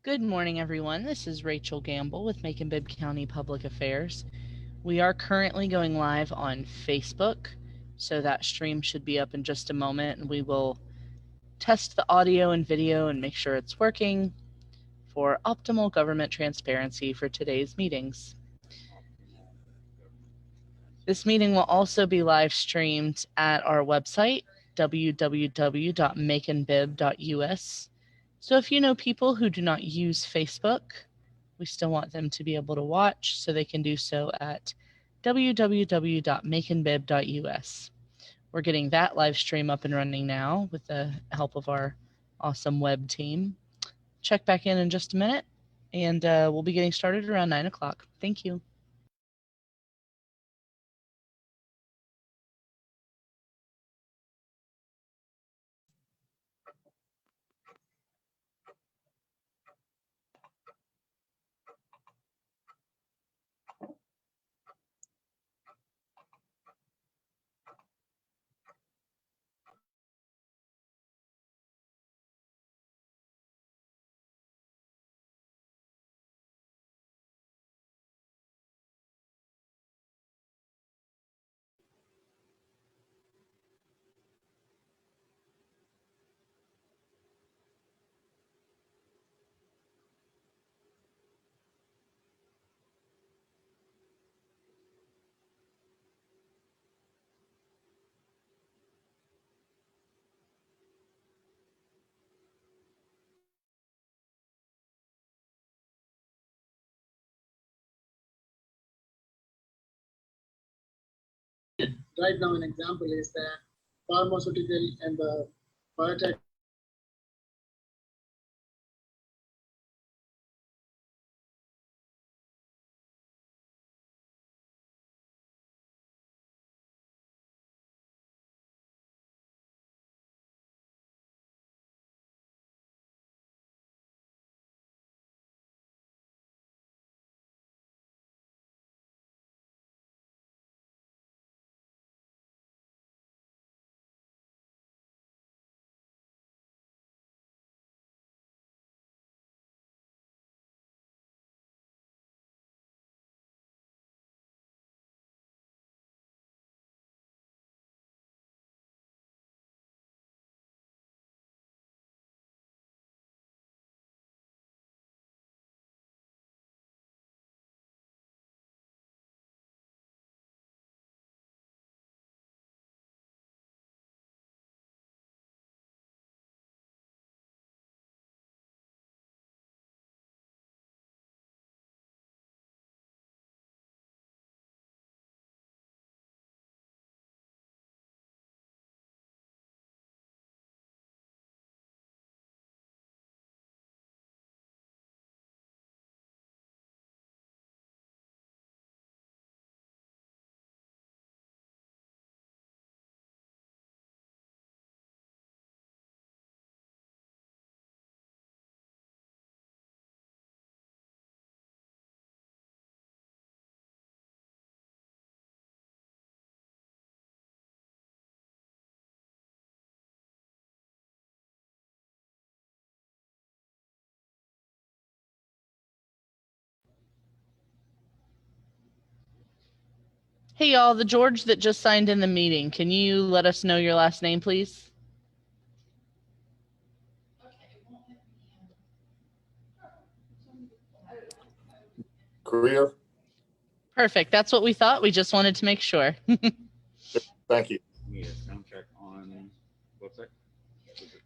Good morning, everyone. This is Rachel Gamble with Macon-Bibb County Public Affairs. We are currently going live on Facebook, so that stream should be up in just a moment, and we will test the audio and video and make sure it's working for optimal government transparency for today's meetings. This meeting will also be live streamed at our website, www.maconbibb.us. So if you know people who do not use Facebook, we still want them to be able to watch, so they can do so at www.maconbibb.us. We're getting that live stream up and running now with the help of our awesome web team. Check back in just a minute, and we'll be getting started around 9 o'clock. Thank you. Right now, an example is the pharmaceutical and the biotech. Hey, y'all, the George that just signed in the meeting, can you let us know your last name, please? Career. Perfect. That's what we thought. We just wanted to make sure. Thank you. Need a sound check on website.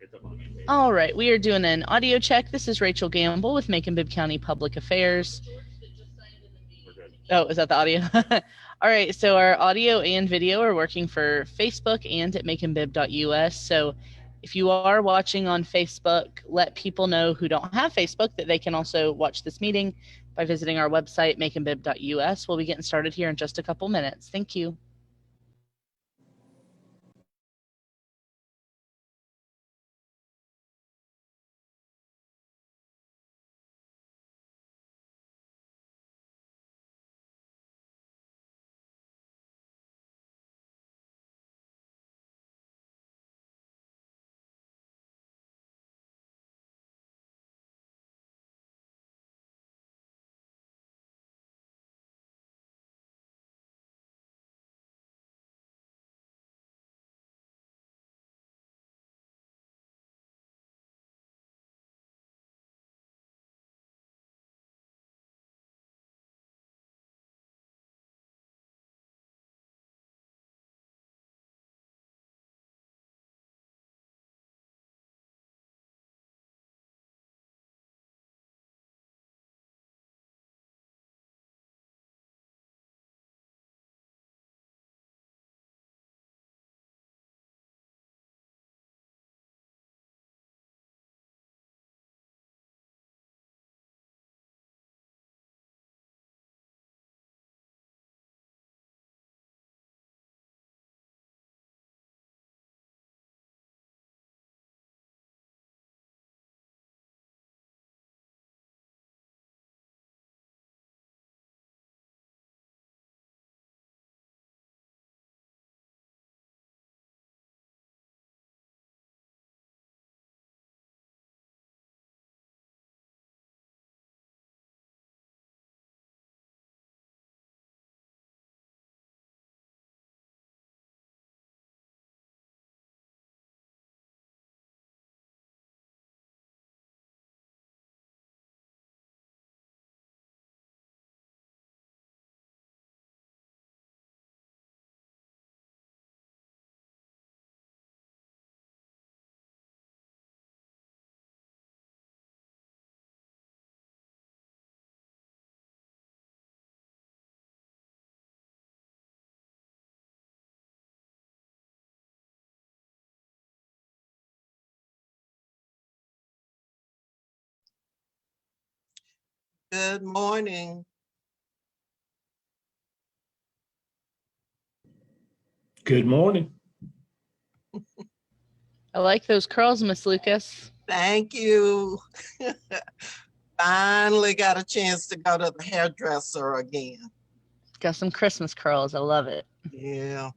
It's up on the main page. All right, we are doing an audio check. This is Rachel Gamble with Macon-Bibb County Public Affairs. We're good. Oh, is that the audio? All right, so our audio and video are working for Facebook and at maconbibb.us. So if you are watching on Facebook, let people know who don't have Facebook that they can also watch this meeting by visiting our website, maconbibb.us. We'll be getting started here in just a couple minutes. Thank you. Good morning. Good morning. I like those curls, Miss Lucas. Thank you. Finally got a chance to go to the hairdresser again. Got some Christmas curls. I love it. Yeah.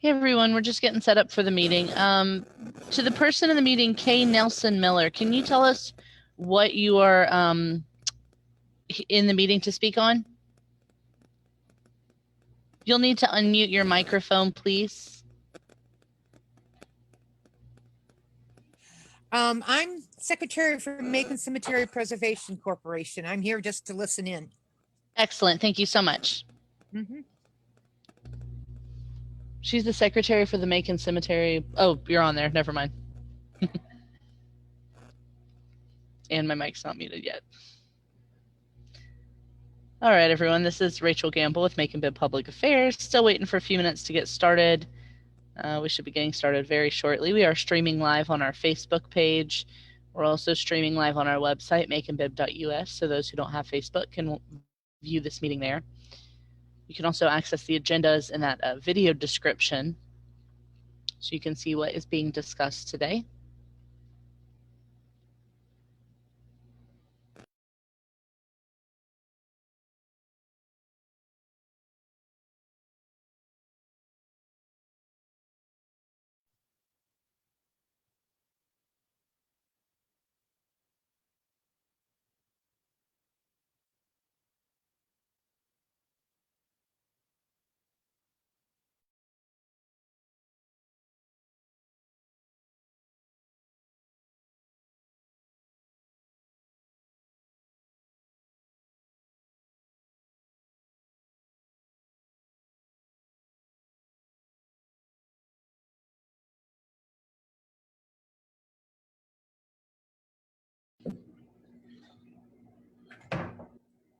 Hey everyone, we're just getting set up for the meeting. To the person in the meeting, Kay Nelson Miller, can you tell us what you are in the meeting to speak on? You'll need to unmute your microphone, please. I'm secretary for Macon Cemetery Preservation Corporation. I'm here just to listen in. Excellent, thank you so much. Mm-hmm. She's the secretary for the Macon Cemetery. Oh, you're on there, never mind. And my mic's not muted yet. All right, everyone, this is Rachel Gamble with Macon-Bibb Public Affairs. Still waiting for a few minutes to get started. We should be getting started very shortly. We are streaming live on our Facebook page. We're also streaming live on our website, maconbibb.us, so those who don't have Facebook can view this meeting there. You can also access the agendas in that video description, so you can see what is being discussed today.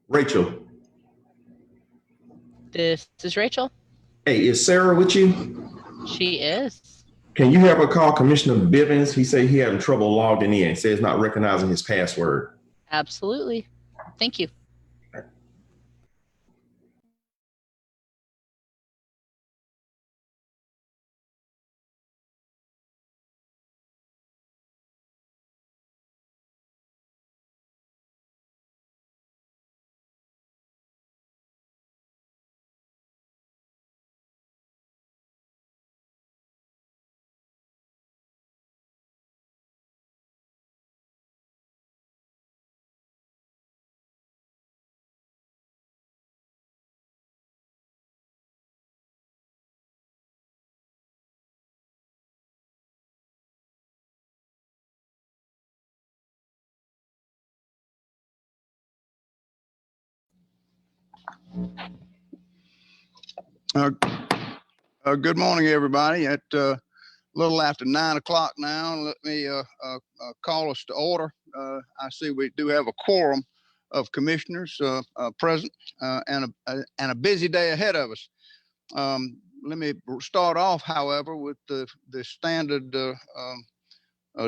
Rachel, This is Rachel. hey, is Sarah with you? She is. Can you have her call Commissioner Bivens? He said he having trouble logging in. He says not recognizing his password. Absolutely. Thank you. Good morning, everybody. At a little after 9 o'clock now, let me call us to order. I see we do have a quorum of commissioners present and a busy day ahead of us. Let me start off, however, with the standard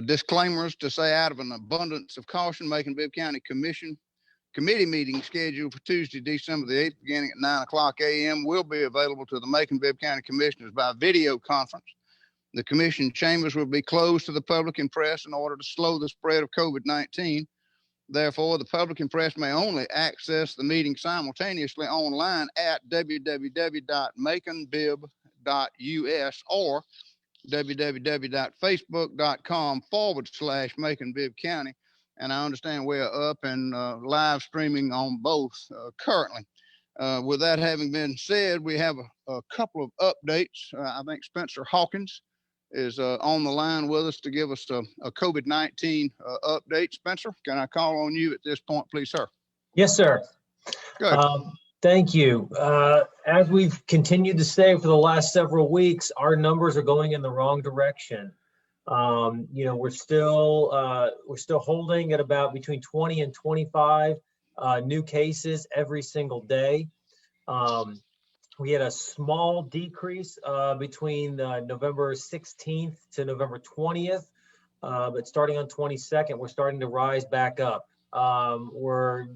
disclaimers to say, out of an abundance of caution, Macon-Bibb County Committee meeting scheduled for Tuesday, December the 8th, beginning at 9 o'clock a.m. will be available to the Macon-Bibb County Commissioners by video conference. The commission chambers will be closed to the public and press in order to slow the spread of COVID-19. Therefore, the public and press may only access the meeting simultaneously online at www.maconbibb.us or www.facebook.com/Macon-Bibb County. And I understand we're up and live streaming on both currently. With that having been said, we have a couple of updates. I think Spencer Hawkins is on the line with us to give us a COVID-19 update. Spencer, can I call on you at this point, please, sir? Yes, sir. Good. Thank you. As we've continued to say for the last several weeks, our numbers are going in the wrong direction. We're still holding at about between 20 and 25 new cases every single day. We had a small decrease between November 16th to November 20th, but starting on 22nd, we're starting to rise back up. We're,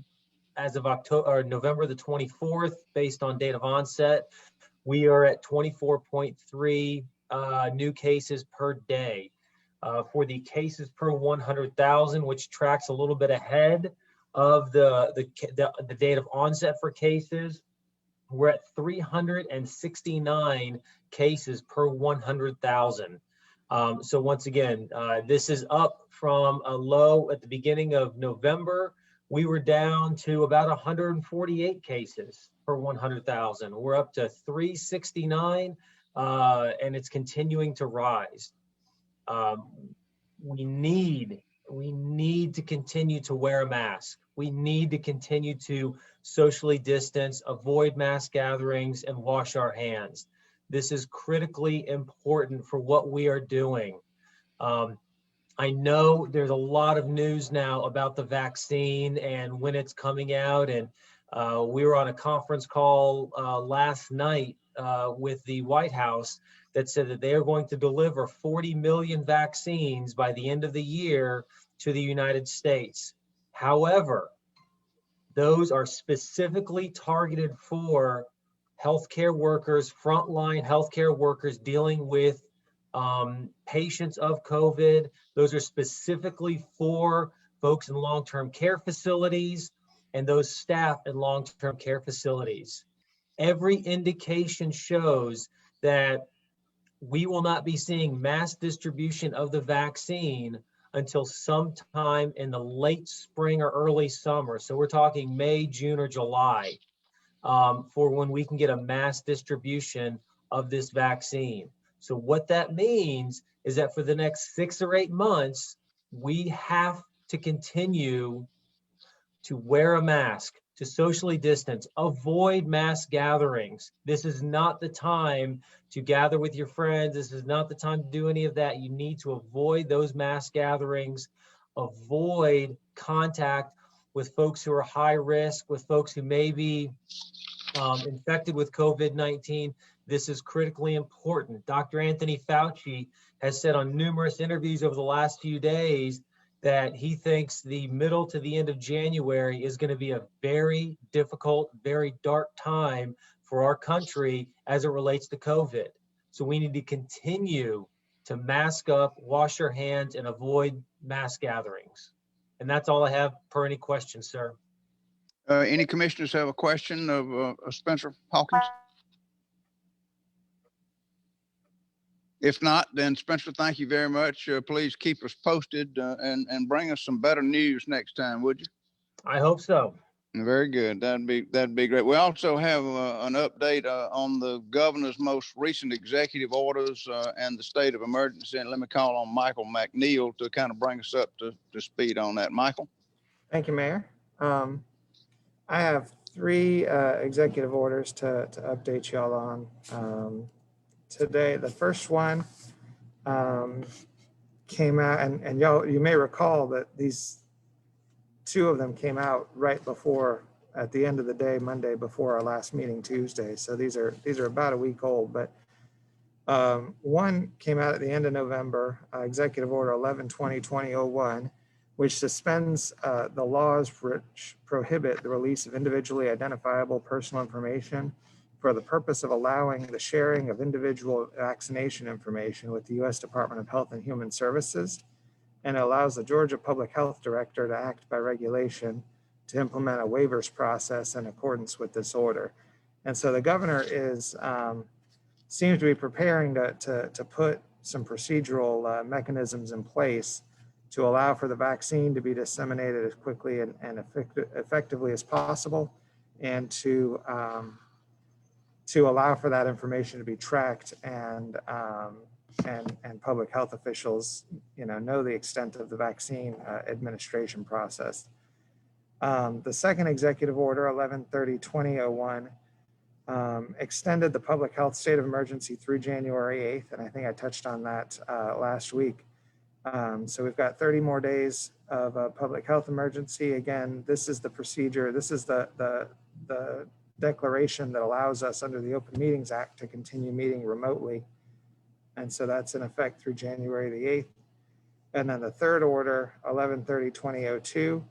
as of November the 24th, based on date of onset, we are at 24.3 new cases per day. For the cases per 100,000, which tracks a little bit ahead of the date of onset for cases, we're at 369 cases per 100,000. So once again, this is up from a low at the beginning of November. We were down to about 148 cases per 100,000. We're up to 369, and it's continuing to rise. We need to continue to wear a mask. We need to continue to socially distance, avoid mass gatherings, and wash our hands. This is critically important for what we are doing. I know there's a lot of news now about the vaccine and when it's coming out. And we were on a conference call last night with the White House that said that they are going to deliver 40 million vaccines by the end of the year to the United States. However, those are specifically targeted for healthcare workers, frontline healthcare workers dealing with patients of COVID. Those are specifically for folks in long-term care facilities and those staff in long-term care facilities. Every indication shows that we will not be seeing mass distribution of the vaccine until sometime in the late spring or early summer. So we're talking May, June, or July for when we can get a mass distribution of this vaccine. So what that means is that for the next 6 or 8 months, we have to continue to wear a mask, to socially distance, avoid mass gatherings. This is not the time to gather with your friends. This is not the time to do any of that. You need to avoid those mass gatherings, avoid contact with folks who are high risk, with folks who may be infected with COVID-19. This is critically important. Dr. Anthony Fauci has said on numerous interviews over the last few days that he thinks the middle to the end of January is going to be a very difficult, very dark time for our country as it relates to COVID. So we need to continue to mask up, wash our hands, and avoid mass gatherings. And that's all I have per any questions, sir. Any commissioners have a question of Spencer Hawkins? If not, then Spencer, thank you very much. Please keep us posted and bring us some better news next time, would you? I hope so. Very good. That'd be great. We also have an update on the governor's most recent executive orders and the state of emergency. And let me call on Michael McNeil to kind of bring us up to speed on that. Michael. Thank you, Mayor. I have 3 executive orders to update y'all on today. The first one came out, and y'all, you may recall that these 2 of them came out right before, at the end of the day, Monday, before our last meeting Tuesday. So these are about a week old, but one came out at the end of November, Executive Order 11/20/2001, which suspends the laws which prohibit the release of individually identifiable personal information for the purpose of allowing the sharing of individual vaccination information with the U.S. Department of Health and Human Services, and allows the Georgia Public Health Director to act by regulation to implement a waivers process in accordance with this order. And so the governor is seems to be preparing to put some procedural mechanisms in place to allow for the vaccine to be disseminated as quickly and effectively as possible, and to allow for that information to be tracked and public health officials, know the extent of the vaccine administration process. The second executive order, 11/30/2001, extended the public health state of emergency through January 8th, and I think I touched on that last week. So we've got 30 more days of a public health emergency. Again, this is the procedure. This is the declaration that allows us under the Open Meetings Act to continue meeting remotely. And so that's in effect through January the 8th. And then the third order, 11/30/2002,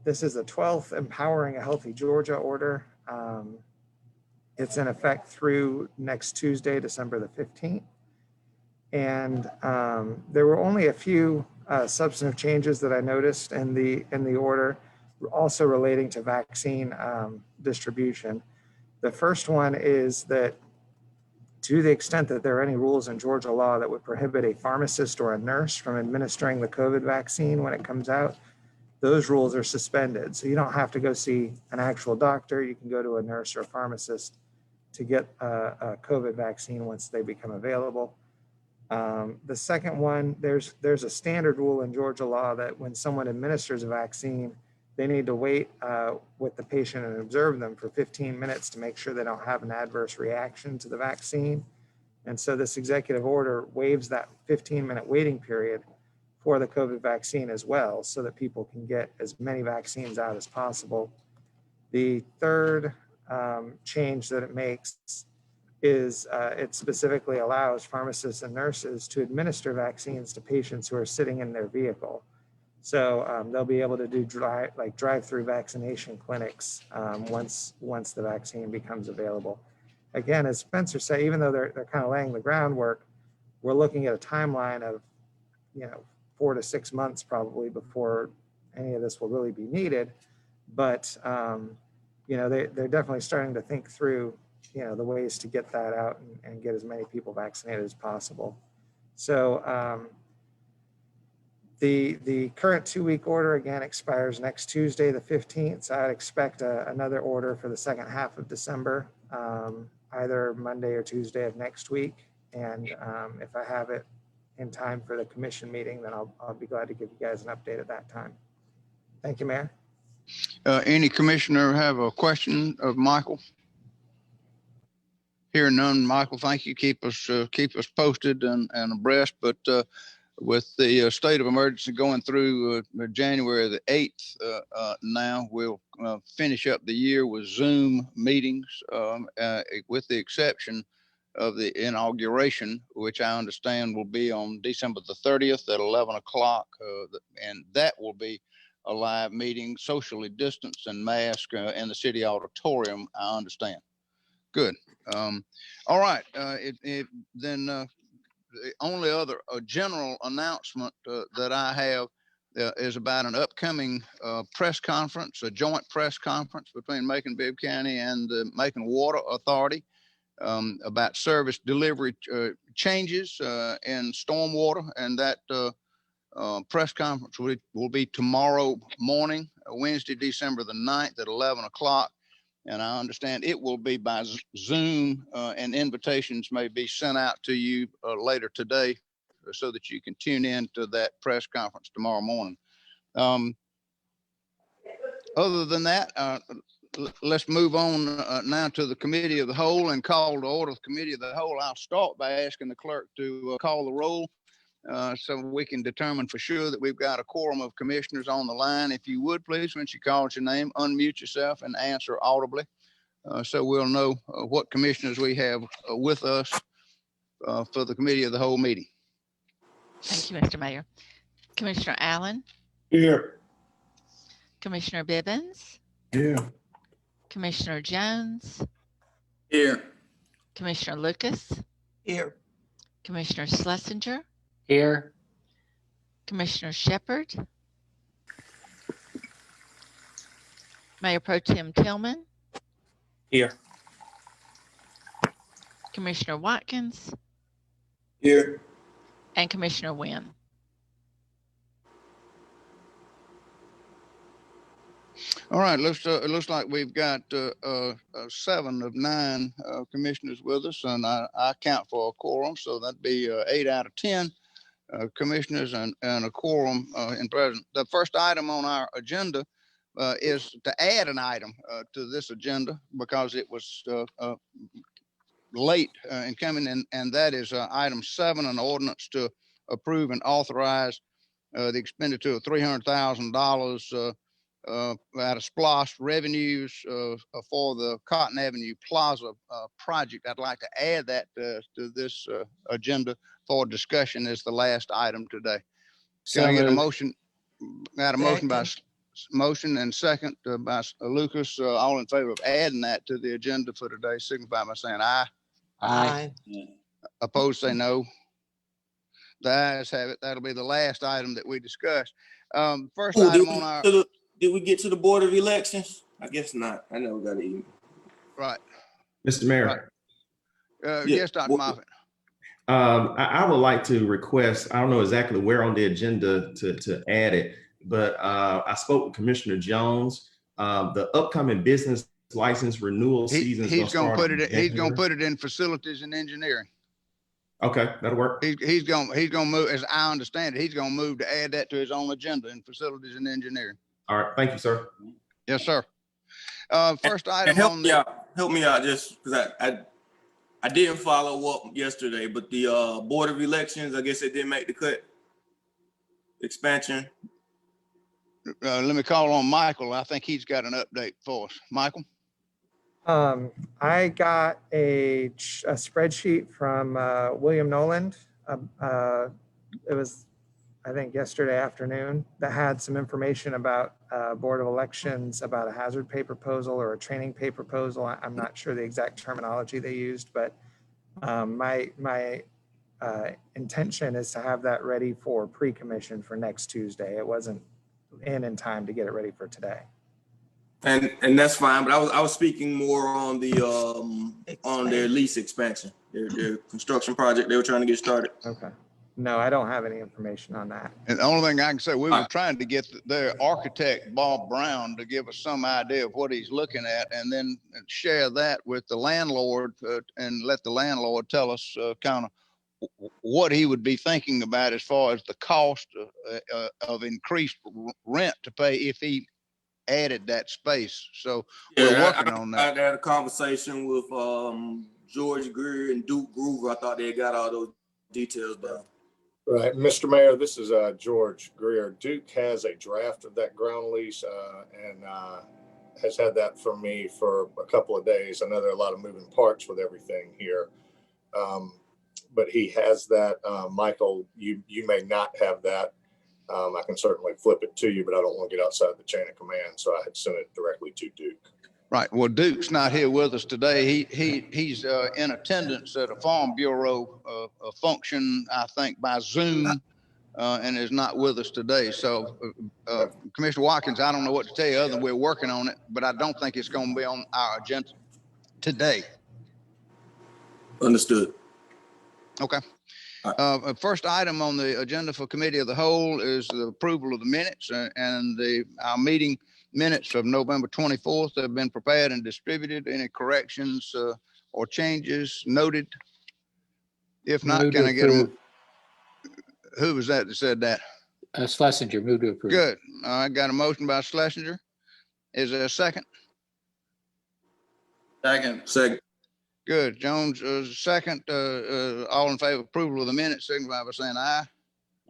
this is the 12th Empowering a Healthy Georgia order. It's in effect through next Tuesday, December the 15th. And there were only a few substantive changes that I noticed in the order, also relating to vaccine distribution. The first one is that to the extent that there are any rules in Georgia law that would prohibit a pharmacist or a nurse from administering the COVID vaccine when it comes out, those rules are suspended. So you don't have to go see an actual doctor. You can go to a nurse or a pharmacist to get a COVID vaccine once they become available. The second one, there's a standard rule in Georgia law that when someone administers a vaccine, they need to wait with the patient and observe them for 15 minutes to make sure they don't have an adverse reaction to the vaccine. And so this executive order waives that 15-minute waiting period for the COVID vaccine as well, so that people can get as many vaccines out as possible. The third change that it makes is it specifically allows pharmacists and nurses to administer vaccines to patients who are sitting in their vehicle. So they'll be able to do drive-through vaccination clinics once the vaccine becomes available. Again, as Spencer said, even though they're kind of laying the groundwork, we're looking at a timeline of 4 to 6 months probably before any of this will really be needed. But they're definitely starting to think through the ways to get that out and get as many people vaccinated as possible. So the current 2-week order again expires next Tuesday, the 15th. So I'd expect another order for the second half of December, either Monday or Tuesday of next week. And if I have it in time for the commission meeting, then I'll be glad to give you guys an update at that time. Thank you, Mayor. Any commissioner have a question of Michael? Hearing none, Michael, thank you. Keep us posted and abreast. But with the state of emergency going through January the 8th, now we'll finish up the year with Zoom meetings, with the exception of the inauguration, which I understand will be on December the 30th at 11 o'clock. And that will be a live meeting, socially distanced and masked in the city auditorium, I understand. Good. All right. Then the only other general announcement that I have is about an upcoming press conference, a joint press conference between Macon-Bibb County and the Macon Water Authority about service delivery changes in stormwater. And that press conference will be tomorrow morning, Wednesday, December the 9th at 11 o'clock. And I understand it will be by Zoom, and invitations may be sent out to you later today so that you can tune in to that press conference tomorrow morning. Other than that, let's move on now to the committee of the whole and call to order the committee of the whole. I'll start by asking the clerk to call the roll so we can determine for sure that we've got a quorum of commissioners on the line. If you would, please, when she calls your name, unmute yourself and answer audibly so we'll know what commissioners we have with us for the committee of the whole meeting. Thank you, Mr. Mayor. Commissioner Allen? Here. Commissioner Bibbins? Here. Commissioner Jones? Here. Commissioner Lucas? Here. Commissioner Schlesinger? Here. Commissioner Shepard? Mayor Pro Tem Tillman? Here. Commissioner Watkins? Here. And Commissioner Wynn. All right, it looks like we've got 7 of 9 commissioners with us, and I count for a quorum, so that'd be 8 out of 10 commissioners and a quorum in present. The first item on our agenda is to add an item to this agenda because it was late in coming in, and that is item 7, an ordinance to approve and authorize the expenditure of $300,000 out of SPLOST revenues for the Cotton Avenue Plaza project. I'd like to add that to this agenda for discussion as the last item today. Can I get a motion? Got a motion by motion and second by Lucas. All in favor of adding that to the agenda for today, signify by saying aye. Aye. Opposed, say no. The ayes have it. That'll be the last item that we discussed. First item on our. Did we get to the Board of Elections? I guess not. I never got an email. Right. Mr. Mayor, Yes, Dr. Moffitt. I would like to request, I don't know exactly where on the agenda to add it, but I spoke with Commissioner Jones. The upcoming business license renewal season is going to start in January. He's gonna put it in facilities and engineering. Okay, that'll work. He's gonna move, as I understand it, he's gonna move to add that to his own agenda in facilities and engineering. All right, thank you, sir. Yes, sir. First item And help on me the, out. Help me out, just because I didn't follow up yesterday, but the Board of Elections, I guess it didn't make the cut. Expansion. let me call on Michael. I think he's got an update for us. Michael? I got a spreadsheet from William Noland. It was, I think, yesterday afternoon, that had some information about Board of Elections, about a hazard pay proposal or a training pay proposal. I'm not sure the exact terminology they used, but my intention is to have that ready for pre-commission for next Tuesday. It wasn't in time to get it ready for today. And that's fine, but I was speaking more on the on their lease expansion, their construction project they were trying to get started. Okay. No, I don't have any information on that. And the only thing I can say, we were trying to get their architect, Bob Brown, to give us some idea of what he's looking at, and then share that with the landlord and let the landlord tell us kind of what he would be thinking about as far as the cost of increased rent to pay if he added that space. So we're working on that. I had a conversation with George Greer and Duke Groover. I thought they got all those details down. Right, Mr. Mayor, this is George Greer. Duke has a draft of that ground lease and has had that from me for a couple of days. I know there are a lot of moving parts with everything here, but he has that. Michael, you may not have that. I can certainly flip it to you, but I don't want to get outside the chain of command, so I had sent it directly to Duke. Right. Well, Duke's not here with us today. He's in attendance at a Farm Bureau function, I think, by Zoom, and is not with us today. So, Commissioner Watkins, I don't know what to tell you other than we're working on it, but I don't think it's going to be on our agenda today. Understood. Okay. First item on the agenda for Committee of the Whole is the approval of the minutes, and our meeting minutes of November 24th have been prepared and distributed. Any corrections or changes noted? If not, can I get them? Who was that said that? Schlesinger, move to approve. Good. I got a motion by Schlesinger. Is there a second? Second. Good. Jones, second. All in favor of approval of the minutes, signify by saying aye.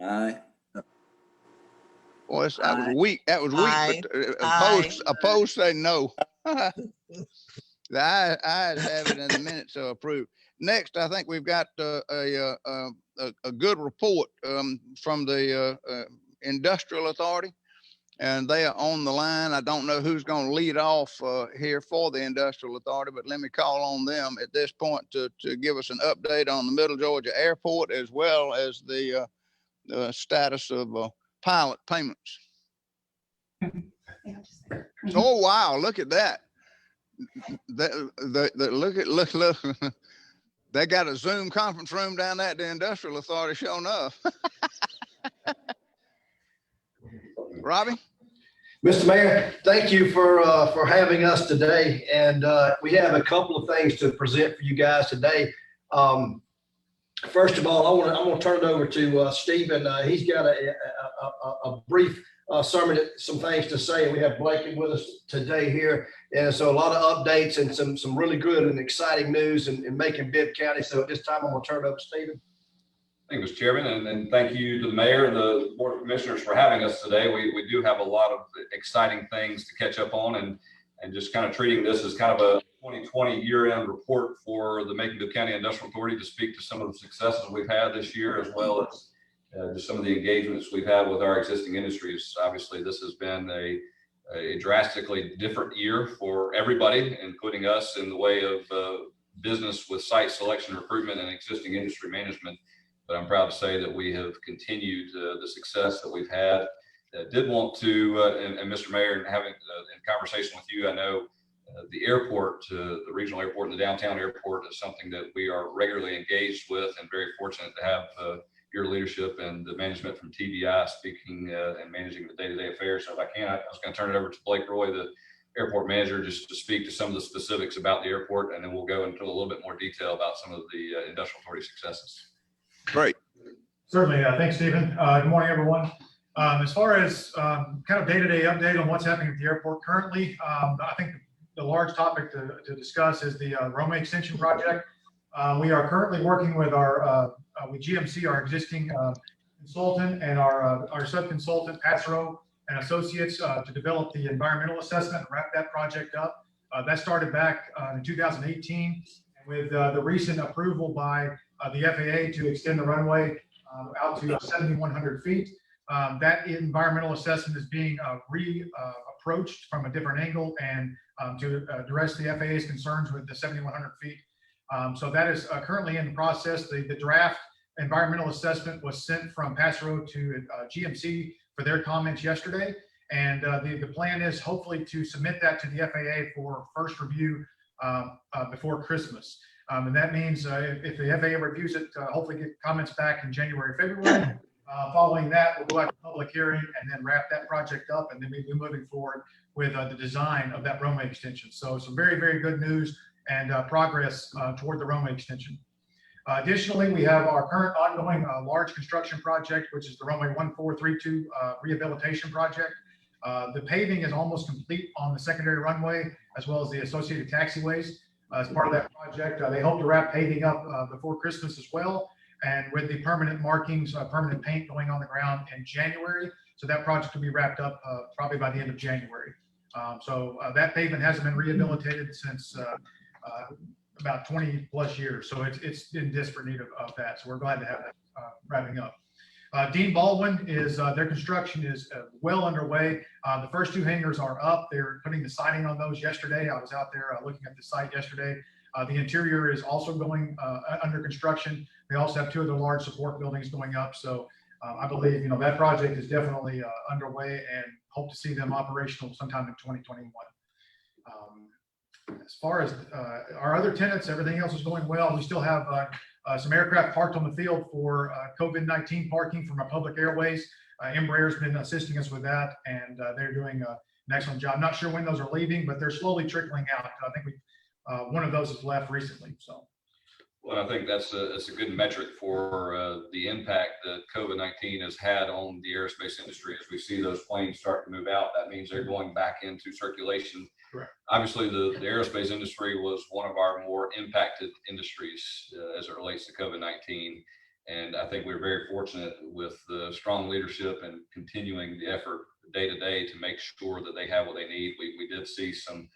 Aye. Boy, that was weak. That was weak. But opposed say no. The ayes have it, and the minutes are approved. Next, I think we've got a good report from the Industrial Authority, and they are on the line. I don't know who's going to lead off here for the Industrial Authority, but let me call on them at this point to give us an update on the Middle Georgia Airport, as well as the status of pilot payments. Oh, wow. Look at that. Look. They got a Zoom conference room down there at the Industrial Authority, sure enough. Robbie? Mr. Mayor, thank you for having us today. And we have a couple of things to present for you guys today. First of all, I'm going to turn it over to Stephen. He's got a brief summary, some things to say. We have Blakey with us today here. And so a lot of updates and some really good and exciting news in Macon-Bibb County. So at this time, I'm going to turn it over to Stephen. Thank you, Mr. Chairman, and thank you to the mayor and the Board of Commissioners for having us today. We do have a lot of exciting things to catch up on, and just kind of treating this as kind of a 2020 year-end report for the Macon-Bibb County Industrial Authority to speak to some of the successes we've had this year, as well as just some of the engagements we've had with our existing industries. Obviously, this has been a drastically different year for everybody, including us, in the way of business with site selection, recruitment, and existing industry management. But I'm proud to say that we have continued the success that we've had. Did want to, and Mr. Mayor, having in conversation with you, I know The airport, the regional airport and the downtown airport is something that we are regularly engaged with, and very fortunate to have your leadership and the management from TBI speaking and managing the day-to-day affairs. So if I can, I was going to turn it over to Blake Roy, the airport manager, just to speak to some of the specifics about the airport, and then we'll go into a little bit more detail about some of the industrial authority successes. Great. Certainly. Thanks, Stephen. Good morning, everyone. As far as kind of day-to-day update on what's happening at the airport currently, I think the large topic to discuss is the runway extension project. We are currently working with with GMC, our existing consultant, and our sub-consultant, Passero and Associates, to develop the environmental assessment and wrap that project up. That started back in 2018 with the recent approval by the FAA to extend the runway out to 7,100 feet. That environmental assessment is being approached from a different angle and to address the FAA's concerns with the 7,100 feet. So that is currently in the process. The draft environmental assessment was sent from Passero to GMC for their comments yesterday. And the plan is hopefully to submit that to the FAA for first review before Christmas. And that means if the FAA reviews it, hopefully get comments back in January, February. Following that, we'll go out to public hearing and then wrap that project up, and then we'll be moving forward with the design of that runway extension. So some very, very good news and progress toward the runway extension. Additionally, we have our current ongoing large construction project, which is the runway 1432 rehabilitation project. The paving is almost complete on the secondary runway, as well as the associated taxiways. As part of that project, they hope to wrap paving up before Christmas as well. And with the permanent markings, permanent paint going on the ground in January. So that project will be wrapped up probably by the end of January. So that pavement hasn't been rehabilitated since about 20 plus years. So it's in desperate need of that. So we're glad to have that wrapping up. Dean Baldwin is, their construction is well underway. The first two hangars are up. They're putting the siding on those yesterday. I was out there looking at the site yesterday. The interior is also going under construction. They also have two other large support buildings going up. So I believe, that project is definitely underway, and hope to see them operational sometime in 2021. As far as our other tenants, everything else is going well. We still have some aircraft parked on the field for COVID-19 parking from our public airways. Embraer's been assisting us with that, and they're doing an excellent job. I'm not sure when those are leaving, but they're slowly trickling out. I think one of those has left recently. So. Well, I think that's a good metric for the impact that COVID-19 has had on the aerospace industry. As we see those planes start to move out, that means they're going back into circulation. Correct. Obviously, the aerospace industry was one of our more impacted industries as it relates to COVID-19. And I think we're very fortunate with the strong leadership and continuing the effort day to day to make sure that they have what they need. We did see some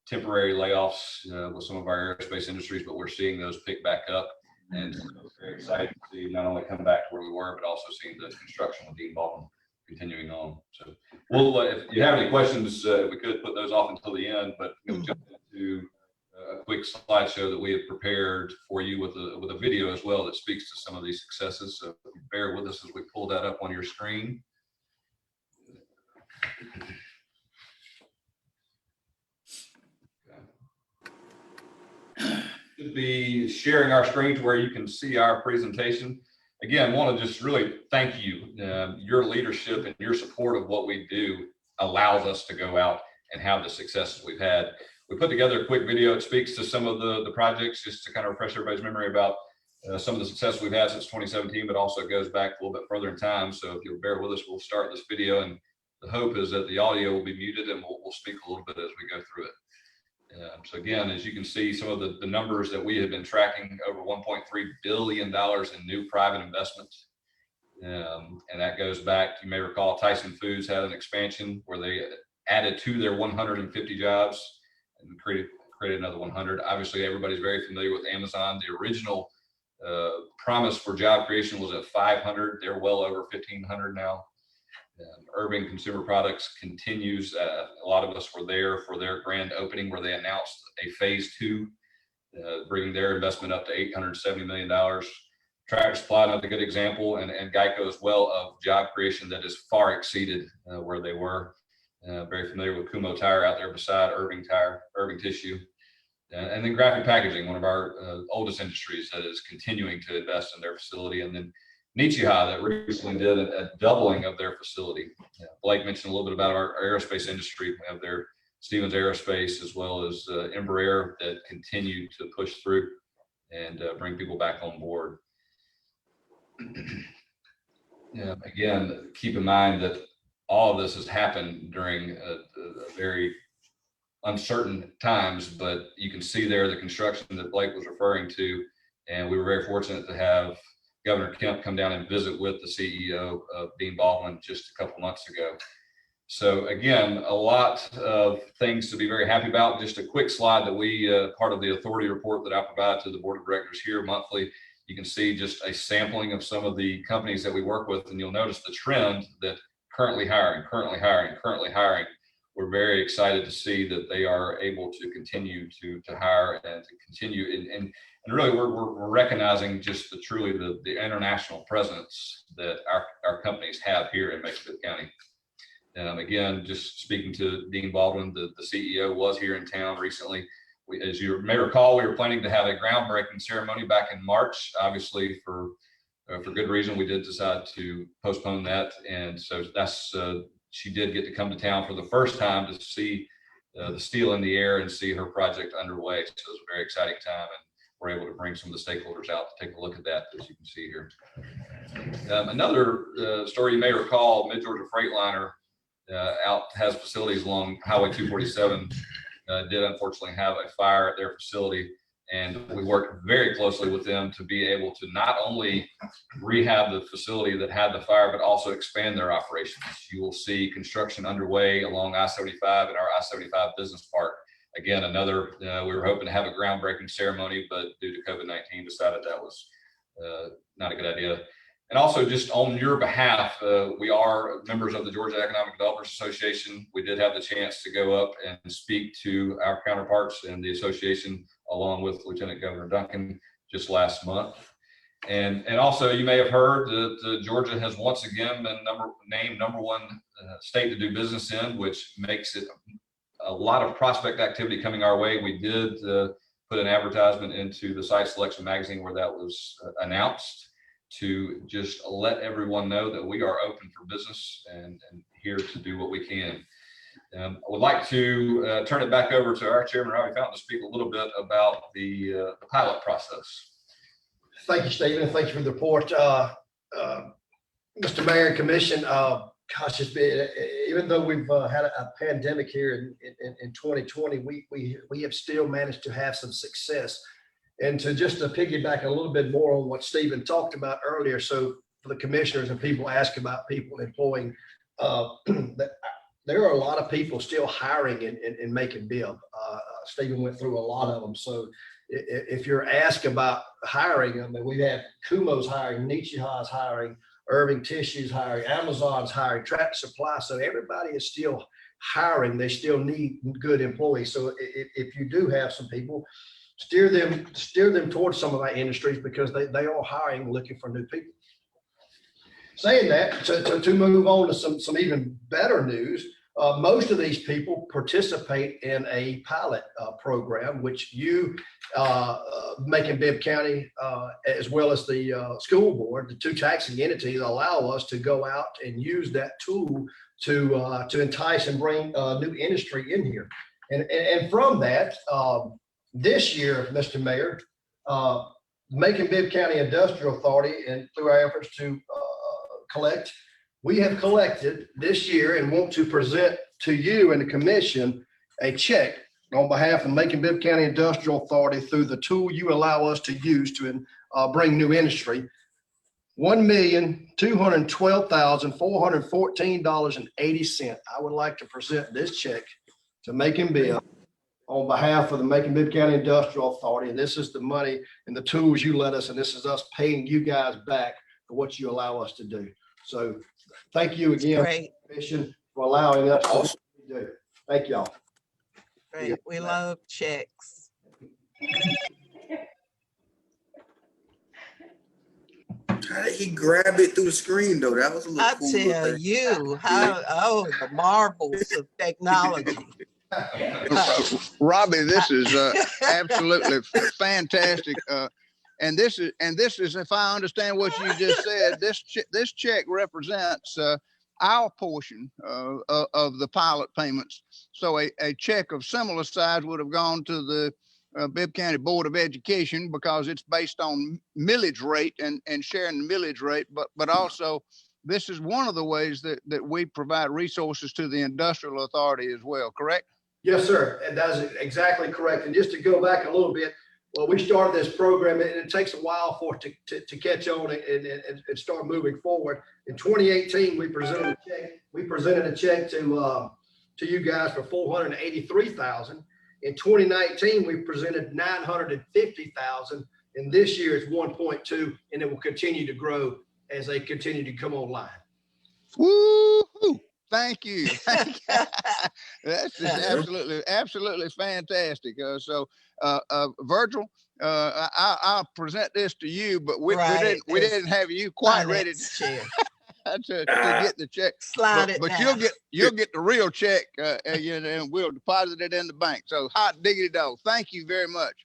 temporary layoffs with some of our aerospace industries, but we're seeing those pick back up, and very excited to see not only come back to where we were, but also seeing the construction with Dean Baldwin continuing on. So we'll, if you have any questions, we could put those off until the end, but we'll jump into a quick slideshow that we have prepared for you with a video as well that speaks to some of these successes. So bear with us as we pull that up on your screen. Should be sharing our screen to where you can see our presentation. Again, want to just really thank you. Your leadership and your support of what we do allows us to go out and have the successes we've had. We put together a quick video. It speaks to some of the projects, just to kind of refresh everybody's memory about some of the success we've had since 2017, but also goes back a little bit further in time. So if you'll bear with us, we'll start this video, and the hope is that the audio will be muted, and we'll speak a little bit as we go through it. So again, as you can see, some of the numbers that we have been tracking, over $1.3 billion in new private investments. And that goes back, you may recall, Tyson Foods had an expansion where they added to their 150 jobs and created another 100. Obviously, everybody's very familiar with Amazon. The original promise for job creation was at 500. They're well over 1,500 now. Urban Consumer Products continues. A lot of us were there for their grand opening where they announced a phase 2, bringing their investment up to $870 million. Tractor Supply, another good example, and Geico as well, of job creation that has far exceeded where they were. very familiar with Kumho Tire out there beside Irving Tissue. And then graphic packaging, one of our oldest industries that is continuing to invest in their facility. And then Nichihai that recently did a doubling of their facility. Blake mentioned a little bit about our aerospace industry. We have their Stevens Aerospace as well as Embraer that continue to push through and bring people back on board. Again, keep in mind that all of this has happened during a very uncertain times, but you can see there the construction that Blake was referring to. And we were very fortunate to have Governor Kemp come down and visit with the CEO of Dean Baldwin just a couple months ago. So again, a lot of things to be very happy about. Just a quick slide that we, part of the authority report that I provide to the board of directors here monthly, you can see just a sampling of some of the companies that we work with, and you'll notice the trend that currently hiring. We're very excited to see that they are able to continue to hire and to continue. And really, we're recognizing just the international presence that our companies have here in Macon-Bibb County. Again, just speaking to Dean Baldwin, the CEO was here in town recently. As you may recall, we were planning to have a groundbreaking ceremony back in March. Obviously, for good reason, we did decide to postpone that. And so that's she did get to come to town for the first time to see the steel in the air and see her project underway. So it was a very exciting time, and we're able to bring some of the stakeholders out to take a look at that, as you can see here. Another story you may recall, Mid-Georgia Freightliner has facilities along Highway 247, did unfortunately have a fire at their facility. And we worked very closely with them to be able to not only rehab the facility that had the fire, but also expand their operations. You will see construction underway along I-75 in our I-75 business park. Again, we were hoping to have a groundbreaking ceremony, but due to COVID-19 decided that was not a good idea. And also, just on your behalf, we are members of the Georgia Economic Developers Association. We did have the chance to go up and speak to our counterparts in the association, along with Lieutenant Governor Duncan, just last month. And also, you may have heard that Georgia has once again been named number one state to do business in, which makes it a lot of prospect activity coming our way. We did put an advertisement into the Site Selection magazine where that was announced, to just let everyone know that we are open for business and here to do what we can. I would like to turn it back over to our chairman, Robbie Fountain, to speak a little bit about the pilot process. Thank you, Stephen. Thank you for the report. Mr. Mayor and Commission, gosh, it's been, even though we've had a pandemic here in 2020, we have still managed to have some success. And to piggyback a little bit more on what Stephen talked about earlier, so for the commissioners and people ask about people employing, there are a lot of people still hiring in Macon-Bibb. Stephen went through a lot of them. So if you're asked about hiring, I mean, we have Kumho's hiring, Nichihai's hiring, Irving Tissue's hiring, Amazon's hiring, Tractor Supply. So everybody is still hiring. They still need good employees. So if you do have some people, steer them towards some of our industries, because they are hiring, looking for new people. Saying that, to move on to some even better news, most of these people participate in a pilot program, which you, Macon-Bibb County, as well as the school board, the two taxing entities, allow us to go out and use that tool to entice and bring new industry in here. And from that, this year, Mr. Mayor, Macon-Bibb County Industrial Authority, and through our efforts to collect, we have collected this year and want to present to you and the commission a check on behalf of Macon-Bibb County Industrial Authority through the tool you allow us to use to bring new industry, $1,212,414.80. I would like to present this check to Macon-Bibb on behalf of the Macon-Bibb County Industrial Authority. And this is the money and the tools you let us, and this is us paying you guys back for what you allow us to do. So thank you again, Commission, for allowing us to do. Thank y'all. Great. We love checks. How did he grab it through the screen though? That was a little I cool. tell you, the marvels of technology. Robbie, this is absolutely fantastic. And this is, if I understand what you just said, this check represents our portion of the pilot payments. So a check of similar size would have gone to the Bibb County Board of Education because it's based on millage rate and sharing the millage rate. But also, this is one of the ways that we provide resources to the Industrial Authority as well, correct? Yes, sir. And that's exactly correct. And just to go back a little bit, well, we started this program and it takes a while for it to catch on and start moving forward. In 2018, we presented a check. We presented a check to you guys for $483,000. In 2019, we presented $950,000, and this year it's 1.2, and it will continue to grow as they continue to come online. Woo-hoo. Thank you. Thank you. That's just absolutely fantastic. So, Virgil, I'll present this to you, but we didn't have you quite ready to get the check. But you'll get the real check, and we'll deposit it in the bank. So, hot diggity dog. Thank you very much.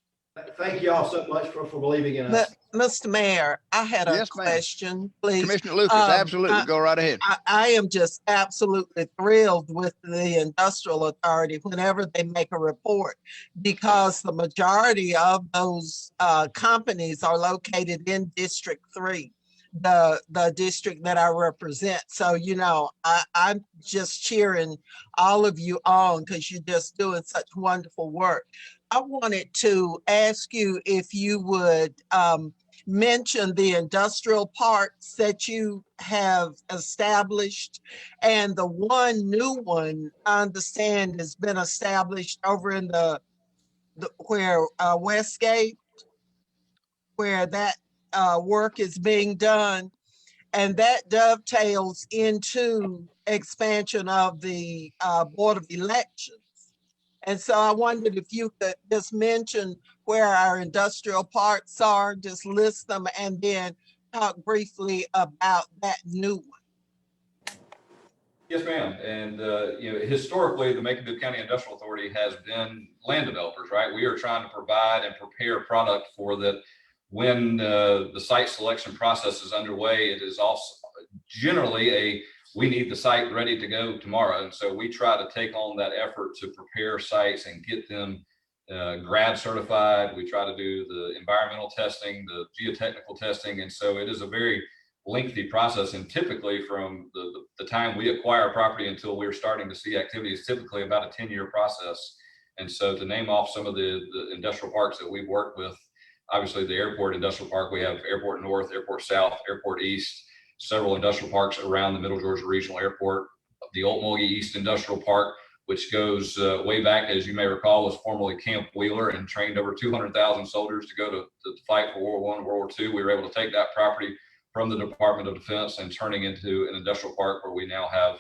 Thank you all so much for believing in us. Mr. Mayor, I had a question, please. Commissioner Lucas, absolutely. Go right ahead. I am just absolutely thrilled with the Industrial Authority whenever they make a report, because the majority of those companies are located in District 3, the district that I represent. So, you know, I'm just cheering all of you on because you're just doing such wonderful work. I wanted to ask you if you would mention the industrial parks that you have established, and the one new one I understand has been established over in where Westgate, where that work is being done, and that dovetails into expansion of the Board of Elections. And so I wondered if you could just mention where our industrial parks are, just list them, and then talk briefly about that new one. Yes, ma'am. And you know, historically, the Macon-Bibb County Industrial Authority has been land developers, right? We are trying to provide and prepare product for that. When the site selection process is underway, it is also generally we need the site ready to go tomorrow. And so we try to take on that effort to prepare sites and get them grad certified. We try to do the environmental testing, the geotechnical testing. And so it is a very lengthy process. And typically from the time we acquire property until we're starting to see activity is typically about a 10-year process. And so to name off some of the industrial parks that we've worked with, obviously the airport industrial park, we have Airport North, Airport South, Airport East, several industrial parks around the Middle Georgia Regional Airport, the Old East Industrial Park, which goes way back, as you may recall, was formerly Camp Wheeler and trained over 200,000 soldiers to go to fight for World War I and World War II. We were able to take that property from the Department of Defense and turning into an industrial park where we now have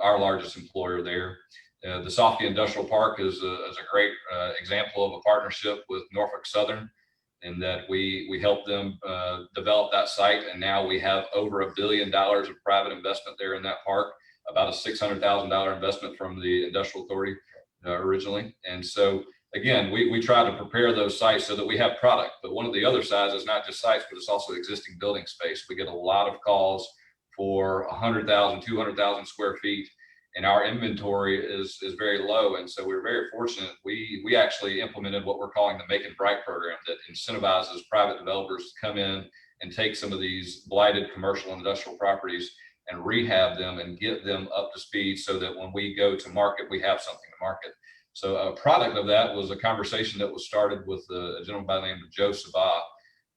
our largest employer there. The Softy Industrial Park is a great example of a partnership with Norfolk Southern, in that we helped them develop that site. And now we have over $1 billion of private investment there in that park, about a $600,000 investment from the Industrial Authority originally. And so again, we try to prepare those sites so that we have product. But one of the other sides is not just sites, but it's also existing building space. We get a lot of calls for 100,000, 200,000 square feet. And our inventory is very low. And so we're very fortunate. We actually implemented what we're calling the Make It Bright program that incentivizes private developers to come in and take some of these blighted commercial and industrial properties and rehab them and get them up to speed so that when we go to market, we have something to market. So a product of that was a conversation that was started with a gentleman by the name of Joe Sabah,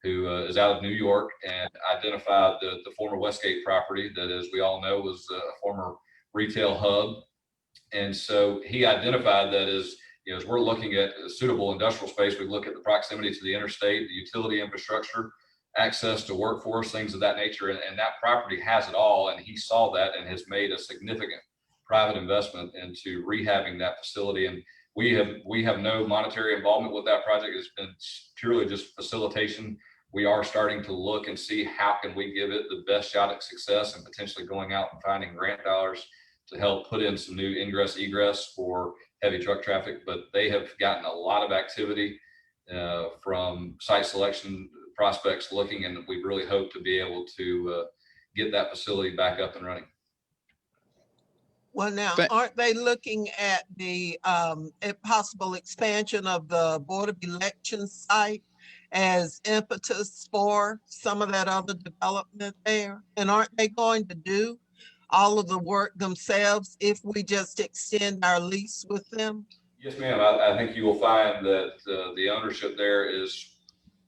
who is out of New York, and identified the former Westgate property that, as we all know, was a former retail hub. And so he identified that as, you know, as we're looking at a suitable industrial space, we look at the proximity to the interstate, the utility infrastructure, access to workforce, things of that nature. And that property has it all. And he saw that and has made a significant private investment into rehabbing that facility. And we have no monetary involvement with that project. It's been purely just facilitation. we are starting to look and see how can we give it the best shot at success, and potentially going out and finding grant dollars to help put in some new ingress egress for heavy truck traffic. But they have gotten a lot of activity from site selection prospects looking, and we really hope to be able to get that facility back up and running. Well, now, aren't they looking at the possible expansion of the Board of Elections site as impetus for some of that other development there? And aren't they going to do all of the work themselves if we just extend our lease with them? Yes, ma'am. I think you will find that the ownership there is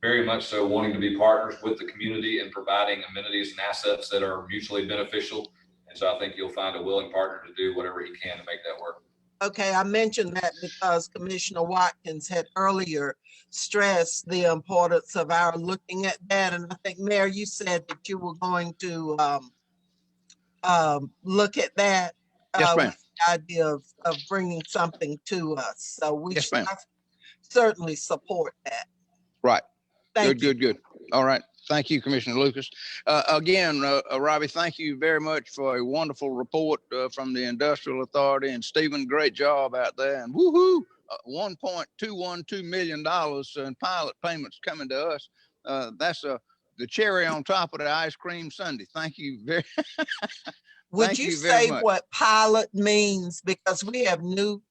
very much so wanting to be partners with the community and providing amenities and assets that are mutually beneficial. And so I think you'll find a willing partner to do whatever he can to make that work. Okay, I mentioned that because Commissioner Watkins had earlier stressed the importance of our looking at that. And I think, Mayor, you said that you were going to look at that. Yes, ma'am. With the idea of bringing something to us. So we Yes, ma'am. certainly support that. Right. Thank you. Good. All right. Thank you, Commissioner Lucas. Again, Robbie, thank you very much for a wonderful report from the Industrial Authority. And Stephen, great job out there. And woohoo, $1.212 million in pilot payments coming to us. That's the cherry on top of the ice cream sundae. Thank you very Would you say what pilot means? Because we have new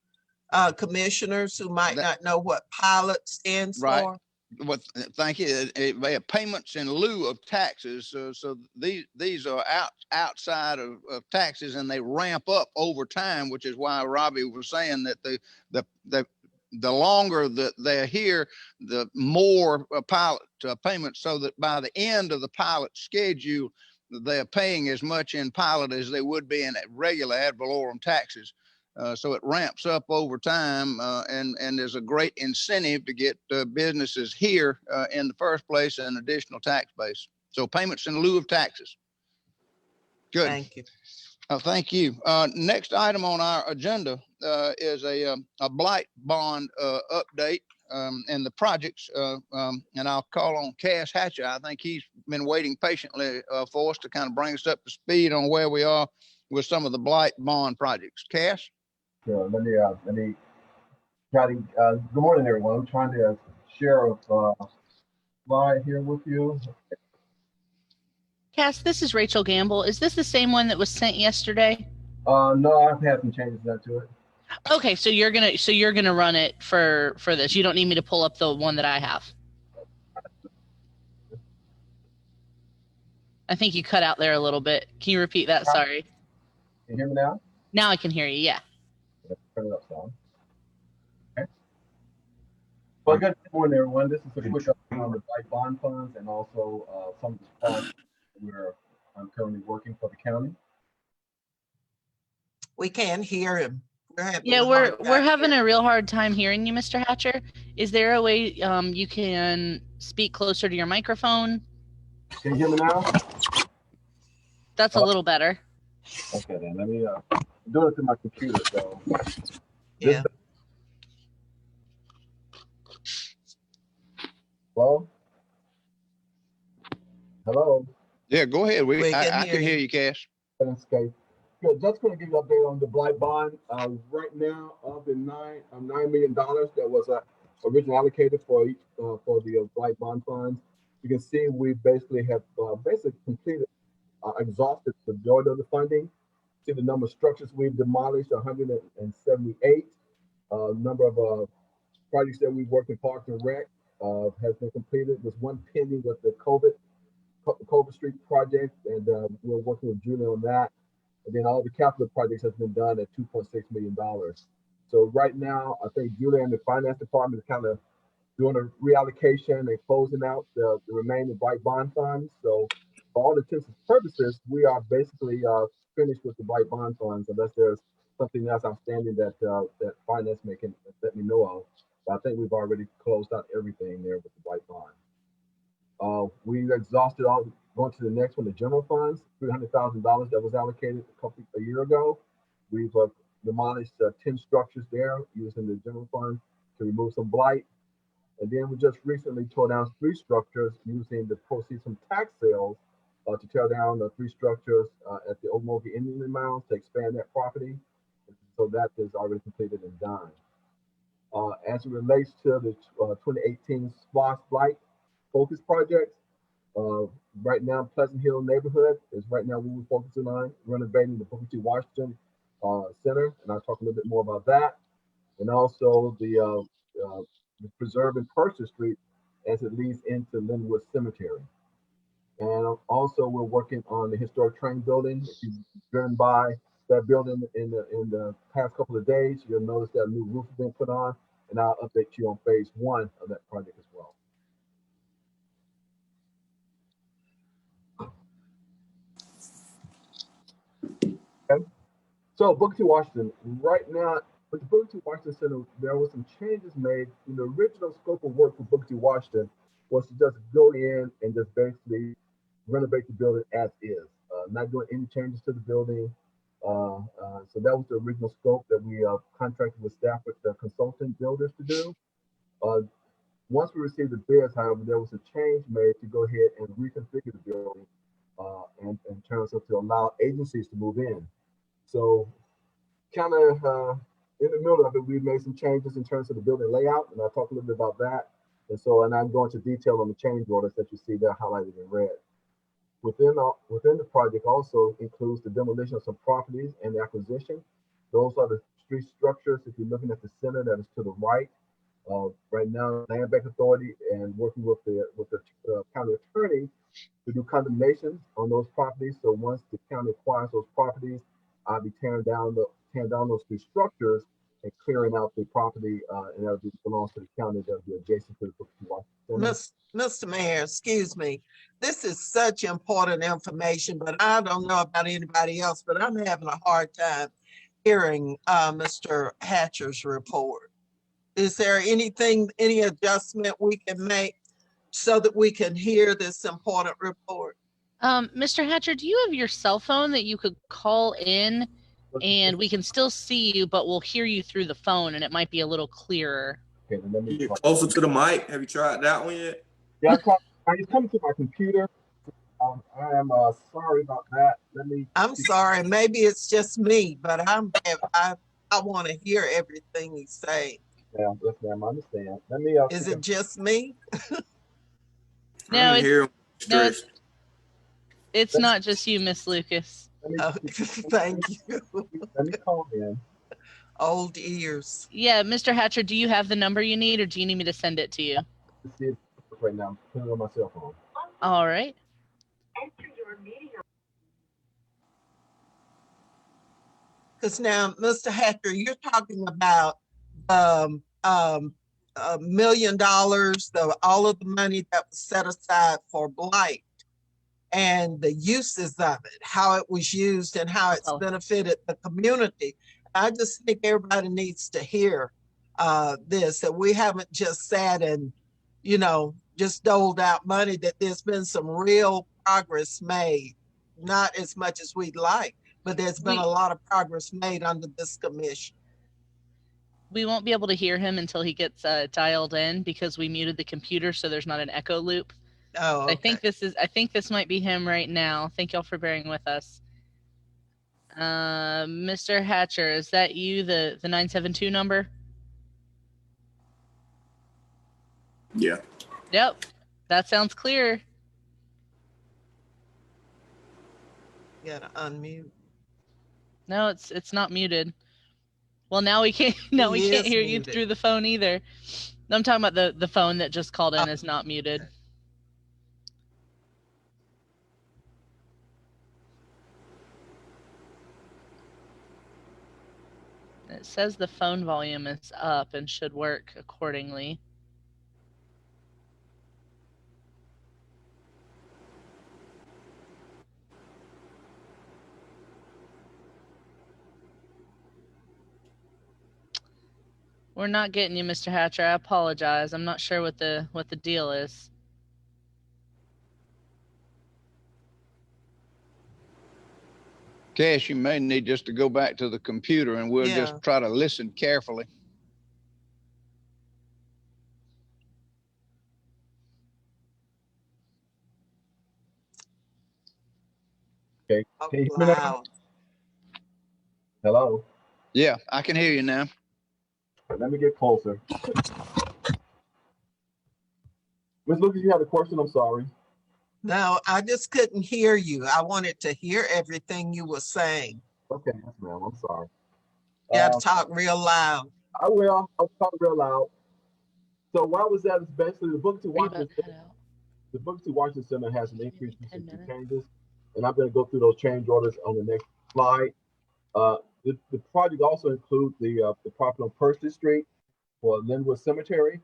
commissioners who might not know what pilot stands for. Well, thank you. They have payments in lieu of taxes. So these are outside of taxes, and they ramp up over time, which is why Robbie was saying that the longer that they're here, the more pilot payments, so that by the end of the pilot schedule, they're paying as much in pilot as they would be in regular ad valorem taxes. So it ramps up over time, and there's a great incentive to get businesses here in the first place, an additional tax base. So payments in lieu of taxes. Good. Thank you. Thank you. Next item on our agenda is a blight bond update and the projects. And I'll call on Cass Hatcher. I think he's been waiting patiently for us to kind of bring us up to speed on where we are with some of the blight bond projects. Cass? Sure. Let me try to. Good morning, everyone. I'm trying to share a slide here with you. Cass, this is Rachel Gamble. Is this the same one that was sent yesterday? No, I've had some changes to it. Okay, so you're gonna run it for this. You don't need me to pull up the one that I have. I think you cut out there a little bit. Can you repeat that? Sorry. Can you hear me now? Now I can hear you. Yeah. Turn it up some. Okay. Well, good morning, everyone. This is a quick update on the blight bond funds and also some of the projects I'm currently working for the county. We can't hear him. We're having a real hard time hearing you, Mr. Hatcher. Is there a way you can speak closer to your microphone? Can you hear me now? That's a little better. Okay, then let me. I'm doing it through my computer, so. Yeah. Hello? Hello? Yeah, go ahead. I can hear you, Cass. Okay. Good. Just going to give you an update on the blight bond. Right now, of the $9 million that was originally allocated for the blight bond funds, you can see we basically have completed, exhausted the majority of the funding. See the number of structures we've demolished, 178. Number of projects that we've worked in Parks and Rec has been completed. There's one pending with the Culver Street project, and we're working with Julie on that. And then all the capital projects has been done at $2.6 million. So right now, I think Julie and the finance department is kind of doing a reallocation and closing out the remaining blight bond funds. So for all intents and purposes, we are basically finished with the blight bond funds, unless there's something else outstanding that finance can let me know of. But I think we've already closed out everything there with the blight bond. We exhausted all. Going to the next one, the general funds, $300,000 that was allocated a year ago. We've demolished 10 structures there using the general fund to remove some blight. And then we just recently tore down 3 structures using the proceeds from tax sales to tear down the 3 structures at the Omogi Indian Mound to expand that property. So that is already completed and done. As it relates to the 2018 SPLOST Blight Focus projects, right now, Pleasant Hill neighborhood is right now what we're focusing on, renovating the Booker T. Washington Center, and I'll talk a little bit more about that. And also the preserve in Percy Street as it leads into Linwood Cemetery. And also we're working on the historic train building. If you've driven by that building in the past couple of days, you'll notice that a new roof has been put on, and I'll update you on phase 1 of that project as well. Okay. So Booker T. Washington, right now, with the Booker T. Washington Center, there were some changes made. The original scope of work for Booker T. Washington was to just go in and just basically renovate the building as is, not doing any changes to the building. So that was the original scope that we contracted with Stafford, the consultant builders, to do. Once we received the bids, however, there was a change made to go ahead and reconfigure the building in terms of to allow agencies to move in. So kind of in the middle of it, we made some changes in terms of the building layout, and I'll talk a little bit about that. And I'm going to detail on the change orders that you see there highlighted in red. Within the project also includes the demolition of some properties and the acquisition. Those are the 3 structures. If you're looking at the center, that is to the right. Right now, Land Bank Authority and working with the county attorney to do condemnation on those properties. So once the county acquires those properties, I'll be tearing down those 3 structures and clearing out the property, and that belongs to the county that will be adjacent to the Booker T. Washington. Mr. Mayor, excuse me. This is such important information, but I don't know about anybody else, but I'm having a hard time hearing Mr. Hatcher's report. Is there any adjustment we can make so that we can hear this important report? Mr. Hatcher, do you have your cell phone that you could call in and we can still see you, but we'll hear you through the phone and it might be a little clearer? Okay, then let me You're closer to the mic. Have you tried that one yet? Yeah, I just come to my computer. I am sorry about that. I'm sorry, maybe it's just me, but I want to hear everything he's saying. Yeah, yes, ma'am, I understand. Let me. Is it just me? No, no, it's not just you, Miss Lucas. Thank you. Let me call in. Old ears. Yeah, Mr. Hatcher, do you have the number you need, or do you need me to send it to you? Let's see it right now. I'm putting it on my cell phone. All right. Because now, Mr. Hatcher, you're talking about $1 million, all of the money that was set aside for blight and the uses of it, how it was used and how it's benefited the community. I just think everybody needs to hear this, that we haven't just sat and, just doled out money, that there's been some real progress made, not as much as we'd like, but there's been a lot of progress made under this commission. We won't be able to hear him until he gets dialed in because we muted the computer so there's not an echo loop. Oh, okay. I think this might be him right now. Thank y'all for bearing with us. Mr. Hatcher, is that you, the 972 number? Yeah. Yep. That sounds clear. You gotta unmute. No, it's not muted. Well, now we can't hear you through the phone either. I'm talking about the phone that just called in is not muted. It says the phone volume is up and should work accordingly. We're not getting you, Mr. Hatcher. I apologize. I'm not sure what the deal is. Cash, you may need just to go back to the computer and we'll just try to listen carefully. Okay. Oh, Can you hear me now? loud. Hello. Yeah, I can hear you now. Let me get closer. Ms. Lucas, you had a question? I'm sorry. No, I just couldn't hear you. I wanted to hear everything you were saying. Okay, yes, ma'am. I'm sorry. You have to talk real loud. I will. I'll talk real loud. So why was that? Is basically the Booker T. Are you Washington about to head out? the Booker T. Washington Center has an Maybe increased like use 10 of minutes. changes, and I'm going to go through those change orders on the next slide. The project also includes the property on Percy Street for Linwood Cemetery,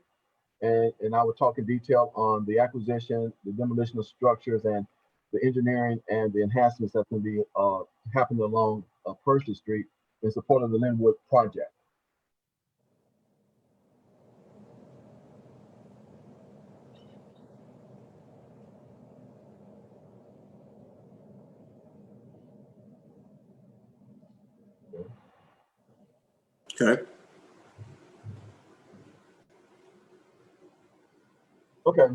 and I will talk in detail on the acquisition, the demolition of structures, and the engineering and the enhancements that's going to be happening along Percy Street in support of the Linwood project. Okay. Okay.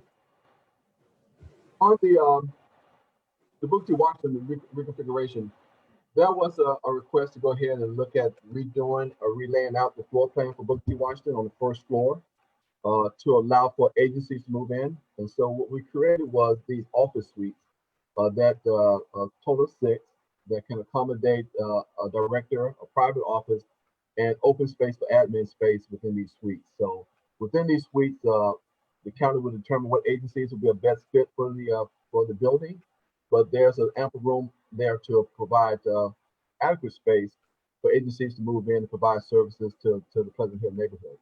On the Booker T. Washington reconfiguration, there was a request to go ahead and look at redoing or relaying out the floor plan for Booker T. Washington on the first floor to allow for agencies to move in. And so what we created was these office suites that total of 6 that can accommodate a director, a private office, and open space for admin space within these suites. So within these suites, the county will determine what agencies will be a best fit for the building, but there's an ample room there to provide adequate space for agencies to move in and provide services to the Pleasant Hill neighborhood.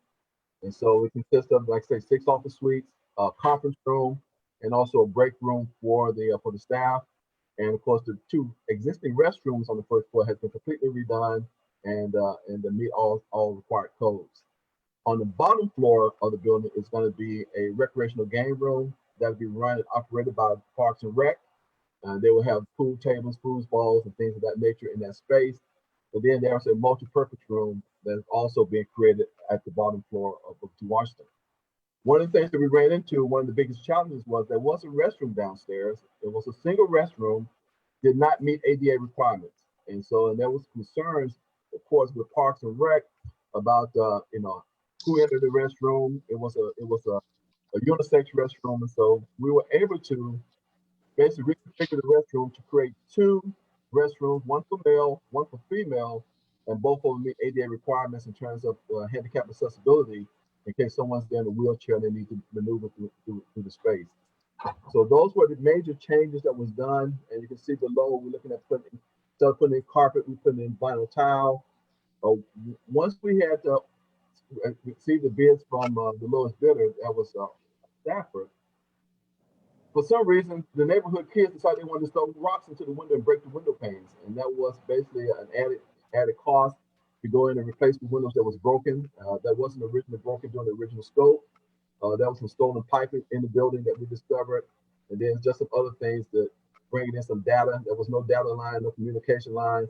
And so it consists of, like I say, 6 office suites, a conference room, and also a break room for the staff. And of course, the 2 existing restrooms on the first floor has been completely redone and to meet all required codes. On the bottom floor of the building is going to be a recreational game room that will be run and operated by Parks and Rec. They will have pool tables, foosballs, and things of that nature in that space. And then there's a multi-purpose room that's also being created at the bottom floor of Booker T. Washington. One of the things that we ran into, one of the biggest challenges was there was a restroom downstairs. It was a single restroom, did not meet ADA requirements. And there was concerns, of course, with Parks and Rec about who entered the restroom. It was a unisex restroom, and so we were able to basically reconfigure the restroom to create 2 restrooms, one for male, one for female, and both of them meet ADA requirements in terms of handicap accessibility in case someone's there in a wheelchair and they need to maneuver through the space. So those were the major changes that was done, and you can see below we're looking at instead of putting in carpet, we put in vinyl tile. Once we had received the bids from the lowest bidder, that was Stafford. For some reason, the neighborhood kids decided they wanted to throw rocks into the window and break the window panes, and that was basically an added cost to go in and replace the windows that was broken. That wasn't originally broken during the original scope. There was some stolen piping in the building that we discovered, and then just some other things that bringing in some data. There was no data line, no communication lines.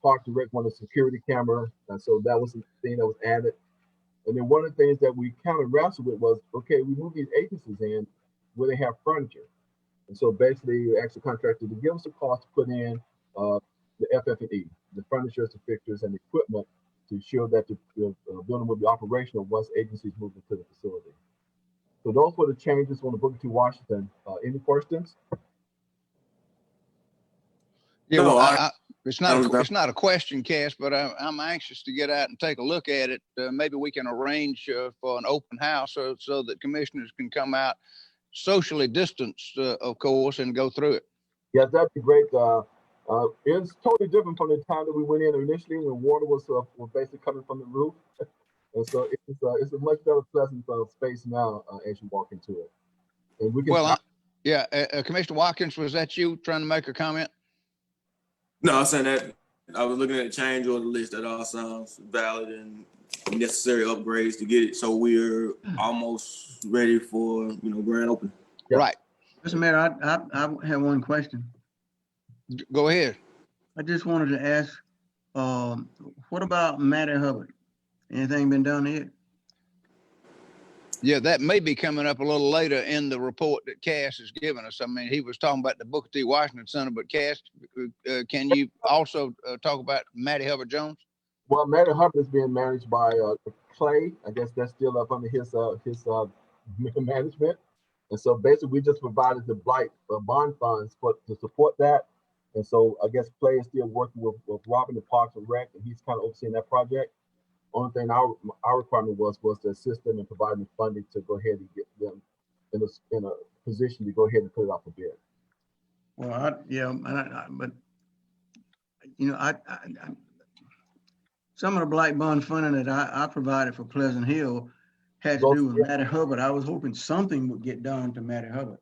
Park to Rec wanted a security camera, and so that was the thing that was added. And then one of the things that we kind of wrestled with was, okay, we move these agencies in where they have furniture. And so basically, we asked the contractor to give us a cost to put in the FF&E, the furniture, the fixtures, and the equipment to ensure that the building will be operational once agencies move into the facility. So those were the changes on the Booker T. Washington. Any questions? Yeah, well, it's not a question, Cass, but I'm anxious to get out and take a look at it. Maybe we can arrange for an open house so that commissioners can come out socially distanced, of course, and go through it. Yes, that'd be great. It's totally different from the time that we went in initially when water was basically coming from the roof. And so it's a much better, pleasant space now as you walk into it. And we can. Commissioner Watkins, was that you trying to make a comment? No, I'm saying that I was looking at the change order list. That all sounds valid and necessary upgrades to get it. So we're almost ready for grand opening. Yeah. Right. Mr. Mayor, I have one question. Go ahead. I just wanted to ask, what about Matty Hubbard? Anything been done yet? Yeah, that may be coming up a little later in the report that Cass has given us. I mean, he was talking about the Booker T. Washington Center, but Cass, can you also talk about Matty Hubbard Jones? Well, Matty Hubbard is being managed by Clay. I guess that's still up under his management. And so basically, we just provided the blight bond funds to support that. And so I guess Clay is still working with Robin the Parks and Rec, and he's kind of overseeing that project. Only thing our requirement was to assist them in providing the funding to go ahead and get them in a position to go ahead and put it out for bid. Well, but you know, some of the blight bond funding that I provided for Pleasant Hill had to do with Matty Hubbard. I was hoping something would get done to Matty Hubbard.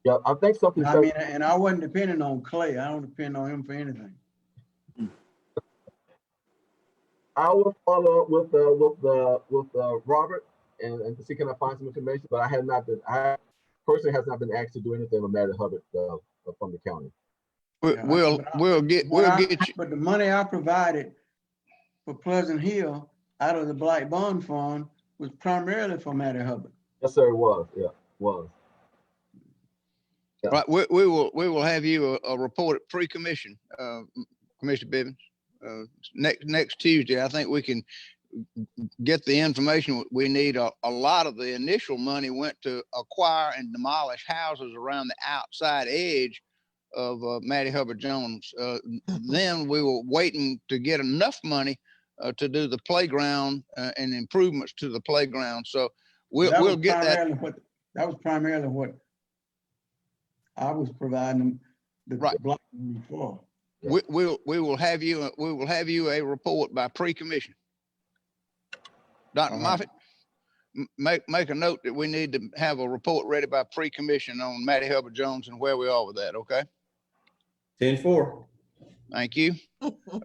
Yeah, I think something. I mean, and I wasn't depending on Clay. I don't depend on him for anything. I will follow up with Robert and to see can I find some information, but I personally has not been asked to do anything with Matty Hubbard from the county. We'll get you. But the money I provided for Pleasant Hill out of the Blight Bond Fund was primarily for Matty Hubbard. Yes, sir, it was. Yeah, it was. Yeah. Right, we will have you a report at pre-commission, Commissioner Bibbins. Next Tuesday. I think we can get the information we need. A lot of the initial money went to acquire and demolish houses around the outside edge of Matty Hubbard Jones. Then we were waiting to get enough money to do the playground and improvements to the playground. So we'll get that. That was primarily what I was providing the block for. We will have you a report by pre-commission. Dr. Moffitt, make a note that we need to have a report ready by pre-commission on Matty Hubbard Jones and where we are with that. Okay. 10-4. Thank you.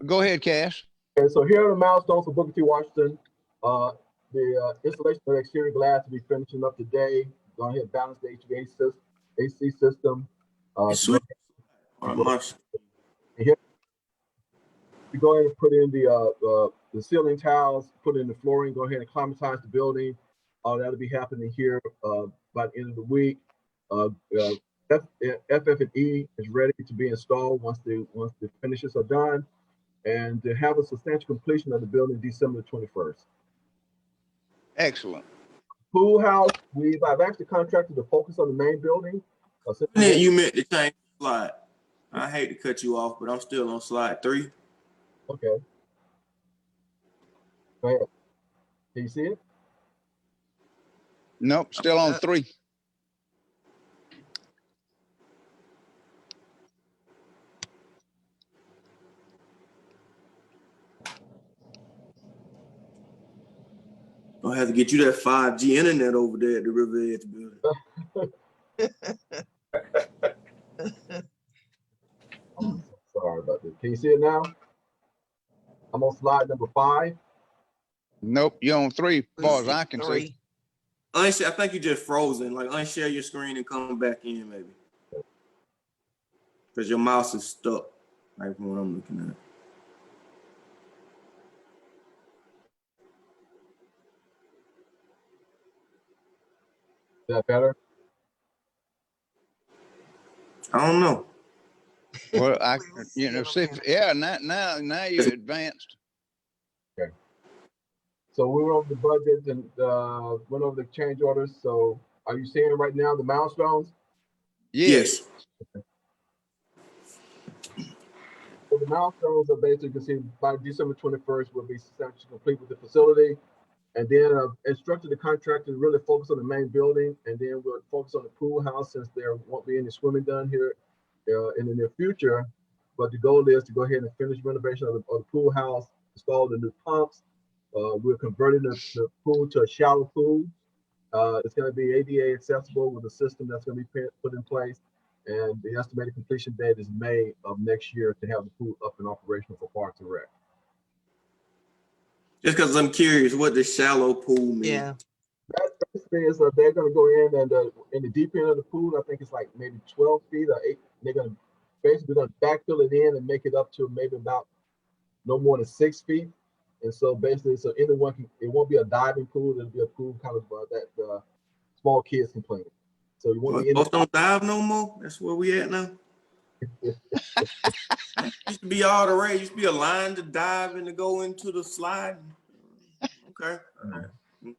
Go ahead, Cass. Okay, so here are the milestones for Booker T. Washington. The installation of the exterior glass to be finishing up today. Go ahead and balance the HVAC AC system. Here, we go ahead and put in the ceiling tiles, put in the flooring, go ahead and climatize the building. That'll be happening here by the end of the week. FF&E is ready to be installed once the finishes are done, and to have a substantial completion of the building December 21st. Excellent. Pool house, I've actually contracted to focus on the main building. You meant to change the slide. I hate to cut you off, but I'm still on slide 3. Okay. Go ahead. Can you see it? Nope, still on 3. Gonna have to get you that 5G internet over there at the River Edge building. Sorry about this. Can you see it now? I'm on slide number 5. Nope, you're on 3 as far as I can see. I think you just frozen. Like unshare your screen and come back in maybe. Because your mouse is stuck, like from what I'm looking at. Is that better? I don't know. Well, see, yeah, now you're advanced. Okay. So we went over the budget and went over the change orders. So are you seeing right now the milestones? Yes. Okay. So the milestones are basically, you can see by December 21st, we'll be substantially complete with the facility. And then instructed the contractor to really focus on the main building, and then we'll focus on the pool house since there won't be any swimming done here in the near future. But the goal is to go ahead and finish renovation of the pool house, install the new pumps. We're converting the pool to a shallow pool. It's going to be ADA accessible with a system that's going to be put in place. And the estimated completion date is May of next year to have the pool up and operational for Parks and Rec. Just because I'm curious what the shallow pool means. Yeah. That basically is they're going to go in and in the deep end of the pool, I think it's like maybe 12 feet or 8. They're going to basically backfill it in and make it up to maybe about no more than 6 feet. And so basically, so anyone can, it won't be a diving pool, it'll be a pool kind of that small kids can play in. So you won't be in Folks don't dive no more. That's where we at now. Used to be all the rage. Used to be a line to dive and to go into the slide. Okay.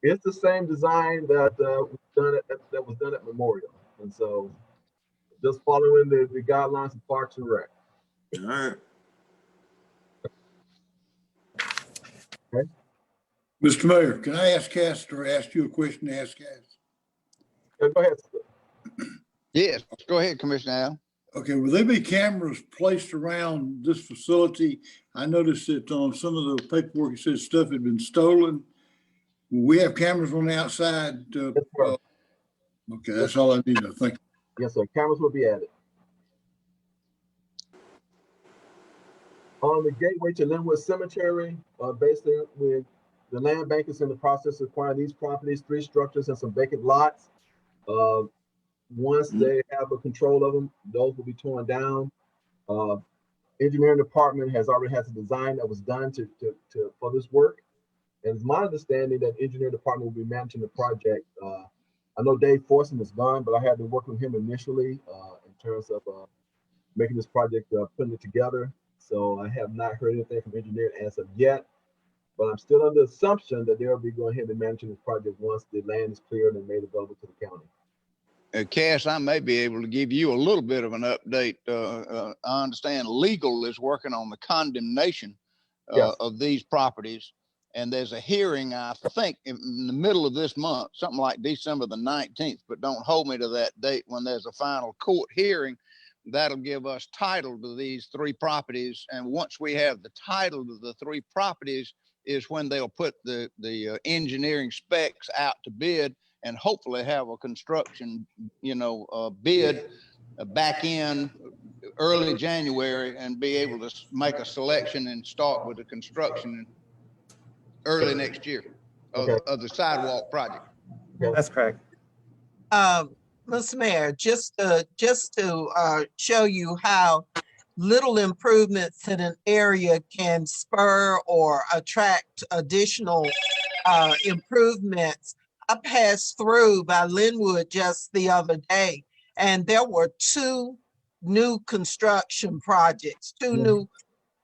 It's the same design that that was done at Memorial, and so just following the guidelines of Parks and Rec. All right. Okay. Mr. Mayor, can I ask Cass or ask you a question to ask Cass? Yeah, go ahead. Yes, go ahead, Commissioner Al. Okay, will there be cameras placed around this facility? I noticed that on some of the paperwork, it says stuff had been stolen. Will we have cameras on the outside? Yes, sir. Okay, that's all I need to think. Yes, sir. Cameras will be added. On the gateway to Linwood Cemetery, basically with the land bank is in the process of acquiring these properties, 3 structures and some vacant lots. Once they have a control of them, those will be torn down. Engineering department already has a design that was done for this work. And it's my understanding that engineering department will be managing the project. I know Dave Forson is gone, but I had been working with him initially in terms of making this project, putting it together. So I have not heard anything from engineering as of yet, but I'm still under the assumption that they'll be going ahead and managing this project once the land is cleared and made available to the county. Cass, I may be able to give you a little bit of an update. I understand legal is working on the condemnation Yes. of these properties. And there's a hearing, I think, in the middle of this month, something like December the 19th, but don't hold me to that date. When there's a final court hearing, that'll give us title to these 3 properties. And once we have the title to the 3 properties is when they'll put the engineering specs out to bid and hopefully have a construction, bid back in early January and be able to make a selection and start with the construction early next year of the sidewalk project. That's correct. Mr. Mayor, just to show you how little improvements in an area can spur or attract additional improvements. I passed through by Linwood just the other day, and there were 2 new construction projects, 2 new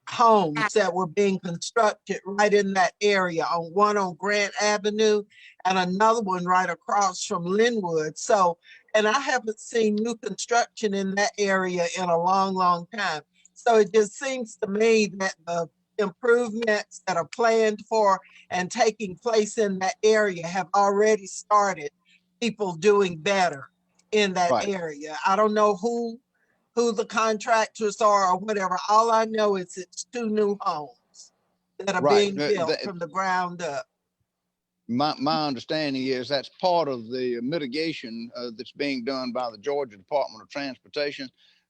homes that were being constructed right in that area, one on Grant Avenue and another one right across from Linwood. So, and I haven't seen new construction in that area in a long, long time. So it just seems to me that the improvements that are planned for and taking place in that area have already started people doing better in that area. I don't know who the contractors are or whatever. All I know is it's 2 new homes that are being built from the ground up. My understanding is that's part of the mitigation that's being done by the Georgia Department of Transportation.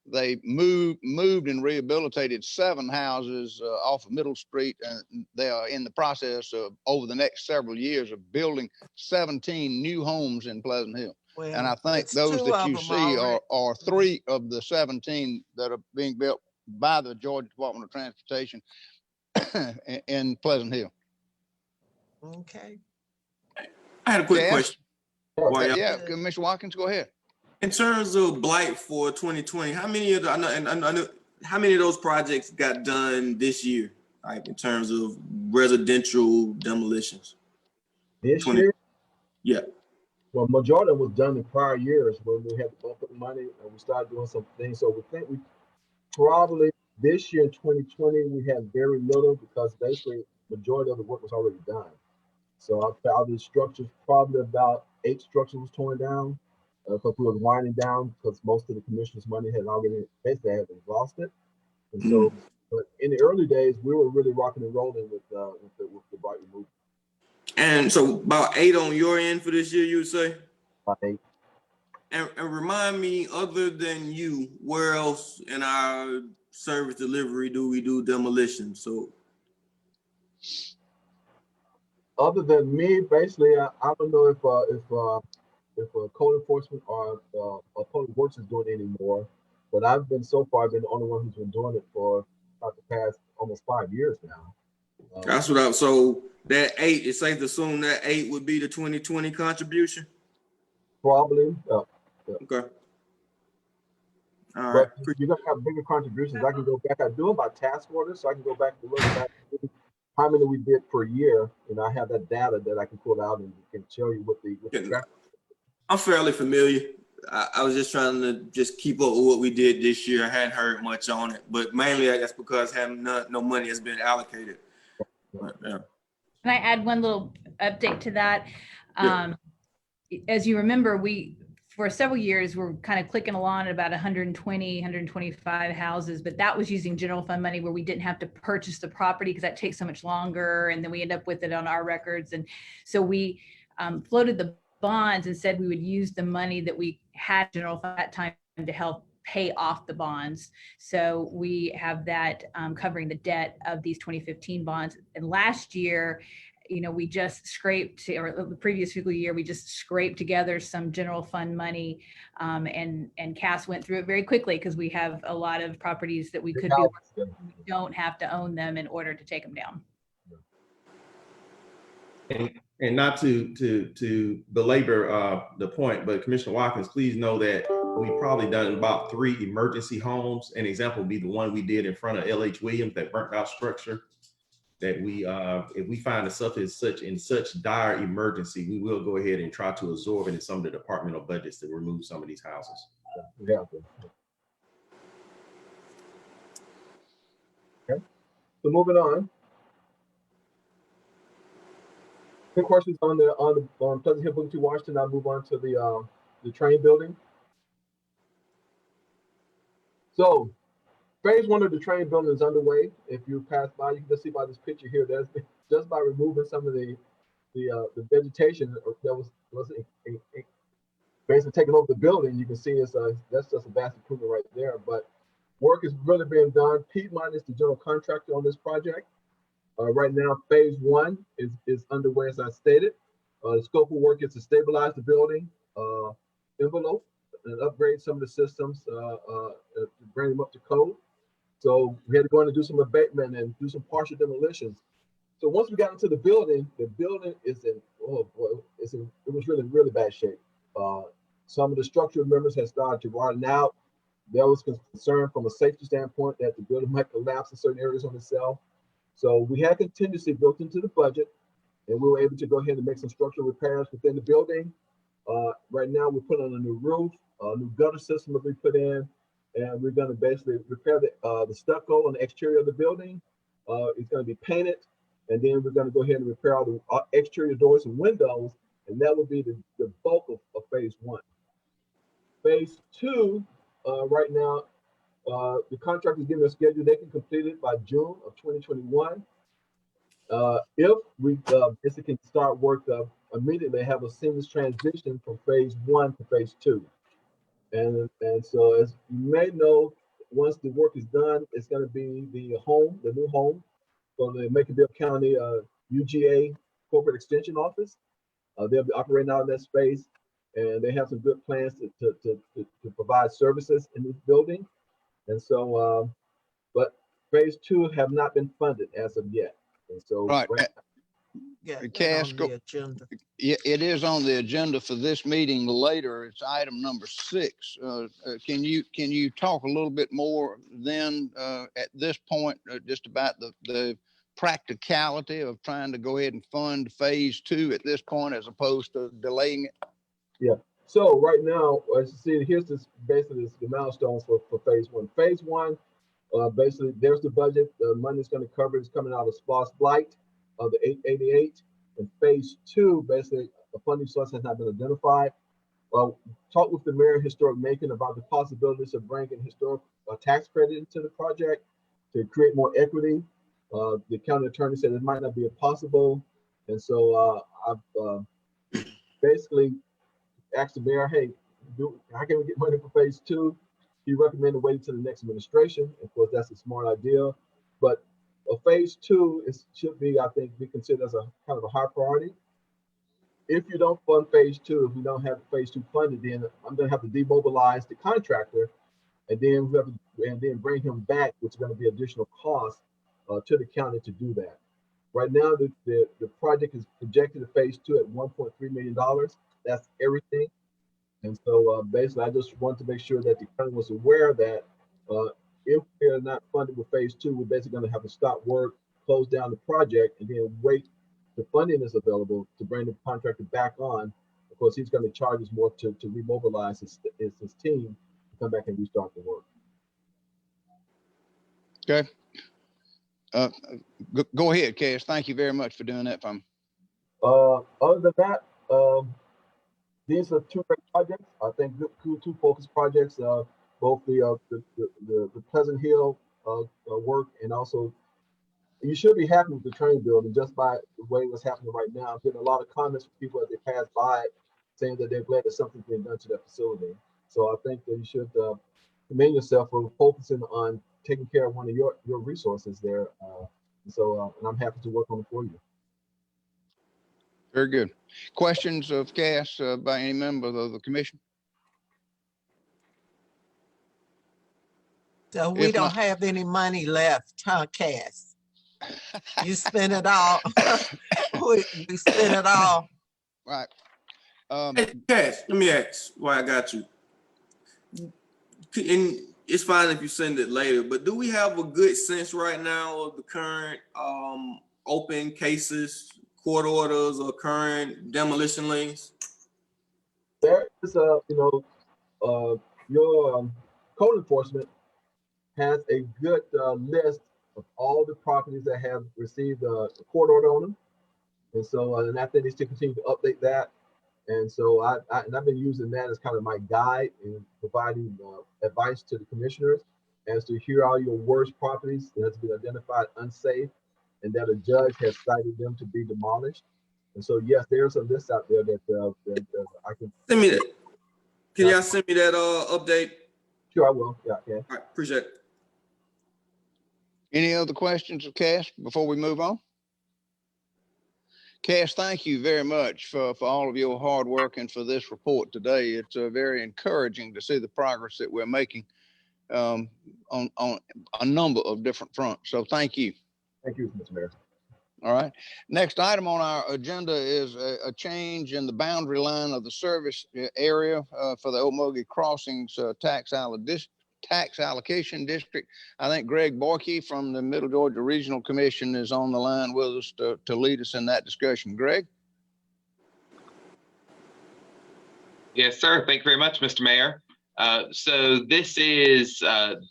They moved and rehabilitated 7 houses off of Middle Street, and they are in the process of, over the next several years, of building 17 new homes in Pleasant Hill. Well, and I think those that you see are 3 of the 17 that are being built by the Georgia Department of Transportation in Pleasant Hill. Okay. I had a quick question. Yeah, Mr. Watkins, go ahead. In terms of blight for 2020, how many of how many of those projects got done this year? Like in terms of residential demolitions? This year? Yeah. Well, majority was done in prior years when we had the bump of money and we started doing some things. So we think we probably this year in 2020 we had very little because basically majority of the work was already done. So I found these structures, probably about 8 structures was torn down because we were winding down because most of the commissioner's money had already basically had been exhausted. And so, but in the early days, we were really rocking and rolling with the blight removal. And so about 8 on your end for this year, you would say? About 8. And remind me, other than you, where else in our service delivery do we do demolition? So, other than me, basically, I don't know if code enforcement or public works is doing it anymore. But I've been the only one who's been doing it for about the past almost 5 years now. That's what I, so that 8, it's safe to assume that 8 would be the 2020 contribution? Probably. Yeah. Okay. All right. But you're gonna have bigger contributions. I can go back. I do them by task order, so I can go back and look back how many we did per year, and I have that data that I can pull out and can show you what the track. I'm fairly familiar. I was just trying to just keep up with what we did this year. I hadn't heard much on it, but mainly I guess because no money has been allocated. But, yeah. Can I add one little update to that? As you remember, for several years, we're kind of clicking along at about 120, 125 houses, but that was using general fund money where we didn't have to purchase the property because that takes so much longer. And then we end up with it on our records. And so we floated the bonds and said we would use the money that we had general fund at that time to help pay off the bonds. So we have that covering the debt of these 2015 bonds. And last year, we just scraped, or the previous fiscal year, we just scraped together some general fund money, and Cass went through it very quickly because we have a lot of properties that we could do. We don't have to own them in order to take them down. And not to belabor the point, but Commissioner Watkins, please know that we've probably done about 3 emergency homes. An example would be the one we did in front of LH Williams, that burnt out structure. That we, if we find the stuff is in such dire emergency, we will go ahead and try to absorb it in some of the departmental budgets to remove some of these houses. Yeah. Okay. So moving on. Any questions on Pleasant Hill Booking to Washington? I'll move on to the train building. So phase 1 of the train building is underway. If you pass by, you can just see by this picture here, that's just by removing some of the vegetation that was basically taking over the building. You can see that's just a vast improvement right there. But work is really being done. Piedmont is the general contractor on this project. Right now, phase 1 is underway, as I stated. The scope of work is to stabilize the building envelope and upgrade some of the systems to bring them up to code. So we had to go in and do some abatement and do some partial demolitions. So once we got into the building is in, oh boy, it was really, really bad shape. Some of the structural members had started to rot out. There was concern from a safety standpoint that the building might collapse in certain areas on itself. So we had contingency built into the budget, and we were able to go ahead and make some structural repairs within the building. Right now, we're putting on a new roof, a new gutter system will be put in, and we're going to basically repair the stucco on the exterior of the building. It's going to be painted, and then we're going to go ahead and repair all the exterior doors and windows, and that will be the bulk of phase 1. Phase 2, right now, the contract is giving a schedule. They can complete it by June of 2021. If we basically can start work immediately, have a seamless transition from phase 1 to phase 2. And so, as you may know, once the work is done, it's going to be the new home for the Macon-Bibb County UGA Corporate Extension Office. They'll be operating out in that space, and they have some good plans to provide services in this building. And so, but phase 2 have not been funded as of yet. And so, right. Cass, it is on the agenda for this meeting later. It's item number 6. Can you talk a little bit more then at this point just about the practicality of trying to go ahead and fund phase 2 at this point as opposed to delaying it? Yeah. So right now, as you see, here's basically the milestones for phase 1. Phase 1, basically, there's the budget. The money is going to cover. It's coming out of SPOS Blight of the 888. And phase 2, basically, the funding source has not been identified. Talk with the mayor of Historic Macon about the possibilities of bringing historic tax credit into the project to create more equity. The county attorney said it might not be possible. And so I've basically asked the mayor, hey, how can we get money for phase 2? He recommended waiting to the next administration. Of course, that's a smart idea. But phase 2 should be, I think, be considered as a kind of a high priority. If you don't fund phase 2, if we don't have phase 2 funded, then I'm going to have to demobilize the contractor, and then we have to, bring him back, which is going to be additional cost to the county to do that. Right now, the project is projected to phase 2 at $1.3 million. That's everything. And so basically, I just want to make sure that the county was aware that if we're not funded with phase 2, we're basically going to have to stop work, close down the project, and then wait the funding is available to bring the contractor back on. Of course, he's going to charge us more to remobilize his team to come back and restart the work. Okay. Go ahead, Cass. Thank you very much for doing that for me. Other than that, these are two great projects. I think two focused projects. Both the Pleasant Hill work, and also you should be happy with the train building just by the way what's happening right now. I'm getting a lot of comments from people as they pass by saying that they're glad that something's being done to that facility. So I think that you should commend yourself for focusing on taking care of one of your resources there. And I'm happy to work on it for you. Very good. Questions of Cass by any member of the commission? So we don't have any money left, huh, Cass? You spent it all. we spent it all. Right. Hey, Cass, let me ask why I got you. And it's fine if you send it later, but do we have a good sense right now of the current open cases, court orders, or current demolition liens? There is your code enforcement has a good list of all the properties that have received a court order on them. And so, and I think they still continue to update that. And so I've been using that as kind of my guide in providing advice to the commissioners as to here are your worst properties that has been identified unsafe and that a judge has cited them to be demolished. And so, yes, there's a list out there that I can send me that. Can y'all send me that update? Sure, I will. Yeah, okay. All right, appreciate it. Any other questions of Cass before we move on? Cass, thank you very much for all of your hard work and for this report today. It's very encouraging to see the progress that we're making on a number of different fronts. So thank you. Thank you, Mr. Mayor. All right. Next item on our agenda is a change in the boundary line of the service area for the Ocmulgee Crossings tax allocation district. I think Greg Borkey from the Middle Georgia Regional Commission is on the line with us to lead us in that discussion. Greg? Yes, sir. Thank you very much, Mr. Mayor. So this is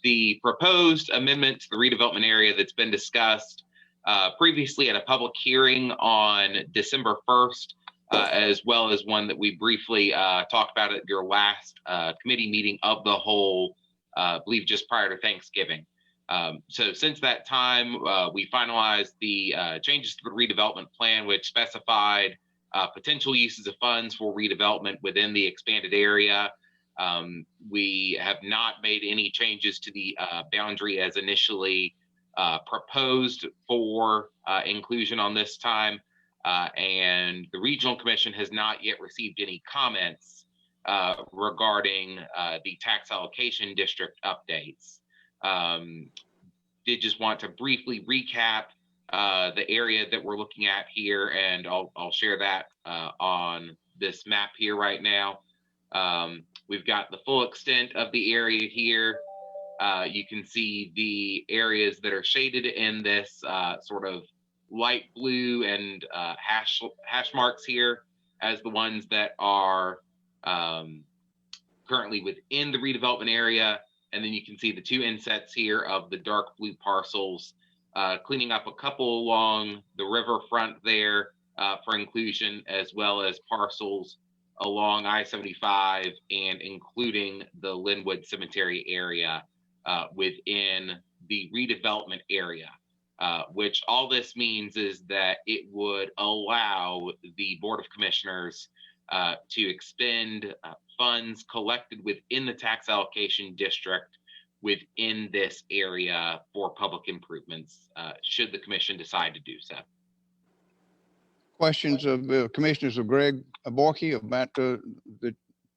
the proposed amendment to the redevelopment area that's been discussed previously at a public hearing on December 1st, as well as one that we briefly talked about at your last committee meeting of the whole, I believe just prior to Thanksgiving. So since that time, we finalized the changes to the redevelopment plan, which specified potential uses of funds for redevelopment within the expanded area. We have not made any changes to the boundary as initially proposed for inclusion on this time, and the Regional Commission has not yet received any comments regarding the tax allocation district updates. Did just want to briefly recap the area that we're looking at here, and I'll share that on this map here right now. We've got the full extent of the area here. You can see the areas that are shaded in this sort of light blue and hash marks here as the ones that are currently within the redevelopment area. And then you can see the two insets here of the dark blue parcels, cleaning up a couple along the riverfront there for inclusion, as well as parcels along I-75 and including the Linwood Cemetery area within the redevelopment area, which all this means is that it would allow the Board of Commissioners to expend funds collected within the tax allocation district within this area for public improvements, should the commission decide to do so. Questions of the commissioners of Greg Borkey about the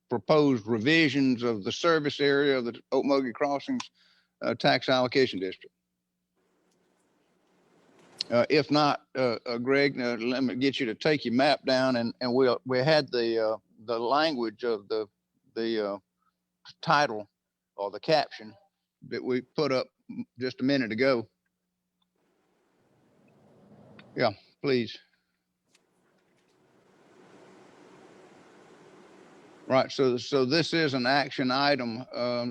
proposed revisions of the service area of the Ocmulgee Crossings tax allocation district? If not, Greg, let me get you to take your map down, and we had the language of the title or the caption that we put up just a minute ago. Yeah, please. Right, so this is an action item.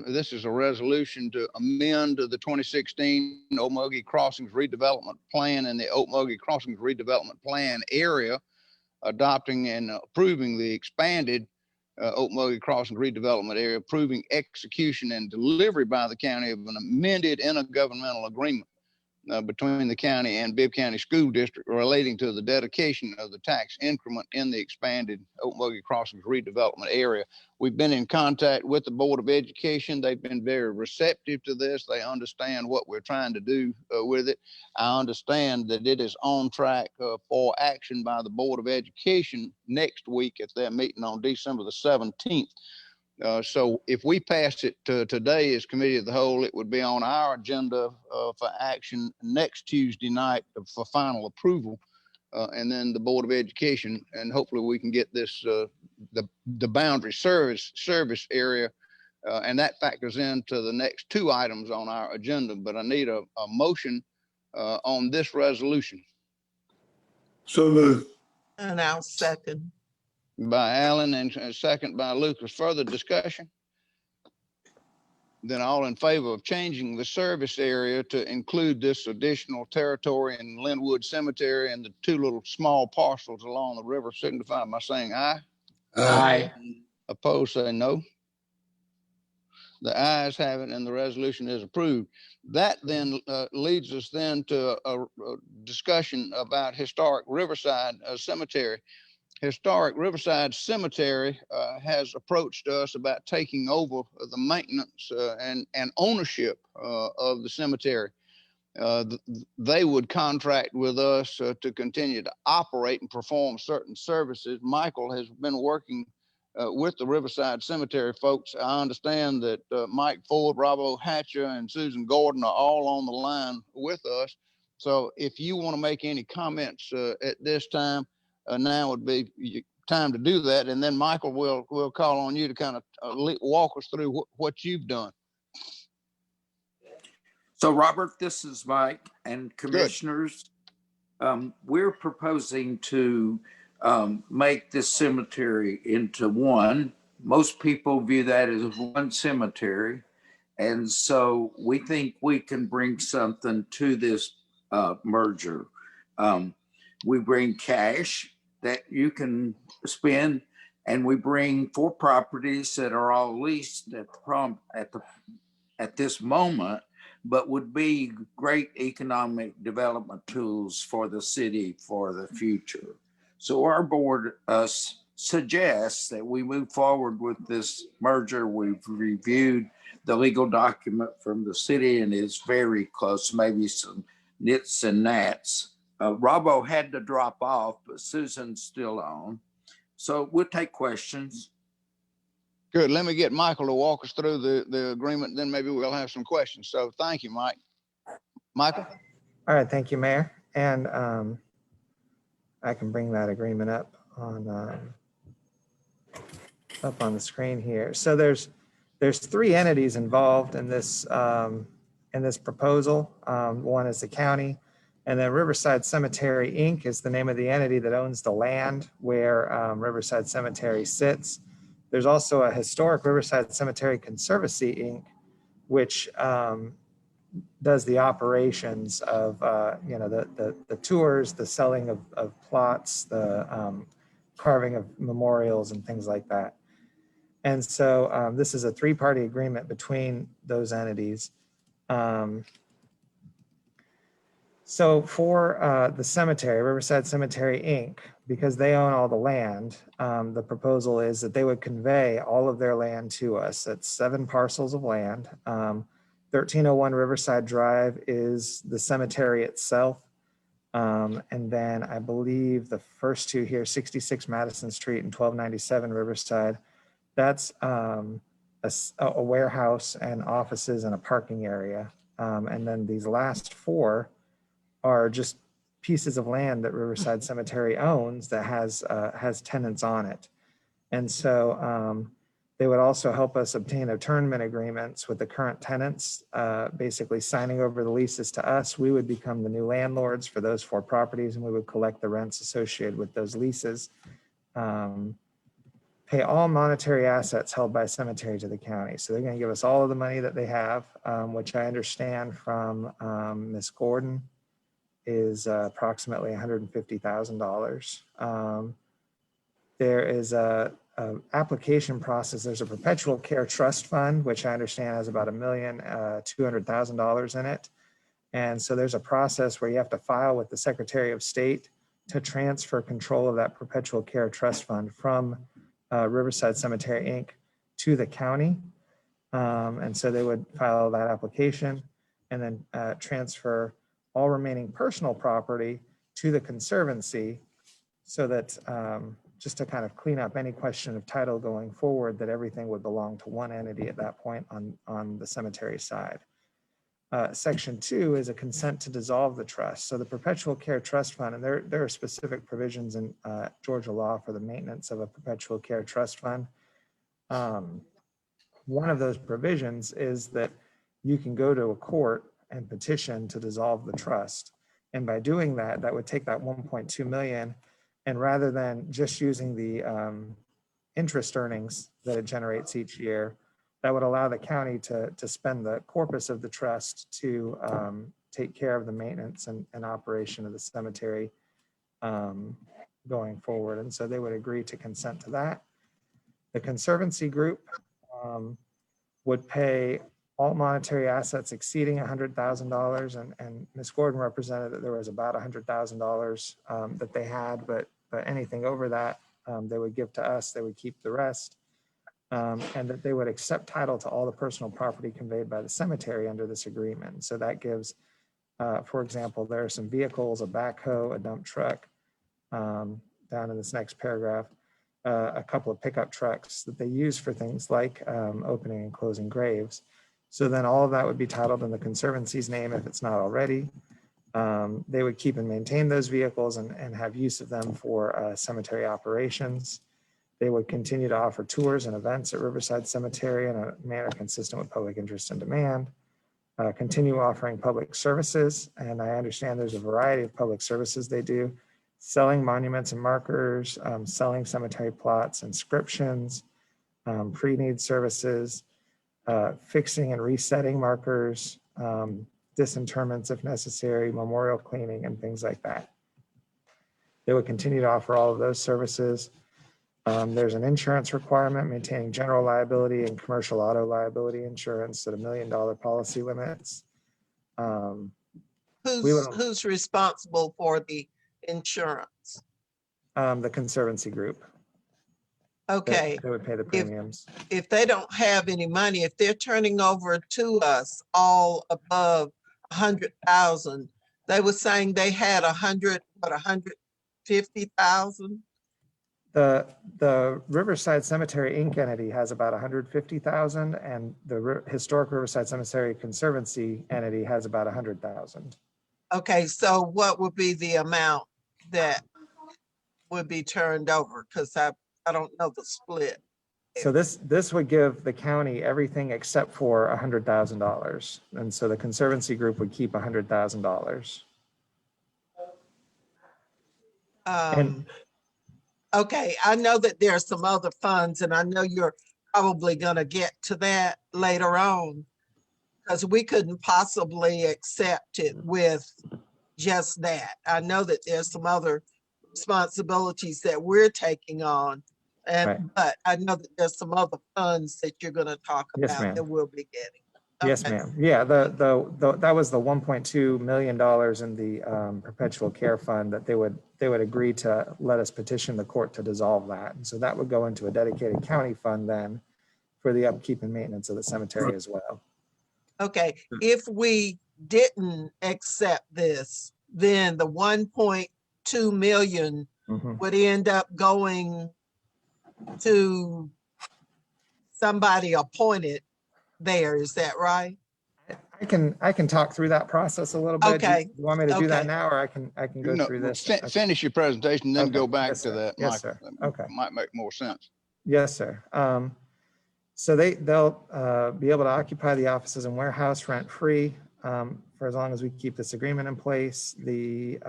This is a resolution to amend the 2016 Okmulgee Crossings Redevelopment Plan and the Okmulgee Crossings Redevelopment Plan area, adopting and approving the expanded Okmulgee Crossings Redevelopment Area, approving execution and delivery by the county of an amended intergovernmental agreement between the county and Bibb County School District relating to the dedication of the tax increment in the expanded Okmulgee Crossings redevelopment area. We've been in contact with the Board of Education. They've been very receptive to this. They understand what we're trying to do with it. I understand that it is on track for action by the Board of Education next week at their meeting on December the 17th. So if we pass it today as committee of the whole, it would be on our agenda for action next Tuesday night for final approval. And then the Board of Education, and hopefully we can get this, the boundary service area, and that factors into the next two items on our agenda. But I need a motion on this resolution. So moved. And I'll second. By Alan and second by Lucas. Further discussion? Then all in favor of changing the service area to include this additional territory in Linwood Cemetery and the two little small parcels along the river signify by saying aye. Aye. Opposed, say no. The ayes have it and the resolution is approved. That then leads us then to a discussion about historic Riverside Cemetery. Historic Riverside Cemetery has approached us about taking over the maintenance and ownership of the cemetery. They would contract with us to continue to operate and perform certain services. Michael has been working with the Riverside Cemetery folks. I understand that Mike Ford, Rob Hatcher, and Susan Gordon are all on the line with us. So if you want to make any comments at this time, now would be time to do that, and then Michael will call on you to kind of walk us through what you've done. So Robert, this is Mike and commissioners. We're proposing to make this cemetery into one. Most people view that as one cemetery, and so we think we can bring something to this merger. We bring cash that you can spend, and we bring 4 properties that are all leased at this moment, but would be great economic development tools for the city for the future. So our board suggests that we move forward with this merger. We've reviewed the legal document from the city and it's very close, maybe some nits and gnats. Robbo had to drop off, but Susan's still on. So we'll take questions. Good. Let me get Michael to walk us through the agreement. Then maybe we'll have some questions. So thank you, Mike. Michael? All right, thank you, Mayor. And I can bring that agreement up on the screen here. So there's 3 entities involved in this proposal. One is the county, and then Riverside Cemetery, Inc. is the name of the entity that owns the land where Riverside Cemetery sits. There's also a historic Riverside Cemetery Conservancy, Inc., which does the operations of, the tours, the selling of plots, the carving of memorials and things like that. And so this is a 3-party agreement between those entities. So for the cemetery, Riverside Cemetery, Inc., because they own all the land, the proposal is that they would convey all of their land to us. It's 7 parcels of land. 1301 Riverside Drive is the cemetery itself. And then I believe the first 2 here, 66 Madison Street and 1297 Riverside, that's a warehouse and offices and a parking area. And then these last 4 are just pieces of land that Riverside Cemetery owns that has tenants on it. And so they would also help us obtain attornment agreements with the current tenants, basically signing over the leases to us. We would become the new landlords for those 4 properties, and we would collect the rents associated with those leases. Pay all monetary assets held by cemetery to the county. So they're going to give us all of the money that they have, which I understand from Ms. Gordon is approximately $150,000. There is a application process. There's a perpetual care trust fund, which I understand has about $1,200,000 in it. And so there's a process where you have to file with the Secretary of State to transfer control of that perpetual care trust fund from Riverside Cemetery, Inc. to the county. And so they would file that application and then transfer all remaining personal property to the Conservancy, so that just to kind of clean up any question of title going forward, that everything would belong to one entity at that point on the cemetery side. Section 2 is a consent to dissolve the trust. So the Perpetual Care Trust Fund, and there are specific provisions in Georgia law for the maintenance of a Perpetual Care Trust Fund. One of those provisions is that you can go to a court and petition to dissolve the trust. And by doing that, that would take that 1.2 million, and rather than just using the interest earnings that it generates each year, that would allow the county to spend the corpus of the trust to take care of the maintenance and operation of the cemetery going forward. And so they would agree to consent to that. The Conservancy group would pay all monetary assets exceeding $100,000, and Ms. Gordon represented that there was about $100,000 that they had, but anything over that they would give to us. They would keep the rest, and that they would accept title to all the personal property conveyed by the cemetery under this agreement. So that gives, for example, there are some vehicles, a backhoe, a dump truck, down in this next paragraph, a couple of pickup trucks that they use for things like opening and closing graves. So then all of that would be titled in the Conservancy's name if it's not already. They would keep and maintain those vehicles and have use of them for cemetery operations. They would continue to offer tours and events at Riverside Cemetery in a manner consistent with public interest and demand. Continue offering public services, and I understand there's a variety of public services they do: selling monuments and markers, selling cemetery plots, inscriptions, pre-need services, fixing and resetting markers, disinterments if necessary, memorial cleaning, and things like that. They would continue to offer all of those services. There's an insurance requirement maintaining general liability and commercial auto liability insurance at $1 million policy limits. Who's responsible for the insurance? The Conservancy group. Okay. They would pay the premiums. If they don't have any money, if they're turning over to us all above 100,000, they were saying they had 150,000. The Riverside Cemetery Inc. entity has about 150,000, and the Historic Riverside Cemetery Conservancy entity has about 100,000. Okay, so what would be the amount that would be turned over? Because I don't know the split. So this would give the county everything except for $100,000, and so the Conservancy group would keep $100,000. Okay, I know that there are some other funds, and I know you're probably going to get to that later on, because we couldn't possibly accept it with just that. I know that there's some other responsibilities that we're taking on, but I know that there's some other funds that you're going to talk about that we'll be getting. Okay. Yes, ma'am. Yeah, that was the $1.2 million in the Perpetual Care Fund that they would agree to let us petition the court to dissolve that. And so that would go into a dedicated county fund then for the upkeep and maintenance of the cemetery as well. Okay, if we didn't accept this, then the 1.2 million would end up going to somebody appointed there. Is that right? I can talk through that process a little bit. Okay. Do you want me to do that Okay. now, or I can go No, through this? finish your presentation, then Okay. go back Yes, to sir. that, Yes, Michael. sir. That Okay. might make more sense. Yes, sir. So they'll be able to occupy the offices and warehouse rent free for as long as we keep this agreement in place. The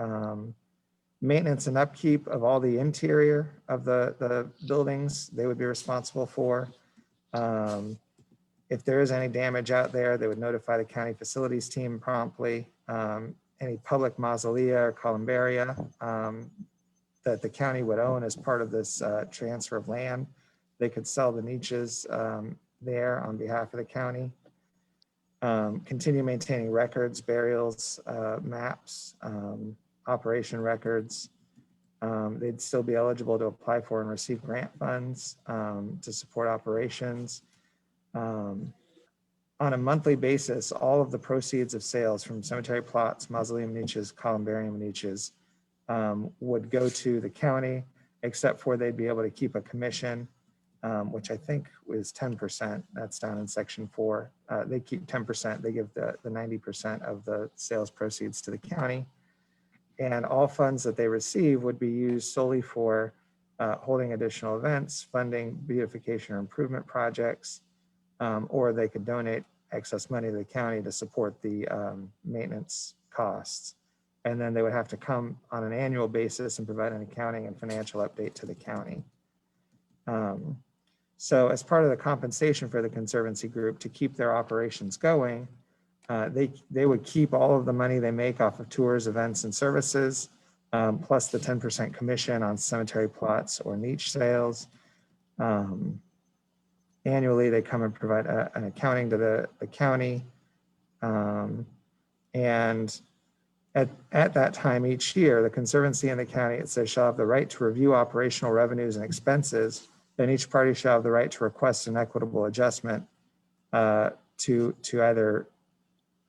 maintenance and upkeep of all the interior of the buildings, they would be responsible for. If there is any damage out there, they would notify the county facilities team promptly. Any public mausolea or columbaria that the county would own as part of this transfer of land, they could sell the niches there on behalf of the county. Continue maintaining records, burials, maps, operation records. They'd still be eligible to apply for and receive grant funds to support operations. On a monthly basis, all of the proceeds of sales from cemetery plots, mausoleum niches, columbarium niches would go to the county, except for they'd be able to keep a commission, which I think was 10%. That's down in section 4. They keep 10%. They give the 90% of the sales proceeds to the county. And all funds that they receive would be used solely for holding additional events, funding beautification or improvement projects, or they could donate excess money to the county to support the maintenance costs. And then they would have to come on an annual basis and provide an accounting and financial update to the county. So as part of the compensation for the Conservancy Group to keep their operations going, they would keep all of the money they make off of tours, events, and services, plus the 10% commission on cemetery plots or niche sales. Annually, they come and provide an accounting to the county. And at that time each year, the Conservancy and the county, it says, shall have the right to review operational revenues and expenses. Then each party shall have the right to request an equitable adjustment to either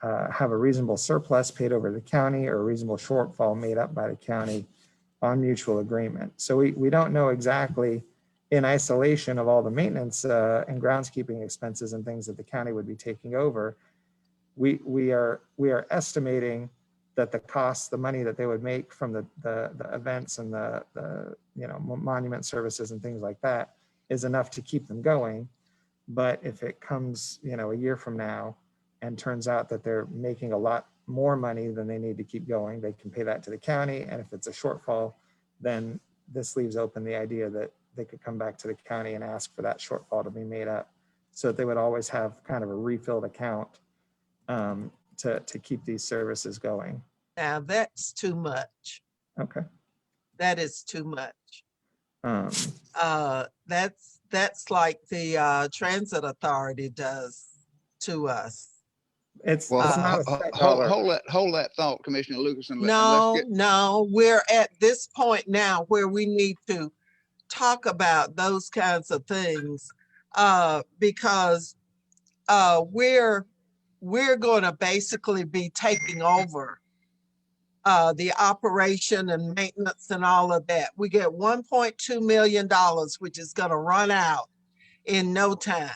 have a reasonable surplus paid over to the county or a reasonable shortfall made up by the county on mutual agreement. So we don't know exactly, in isolation of all the maintenance and groundskeeping expenses and things that the county would be taking over, we are estimating that the costs, the money that they would make from the events and the monument services and things like that is enough to keep them going. But if it comes a year from now and turns out that they're making a lot more money than they need to keep going, they can pay that to the county. And if it's a shortfall, then this leaves open the idea that they could come back to the county and ask for that shortfall to be made up, so that they would always have kind of a refilled account to keep these services going. Now that's too much. Okay. That is too much. That's like the transit authority does to us. It's not hold that thought, Commissioner Lucas. No, we're at this point now where we need to talk about those kinds of things because we're going to basically be taking over the operation and maintenance and all of that. We get $1.2 million, which is going to run out in no time.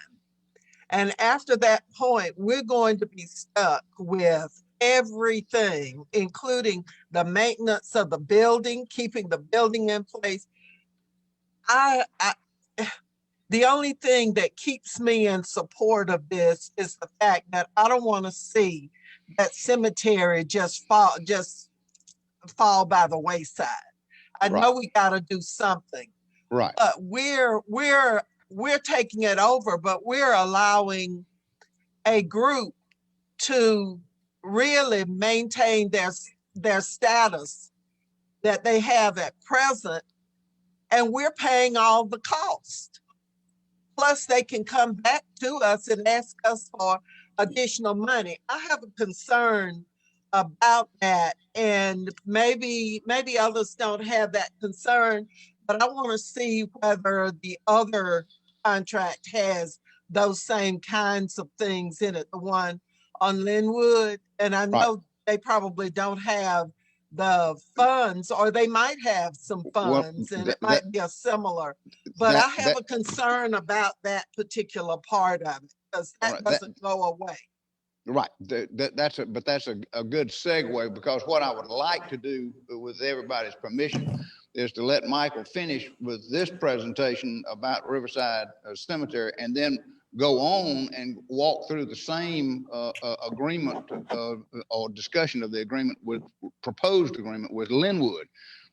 And after that point, we're going to be stuck with everything, including the maintenance of the building, keeping the building in place. The only thing that keeps me in support of this is the fact that I don't want to see that cemetery just fall by the wayside. I know we got to do something, right? But we're taking it over, but we're allowing a group to really maintain their status that they have at present, and we're paying all the cost. Plus, they can come back to us and ask us for additional money. I have a concern about that, and maybe others don't have that concern, but I want to see whether the other contract has those same kinds of things in it, the one on Linwood. And I know they probably don't have the funds, or they might have some funds, and it might be a similar, but I have a concern about that particular part of it, because that doesn't go away. Right. That's a good segue, because what I would like to do, with everybody's permission, is to let Michael finish with this presentation about Riverside Cemetery, and then go on and walk through the same agreement or discussion of the agreement with proposed agreement with Linwood.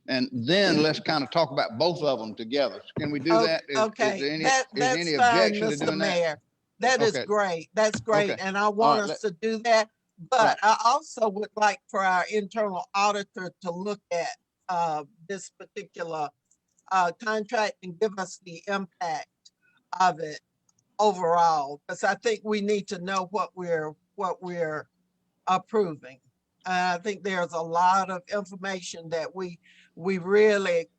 And then let's kind of talk about both of them together. Can we do that? Okay, Is there that's any fine, objection to Mr. doing that? Mayor. That is Okay. great. That's great. Okay. And I All want right. us to do that. But Right. I also would like for our internal auditor to look at this particular contract and give us the impact of it overall, because I think we need to know what we're approving. I think there's a lot of information that we really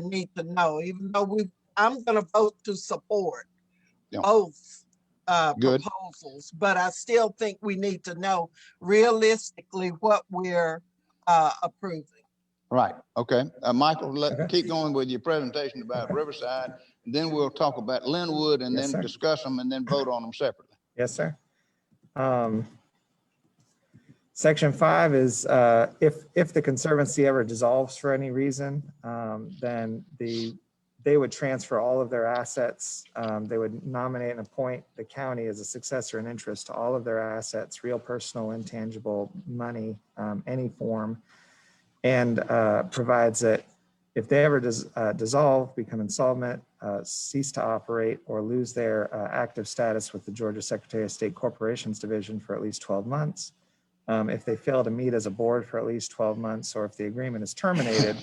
need to know, even though I'm going to vote to support both Good. proposals, but I still think we need to know realistically what we're approving. Right. Okay. Michael, keep going with your presentation about Riverside, and then we'll talk about Linwood, and Yes, then sir. discuss them, and then vote on them separately. Yes, sir. Section 5 is if the conservancy ever dissolves for any reason, then they would transfer all of their assets. They would nominate and appoint the county as a successor in interest to all of their assets, real, personal, intangible, money, any form, and provides that if they ever dissolve, become insolvent, cease to operate, or lose their active status with the Georgia Secretary of State Corporations Division for at least 12 months, if they fail to meet as a board for at least 12 months, or if the agreement is terminated,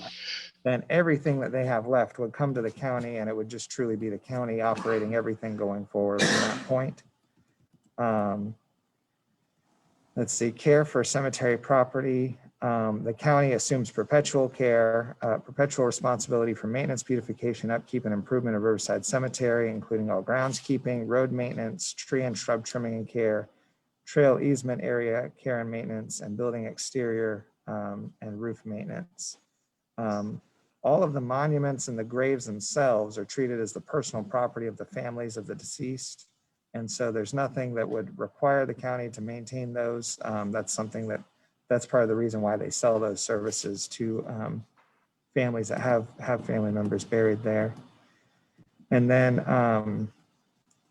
then everything that they have left would come to the county, and it would just truly be the county operating everything going forward from that point. Let's see, care for cemetery property. The county assumes perpetual care, perpetual responsibility for maintenance, beautification, upkeep, and improvement of Riverside Cemetery, including all groundskeeping, road maintenance, tree and shrub trimming and care, trail easement area care and maintenance, and building exterior and roof maintenance. All of the monuments and the graves themselves are treated as the personal property of the families of the deceased. And so there's nothing that would require the county to maintain those. That's something that's part of the reason why they sell those services to families that have family members buried there. And then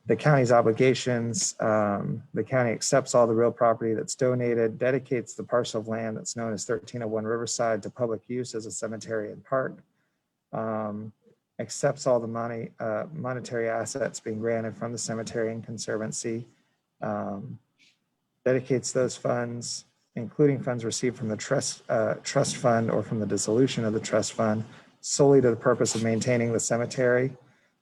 the county's obligations, the county accepts all the real property that's donated, dedicates the parcel of land that's known as 1301 Riverside to public use as a cemetery and park, accepts all the monetary assets being granted from the cemetery and conservancy, dedicates those funds, including funds received from the trust fund or from the dissolution of the trust fund, solely to the purpose of maintaining the cemetery.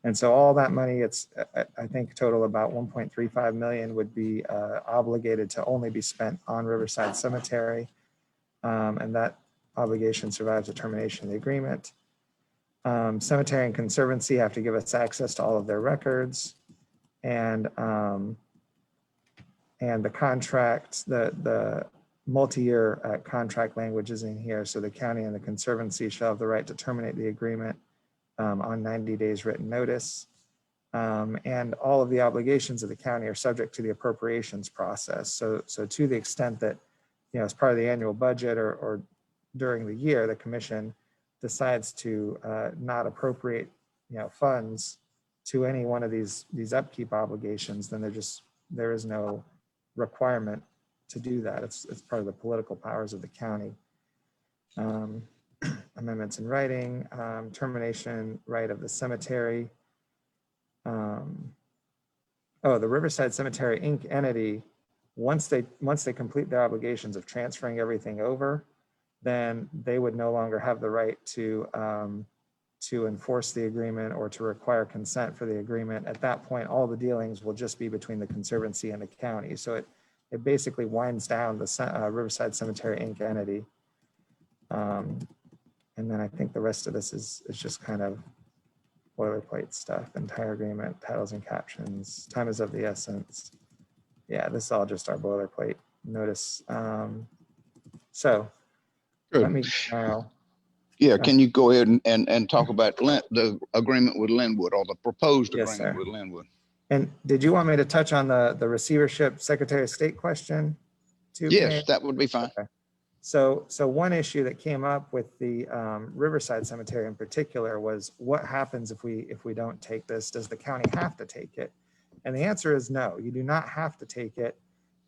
And so all that money, it's, I think, total about 1.35 million would be obligated to only be spent on Riverside Cemetery. And that obligation survives the termination of the agreement. Cemetery and Conservancy have to give us access to all of their records. And the contract, the multi-year contract language is in here. So the county and the Conservancy shall have the right to terminate the agreement on 90 days written notice. And all of the obligations of the county are subject to the appropriations process. So to the extent that, as part of the annual budget or during the year, the commission decides to not appropriate, funds to any one of these upkeep obligations, then there is no requirement to do that. It's part of the political powers of the county. Amendments in writing, termination right of the cemetery. The Riverside Cemetery Inc. entity, once they complete their obligations of transferring everything over, then they would no longer have the right to enforce the agreement or to require consent for the agreement. At that point, all the dealings will just be between the Conservancy and the county. So it basically winds down the Riverside Cemetery Inc. entity. And then I think the rest of this is just kind of boilerplate stuff, entire agreement, titles and captions, time is of the essence. Yeah, this is all just our boilerplate notice. So Good. let me now. Yeah, can you go ahead and talk about the agreement with Linwood, or the proposed agreement with Linwood? And did you want me to touch on the receivership Secretary of State question too? Yes, Mayor? that would be fine. Okay. So one issue that came up with the Riverside Cemetery in particular was what happens if we don't take this? Does the county have to take it? And the answer is no, you do not have to take it.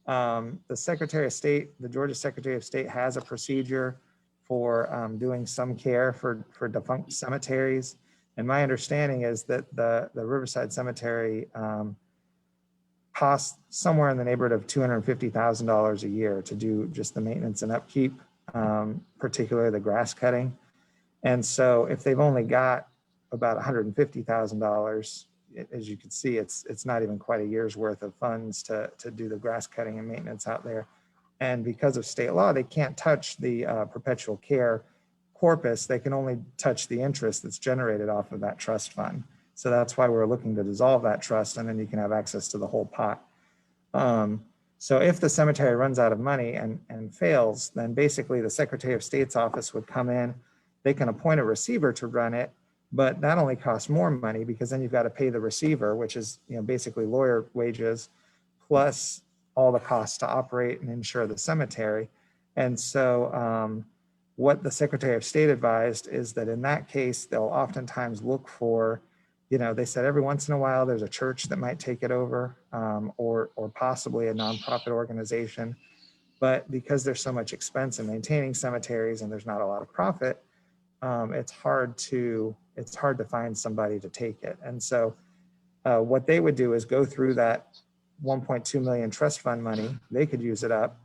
The Secretary of State, the Georgia Secretary of State has a procedure for doing some care for defunct cemeteries. And my understanding is that the Riverside Cemetery costs somewhere in the neighborhood of $250,000 a year to do just the maintenance and upkeep, particularly the grass cutting. And so if they've only got about $150,000, as you can see, it's not even quite a year's worth of funds to do the grass cutting and maintenance out there. And because of state law, they can't touch the perpetual care corpus. They can only touch the interest that's generated off of that trust fund. So that's why we're looking to dissolve that trust, and then you can have access to the whole pot. So if the cemetery runs out of money and fails, then basically the Secretary of State's office would come in. They can appoint a receiver to run it, but that only costs more money because then you've got to pay the receiver, which is basically lawyer wages, plus all the costs to operate and insure the cemetery. And so what the Secretary of State advised is that in that case, they'll oftentimes look for, they said every once in a while there's a church that might take it over, or possibly a nonprofit organization. But because there's so much expense in maintaining cemeteries and there's not a lot of profit, it's hard to find somebody to take it. And so what they would do is go through that 1.2 million trust fund money. They could use it up.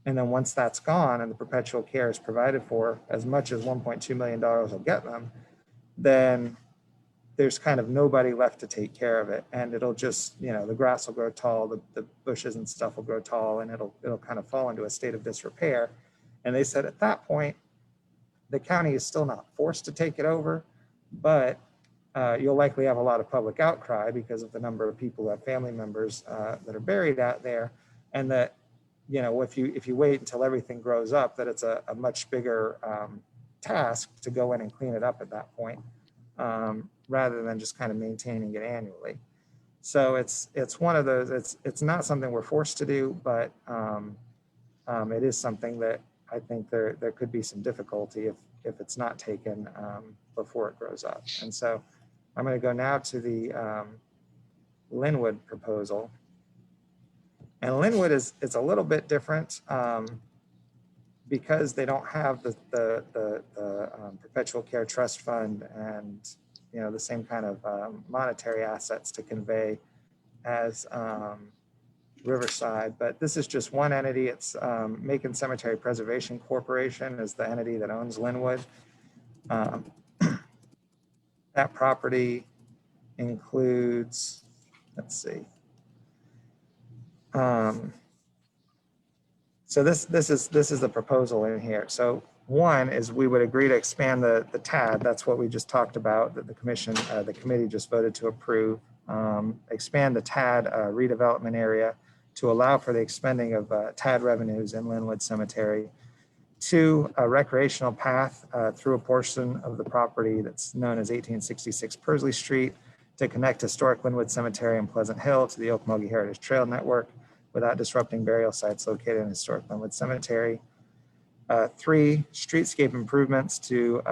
And then once that's gone and the perpetual care is provided for, as much as $1.2 million will get them, then there's kind of nobody left to take care of it. And it'll just, the grass will grow tall, the bushes and stuff will grow tall, and it'll kind of fall into a state of disrepair. And they said at that point, the county is still not forced to take it over, but you'll likely have a lot of public outcry because of the number of people who have family members that are buried out there. And that, if you wait until everything grows up, that it's a much bigger task to go in and clean it up at that point, rather than just kind of maintaining it annually. So it's one of those, it's not something we're forced to do, but it is something that I think there could be some difficulty if it's not taken before it grows up. And so I'm going to go now to the Linwood proposal. And Linwood is a little bit different because they don't have the perpetual care trust fund and the same kind of monetary assets to convey as Riverside, but this is just one entity. It's Macon Cemetery Preservation Corporation is the entity that owns Linwood. That property includes, let's see. So this is the proposal in here. So one is we would agree to expand the TAD. That's what we just talked about, that the committee just voted to approve. Expand the TAD redevelopment area to allow for the expending of TAD revenues in Linwood Cemetery. Two, a recreational path through a portion of the property that's known as 1866 Pursley Street to connect historic Linwood Cemetery in Pleasant Hill to the Okmulgee Heritage Trail Network without disrupting burial sites located in historic Linwood Cemetery. Three, streetscape improvements to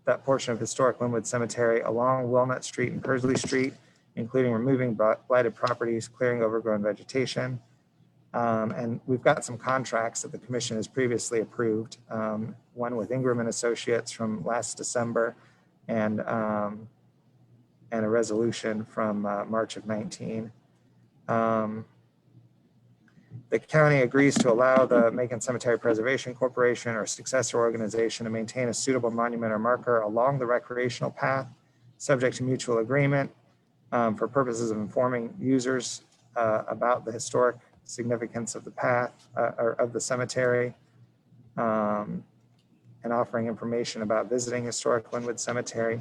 that portion of historic Linwood Cemetery along Walnut Street and Pursley Street, including removing blighted properties, clearing overgrown vegetation. And we've got some contracts that the commission has previously approved, one with Ingram and Associates from last December, and a resolution from March of 19. The county agrees to allow the Macon Cemetery Preservation Corporation or successor organization to maintain a suitable monument or marker along the recreational path, subject to mutual agreement, for purposes of informing users about the historic significance of the path or of the cemetery, and offering information about visiting historic Linwood Cemetery.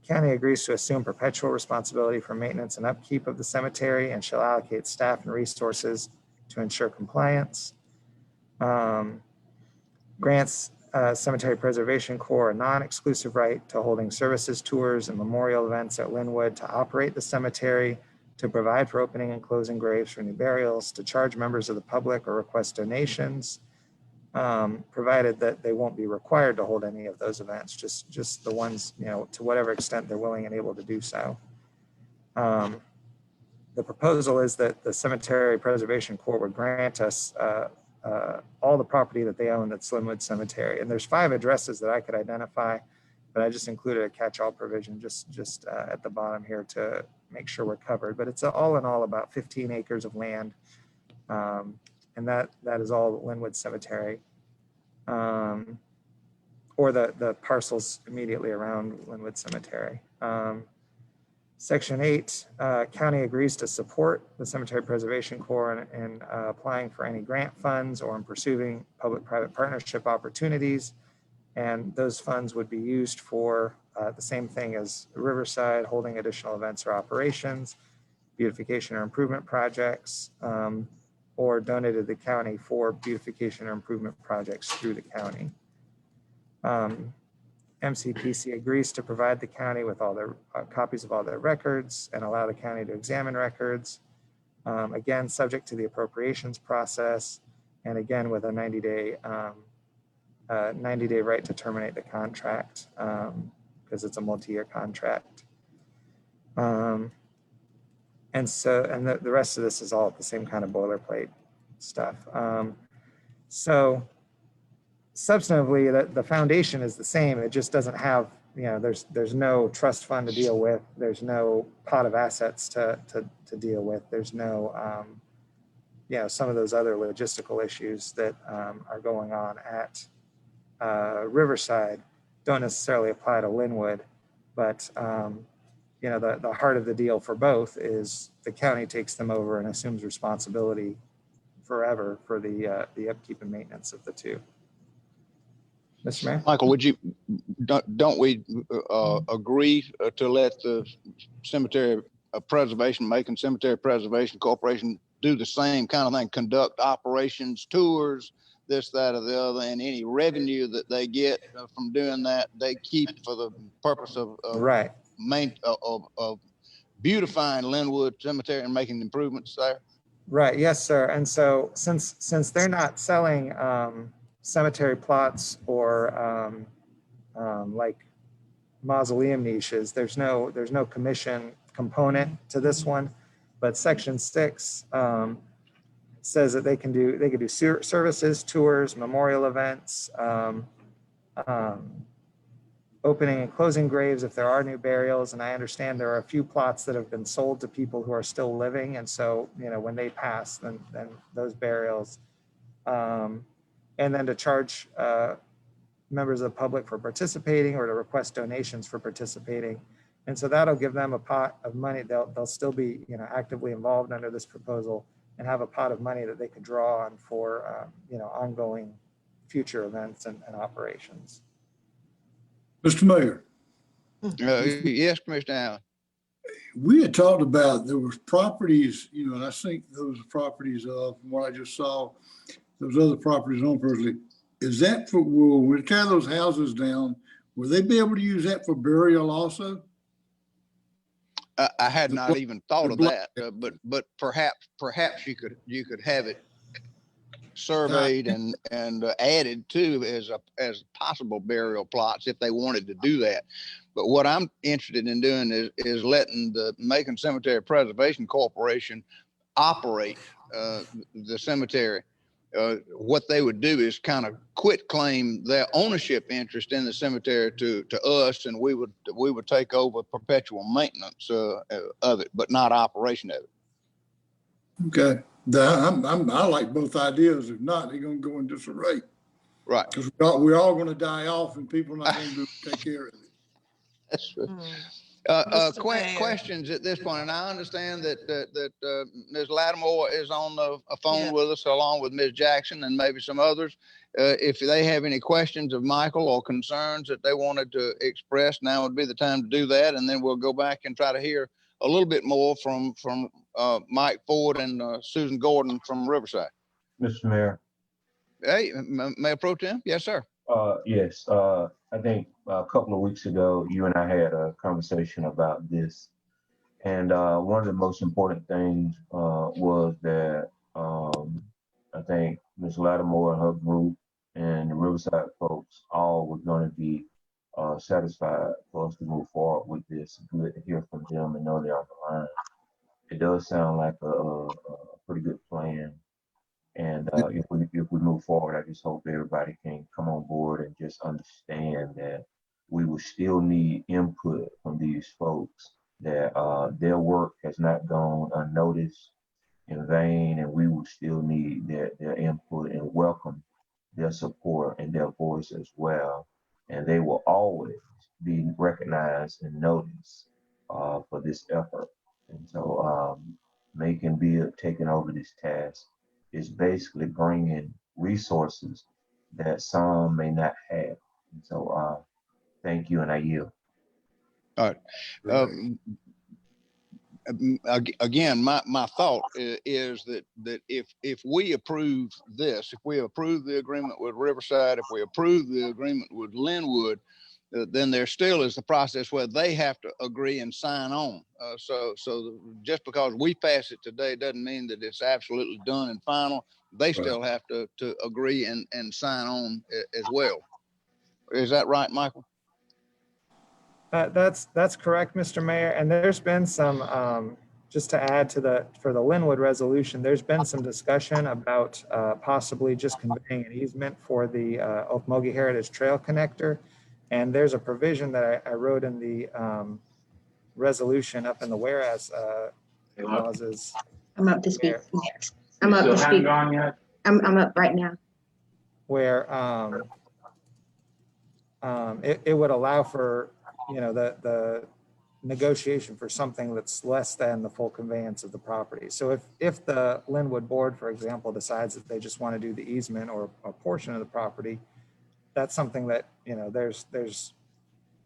County agrees to assume perpetual responsibility for maintenance and upkeep of the cemetery and shall allocate staff and resources to ensure compliance. Grants Cemetery Preservation Corps a non-exclusive right to holding services, tours, and memorial events at Linwood to operate the cemetery to provide for opening and closing graves for new burials, to charge members of the public or request donations, provided that they won't be required to hold any of those events, just the ones, to whatever extent they're willing and able to do so. The proposal is that the Cemetery Preservation Corps would grant us all the property that they own that's Linwood Cemetery. And there's 5 addresses that I could identify, but I just included a catch-all provision just at the bottom here to make sure we're covered. But it's all in all about 15 acres of land. And that is all Linwood Cemetery, or the parcels immediately around Linwood Cemetery. Section 8, county agrees to support the Cemetery Preservation Corps in applying for any grant funds or in pursuing public-private partnership opportunities. And those funds would be used for the same thing as Riverside, holding additional events or operations, beautification or improvement projects, or donated to the county for beautification or improvement projects through the county. MCPC agrees to provide the county with all their copies of all their records and allow the county to examine records, again, subject to the appropriations process, and again, with a 90-day right to terminate the contract, because it's a multi-year contract. And the rest of this is all the same kind of boilerplate stuff. So substantively, the foundation is the same. It just doesn't have, there's no trust fund to deal with. There's no pot of assets to deal with. There's no, some of those other logistical issues that are going on at Riverside don't necessarily apply to Linwood, but the heart of the deal for both is the county takes them over and assumes responsibility forever for the upkeep and maintenance of the two. Mr. Mayor? Michael, don't we agree to let the Cemetery Preservation, Macon Cemetery Preservation Corporation do the same kind of thing, conduct operations, tours, this, that, or the other, and any revenue that they get from doing that, they keep for the purpose of right. Of beautifying Linwood Cemetery and making improvements there? Right, yes, sir. And so since they're not selling cemetery plots or like mausoleum niches, there's no commission component to this one, but Section 6 says that they could do services, tours, memorial events, opening and closing graves if there are new burials. And I understand there are a few plots that have been sold to people who are still living. And so, when they pass, then those burials, and then to charge members of the public for participating or to request donations for participating. And so that'll give them a pot of money. They'll still be, actively involved under this proposal and have a pot of money that they could draw on for, ongoing future events and operations. Mr. Mayor. Yes, Commissioner Allen. We had talked about there was properties, and I think those properties, from what I just saw, those other properties on personally, is that for, when we tear those houses down, will they be able to use that for burial also? I had not even thought of that, but perhaps you could have it surveyed and added to as possible burial plots if they wanted to do that. But what I'm interested in doing is letting the Macon Cemetery Preservation Corporation operate the cemetery. What they would do is kind of quit claim their ownership interest in the cemetery to us, and we would take over perpetual maintenance of it, but not operation of it. Okay. I like both ideas. If not, they're going to go in disarray. Right. Because we're all going to die off and people are not going to take care of it. That's true. Questions at this point, and I understand that Ms. Lattimore is on the phone with us, along with Ms. Jackson and maybe some others. If they have any questions of Michael or concerns that they wanted to express, now would be the time to do that, and then we'll go back and try to hear a little bit more from Mike Ford and Susan Gordon from Riverside. Mr. Mayor. Hey, Mayor Pro Tem. Yes, sir. Yes. I think a couple of weeks ago, you and I had a conversation about this, And one of the most important things was that I think Ms. Lattimore and her group and the Riverside folks all were going to be satisfied for us to move forward with this. Good to hear from them and know they're on the line. It does sound like a pretty good plan. And if we move forward, I just hope everybody can come on board and just understand that we will still need input from these folks, that their work has not gone unnoticed in vain, and we will still need their input and welcome their support and their voice as well. And they will always be recognized and noticed for this effort. And so Macon-Bibb taking over this task is basically bringing resources that some may not have. And so thank you, and I yield. All right. Again, my thought is that if we approve this, if we approve the agreement with Riverside, if we approve the agreement with Linwood, then there still is the process where they have to agree and sign on. So just because we pass it today doesn't mean that it's absolutely done and final. They still have to agree and sign on as well. Is that right, Michael? That's correct, Mr. Mayor. And there's been some, just to add to for the Linwood resolution, there's been some discussion about possibly just conveying an easement for the Okmulgee Heritage Trail connector. And there's a provision that I wrote in the resolution up in the whereas clauses. I'm up to speak. I'm up to speak. I'm up right now. Where it would allow for, the negotiation for something that's less than the full conveyance of the property. So if the Linwood board, for example, decides that they just want to do the easement or a portion of the property, that's something that, there's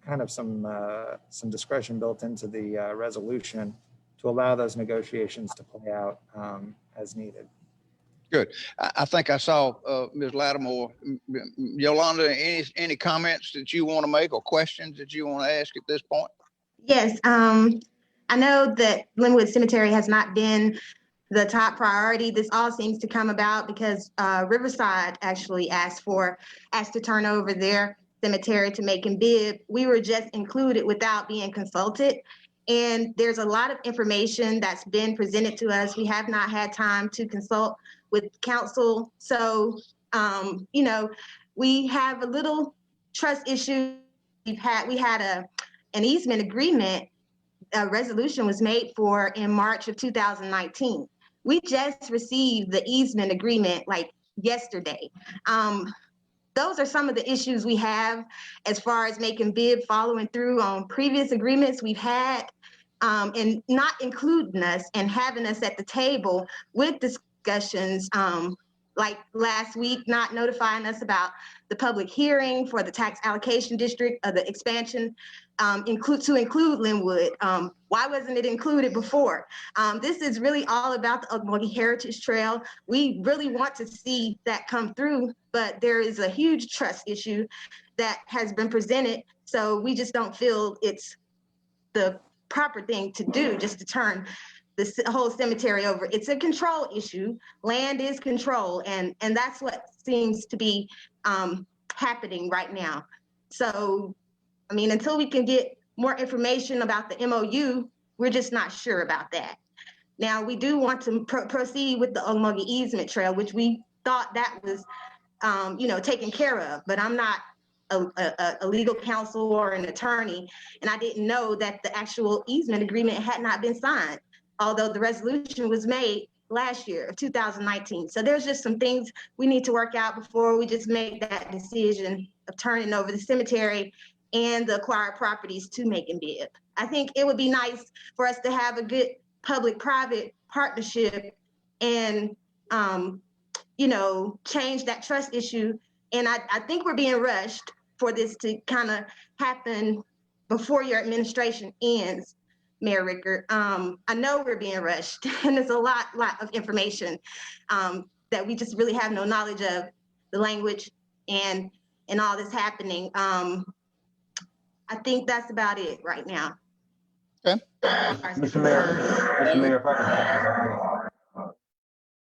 kind of some discretion built into the resolution to allow those negotiations to play out as needed. Good. I think I saw Ms. Lattimore. Yolanda, any comments that you want to make or questions that you want to ask at this point? Yes. I know that Linwood Cemetery has not been the top priority. This all seems to come about because Riverside actually asked to turn over their cemetery to Macon-Bibb. We were just included without being consulted. And there's a lot of information that's been presented to us. We have not had time to consult with council. So, we have a little trust issue. We had an easement agreement. A resolution was made for in March of 2019. We just received the easement agreement like yesterday. Those are some of the issues we have as far as Macon-Bibb following through on previous agreements we've had, and not including us and having us at the table with discussions like last week, not notifying us about the public hearing for the tax allocation district of the expansion to include Linwood. Why wasn't it included before? This is really all about the Okmulgee Heritage Trail. We really want to see that come through, but there is a huge trust issue that has been presented. So we just don't feel it's the proper thing to do, just to turn the whole cemetery over. It's a control issue. Land is control, and that's what seems to be happening right now. So, I mean, until we can get more information about the MOU, we're just not sure about that. Now, we do want to proceed with the Okmulgee easement trail, which we thought that was, taken care of, but I'm not a legal counsel or an attorney, and I didn't know that the actual easement agreement had not been signed, although the resolution was made last year of 2019. So there's just some things we need to work out before we just make that decision of turning over the cemetery and the acquired properties to Macon-Bibb. I think it would be nice for us to have a good public-private partnership and, change that trust issue. And I think we're being rushed for this to kind of happen before your administration ends, Mayor Rickard. I know we're being rushed, and there's a lot of information that we just really have no knowledge of, the language and all this happening. I think that's about it right now. Okay. Mr. Mayor, if I can follow up.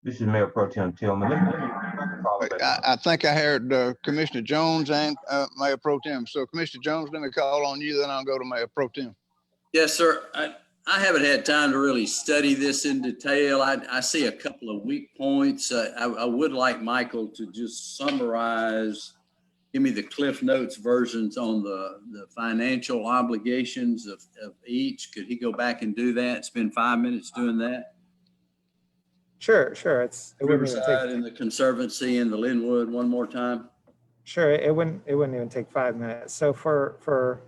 This is Mayor Pro Tem Tillman. Let me, if I can follow back up. I think I heard Commissioner Jones and Mayor Pro Tem. So Commissioner Jones, let me call on you, then I'll go to Mayor Pro Tem. Yes, sir. I haven't had time to really study this in detail. I see a couple of weak points. I would like Michael to just summarize, give me the Cliff Notes versions on the financial obligations of each. Could he go back and do that? Spend 5 minutes doing that? Sure. It wouldn't even Riverside take. and the Conservancy and the Linwood one more time. Sure, it wouldn't even take 5 minutes. So for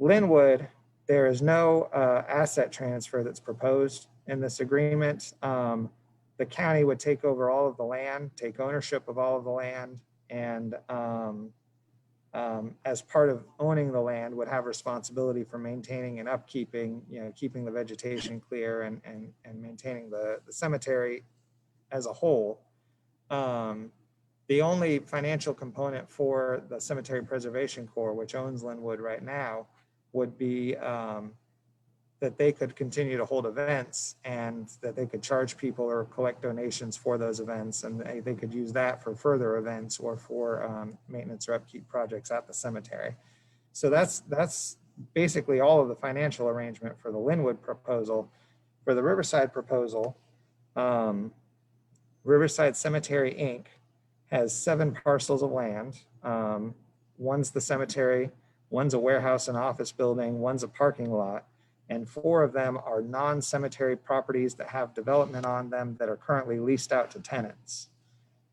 Linwood, there is no asset transfer that's proposed in this agreement. The county would take over all of the land, take ownership of all of the land, and as part of owning the land, would have responsibility for maintaining and upkeeping, keeping the vegetation clear and maintaining the cemetery as a whole. The only financial component for the Cemetery Preservation Corps, which owns Linwood right now, would be that they could continue to hold events and that they could charge people or collect donations for those events, and they could use that for further events or for maintenance or upkeep projects at the cemetery. So that's basically all of the financial arrangement for the Linwood proposal. For the Riverside proposal, Riverside Cemetery Inc. has 7 parcels of land. One's the cemetery, one's a warehouse and office building, one's a parking lot, and 4 of them are non-cemetery properties that have development on them that are currently leased out to tenants.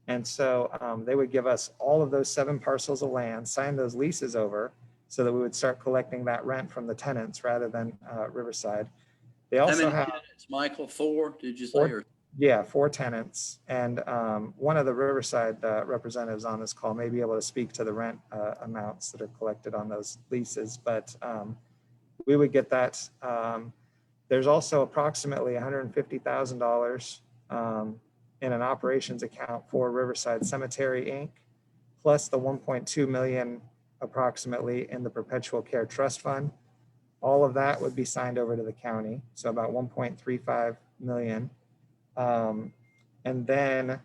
And so they would give us all of those 7 parcels of land, sign those leases over so that we would start collecting that rent from the tenants rather than Riverside. They also have tenants, Michael? 4, did you say? 4 tenants. And one of the Riverside representatives on this call may be able to speak to the rent amounts that are collected on those leases, but we would get that. There's also approximately $150,000 in an operations account for Riverside Cemetery Inc., plus the 1.2 million approximately in the Perpetual Care Trust Fund. All of that would be signed over to the county, so about 1.35 million. And then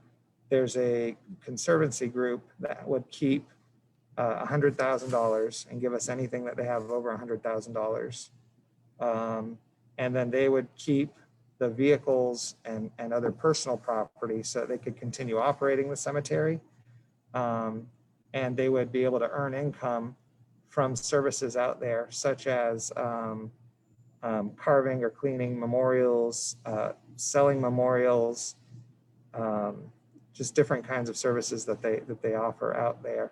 there's a conservancy group that would keep $100,000 and give us anything that they have over $100,000. And then they would keep the vehicles and other personal property so they could continue operating the cemetery. And they would be able to earn income from services out there, such as carving or cleaning memorials, selling memorials, just different kinds of services that they offer out there.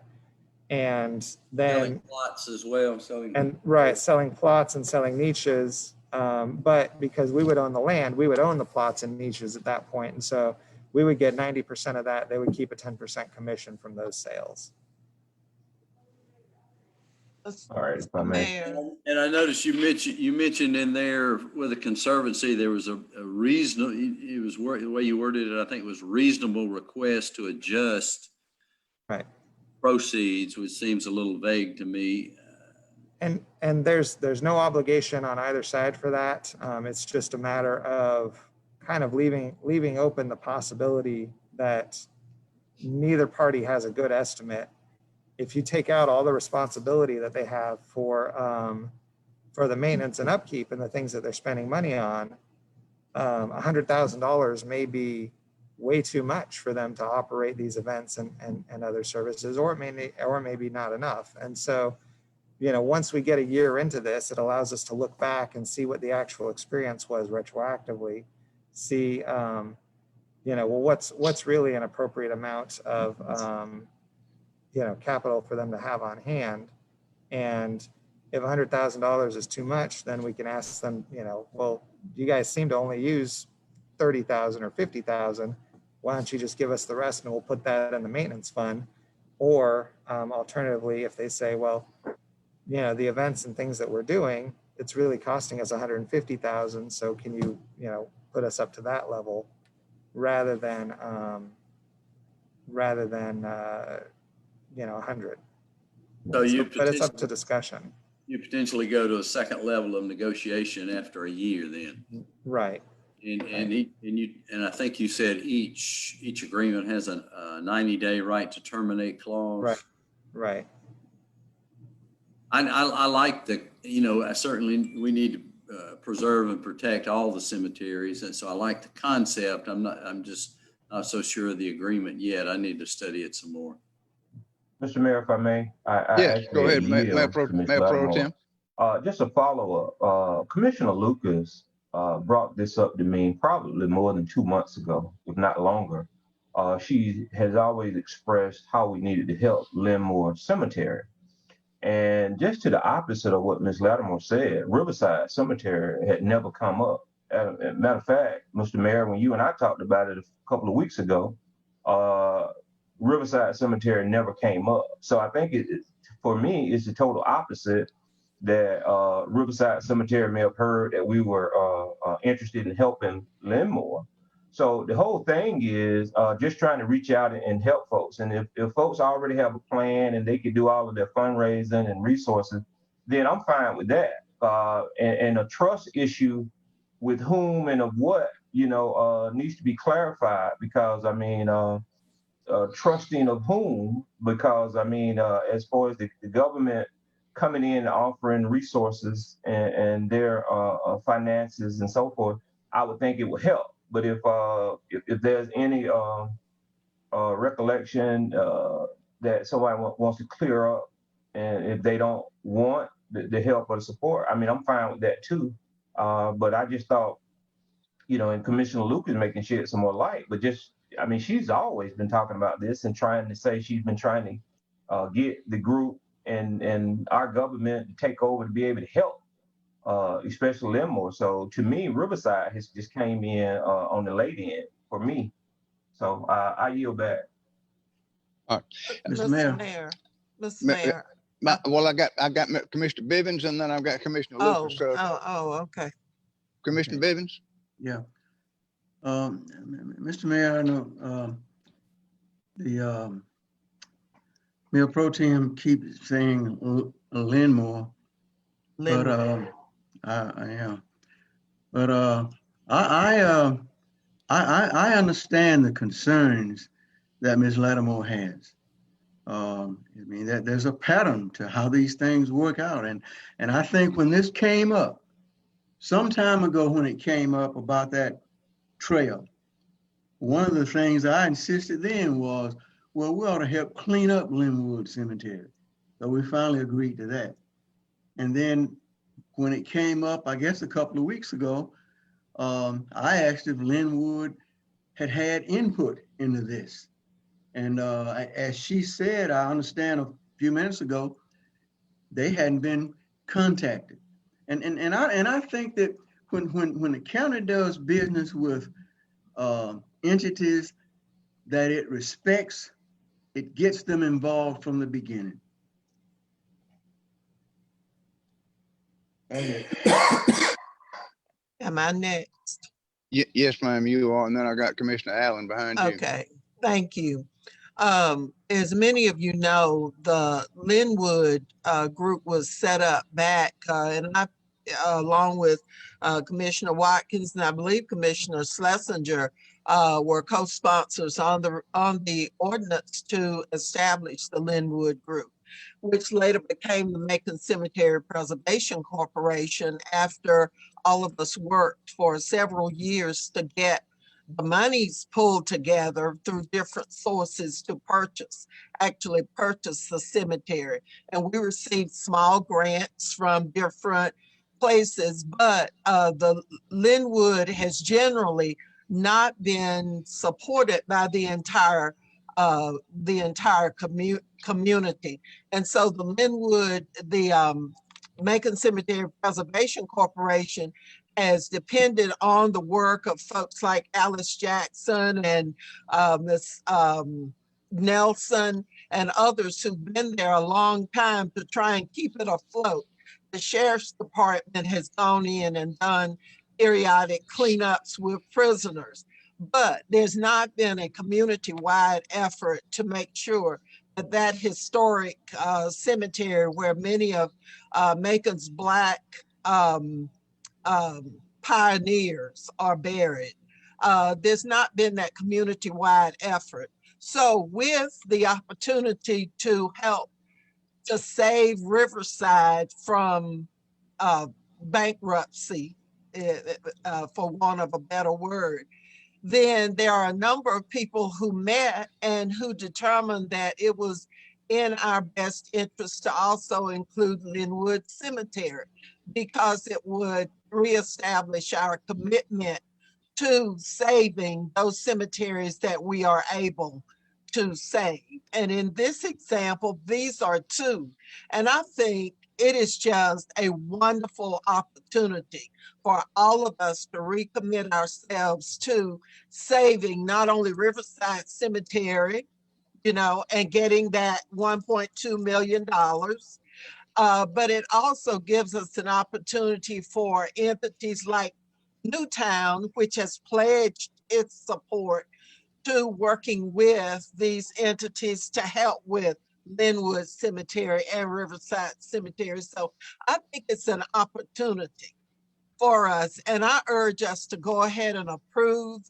And then selling plots as well. Selling plots and selling niches. But because we would own the land, we would own the plots and niches at that point. And so we would get 90% of that. They would keep a 10% commission from those sales. All right, if I may. And I noticed you mentioned in there with the Conservancy, there was a reasonable, it was the way you worded it, I think it was reasonable request to adjust proceeds, which seems a little vague to me. And there's no obligation on either side for that. It's just a matter of kind of leaving open the possibility that neither party has a good estimate. If you take out all the responsibility that they have for the maintenance and upkeep and the things that they're spending money on, $100,000 may be way too much for them to operate these events and other services, or it may be not enough. And so, once we get a year into this, it allows us to look back and see what the actual experience was retroactively, see, well, what's really an appropriate amount of capital for them to have on hand. And if $100,000 is too much, then we can ask them, well, you guys seem to only use 30,000 or 50,000. Why don't you just give us the rest and we'll put that in the maintenance fund? Or alternatively, if they say, well, the events and things that we're doing, it's really costing us 150,000. So can you, put us up to that level rather than 100. So but it's up to discussion. you potentially go to a second level of negotiation after a year then. Right. And I think you said each agreement has a 90-day right to terminate clause. Right. Right. I like I certainly, we need to preserve and protect all the cemeteries. And so I like the concept. I'm just not so sure of the agreement yet. I need to study it some more. Mr. Mayor, if I may, Yes, go ahead, Mayor Pro Tem. Just a follow-up. Commissioner Lucas brought this up to me probably more than 2 months ago, if not longer. She has always expressed how we needed to help Linmore Cemetery. And just to the opposite of what Ms. Lattimore said, Riverside Cemetery had never come up. As a matter of fact, Mr. Mayor, when you and I talked about it a couple of weeks ago, Riverside Cemetery never came up. So I think for me, it's the total opposite, that Riverside Cemetery may have heard that we were interested in helping Linmore. So the whole thing is just trying to reach out and help folks. And if folks already have a plan and they can do all of their fundraising and resources, then I'm fine with that. And a trust issue with whom and of what, needs to be clarified, because I mean, trusting of whom, because I mean, as far as the government coming in and offering resources and their finances and so forth, I would think it would help. But if there's any recollection that somebody wants to clear up, and if they don't want the help or the support, I mean, I'm fine with that too. But I just thought, and Commissioner Lucas making shed some more light, but just, I mean, she's always been talking about this and trying to say she's been trying to get the group and our government to take over to be able to help, especially Linmore. So to me, Riverside has just came in on the late end for me. So I yield back. All right. Mr. Mayor. Mr. Mayor. Well, I got Commissioner Bivens, and then I've got Commissioner Lucas. Okay. Commissioner Bivens? Yeah. Mr. Mayor, I know the Mayor Pro Tem keeps saying Linmore, but I understand the concerns that Ms. Lattimore has. I mean, that there's a pattern to how these things work out, and I think when this came up some time ago, when it came up about that trail, one of the things I insisted then was, well, we ought to help clean up Linwood Cemetery. So we finally agreed to that. And then when it came up, I guess a couple of weeks ago, I asked if Linwood had input into this. And as she said, I understand a few minutes ago, they hadn't been contacted. And I think that when the county does business with entities that it respects, it gets them involved from the beginning. Am I next? Yes, ma'am, you are. And then I got Commissioner Allen behind you. Okay, thank you. As many of you know, the Linwood group was set up back, and I, along with Commissioner Watkins and I believe Commissioner Schlesinger, were co-sponsors on the ordinance to establish the Linwood group, which later became the Macon Cemetery Preservation Corporation after all of us worked for several years to get the monies pulled together through different sources to actually purchase the cemetery. And we received small grants from different places, but the Linwood has generally not been supported by the entire community. And so the Linwood, the Macon Cemetery Preservation Corporation has depended on the work of folks like Alice Jackson and Miss Nelson and others who've been there a long time to try and keep it afloat. The Sheriff's Department has gone in and done periodic cleanups with prisoners, but there's not been a community-wide effort to make sure that historic cemetery where many of Macon's Black pioneers are buried. There's not been that community-wide effort. So with the opportunity to help to save Riverside from bankruptcy, for want of a better word, then there are a number of people who met and who determined that it was in our best interest to also include Linwood Cemetery because it would reestablish our commitment to saving those cemeteries that we are able to save. And in this example, these are two. And I think it is just a wonderful opportunity for all of us to recommit ourselves to saving not only Riverside Cemetery, you know, and getting that $1.2 million, but it also gives us an opportunity for entities like Newtown, which has pledged its support to working with these entities to help with Linwood Cemetery and Riverside Cemetery. So I think it's an opportunity for us. And I urge us to go ahead and approve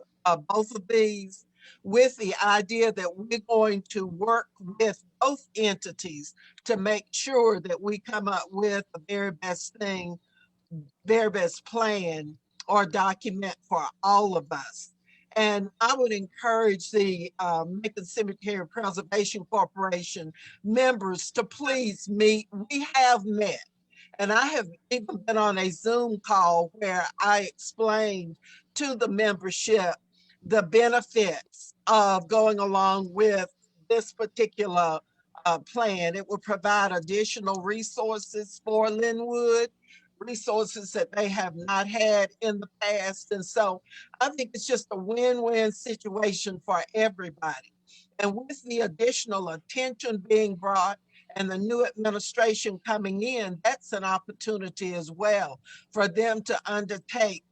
both of these with the idea that we're going to work with both entities to make sure that we come up with the very best thing, very best plan or document for all of us. And I would encourage the Macon Cemetery Preservation Corporation members to please meet. We have met. And I have even been on a Zoom call where I explained to the membership the benefits of going along with this particular plan. It will provide additional resources for Linwood, resources that they have not had in the past. And so I think it's just a win-win situation for everybody. And with the additional attention being brought and the new administration coming in, that's an opportunity as well for them to undertake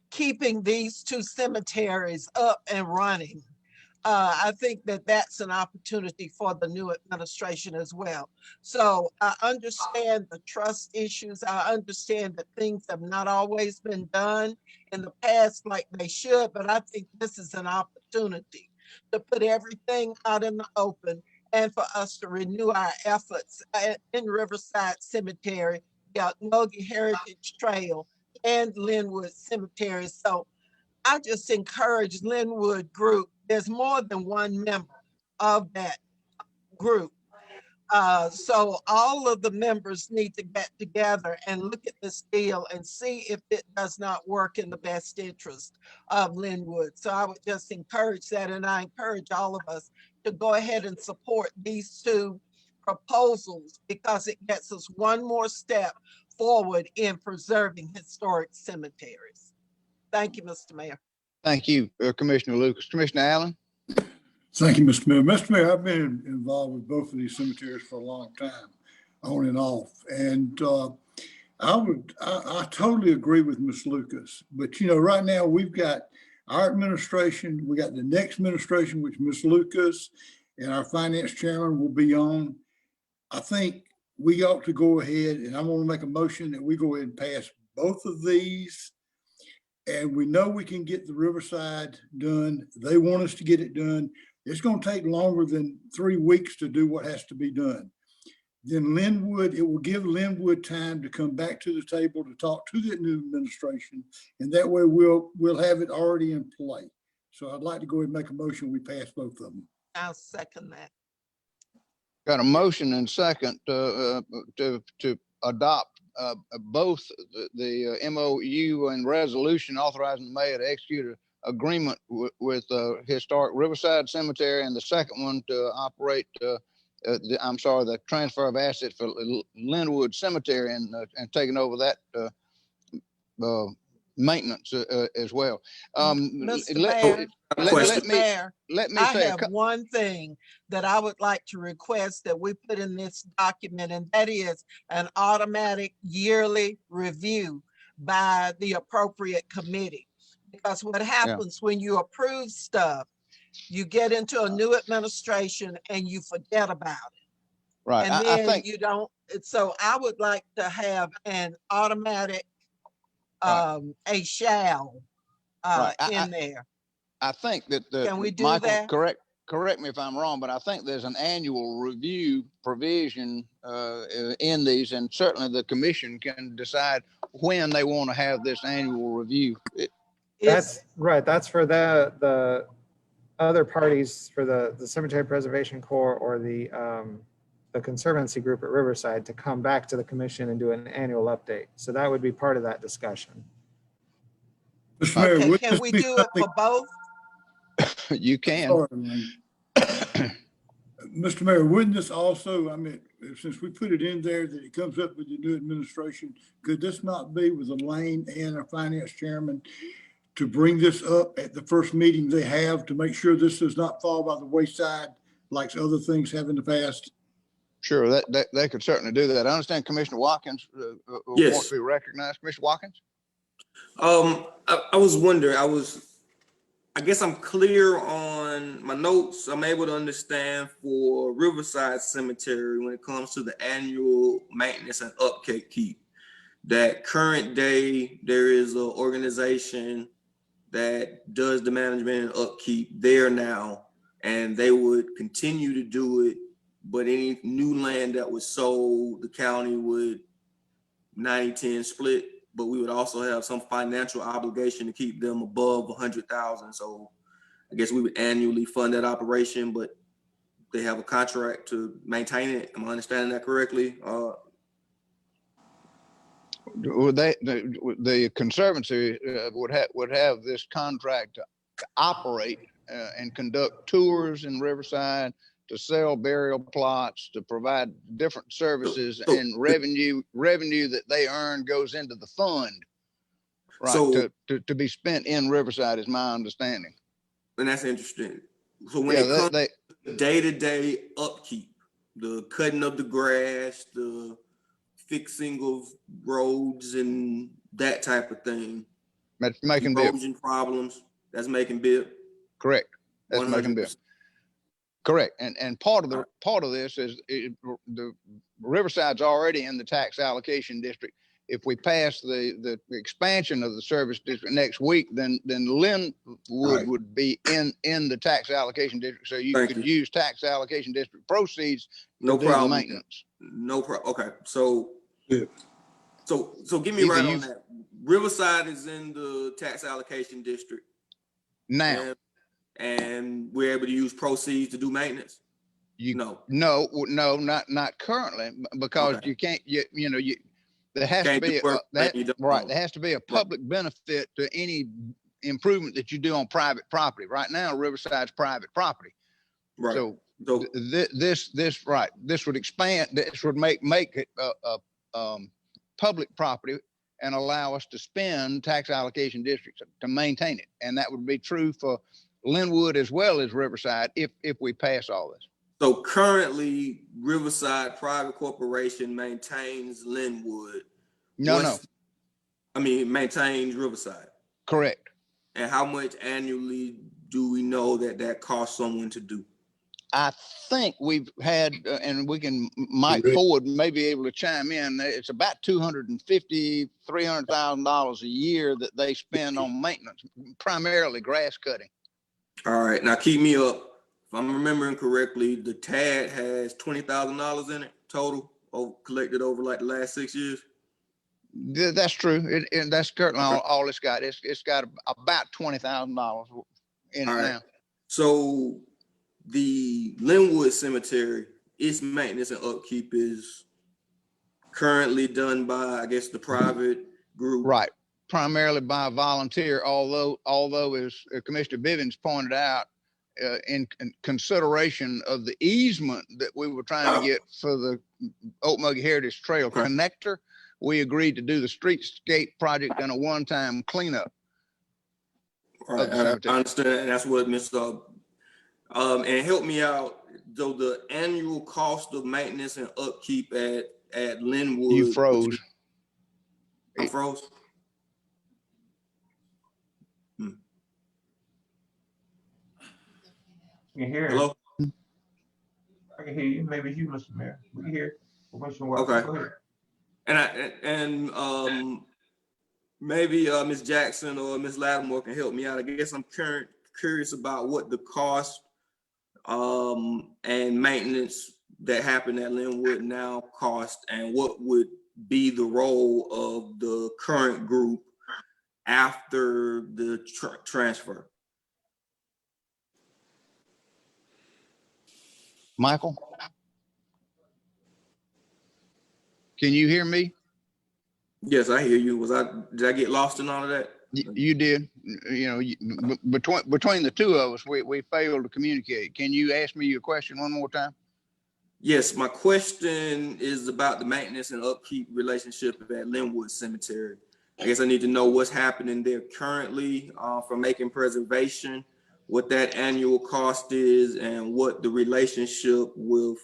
keeping these two cemeteries up and running. I think that that's an opportunity for the new administration as well. So I understand the trust issues. I understand that things have not always been done in the past like they should, but I think this is an opportunity to put everything out in the open and for us to renew our efforts in Riverside Cemetery, the Nogi Heritage Trail, and Linwood Cemetery. So I just encourage Linwood Group. There's more than one member of that group. So all of the members need to get together and look at this deal and see if it does not work in the best interest of Linwood. So I would just encourage that, and I encourage all of us to go ahead and support these two proposals because it gets us one more step forward in preserving historic cemeteries. Thank you, Mr. Mayor. Thank you, Commissioner Lucas. Commissioner Allen? Thank you, Mr. Mayor. Mr. Mayor, I've been involved with both of these cemeteries for a long time, on and off. And I totally agree with Ms. Lucas. But, you know, right now we've got our administration, we got the next administration, which Ms. Lucas and our finance chairman will be on. I think we ought to go ahead, and I'm going to make a motion that we go ahead and pass both of these. And we know we can get the Riverside done. They want us to get it done. It's going to take longer than 3 weeks to do what has to be done. Then Linwood, it will give Linwood time to come back to the table to talk to the new administration. And that way we'll have it already in play. So I'd like to go ahead and make a motion. We pass both of them. I'll second that. Got a motion and second to adopt both the MOU and resolution authorizing the mayor to execute an agreement with Historic Riverside Cemetery, and the second one to operate the transfer of assets for Linwood Cemetery and taking over that maintenance as well. Mr. Mayor, let me I say have one thing that I would like to request that we put in this document, and that is an automatic yearly review by the appropriate committee. Because what happens when you approve stuff You get into a new administration and you forget about it. Right. And I then think you don't. So I would like to have an automatic, a shall in there. I think that Can we do Michael, that? correct me if I'm wrong, but I think there's an annual review provision in these, and certainly the commission can decide when they want to have this annual review. That's right. That's for the other parties, for the Cemetery Preservation Corps or the Conservancy Group at Riverside to come back to the commission and do an annual update. So that would be part of that discussion. Mr. Mayor, Okay, would can this we be do it for both? You can. Sorry, Mr. Mayor, wouldn't this also, I mean, since we put it in there that it comes up with the new administration, could this not be with Elaine and our finance chairman to bring this up at the first meeting they have to make sure this does not fall by the wayside like other things have in the past? Sure, that they could certainly do that. I understand Commissioner Watkins Yes. wants to be recognized. Commissioner Watkins? I was wondering, I guess I'm clear on my notes. I'm able to understand for Riverside Cemetery when it comes to the annual maintenance and upkeep, that current day there is an organization that does the management and upkeep there now, and they would continue to do it, but any new land that was sold, the county would 90-10 split, but we would also have some financial obligation to keep them above 100,000. So I guess we would annually fund that operation, but they have a contract to maintain it. Am I understanding that correctly? The Conservancy would have this contract to operate and conduct tours in Riverside, to sell burial plots, to provide different services, and revenue that they earn goes into the fund, right? So, to be spent in Riverside is my understanding. And that's interesting. So when it comes to day-to-day upkeep, the cutting of the grass, the fixing of roads and that type of thing, Macon-Bibb. Erosion problems, that's Macon-Bibb. Correct. That's Macon-Bibb. Correct. And part of this is the Riverside's already in the tax allocation district. If we pass the expansion of the service district next week, then Linwood would be in the tax allocation district. So you could use tax allocation district proceeds to do the maintenance. No problem. Okay. So get me right on that. Riverside is in the tax allocation district now. And we're able to use proceeds to do maintenance? No, not currently, because you can't. There has to be there has to be a public benefit to any improvement that you do on private property. Right now, Riverside's private property. Right. So this would expand. This would make it public property and allow us to spend tax allocation districts to maintain it, and that would be true for Linwood as well as Riverside if we pass all this. So currently, Riverside Private Corporation maintains Linwood. Maintains Riverside. Correct. And how much annually do we know that costs someone to do? I think we've had, and Mike Ford may be able to chime in. It's about $250,000, $300,000 a year that they spend on maintenance, primarily grass cutting. All right, now keep me up. If I'm remembering correctly, the TAD has $20,000 in it total, collected over like the last 6 years. That's true. And that's currently all it's got. It's got about $20,000 in it now. So the Linwood Cemetery, its maintenance and upkeep is currently done by, I guess, the private group. Right. Primarily by a volunteer, although as Commissioner Bivens pointed out, in consideration of the easement that we were trying to get for the Okmulgee Heritage Trail connector, we agreed to do the streetscape project and a one-time cleanup. Right, I understand, and that's what Mr. And help me out. So the annual cost of maintenance and upkeep at Linwood. You froze. I froze. You hear? Hello? I can hear you. Maybe you, Mr. Mayor. We can hear. Okay. Go ahead. And maybe Ms. Jackson or Ms. Lattimore can help me out. I guess I'm curious about what the cost and maintenance that happened at Linwood now cost, and what would be the role of the current group after the transfer. Michael, can you hear me? Yes, I hear you. Did I get lost in all of that? You did. You know, between the two of us, we failed to communicate. Can you ask me your question one more time? Yes, my question is about the maintenance and upkeep relationship at Linwood Cemetery. I guess I need to know what's happening there currently for Macon preservation, what that annual cost is, and what the relationship with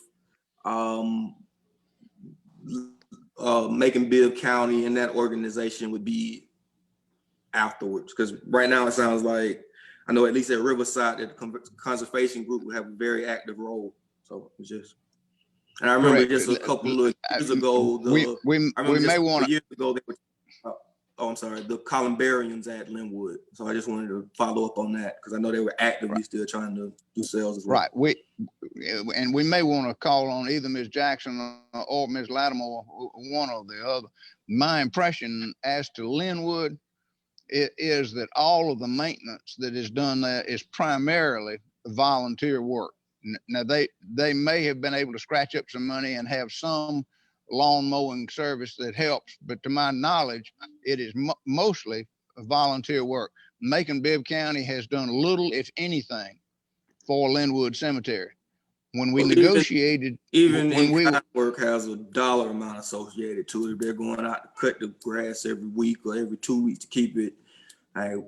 Macon-Bibb County and that organization would be afterwards. Because right now it sounds like, I know at least at Riverside, that the conservation group would have a very active role. So it's just, and I remember just a couple of years ago, years ago, they were, I'm sorry, the columbariums at Linwood. So I just wanted to follow up on that because I know they were actively still trying to do sales as well. Right. We may want to call on either Ms. Jackson or Ms. Lattimore, one or the other. My impression as to Linwood is that all of the maintenance that is done there is primarily volunteer work. Now they may have been able to scratch up some money and have some lawn mowing service that helps, but to my knowledge, it is mostly volunteer work. Macon-Bibb County has done little, if anything, for Linwood Cemetery. When we negotiated, even in-kind work has a dollar amount associated to it. If they're going out to cut the grass every week or every 2 weeks to keep it,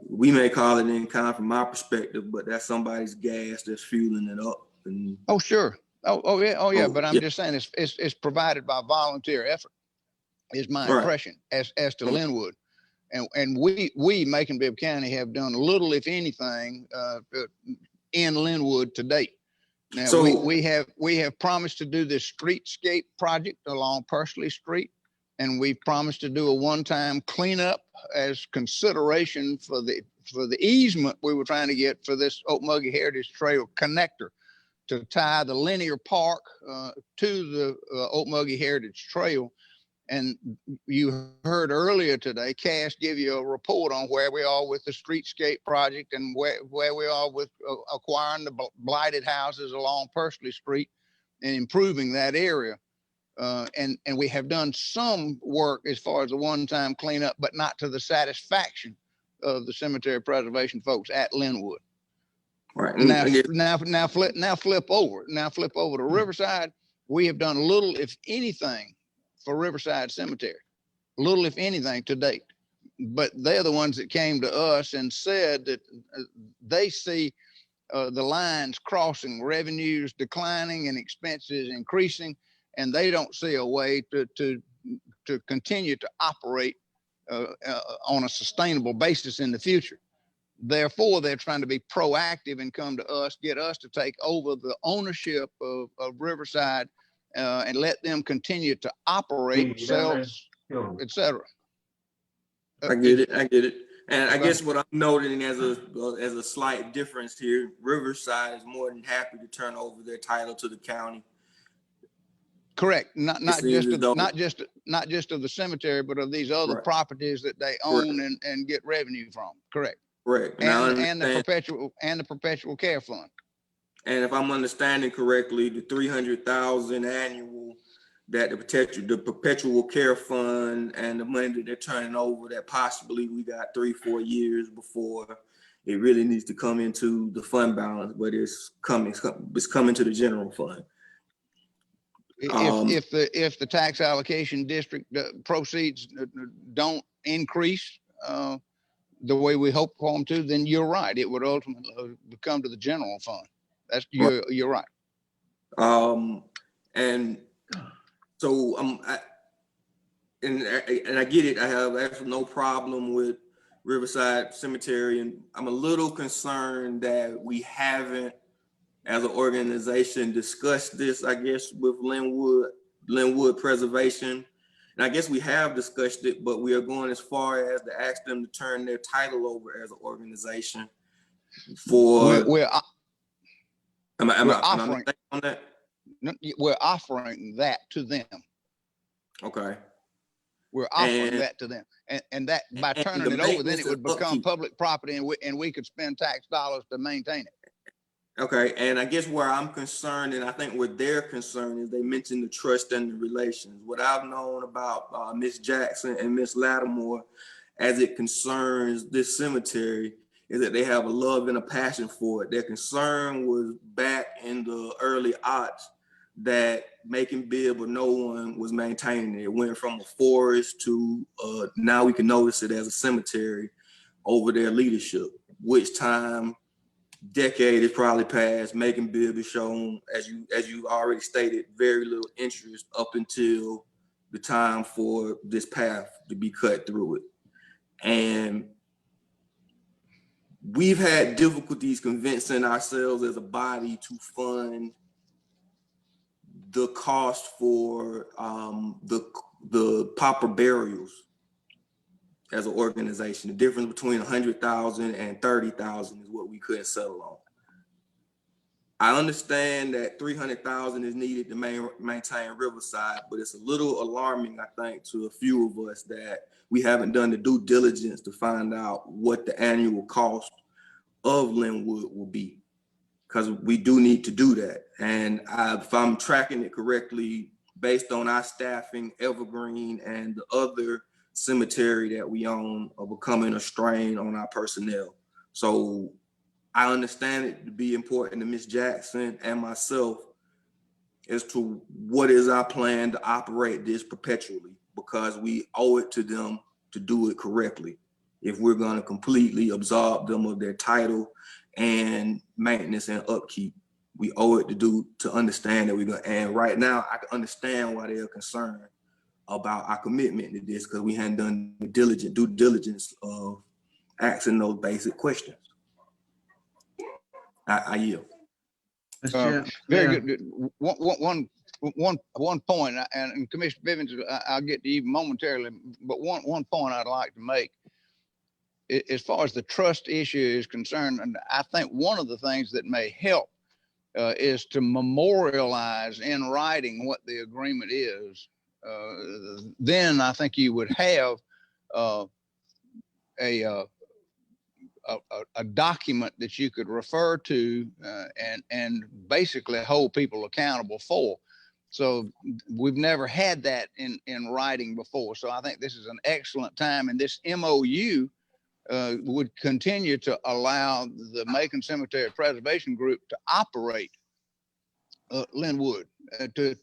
we may call it in-kind from my perspective, but that's somebody's gas that's fueling it up. And oh sure, oh yeah. But I'm just saying it's provided by volunteer effort. Is my impression as to Linwood, and we Macon-Bibb County have done little, if anything, in Linwood to date. Now we have promised to do this streetscape project along Pursley Street, and we promised to do a one-time cleanup as consideration for the easement we were trying to get for this Okmulgee Heritage Trail connector to tie the linear park to the Okmulgee Heritage Trail. And you heard earlier today, Cass give you a report on where we are with the streetscape project and where we are with acquiring the blighted houses along Pursley Street and improving that area. And we have done some work as far as the one-time cleanup, but not to the satisfaction of the cemetery preservation folks at Linwood. Right. Now flip over to Riverside. We have done little, if anything, for Riverside Cemetery, little, if anything, to date. But they're the ones that came to us and said that they see the lines crossing, revenues declining and expenses increasing, and they don't see a way to continue to operate on a sustainable basis in the future. Therefore, they're trying to be proactive and come to us, get us to take over the ownership of Riverside and let them continue to operate, sell, etc. I get it. And I guess what I'm noting as a slight difference here, Riverside is more than happy to turn over their title to the county. Correct. Not just of the cemetery, but of these other properties that they own and get revenue from. Correct. Correct. And the perpetual care fund. And if I'm understanding correctly, the $300,000 annual that the perpetual care fund and the money that they're turning over, that possibly we got 3-4 years before it really needs to come into the fund balance, but it's coming to the general fund. If the tax allocation district proceeds don't increase the way we hope for them to, then you're right. It would ultimately come to the general fund. You're right. And so and I get it. I have actually no problem with Riverside Cemetery, and I'm a little concerned that we haven't as an organization discussed this, I guess, with Linwood Preservation. And I guess we have discussed it, but we are going as far as to ask them to turn their title over as an organization for. Am I mistaken on that? We're offering that to them. Okay. We're offering that to them. And that by turning it over, then it would become public property and we could spend tax dollars to maintain it. Okay, and I guess where I'm concerned, and I think where they're concerned, is they mentioned the trust and the relations. What I've known about Miss Jackson and Miss Lattimore as it concerns this cemetery is that they have a love and a passion for it. Their concern was back in the early aughts that Macon-Bibb or no one was maintaining it. It went from a forest to now we can notice it as a cemetery over their leadership, which time decade has probably passed. Macon-Bibb has shown, as you already stated, very little interest up until the time for this path to be cut through it. And we've had difficulties convincing ourselves as a body to fund the cost for the pauper burials as an organization. The difference between 100,000 and 30,000 is what we couldn't settle on. I understand that 300,000 is needed to maintain Riverside, but it's a little alarming, I think, to a few of us that we haven't done the due diligence to find out what the annual cost of Linwood will be, because we do need to do that. And if I'm tracking it correctly, based on our staffing, Evergreen and the other cemetery that we own are becoming a strain on our personnel. So I understand it to be important to Ms. Jackson and myself as to what is our plan to operate this perpetually, because we owe it to them to do it correctly. If we're going to completely absolve them of their title and maintenance and upkeep, we owe it to understand that we're going to. And right now, I can understand why they are concerned about our commitment to this, because we hadn't done the due diligence of asking those basic questions. I yield. Very good. One point, and Commissioner Bivens, I'll get to you momentarily, but one point I'd like to make, as far as the trust issue is concerned, and I think one of the things that may help is to memorialize in writing what the agreement is. Then I think you would have a document that you could refer to and basically hold people accountable for. So we've never had that in writing before. So I think this is an excellent time, and this MOU would continue to allow the Macon Cemetery Preservation Group to operate Linwood, to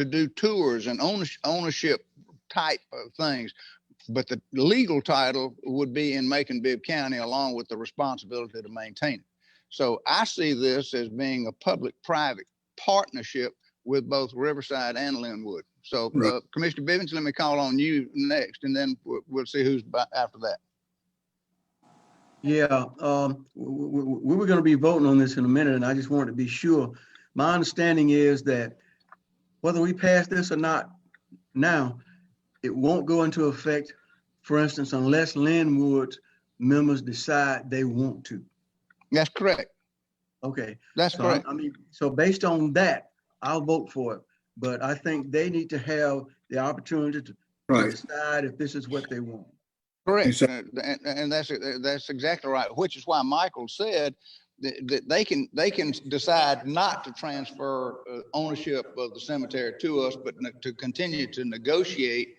do tours and ownership type of things. But the legal title would be in Macon-Bibb County, along with the responsibility to maintain it. So I see this as being a public-private partnership with both Riverside and Linwood. So Commissioner Bivens, let me call on you next, and then we'll see who's after that. Yeah, we were going to be voting on this in a minute, and I just wanted to be sure. My understanding is that whether we pass this or not now, it won't go into effect, for instance, unless Linwood's members decide they want to. That's correct. Okay. That's correct. I mean, so based on that, I'll vote for it. But I think they need to have the opportunity to decide if this is what they want. Correct. And that's exactly right, which is why Michael said that they can decide not to transfer ownership of the cemetery to us, but to continue to negotiate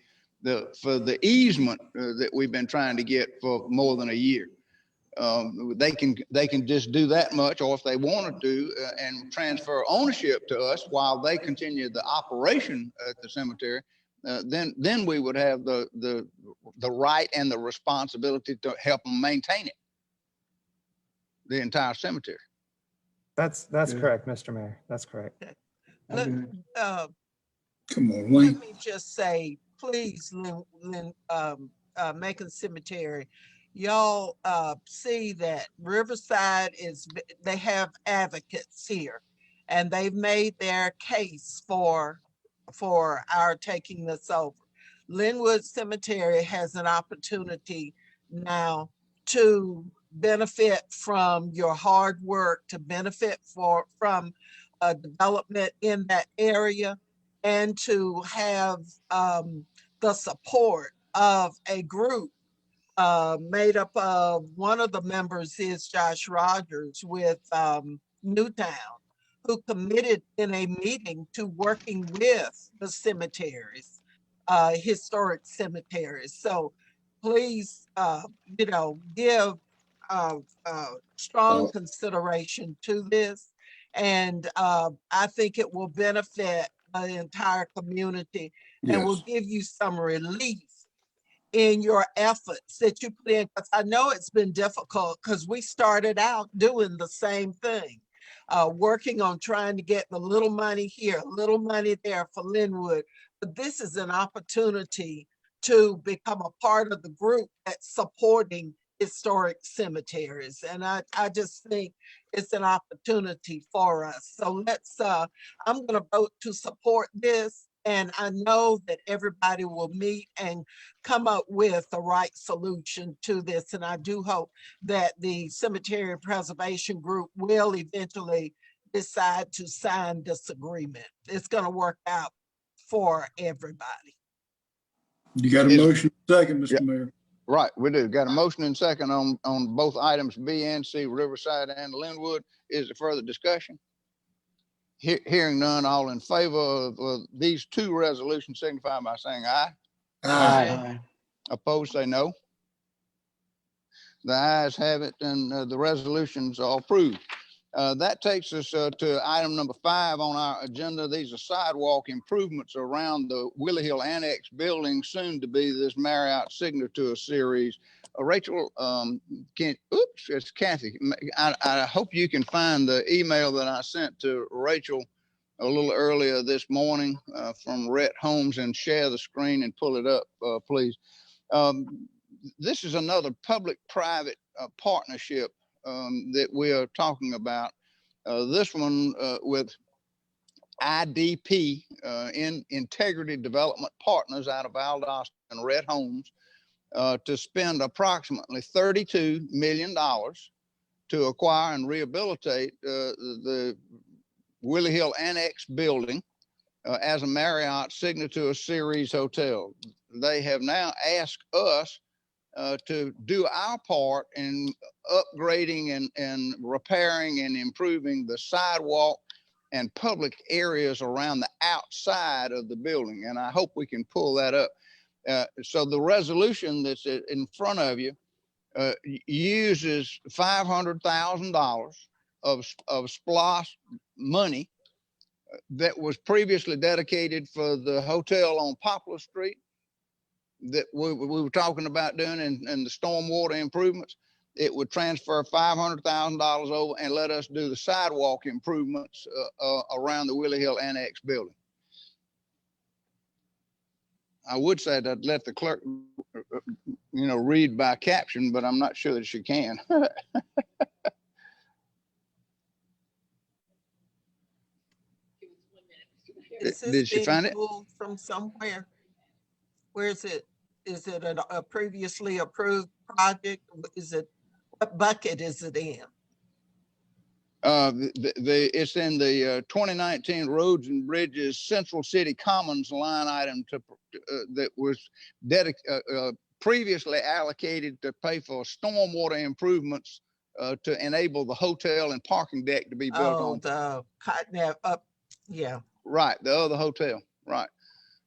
for the easement that we've been trying to get for more than a year. They can just do that much, or if they wanted to, and transfer ownership to us while they continue the operation at the cemetery. Then we would have the right and the responsibility to help them maintain it, the entire cemetery. That's correct, Mr. Mayor. That's correct. Come on, Wayne. Let me just say, please, Macon Cemetery, y'all see that Riverside they have advocates here. and they've made their case for our taking this over. Linwood Cemetery has an opportunity now to benefit from your hard work, to benefit from development in that area, and to have the support of a group made up of, one of the members is Josh Rogers with Newtown, who committed in a meeting to working with the cemeteries, historic cemeteries. So please, give strong consideration to this. And I think it will benefit the entire community and will give you some relief in your efforts that you put in. Because I know it's been difficult, because we started out doing the same thing, working on trying to get the little money here, little money there for Linwood. But this is an opportunity to become a part of the group that's supporting historic cemeteries. And I just think it's an opportunity for us. So I'm going to vote to support this. And I know that everybody will meet and come up with the right solution to this. And I do hope that the Cemetery Preservation Group will eventually decide to sign this agreement. It's going to work out for everybody. You got a motion second, Mr. Mayor. Right, we do. Got a motion and second on both items B and C, Riverside and Linwood. Is there further discussion? Hearing none, all in favor of these two resolutions signify by saying aye. Aye. Opposed, say no. The ayes have it, and the resolutions are approved. That takes us to item number 5 on our agenda. These are sidewalk improvements around the Willie Hill Annex building, soon to be this Marriott Signature Series. Rachel, it's Kathy. I hope you can find the email that I sent to Rachel a little earlier this morning from Rhett Holmes, and share the screen and pull it up, please. This is another public-private partnership that we are talking about. This one with IDP, in Integrity Development Partners out of Valdosta, and Rhett Holmes, to spend approximately $32 million to acquire and rehabilitate the Willie Hill Annex building as a Marriott Signature Series hotel. They have now asked us to do our part in upgrading and repairing and improving the sidewalk and public areas around the outside of the building. And I hope we can pull that up. So the resolution that's in front of you uses $500,000 of SPLOST money that was previously dedicated for the hotel on Poplar Street that we were talking about doing, and the stormwater improvements. It would transfer $500,000 over and let us do the sidewalk improvements around the Willie Hill Annex building. I would say that I'd let the clerk, read by caption, but I'm not sure that she can. Did she find it? From somewhere. Where is it? Is it a previously approved project? Is it, what bucket is it in? It's in the 2019 Roads and Bridges Central City Commons line item that was previously allocated to pay for stormwater improvements to enable the hotel and parking deck to be built on. The Cotton up, yeah. Right, the other hotel, right.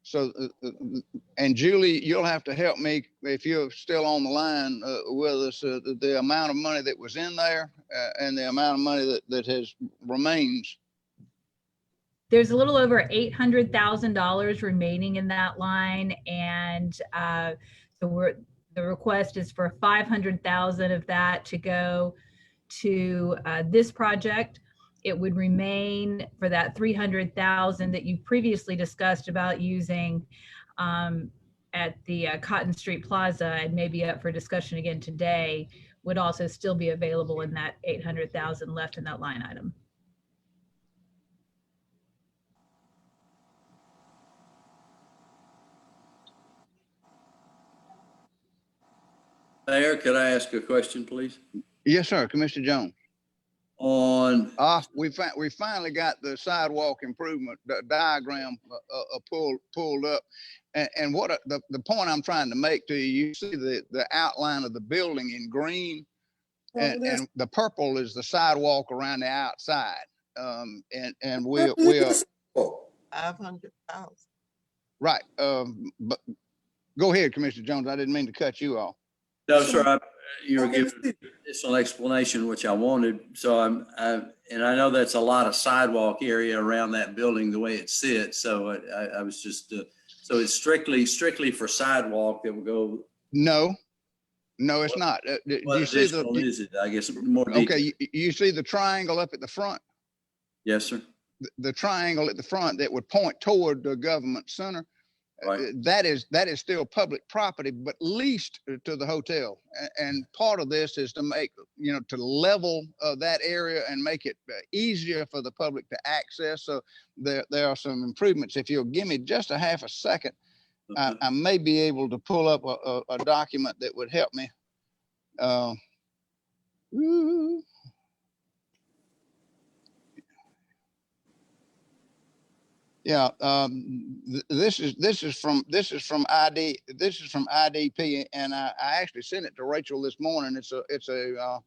So, and Julie, you'll have to help me if you're still on the line with us, the amount of money that was in there and the amount of money that remains. There's a little over $800,000 remaining in that line. And so the request is for $500,000 of that to go to this project. It would remain for that $300,000 that you previously discussed about using at the Cotton Street Plaza, and maybe up for discussion again today, would also still be available in that $800,000 left in that line item. Mayor, could I ask a question, please? Yes, sir. Commissioner Jones. On We finally got the sidewalk improvement diagram pulled up, and what the point I'm trying to make to you, you see the outline of the building in green, and the purple is the sidewalk around the outside, and we are 500,000. right. But go ahead, Commissioner Jones. I didn't mean to cut you off. No, sir. You were giving additional explanation, which I wanted. So and I know that's a lot of sidewalk area around that building, the way it sits. So I was just, so it's strictly for sidewalk that will go. No, it's not. Do What you see additional is it? I guess more detail. Okay, you see the triangle up at the front? Yes, sir. The triangle at the front that would point toward the government center. Right. That is still public property, but leased to the hotel. And part of this is to make, to level that area and make it easier for the public to access. So there are some improvements. If you'll give me just a half a second, Okay. I may be able to pull up a document that would help me. Yeah, this is from IDP, and I actually sent it to Rachel this morning. It's a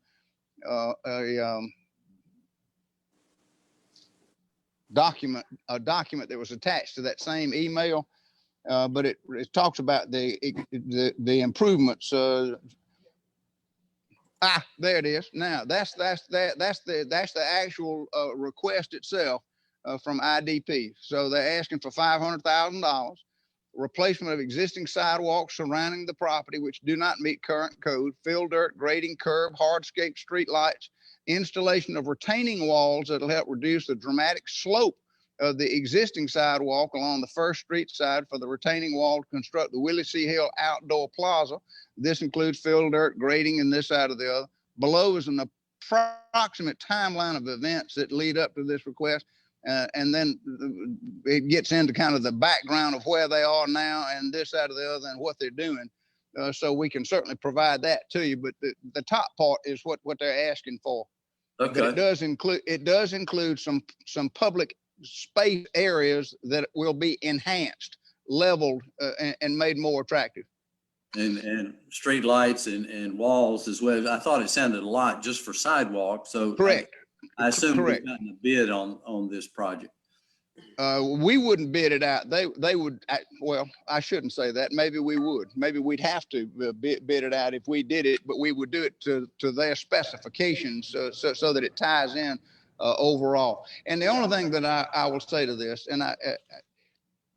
document that was attached to that same email, but it talks about the improvements. There it is. Now that's the actual request itself. From IDP. So they're asking for $500,000, replacement of existing sidewalks surrounding the property which do not meet current code, fill dirt, grading, curb, hardscape, street lights, installation of retaining walls that'll help reduce the dramatic slope of the existing sidewalk along the First Street side for the retaining wall to construct the Willie C. Hill Outdoor Plaza. This includes fill dirt, grading, and this side or the other. Below is an approximate timeline of events that lead up to this request. And then it gets into kind of the background of where they are now and this, that, or the other, and what they're doing. So we can certainly provide that to you. But the top part is what they're asking for. Okay. But it does include some public space areas that will be enhanced, leveled, and made more attractive. And street lights and walls as well. I thought it sounded a lot just for sidewalk. So correct. I assume we've gotten a bid on this project. We wouldn't bid it out. They would. Well, I shouldn't say that. Maybe we would. Maybe we'd have to bid it out if we did it, but we would do it to their specifications so that it ties in overall. And the only thing that I will say to this, and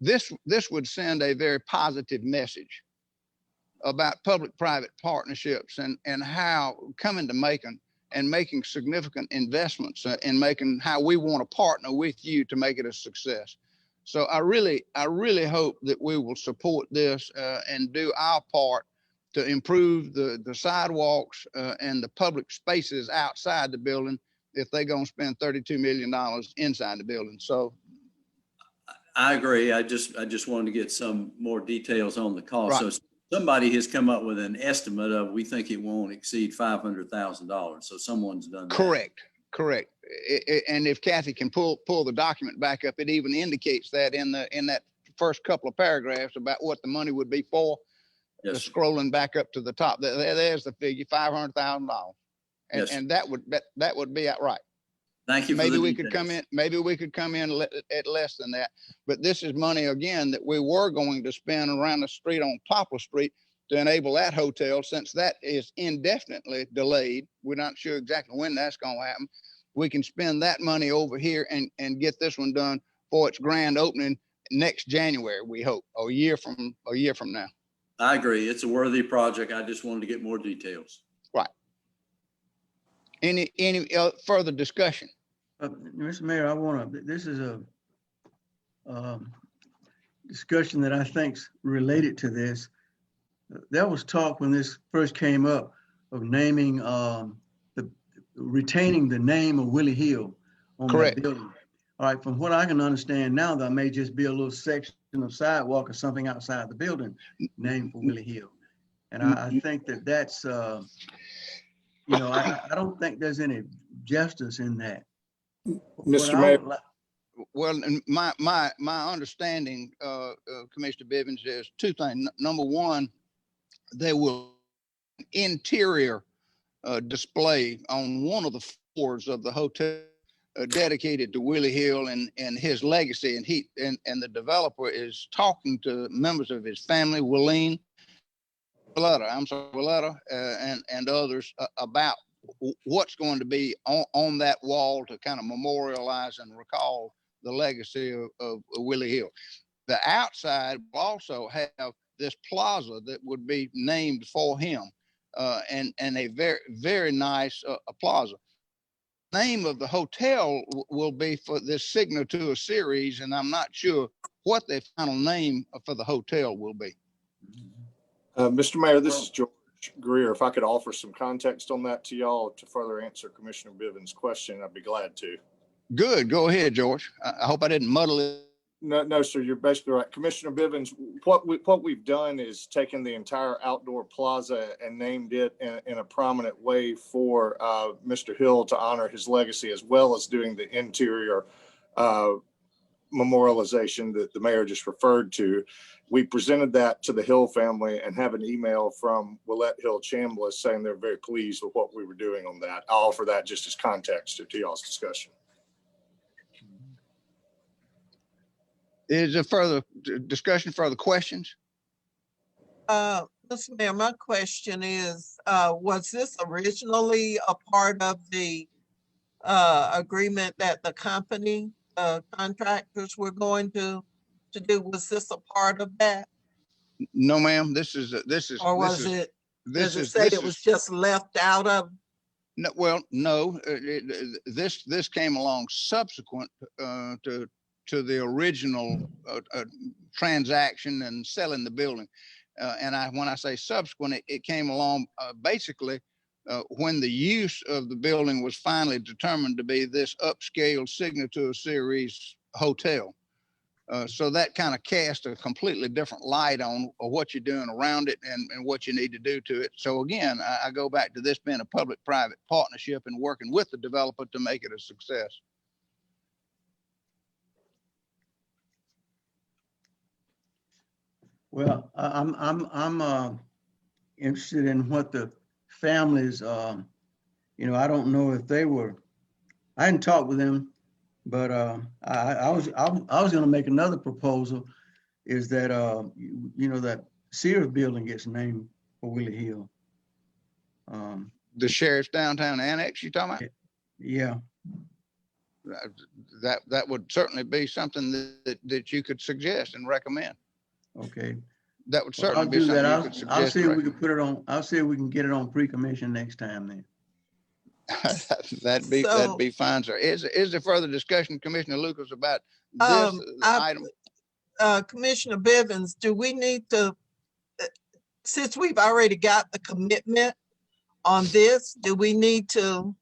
this would send a very positive message about public-private partnerships and how coming to Macon and making significant investments in making how we want to partner with you to make it a success. So I really hope that we will support this and do our part to improve the sidewalks and the public spaces outside the building if they're going to spend $32 million inside the building. So I agree. I just wanted to get some more details on the cost. Right. So somebody has come up with an estimate of, we think it won't exceed $500,000. So someone's done that. Correct. And if Kathy can pull the document back up, it even indicates that in that first couple of paragraphs about what the money would be for. Yes, scrolling back up to the top, there's the figure, $500,000, yes, and that would be outright. Thank you. Maybe we could come in. Maybe we could come in at less than that. But this is money again that we were going to spend around the street on Poplar Street to enable that hotel. Since that is indefinitely delayed, we're not sure exactly when that's going to happen. We can spend that money over here and get this one done for its grand opening next January. We hope, a year from now. I agree. It's a worthy project. I just wanted to get more details. Right. Any further discussion? Mr. Mayor, this is a discussion that I think's related to this. There was talk when this first came up of naming, retaining the name of Willie Hill on Correct. that building. All right, from what I can understand now, there may just be a little section of sidewalk or something outside the building named for Willie Hill. And I think that that's, you know, I don't think there's any justice in that. Mr. Mayor. Well, and my understanding, Commissioner Bivens, is two things. Number one, there will interior display on one of the floors of the hotel dedicated to Willie Hill and his legacy. And the developer is talking to members of his family, Willetta, and others about what's going to be on that wall to kind of memorialize and recall the legacy of Willie Hill. The outside will also have this plaza that would be named for him, and a very, very nice plaza. The name of the hotel will be for this Signature to a Series, and I'm not sure what the final name for the hotel will be. Mr. Mayor, this is George Greer. If I could offer some context on that to y'all to further answer Commissioner Bivens' question, I'd be glad to. Good. Go ahead, George. I hope I didn't muddle it. No, sir, you're basically right. Commissioner Bivens, what we've done is taken the entire outdoor plaza and named it in a prominent way for Mr. Hill to honor his legacy, as well as doing the interior memorialization that the mayor just referred to. We presented that to the Hill family and have an email from Willette Hill Chambliss saying they're very pleased with what we were doing on that. I'll offer that just as context to y'all's discussion. Is there further discussion, further questions? Mr. Mayor, my question is, was this originally a part of the agreement that the company contractors were going to do? Was this a part of that? No, ma'am. This is. Or was it? Does it say it was just left out of? No, well, no. This came along subsequent to the original transaction and selling the building. And when I say subsequent, it came along basically when the use of the building was finally determined to be this upscale Signature Series hotel. So that kind of cast a completely different light on what you're doing around it and what you need to do to it. So again, I go back to this being a public-private partnership and working with the developer to make it a success. Well, I'm interested in what the families, you know, I don't know if they were, I hadn't talked with them, but I was going to make another proposal, is that you know, that Sears building gets named for Willie Hill. The sheriff's downtown annex you talking about? Yeah. That would certainly be something that you could suggest and recommend. Okay. That would certainly be something you could suggest. I'll see if we can put it on. I'll see if we can get it on pre-commission next time then. that'd be fine, sir. Is there further discussion, Commissioner Lucas, about this item? Commissioner Bivens, do we need to, since we've already got the commitment on this, do we need to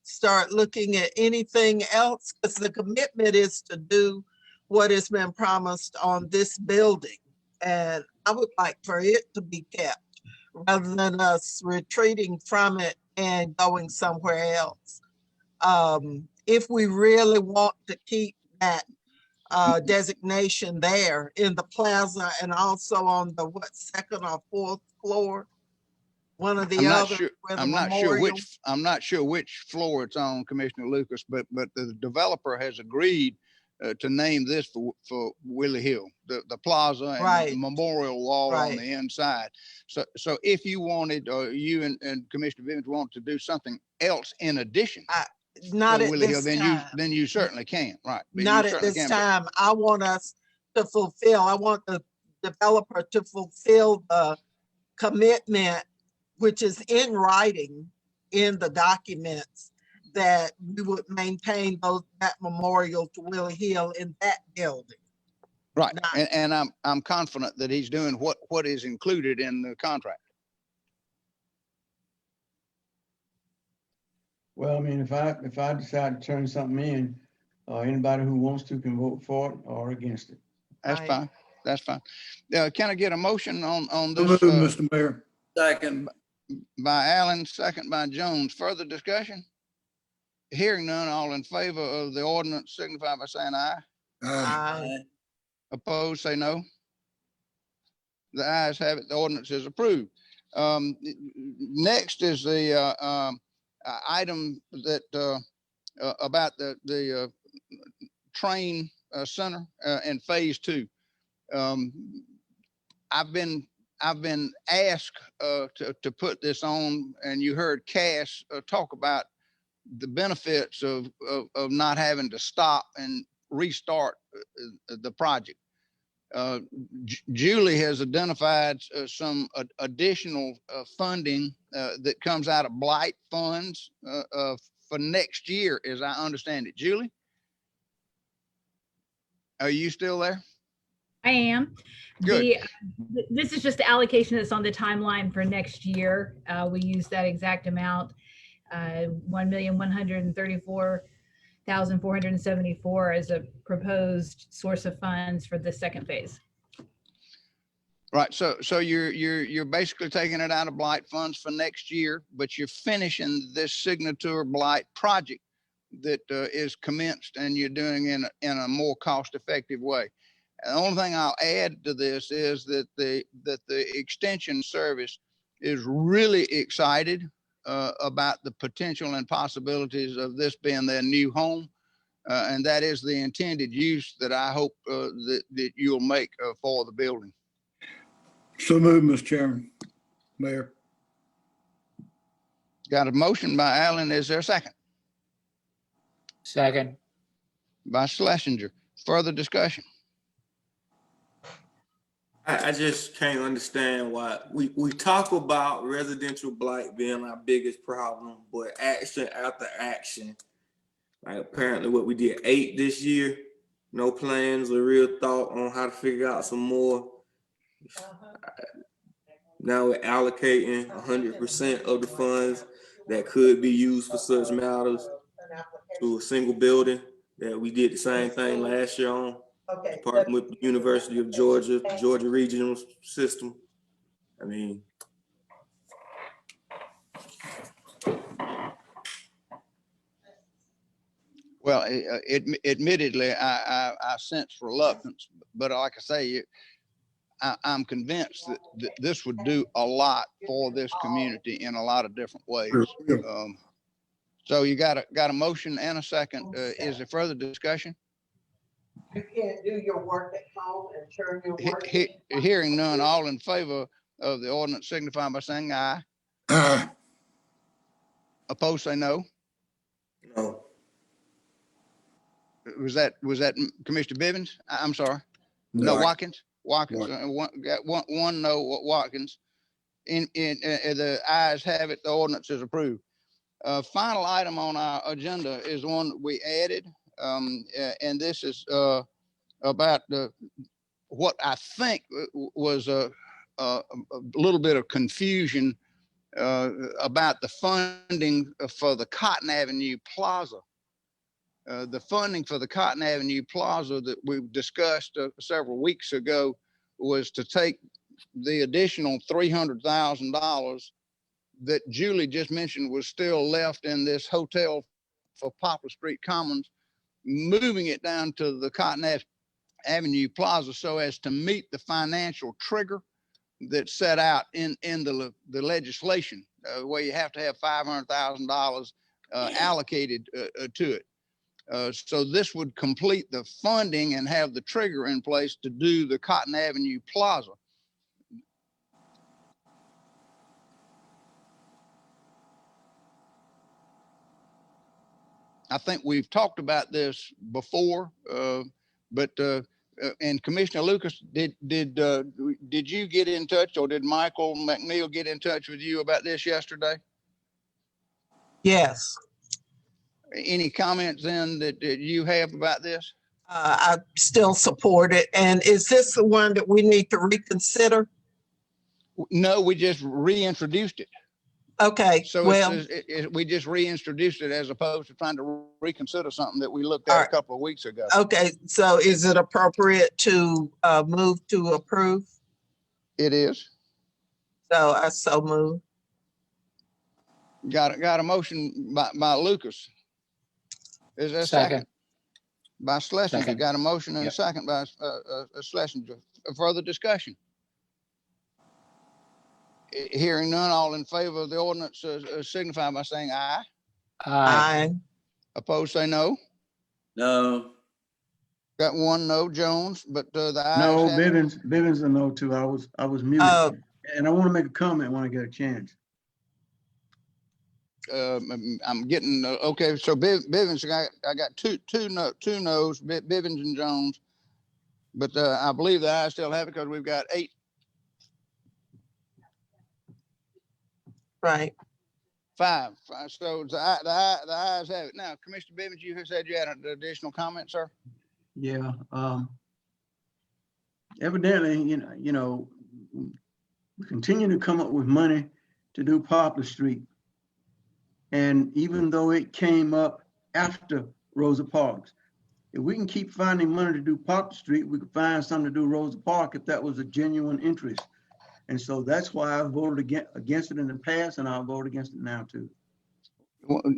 start looking at anything else? Because the commitment is to do what has been promised on this building. And I would like for it to be kept rather than us retreating from it and going somewhere else. If we really want to keep that designation there in the plaza and also on the second or fourth floor, one of the other. I'm not sure which floor it's on, Commissioner Lucas, but the developer has agreed to name this for Willie Hill, the plaza and the memorial wall on the inside. So if you wanted, or you and Commissioner Bivens want to do something else in addition, not at Willie this Hill, time. then you certainly can, right? Not at this time. I want us to fulfill. I want the developer to fulfill the commitment, which is in writing in the documents, that we would maintain that memorial to Willie Hill in that building. Right, and I'm confident that he's doing what is included in the contract. Well, I mean, if I decide to turn something in, anybody who wants to can vote for it or against it. That's fine. That's fine. Can I get a motion on So this? moved, Mr. Mayor. Second. By Allen, second by Jones. Further discussion? Hearing none, all in favor of the ordinance signify by saying aye. Aye. Opposed, say no. The ayes have it. The ordinance is approved. Next is the item that about the train center in phase 2. I've been asked to put this on, and you heard Cass talk about the benefits of not having to stop and restart the project. Julie has identified some additional funding that comes out of blight funds for next year, as I understand it. Julie, are you still there? I am. Good. This is just the allocation that's on the timeline for next year. We use that exact amount, 1,134,474 as a proposed source of funds for the second phase. Right. So you're basically taking it out of blight funds for next year, but you're finishing this signature blight project that is commenced, and you're doing in a more cost-effective way. And the only thing I'll add to this is that the extension service is really excited about the potential and possibilities of this being their new home. And that is the intended use that I hope that you'll make for the building. So moved, Mr. Chairman, Mayor. Got a motion by Allen. Is there a second? Second. By Schlesinger. Further discussion? I just can't understand why we talk about residential blight being our biggest problem, but action after action, like apparently what we did 8 this year, no plans or real thought on how to figure out some more. Now we're allocating 100% of the funds that could be used for such matters to a single building that we did the same thing last year on. Partnering with the University of Georgia, Georgia Regional System. I mean, well, admittedly, I sense reluctance, but like I say, I'm convinced that this would do a lot for this community in a lot of different ways. So you got a motion and a second. Is there further discussion? You can't do your work at home and turn your work. Hearing none, all in favor of the ordinance signify by saying aye. Aye. Opposed, say no. no. Was that Commissioner Bibbins? I'm sorry. No, Watkins. Watkins. Got one no. Watkins. In the ayes have it. The ordinance is approved. Final item on our agenda is one that we added, and this is about what I think was a little bit of confusion about the funding for the Cotton Avenue Plaza. The funding for the Cotton Avenue Plaza that we discussed several weeks ago was to take the additional $300,000 that Julie just mentioned was still left in this hotel for Poplar Street Commons, moving it down to the Cotton Avenue Plaza so as to meet the financial trigger that's set out in the legislation, where you have to have $500,000 allocated to it. So this would complete the funding and have the trigger in place to do the Cotton Avenue Plaza. I think we've talked about this before, but and Commissioner Lucas, did you get in touch, or did Michael McNeil get in touch with you about this yesterday? Yes. Any comments then that you have about this? I still support it. And is this the one that we need to reconsider? No, we just reintroduced it. Okay, So well, we just reintroduced it as opposed to trying to reconsider something that we looked at a couple of weeks ago. okay, so is it appropriate to move to approve? It is. So I so move. Got a motion by Lucas. Is there a second? By Schlesinger. Second. Got a motion and Yep. a second by Schlesinger. Further discussion? Hearing none, all in favor of the ordinance signify by saying aye. Aye. Opposed, say no. No. Got one no, Jones, but the ayes No, have it. Bivens a no too. I was muted. And I want to make a comment when I get a chance. I'm getting okay. So Bivens, I got two no's, Bivens and Jones, but I believe the ayes still have it because we've got 8. Right. 5. So the ayes have it. Now, Commissioner Bivens, you said you had an additional comment, sir. Yeah. Evidently, you know, we continue to come up with money to do Poplar Street. And even though it came up after Rosa Parks, if we can keep finding money to do Poplar Street, we could find something to do Rosa Park if that was a genuine interest. And so that's why I voted against it in the past, and I'll vote against it now too.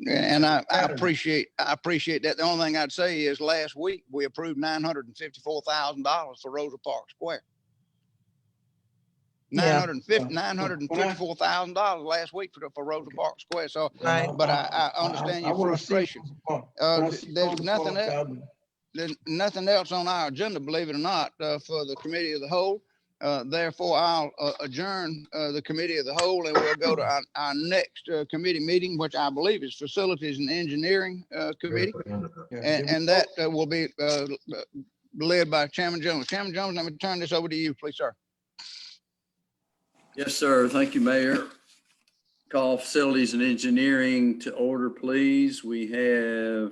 And I appreciate that. The only thing I'd say is last week we approved $954,000 for Rosa Park Square. $954,000 last week for Rosa Park Square. So, but I understand your frustration. There's nothing else on our agenda, believe it or not, for the committee of the whole. Therefore, I'll adjourn the committee of the whole, and we'll go to our next committee meeting, which I believe is Facilities and Engineering Committee, and that will be led by Chairman Jones. Chairman Jones, let me turn this over to you, please, sir. Yes, sir. Thank you, Mayor. Call Facilities and Engineering to order, please. We have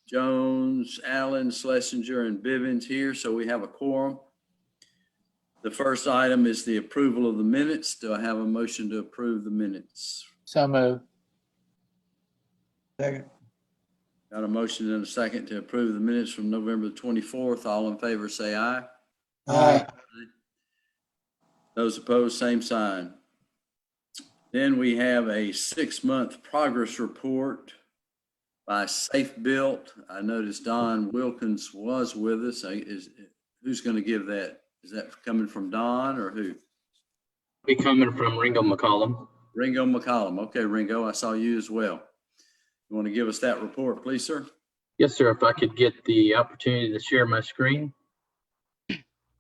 Jones, Allen, Schlesinger, and Bivens here, so we have a quorum. The first item is the approval of the minutes. Do I have a motion to approve the minutes? So moved. Second. Got a motion and a second to approve the minutes from November the 24th. All in favor, say aye. Aye. Those opposed, same sign. Then we have a 6-month progress report by Safe Built. I noticed Don Wilkins was with us. Who's going to give that? Is that coming from Don or who? Be coming from Ringo McCollum. Ringo McCollum. Okay, Ringo, I saw you as well. You want to give us that report, please, sir? Yes, sir. If I could get the opportunity to share my screen.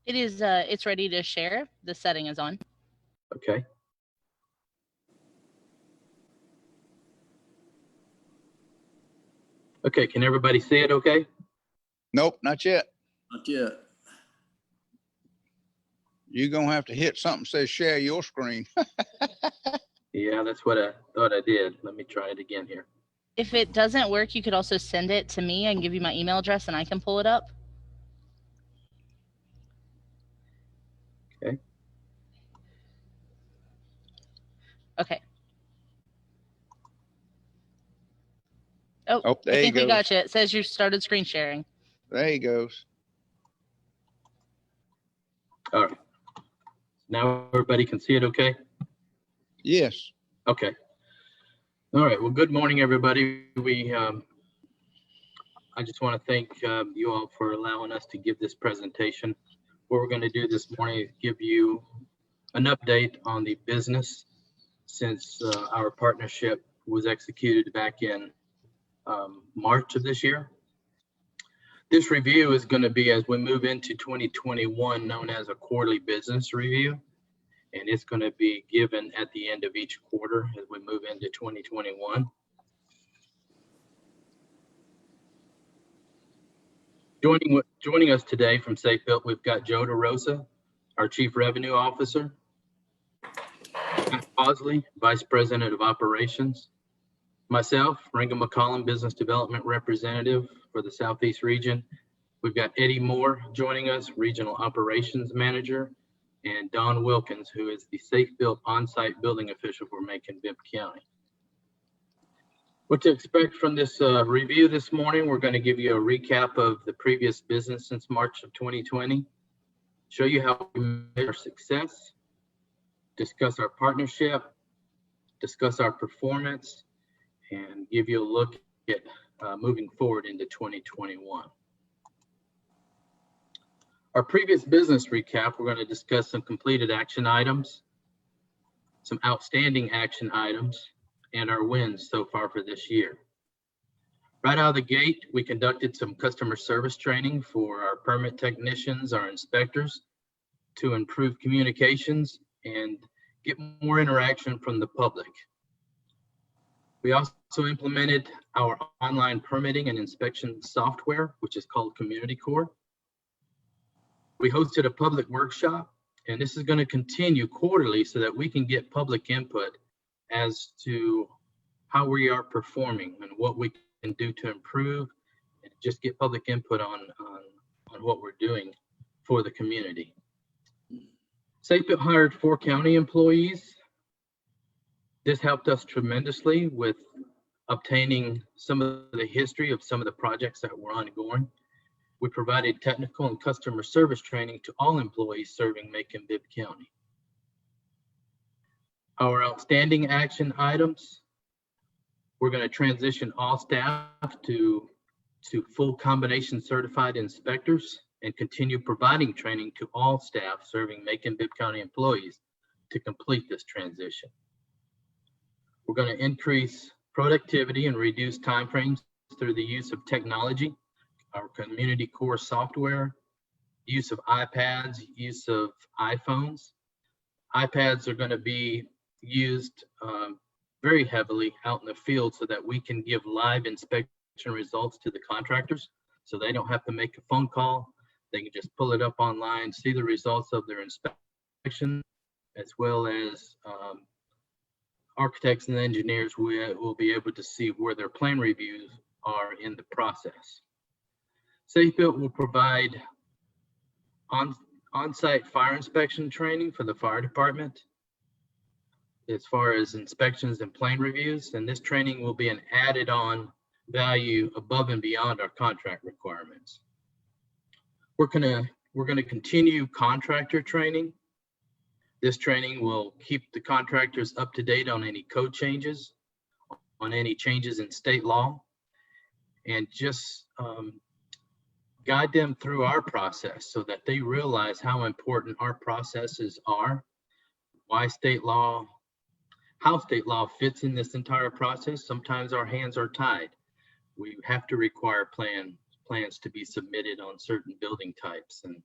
It is, it's ready to share. The setting is on. Okay. Okay, can everybody see it okay? Nope, not yet. Not yet. You're going to have to hit something that says share your screen. Yeah, that's what I thought I did. Let me try it again here. If it doesn't work, you could also send it to me. I can give you my email address and I can pull it up. Okay. Okay. Oh, there I think he we goes. got you. It says you started screen sharing. There he goes. All right. Now everybody can see it okay? Yes. Okay. All right. Well, good morning, everybody. I just want to thank you all for allowing us to give this presentation. What we're going to do this morning is give you an update on the business since our partnership was executed back in March of this year. This review is going to be, as we move into 2021, known as a quarterly business review. And it's going to be given at the end of each quarter as we move into 2021. Joining us today from Safe Built, we've got Joe DeRosa, our Chief Revenue Officer, Matt Bosley, Vice President of Operations, myself, Ringo McCollum, Business Development Representative for the Southeast region. We've got Eddie Moore joining us, Regional Operations Manager, and Don Wilkins, who is the Safe Built on-site building official for Macon-Bibb County. What to expect from this review this morning? We're going to give you a recap of the previous business since March of 2020, show you how we measure success, discuss our partnership, discuss our performance, and give you a look at moving forward into 2021. Our previous business recap, we're going to discuss some completed action items, some outstanding action items, and our wins so far for this year. Right out of the gate, we conducted some customer service training for our permit technicians, our inspectors, to improve communications and get more interaction from the public. We also implemented our online permitting and inspection software, which is called Community Core. We hosted a public workshop, and this is going to continue quarterly so that we can get public input as to how we are performing and what we can do to improve, and just get public input on what we're doing for the community. Safe Built hired 4 county employees. This helped us tremendously with obtaining some of the history of some of the projects that were ongoing. We provided technical and customer service training to all employees serving Macon-Bibb County. Our outstanding action items, we're going to transition all staff to full combination certified inspectors and continue providing training to all staff serving Macon-Bibb County employees to complete this transition. We're going to increase productivity and reduce timeframes through the use of technology, our Community Core software, use of iPads, use of iPhones. iPads are going to be used very heavily out in the field so that we can give live inspection results to the contractors, so they don't have to make a phone call. They can just pull it up online, see the results of their inspection, as well as architects and engineers will be able to see where their plan reviews are in the process. Safe Built will provide on-site fire inspection training for the fire department as far as inspections and plan reviews, and this training will be an added on value above and beyond our contract requirements. We're gonna continue contractor training. This training will keep the contractors up to date on any code changes, on any changes in state law, and just guide them through our process so that they realize how important our processes are, how state law fits in this entire process. Sometimes our hands are tied. We have to require plans to be submitted on certain building types, and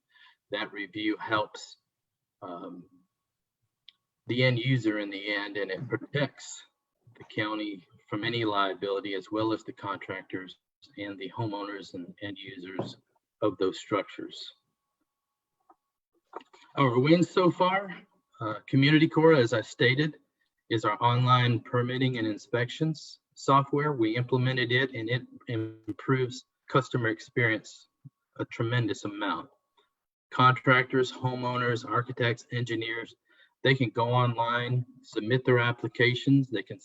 that review helps the end user in the end, and it protects the county from any liability, as well as the contractors and the homeowners and end users of those structures. Our wins so far, Community Core, as I stated, is our online permitting and inspections software. We implemented it, and it improves customer experience a tremendous amount. Contractors, homeowners, architects, engineers, they can go online, submit their applications. They can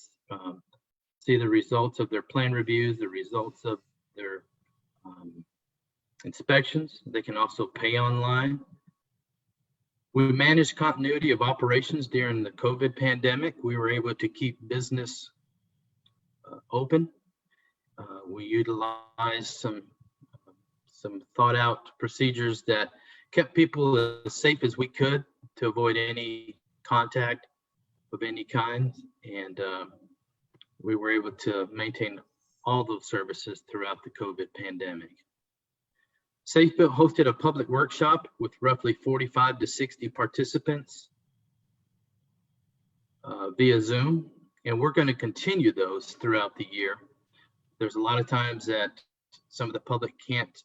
see the results of their plan reviews, the results of their inspections. They can also pay online. We managed continuity of operations during the COVID pandemic. We were able to keep business open. We utilized some thought out procedures that kept people as safe as we could to avoid any contact of any kind. And we were able to maintain all those services throughout the COVID pandemic. Safe Built hosted a public workshop with roughly 45 to 60 participants via Zoom, and we're going to continue those throughout the year. There's a lot of times that some of the public can't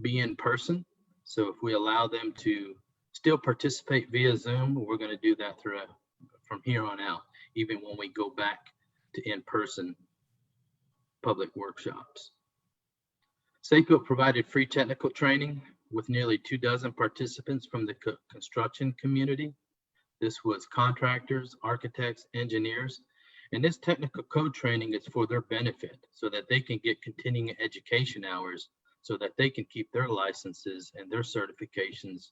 be in person, so if we allow them to still participate via Zoom, we're going to do that throughout from here on out, even when we go back to in-person public workshops. Safe Built provided free technical training with nearly 24 participants from the construction community. This was contractors, architects, engineers, and this technical code training is for their benefit so that they can get continuing education hours so that they can keep their licenses and their certifications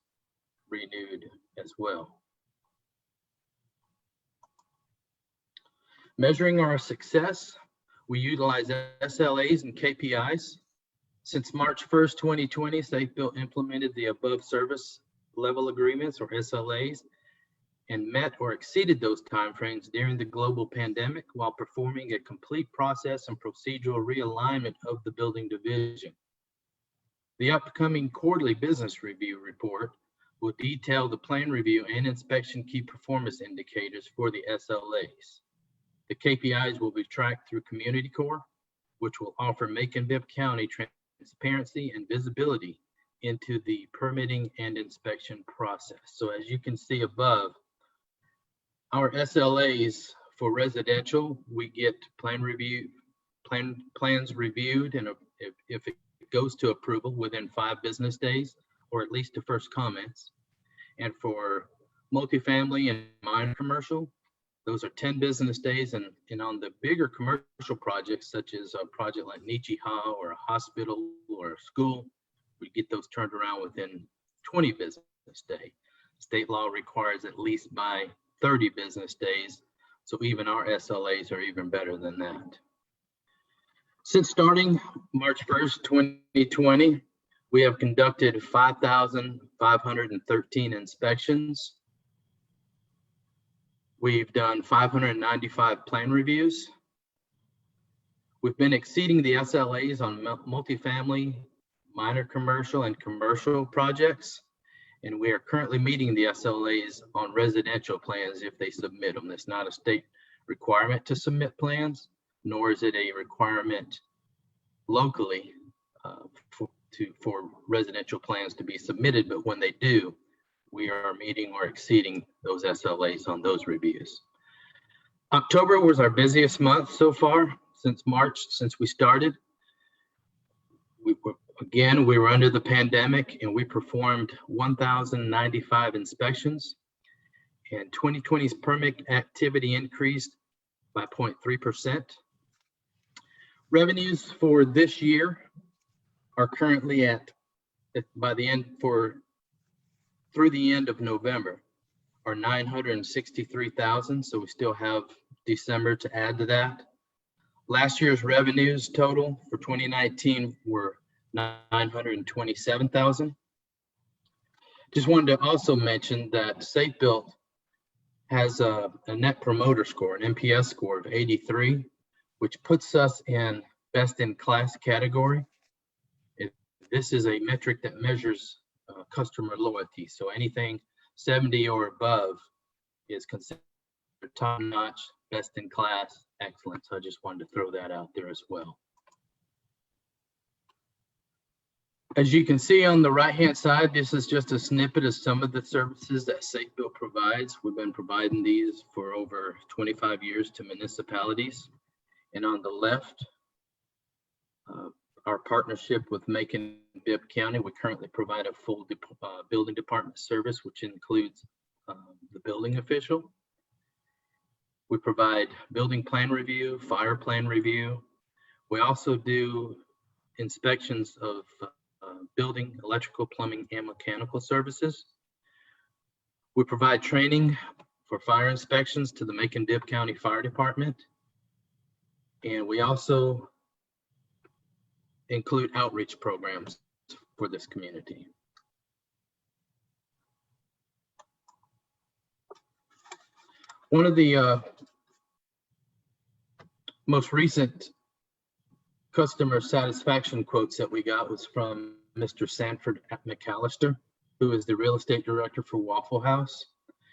renewed as well. Measuring our success, we utilize SLAs and KPIs. Since March 1st, 2020, Safe Built implemented the above service level agreements, or SLAs, and met or exceeded those timeframes during the global pandemic while performing a complete process and procedural realignment of the building division. The upcoming quarterly business review report will detail the plan review and inspection key performance indicators for the SLAs. The KPIs will be tracked through Community Core, which will offer Macon-Bibb County transparency and visibility into the permitting and inspection process. So as you can see above, our SLAs for residential, we get plans reviewed, and if it goes to approval within 5 business days, or at least the first comments. And for multifamily and minor commercial, those are 10 business days, and on the bigger commercial projects, such as a project like Nietzsche Ha or a hospital or a school, we get those turned around within 20 business days. State law requires at least by 30 business days, so even our SLAs are even better than that. Since starting March 1st, 2020, we have conducted 5,513 inspections. We've done 595 plan reviews. We've been exceeding the SLAs on multifamily, minor commercial, and commercial projects. And we are currently meeting the SLAs on residential plans if they submit them. It's not a state requirement to submit plans, nor is it a requirement locally for residential plans to be submitted. But when they do, we are meeting or exceeding those SLAs on those reviews. October was our busiest month so far since March, since we started. We were under the pandemic, and we performed 1,095 inspections, and 2020's permit activity increased by 0.3%. Revenues for this year are currently through the end of November are 963,000. So we still have December to add to that. Last year's revenues total for 2019 were 927,000. Just wanted to also mention that Safe Built has a net promoter score, an NPS score of 83, which puts us in best in class category. This is a metric that measures customer loyalty. So anything 70 or above is considered top notch, best in class, excellent. So I just wanted to throw that out there as well. As you can see on the right-hand side, this is just a snippet of some of the services that Safe Built provides. We've been providing these for over 25 years to municipalities. And on the left, our partnership with Macon-Bibb County, we currently provide a full building department service, which includes the building official. We provide building plan review, fire plan review. We also do inspections of building, electrical, plumbing, and mechanical services. We provide training for fire inspections to the Macon-Bibb County Fire Department. And we also include outreach programs for this community. One of the most recent customer satisfaction quotes that we got was from Mr. Sanford McAllister, who is the real estate director for Waffle House.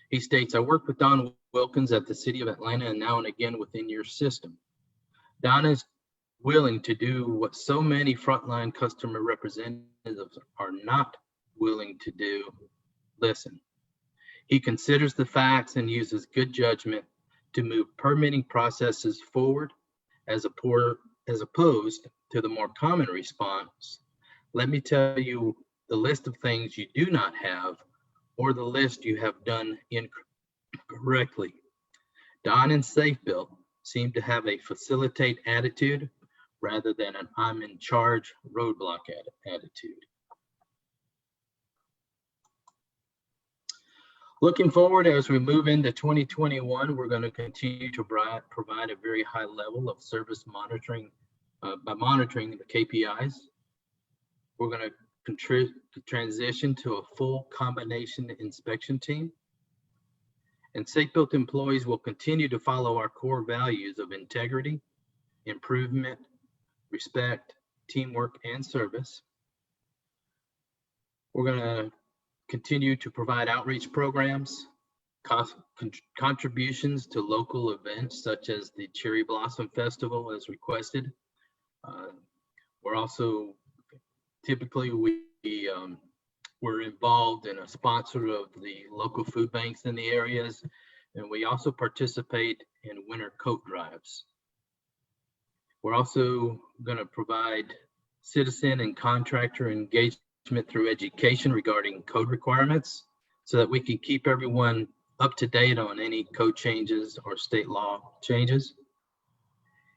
He states, "I work with Don Wilkins at the City of Atlanta and now and again within your system. Don is willing to do what so many frontline customer representatives are not willing to do. Listen. He considers the facts and uses good judgment to move permitting processes forward as opposed to the more common response. Let me tell you the list of things you do not have, or the list you have done incorrectly. Don and Safe Built seem to have a facilitate attitude rather than an I'm in charge roadblock attitude. Looking forward, as we move into 2021, we're going to continue to provide a very high level of service monitoring by monitoring the KPIs. We're going to transition to a full combination inspection team. And Safe Built employees will continue to follow our core values of integrity, improvement, respect, teamwork, and service. We're going to continue to provide outreach programs, contributions to local events such as the Cherry Blossom Festival as requested. We're also typically we're involved in a sponsor of the local food banks in the areas, and we also participate in winter coat drives. We're also going to provide citizen and contractor engagement through education regarding code requirements so that we can keep everyone up to date on any code changes or state law changes.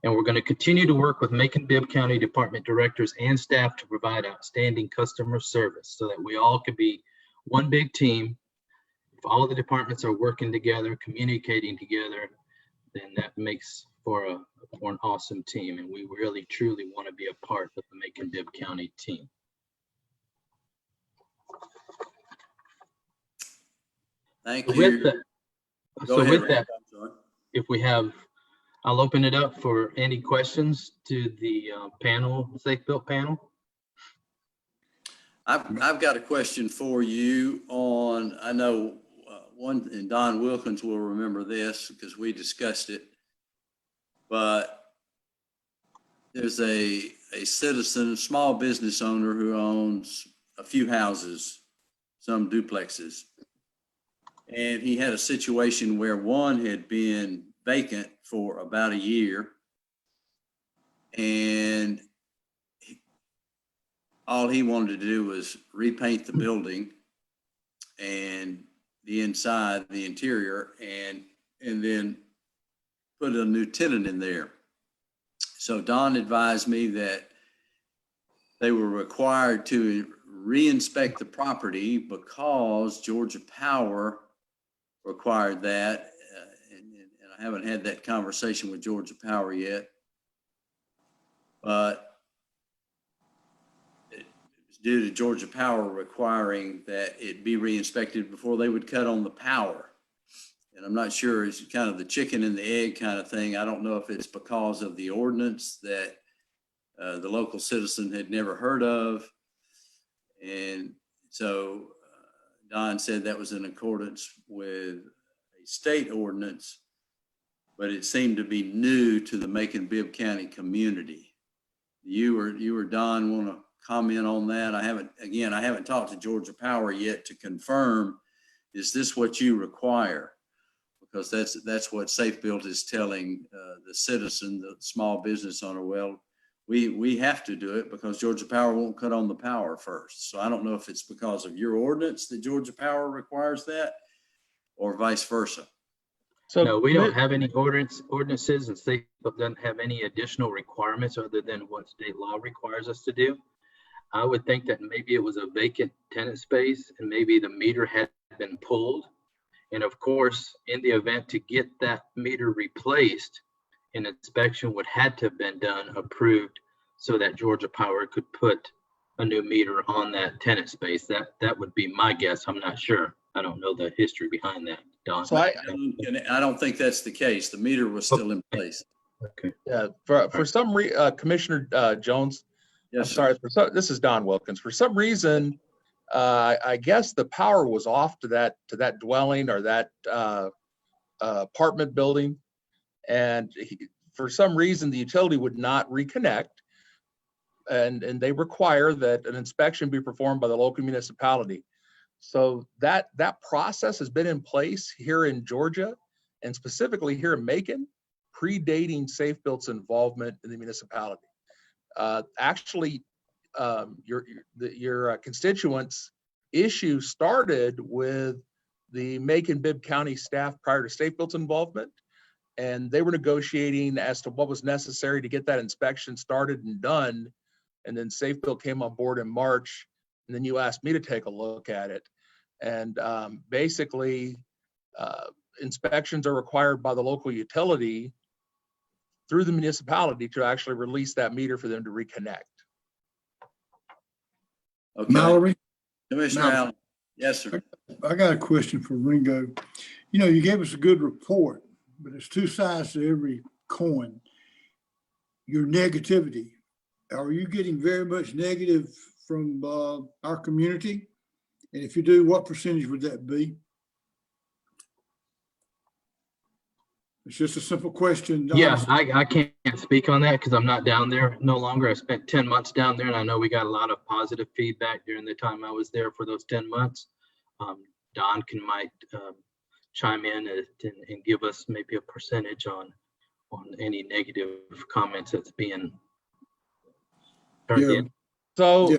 And we're going to continue to work with Macon-Bibb County Department directors and staff to provide outstanding customer service so that we all could be one big team. If all of the departments are working together, communicating together, then that makes for an awesome team. And we really, truly want to be a part of the Macon-Bibb County team. Thank So you. with that, if we have, I'll open it up for any questions to the panel, Safe Built panel. I've got a question for you on, I know one, and Don Wilkins will remember this because we discussed it, but there's a citizen, a small business owner who owns a few houses, some duplexes. And he had a situation where one had been vacant for about a year. And all he wanted to do was repaint the building and the inside, the interior, and then put a new tenant in there. So Don advised me that they were required to re-inspect the property because Georgia Power required that, and I haven't had that conversation with Georgia Power yet, but it was due to Georgia Power requiring that it be re-inspected before they would cut on the power. And I'm not sure, it's kind of the chicken and the egg kind of thing. I don't know if it's because of the ordinance that the local citizen had never heard of. And so Don said that was in accordance with a state ordinance, but it seemed to be new to the Macon-Bibb County community. You or Don want to comment on that? I haven't talked to Georgia Power yet to confirm, is this what you require? Because that's what Safe Built is telling the citizen, the small business owner, well, we have to do it because Georgia Power won't cut on the power first. So I don't know if it's because of your ordinance that Georgia Power requires that or vice versa. So no, we don't have any ordinances, and Safe Built doesn't have any additional requirements other than what state law requires us to do. I would think that maybe it was a vacant tenant space and maybe the meter had been pulled. And of course, in the event to get that meter replaced, an inspection would had to have been done, approved, so that Georgia Power could put a new meter on that tenant space. That would be my guess. I'm not sure. I don't know the history behind that, Don. So I don't think that's the case. The meter was still in place. Okay. Yeah. For some reason, Commissioner Jones. Yes. I'm sorry. This is Don Wilkins. For some reason, I guess the power was off to that dwelling or that apartment building. And for some reason, the utility would not reconnect, and they require that an inspection be performed by the local municipality. So that process has been in place here in Georgia, and specifically here in Macon, predating Safe Built's involvement in the municipality. Actually, your constituents' issue started with the Macon-Bibb County staff prior to Safe Built's involvement, and they were negotiating as to what was necessary to get that inspection started and done. And then Safe Built came on board in March, and then you asked me to take a look at it. And basically, inspections are required by the local utility through the municipality to actually release that meter for them to reconnect. Okay. Mallory? Commissioner Mallory. Allen. Yes, sir. I got a question for Ringo. You know, you gave us a good report, but there's two sides to every coin. Your negativity, are you getting very much negative from our community? And if you do, what percentage would that be? It's just a simple question. Yeah, I can't speak on that because I'm not down there no longer. I spent 10 months down there, and I know we got a lot of positive feedback during the time I was there for those 10 months. Don might chime in and give us maybe a percentage on any negative comments that's being turned in. So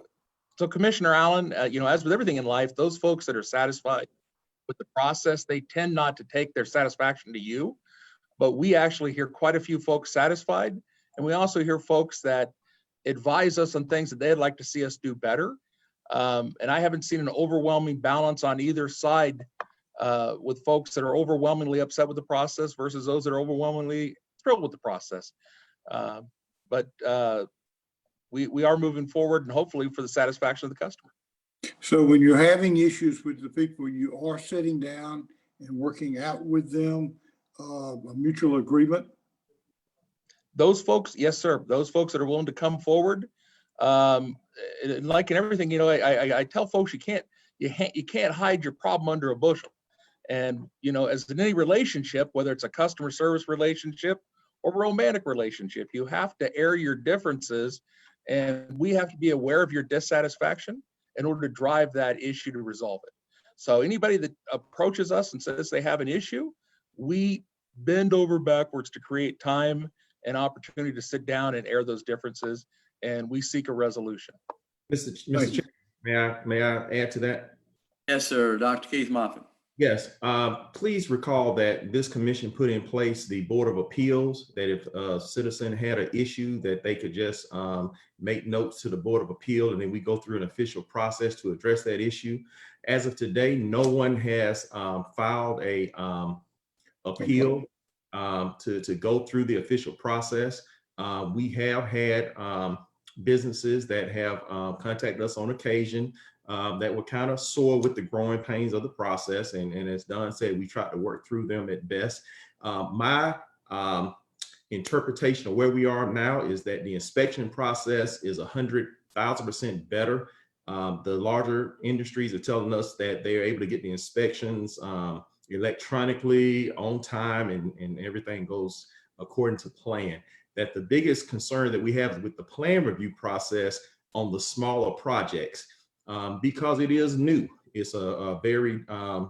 Commissioner Allen, as with everything in life, those folks that are satisfied with the process, they tend not to take their satisfaction to you. But we actually hear quite a few folks satisfied, and we also hear folks that advise us on things that they'd like to see us do better. And I haven't seen an overwhelming balance on either side with folks that are overwhelmingly upset with the process versus those that are overwhelmingly thrilled with the process. But we are moving forward, and hopefully for the satisfaction of the customer. So when you're having issues with the people, you are sitting down and working out with them a mutual agreement? Those folks, yes, sir. Those folks that are willing to come forward, like in everything, I tell folks you can't hide your problem under a bushel. And as in any relationship, whether it's a customer service relationship or a romantic relationship, you have to air your differences, and we have to be aware of your dissatisfaction in order to drive that issue to resolve it. So anybody that approaches us and says they have an issue, we bend over backwards to create time and opportunity to sit down and air those differences, and we seek a resolution. Mr. Chair, may I add to that? Yes, sir. Dr. Keith Moffitt. Yes, please recall that this commission put in place the Board of Appeals, that if a citizen had an issue that they could just make notes to the Board of Appeal, and then we go through an official process to address that issue. As of today, no one has filed a appeal to go through the official process. We have had businesses that have contacted us on occasion that were kind of sore with the growing pains of the process. And as Don said, we try to work through them at best. My interpretation of where we are now is that the inspection process is 100,000% better. The larger industries are telling us that they're able to get the inspections electronically on time, and everything goes according to plan. That the biggest concern that we have with the plan review process on the smaller projects, because it is new. It's a very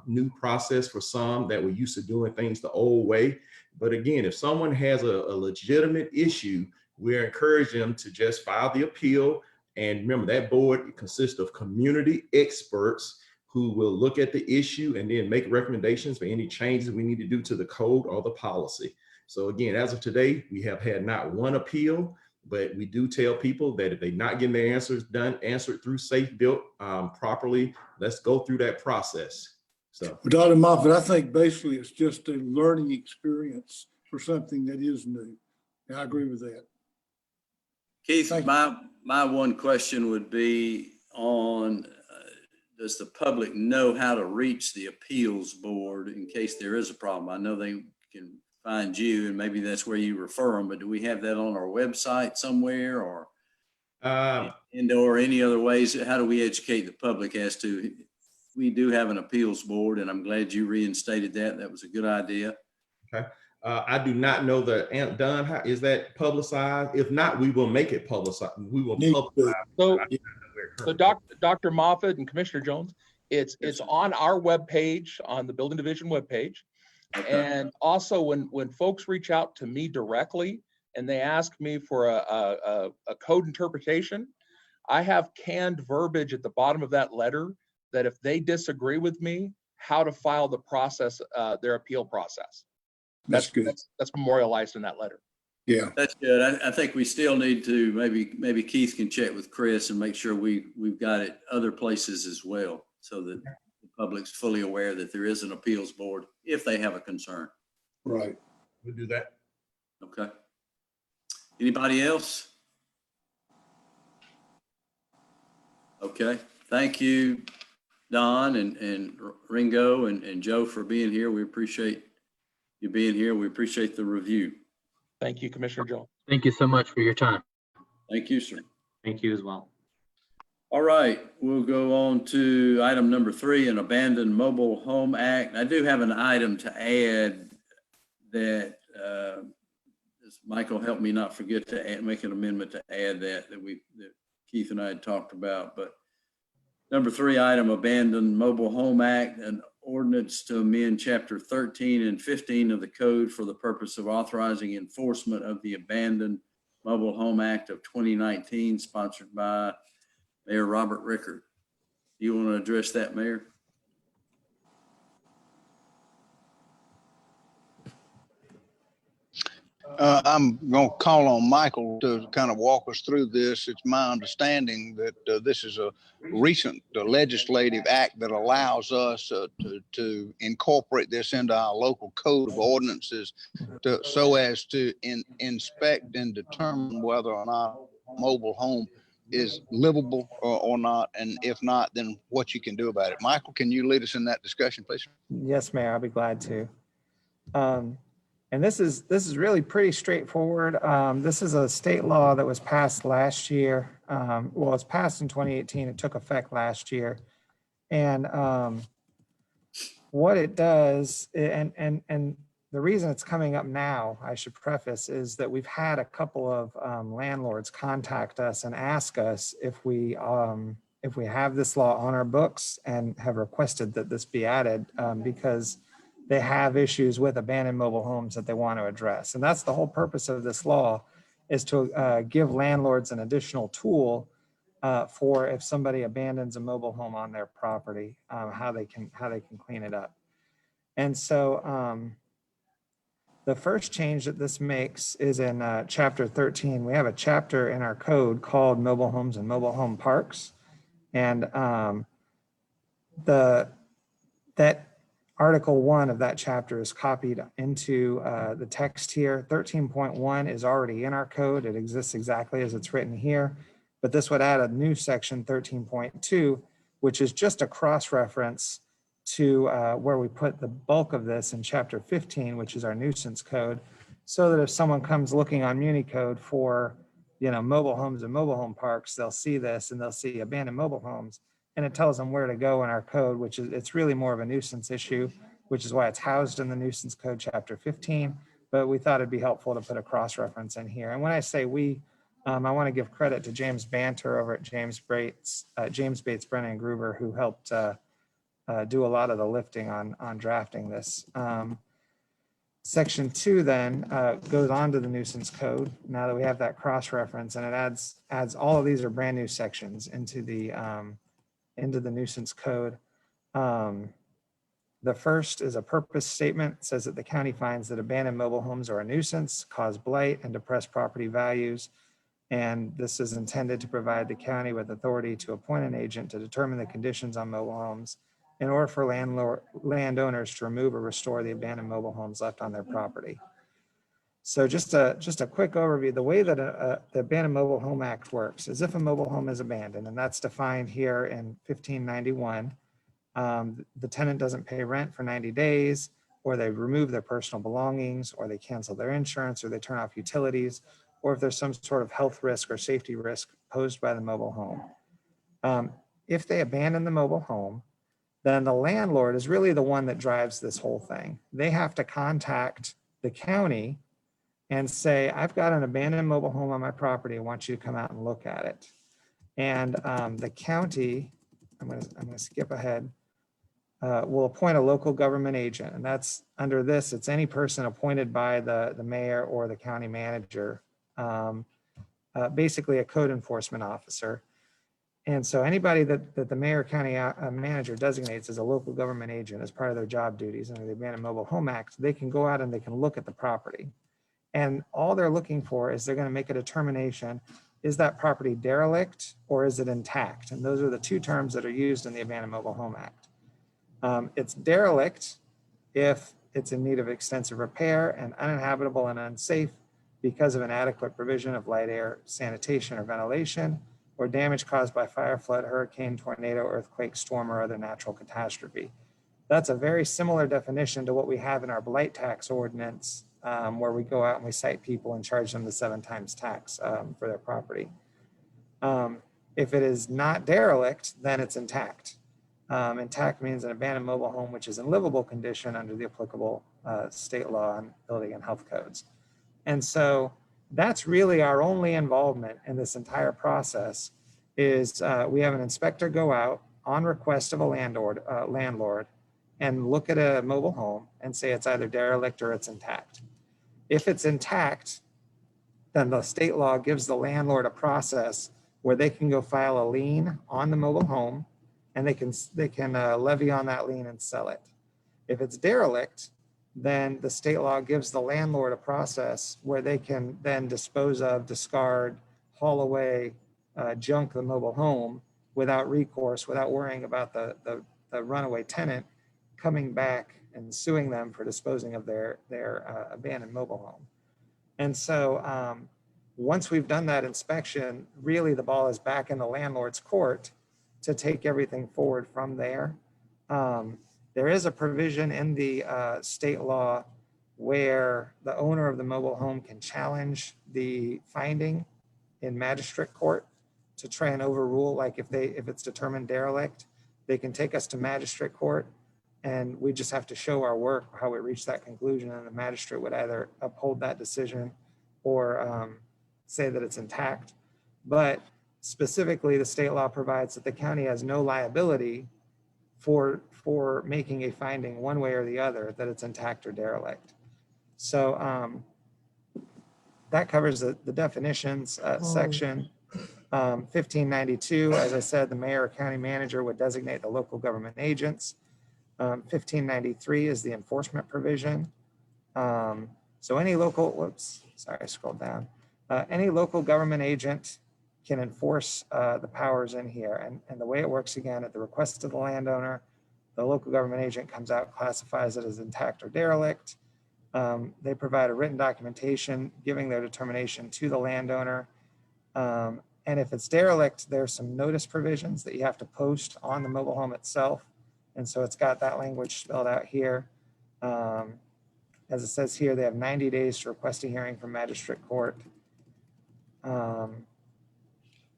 new process for some that were used to doing things the old way. But again, if someone has a legitimate issue, we're encouraging them to just file the appeal. And remember, that board consists of community experts who will look at the issue and then make recommendations for any changes we need to do to the code or the policy. So again, as of today, we have had not one appeal, but we do tell people that if they're not getting their answered through Safe Built properly, let's go through that process. So, well, Dr. Moffitt, I think basically it's just a learning experience for something that is new. And I agree with that. Keith, my one question would be on, does the public know how to reach the appeals board in case there is a problem? I know they can find you and maybe that's where you refer them, but do we have that on our website somewhere or any other ways? How do we educate the public as to, we do have an appeals board, and I'm glad you reinstated that. That was a good idea. Okay. I do not know Don, how is that publicized? If not, we will make it publicized. We will publicize. So Dr. Moffitt and Commissioner Jones, it's on our webpage, on the Building Division webpage. Okay. And also when folks reach out to me directly and they ask me for a code interpretation, I have canned verbiage at the bottom of that letter that if they disagree with me, how to file the process, their appeal process. That's good. That's memorialized in that letter. Yeah. That's good. I think we still need to, maybe Keith can check with Chris and make sure we've got it other places as well, so that the public's fully aware that there is an appeals board if they have a concern. Right. We'll do that. Okay. Anybody else? Okay. Thank you, Don and Ringo and Joe, for being here. We appreciate you being here. We appreciate the review. Thank you, Commissioner Joe. Thank you so much for your time. Thank you, sir. Thank you as well. All right, we'll go on to item number 3, an Abandoned Mobile Home Act. I do have an item to add that Michael helped me not forget to make an amendment to add that Keith and I had talked about. But number 3 item, Abandoned Mobile Home Act, an ordinance to amend chapter 13 and 15 of the code for the purpose of authorizing enforcement of the Abandoned Mobile Home Act of 2019, sponsored by Mayor Robert Rickard. Do you want to address that, Mayor? I'm going to call on Michael to kind of walk us through this. It's my understanding that this is a recent legislative act that allows us to incorporate this into our local code of ordinances so as to inspect and determine whether or not a mobile home is livable or not, and if not, then what you can do about it. Michael, can you lead us in that discussion, please? Yes, Mayor, I'll be glad to. And this is really pretty straightforward. This is a state law that was passed last year. Well, it was passed in 2018. It took effect last year. And what it does, and the reason it's coming up now, I should preface, is that we've had a couple of landlords contact us and ask us if we have this law on our books, and have requested that this be added because they have issues with abandoned mobile homes that they want to address. And that's the whole purpose of this law, is to give landlords an additional tool for if somebody abandons a mobile home on their property, how they can clean it up. And so the first change that this makes is in chapter 13. We have a chapter in our code called Mobile Homes and Mobile Home Parks. And that Article 1 of that chapter is copied into the text here. 13.1 is already in our code. It exists exactly as it's written here. But this would add a new section 13.2, which is just a cross-reference to where we put the bulk of this in chapter 15, which is our nuisance code, so that if someone comes looking on Muni Code for, mobile homes and mobile home parks, they'll see this and they'll see abandoned mobile homes, and it tells them where to go in our code, which is, it's really more of a nuisance issue, which is why it's housed in the nuisance code chapter 15. But we thought it'd be helpful to put a cross-reference in here. And when I say we, I want to give credit to James Banter over at James Bates, Brennan and Gruber, who helped do a lot of the lifting on drafting this. Section 2 then goes on to the nuisance code, now that we have that cross-reference, and it adds all of these are brand new sections into the nuisance code. The first is a purpose statement. It says that the county finds that abandoned mobile homes are a nuisance, cause blight, and depress property values. And this is intended to provide the county with authority to appoint an agent to determine the conditions on mobile homes in order for landowners to remove or restore the abandoned mobile homes left on their property. So just a quick overview. The way that the Abandoned Mobile Home Act works is if a mobile home is abandoned, and that's defined here in 1591, the tenant doesn't pay rent for 90 days, or they remove their personal belongings, or they cancel their insurance, or they turn off utilities, or if there's some sort of health risk or safety risk posed by the mobile home. If they abandon the mobile home, then the landlord is really the one that drives this whole thing. They have to contact the county and say, I've got an abandoned mobile home on my property. I want you to come out and look at it. And the county, I'm gonna skip ahead, will appoint a local government agent. And that's under this, it's any person appointed by the mayor or the county manager, basically a code enforcement officer. And so anybody that the mayor county manager designates as a local government agent as part of their job duties under the Abandoned Mobile Home Act, they can go out and they can look at the property. And all they're looking for is they're going to make a determination, is that property derelict or is it intact? And those are the two terms that are used in the Abandoned Mobile Home Act. It's derelict if it's in need of extensive repair and uninhabitable and unsafe because of inadequate provision of light, air, sanitation, or ventilation, or damage caused by fire, flood, hurricane, tornado, earthquake, storm, or other natural catastrophe. That's a very similar definition to what we have in our blight tax ordinance, where we go out and we cite people and charge them the 7 times tax for their property. If it is not derelict, then it's intact. Intact means an abandoned mobile home which is in livable condition under the applicable state law and building and health codes. And so that's really our only involvement in this entire process is we have an inspector go out on request of a landlord and look at a mobile home and say it's either derelict or it's intact. If it's intact, then the state law gives the landlord a process where they can go file a lien on the mobile home and they can levy on that lien and sell it. If it's derelict, then the state law gives the landlord a process where they can then dispose of, discard, haul away, junk the mobile home without recourse, without worrying about the runaway tenant coming back and suing them for disposing of their abandoned mobile home. And so once we've done that inspection, really the ball is back in the landlord's court to take everything forward from there. There is a provision in the state law where the owner of the mobile home can challenge the finding in magistrate court to try and overrule, like if it's determined derelict, they can take us to magistrate court and we just have to show our work, how we reached that conclusion, and the magistrate would either uphold that decision or say that it's intact. But specifically, the state law provides that the county has no liability for making a finding one way or the other that it's intact or derelict. So that covers the definitions section. 1592, as I said, the mayor or county manager would designate the local government agents. 1593 is the enforcement provision. So any local, whoops, sorry, I scrolled down. Any local government agent can enforce the powers in here. And the way it works, again, at the request of the landowner, the local government agent comes out, classifies it as intact or derelict. They provide a written documentation giving their determination to the landowner. And if it's derelict, there's some notice provisions that you have to post on the mobile home itself. And so it's got that language spelled out here. As it says here, they have 90 days to request a hearing from magistrate court.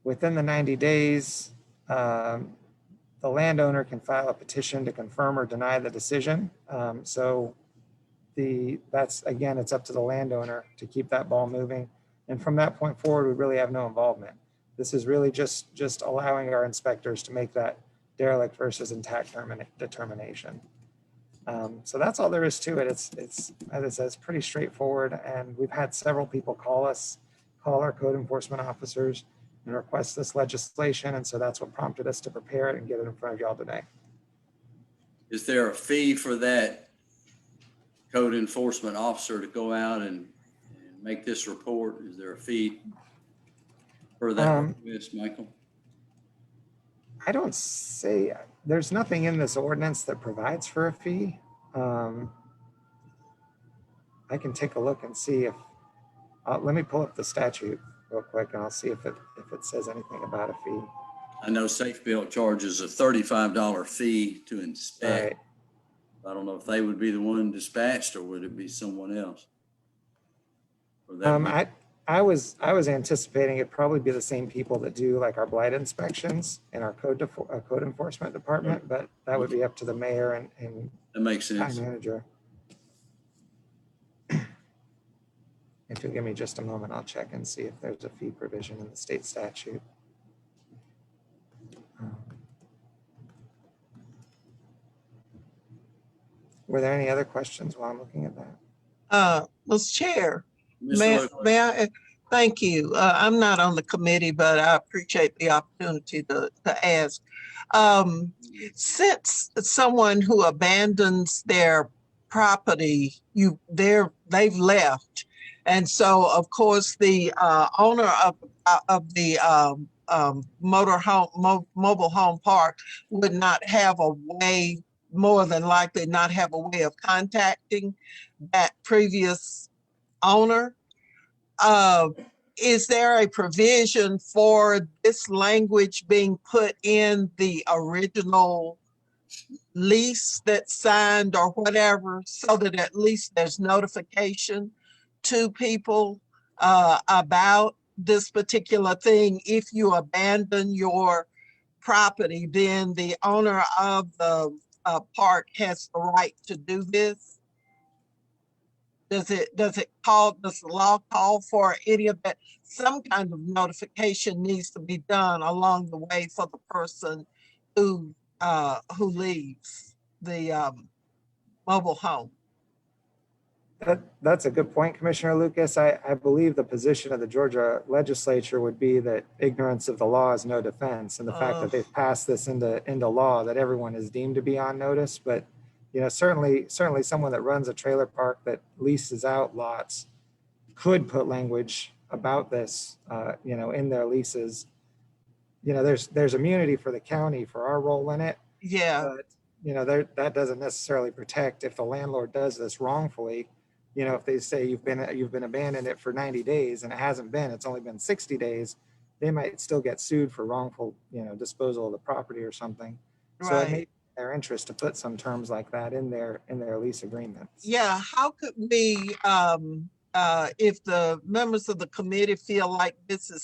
Within the 90 days, the landowner can file a petition to confirm or deny the decision. So that's, again, it's up to the landowner to keep that ball moving. And from that point forward, we really have no involvement. This is really just allowing our inspectors to make that derelict versus intact determination. So that's all there is to it. It's as it says, pretty straightforward. And we've had several people call our code enforcement officers and request this legislation. And so that's what prompted us to prepare it and get it in front of y'all today. Is there a fee for that code enforcement officer to go out and make this report? Is there a fee for that request, Michael? I don't say, there's nothing in this ordinance that provides for a fee. I can take a look and see if, let me pull up the statute real quick and I'll see if it says anything about a fee. I know Safe Built charges a $35 fee to inspect. Right. I don't know if they would be the one dispatched or would it be someone else? Or that I was anticipating it'd probably be the same people that do like our blight inspections in our code enforcement department, but that would be up to the mayor and that makes sense. County manager. If you'll give me just a moment, I'll check and see if there's a fee provision in the state statute. Were there any other questions while I'm looking at that? Mr. Chair, may Thank you. I'm not on the committee, but I appreciate the opportunity to ask. Since someone who abandons their property, they've left, and so of course the owner of the mobile home park would not have a way, more than likely not have a way of contacting that previous owner. Is there a provision for this language being put in the original lease that's signed or whatever, so that at least there's notification to people about this particular thing? If you abandon your property, then the owner of the park has the right to do this. Does the law call for any of that? Some kind of notification needs to be done along the way for the person who leaves the mobile home. That's a good point, Commissioner Lucas. I believe the position of the Georgia legislature would be that ignorance of the law is no defense, and the fact that they've passed this into law, that everyone is deemed to be on notice. But certainly someone that runs a trailer park that leases out lots could put language about this, in their leases. There's immunity for the county for our role in it. Yeah. But, that doesn't necessarily protect if the landlord does this wrongfully. If they say you've been abandoned it for 90 days and it hasn't been, it's only been 60 days, they might still get sued for wrongful, disposal of the property or something. Right. So it may be in their interest to put some terms like that in their lease agreements. Yeah. How could we, if the members of the committee feel like this is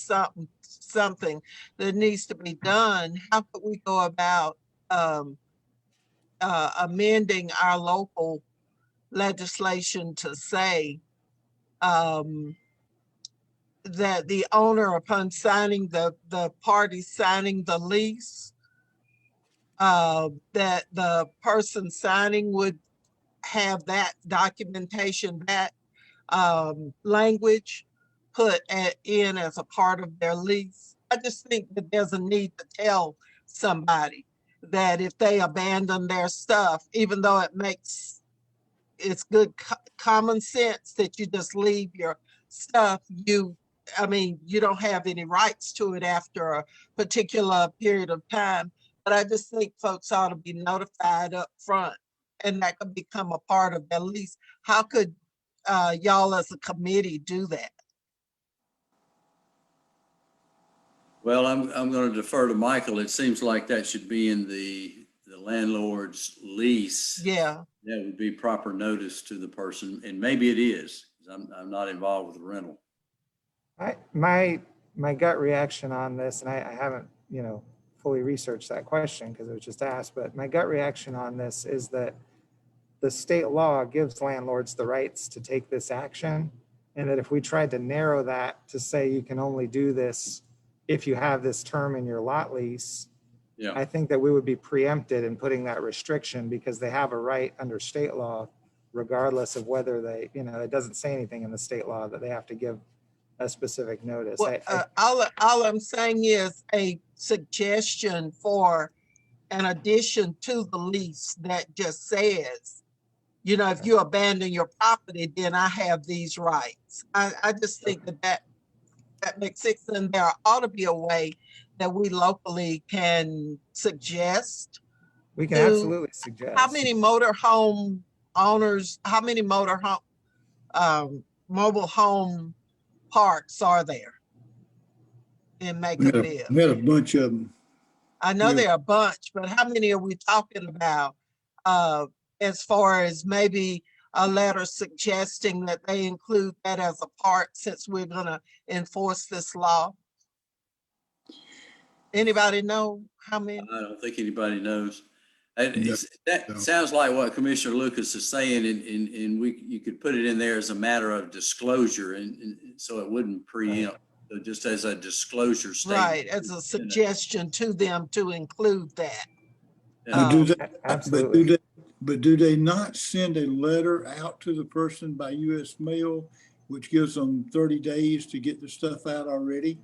something that needs to be done, how could we go about amending our local legislation to say that the owner, upon signing the party signing the lease, that the person signing would have that documentation, that language put in as a part of their lease? I just think that there's a need to tell somebody that if they abandon their stuff, even though it's good common sense that you just leave your stuff, you don't have any rights to it after a particular period of time. But I just think folks ought to be notified up front, and that could become a part of their lease. How could y'all as a committee do that? Well, I'm going to defer to Michael. It seems like that should be in the landlord's lease. Yeah. That would be proper notice to the person, and maybe it is, because I'm not involved with the rental. My gut reaction on this, and I haven't fully researched that question because it was just asked, but my gut reaction on this is that the state law gives landlords the rights to take this action, and that if we tried to narrow that to say you can only do this if you have this term in your lot lease, yeah, I think that we would be preempted in putting that restriction, because they have a right under state law, regardless of whether they, it doesn't say anything in the state law that they have to give a specific notice. Well, all I'm saying is a suggestion for an addition to the lease that just says, if you abandon your property, then I have these rights. I just think that makes sense, and there ought to be a way that we locally can suggest. We can absolutely suggest. How many motorhome owners, how many mobile home parks are there in Macon-Bibb? We had a bunch of them. I know there are a bunch, but how many are we talking about as far as maybe a letter suggesting that they include that as a part, since we're going to enforce this law? Anybody know how many? I don't think anybody knows. Sounds like what Commissioner Lucas is saying, and you could put it in there as a matter of disclosure, and so it wouldn't preempt, so just as a disclosure statement. Right, as a suggestion to them to include that. Absolutely. But do they not send a letter out to the person by U.S. mail which gives them 30 days to get the stuff out already.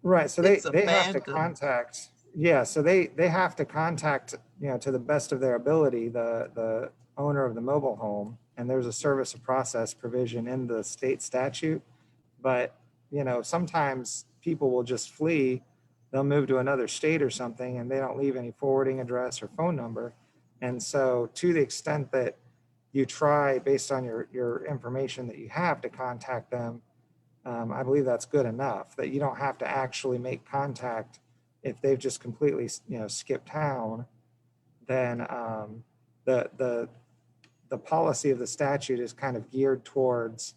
Right, so It's they have to abandoned. contact, yeah, so they have to contact, to the best of their ability, the owner of the mobile home, and there's a service of process provision in the state statute. But, sometimes people will just flee, they'll move to another state or something, and they don't leave any forwarding address or phone number. And so to the extent that you try, based on your information that you have, to contact them, I believe that's good enough, that you don't have to actually make contact. If they've just completely, skipped town, then the policy of the statute is kind of geared towards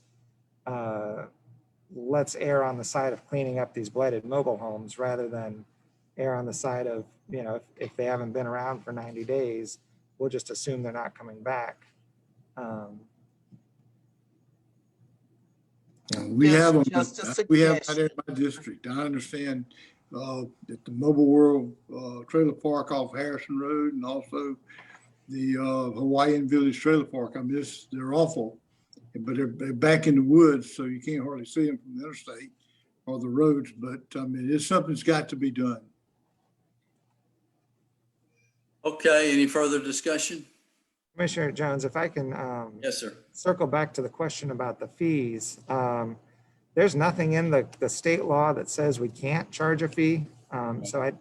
let's err on the side of cleaning up these blighted mobile homes rather than err on the side of, if they haven't been around for 90 days, we'll just assume they're not coming back. We have them. Just a We have that suggestion. in my district. I understand that the Mobile World Trailer Park off Harrison Road, and also the Hawaiian Village Trailer Park. I mean, they're awful, but they're back in the woods, so you can't hardly see them from the interstate or the roads. But I mean, it's something's got to be done. Okay, any further discussion? Commissioner Jones, if I can Yes, sir. circle back to the question about the fees. There's nothing in the state law that says we can't charge a fee. So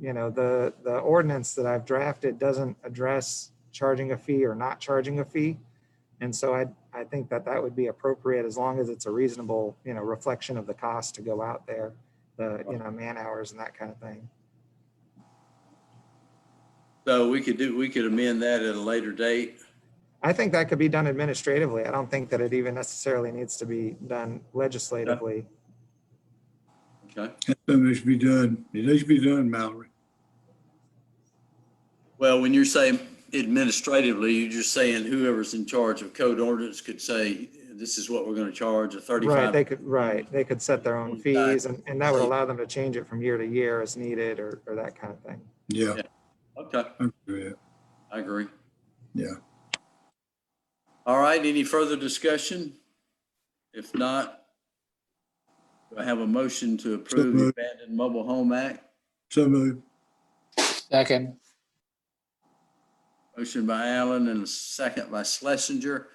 the ordinance that I've drafted doesn't address charging a fee or not charging a fee. And so I think that would be appropriate as long as it's a reasonable, reflection of the cost to go out there, the, man hours and that kind of thing. So we could amend that at a later date. I think that could be done administratively. I don't think that it even necessarily needs to be done legislatively. Okay. That needs to be done. It needs to be done, Mallory. Well, when you're saying administratively, you're just saying whoever's in charge of code ordinance could say, this is what we're going to charge, a 35. They could set their own fees, and that would allow them to change it from year to year as needed or that kind of thing. Yeah. Okay. I agree. Yeah. All right. Any further discussion? If not, do I have a motion to approve the Abandoned Mobile Home Act? So moved. Second. Motion by Allen and a second by Schlesinger.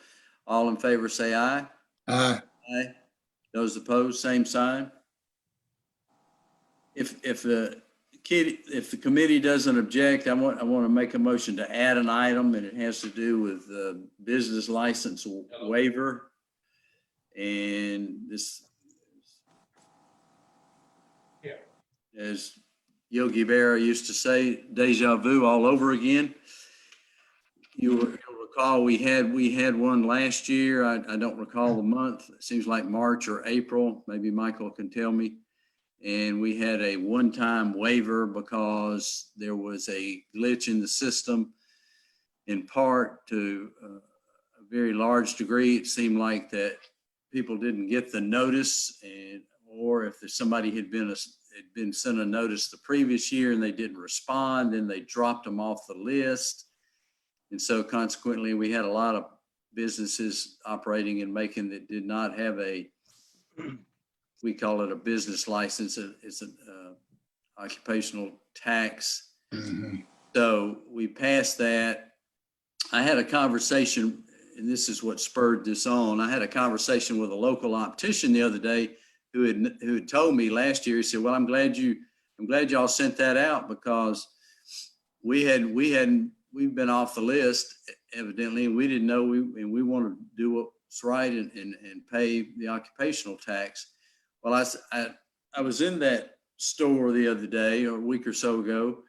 All in favor say aye. Aye. Aye. Those opposed, same sign. If the committee doesn't object, I want to make a motion to add an item, and it has to do with the business license waiver. And this, as Yogi Berra used to say, deja vu all over again. You'll recall we had one last year. I don't recall the month. It seems like March or April. Maybe Michael can tell me. And we had a one-time waiver because there was a glitch in the system. In part, to a very large degree, it seemed like that people didn't get the notice, or if somebody had been sent a notice the previous year and they didn't respond, then they dropped them off the list. And so consequently, we had a lot of businesses operating in Macon that did not have we call it a business license. It's an occupational tax. Mm-hmm. So we passed that. I had a conversation, and this is what spurred this on. I had a conversation with a local optician the other day who had told me last year. He said, "Well, I'm glad y'all sent that out because we've been off the list evidently, and we didn't know we want to do what's right and pay the occupational tax." Well, I was in that store the other day or a week or so ago,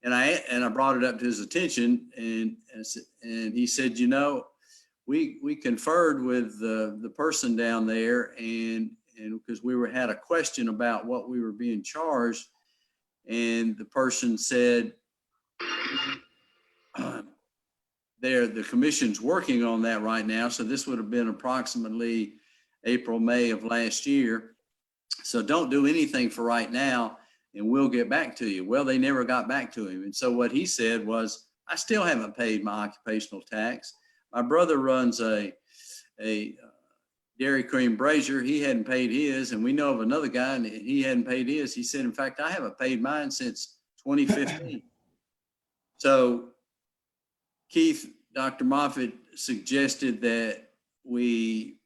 and I brought it up to his attention, and he said, we conferred with the person down there, and because we had a question about what we were being charged, and the person said, the commission's working on that right now. So this would have been approximately April, May of last year. So don't do anything for right now, and we'll get back to you. Well, they never got back to him. And so what he said was, I still haven't paid my occupational tax. My brother runs a Dairy Cream Brazier, he hadn't paid his, and we know of another guy and he hadn't paid his. He said, in fact, I haven't paid mine since 2015. So Keith, Dr. Moffitt suggested that we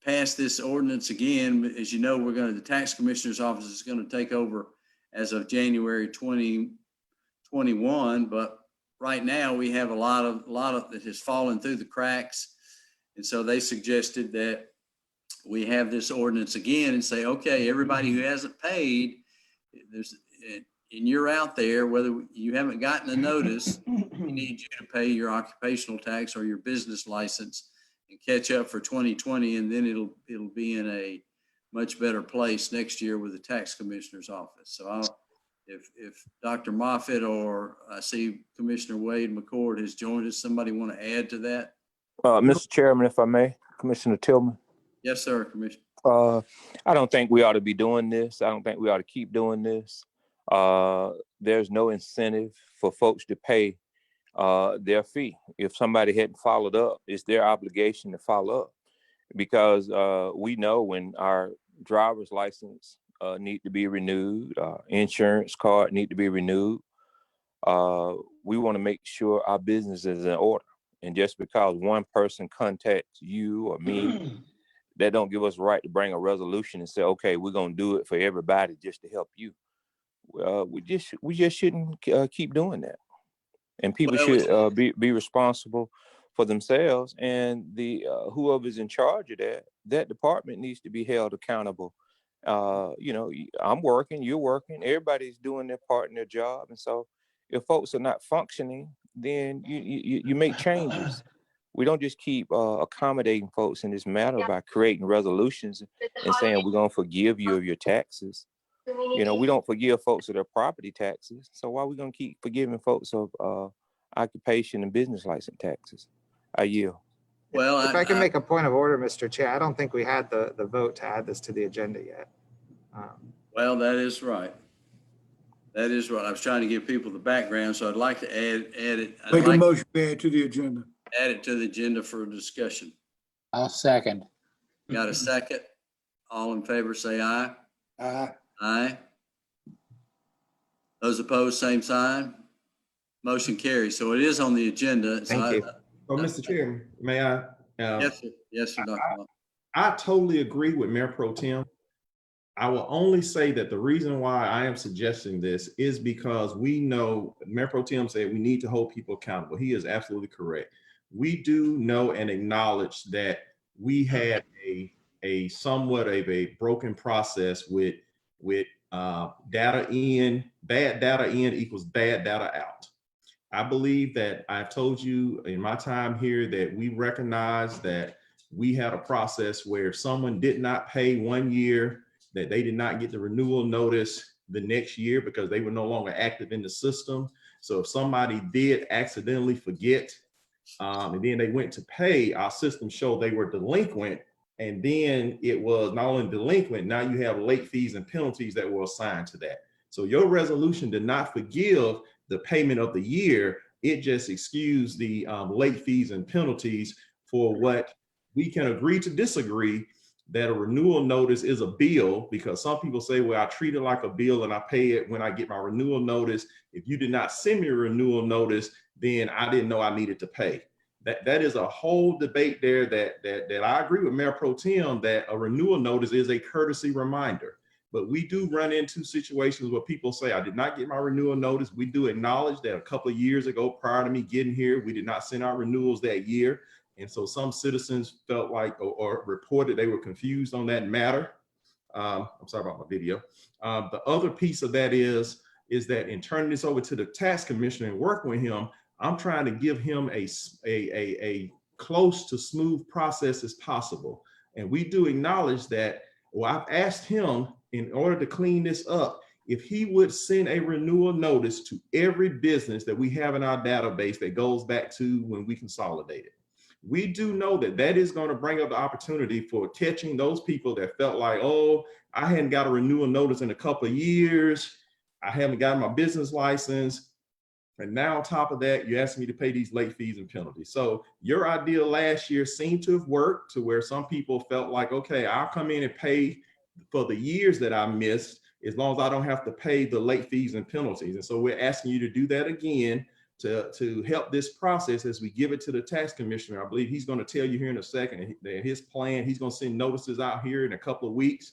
pass this ordinance again. As you know, the tax commissioner's office is going to take over as of January 2021. But right now we have a lot of that has fallen through the cracks. And so they suggested that we have this ordinance again and say, okay, everybody who hasn't paid, and you're out there, whether you haven't gotten a notice, we need you to pay your occupational tax or your business license and catch up for 2020. And then it'll be in a much better place next year with the tax commissioner's office. So if Dr. Moffitt or I see Commissioner Wade McCord has joined us, somebody want to add to that? Mr. Chairman, if I may, Commissioner Tillman. Yes, sir, Commissioner. I don't think we ought to be doing this. I don't think we ought to keep doing this. There's no incentive for folks to pay their fee. If somebody hadn't followed up, it's their obligation to follow up, because we know when our driver's license need to be renewed, insurance card need to be renewed. We want to make sure our business is in order. And just because one person contacts you or me, that don't give us the right to bring a resolution and say, okay, we're going to do it for everybody just to help you. We just shouldn't keep doing that. And people should be responsible for themselves, and the whoever's in charge of that department needs to be held accountable. I'm working, you're working, everybody's doing their part in their job. And so if folks are not functioning, then you make changes. We don't just keep accommodating folks in this matter by creating resolutions and saying we're going to forgive you of your taxes. We don't forgive folks of their property taxes. So why are we going to keep forgiving folks of occupation and business license taxes? I yield. Well, if I can make a point of order, Mr. Chair, I don't think we had the vote to add this to the agenda yet. Well, that is right. That is right. I was trying to give people the background, so I'd like to add it. Make a motion to add to the agenda. Add it to the agenda for discussion. I'll second. Got a second? All in favor, say aye. Aye. Aye. Those opposed, same sign. Motion carries. So it is on the agenda. Thank you. Mr. Chairman, may I? Yes, sir. Yes, sir, Dr. Moffitt. I totally agree with Mayor Pro Tem. I will only say that the reason why I am suggesting this is because we know Mayor Pro Tem said we need to hold people accountable. He is absolutely correct. We do know and acknowledge that we had a somewhat of a broken process with data in, bad data in equals bad data out. I believe that I've told you in my time here that we recognize that we had a process where if someone did not pay 1 year, that they did not get the renewal notice the next year because they were no longer active in the system. So if somebody did accidentally forget, and then they went to pay, our system showed they were delinquent. And then it was not only delinquent, now you have late fees and penalties that were assigned to that. So your resolution did not forgive the payment of the year. It just excused the late fees and penalties for what we can agree to disagree, that a renewal notice is a bill, because some people say, well, I treat it like a bill and I pay it when I get my renewal notice. If you did not send me a renewal notice, then I didn't know I needed to pay. That is a whole debate there that I agree with Mayor Pro Tem that a renewal notice is a courtesy reminder. But we do run into situations where people say, I did not get my renewal notice. We do acknowledge that a couple of years ago, prior to me getting here, we did not send out renewals that year. And so some citizens felt like or reported they were confused on that matter. I'm sorry about my video. The other piece of that is that in turning this over to the tax commissioner and working with him, I'm trying to give him a close to smooth process as possible. And we do acknowledge that, well, I've asked him in order to clean this up, if he would send a renewal notice to every business that we have in our database that goes back to when we consolidated. We do know that is going to bring up the opportunity for catching those people that felt like, oh, I hadn't got a renewal notice in a couple of years. I haven't gotten my business license. And now on top of that, you asked me to pay these late fees and penalties. So your idea last year seemed to have worked to where some people felt like, okay, I'll come in and pay for the years that I missed, as long as I don't have to pay the late fees and penalties. And so we're asking you to do that again to help this process as we give it to the tax commissioner. I believe he's going to tell you here in a second that his plan, he's going to send notices out here in a couple of weeks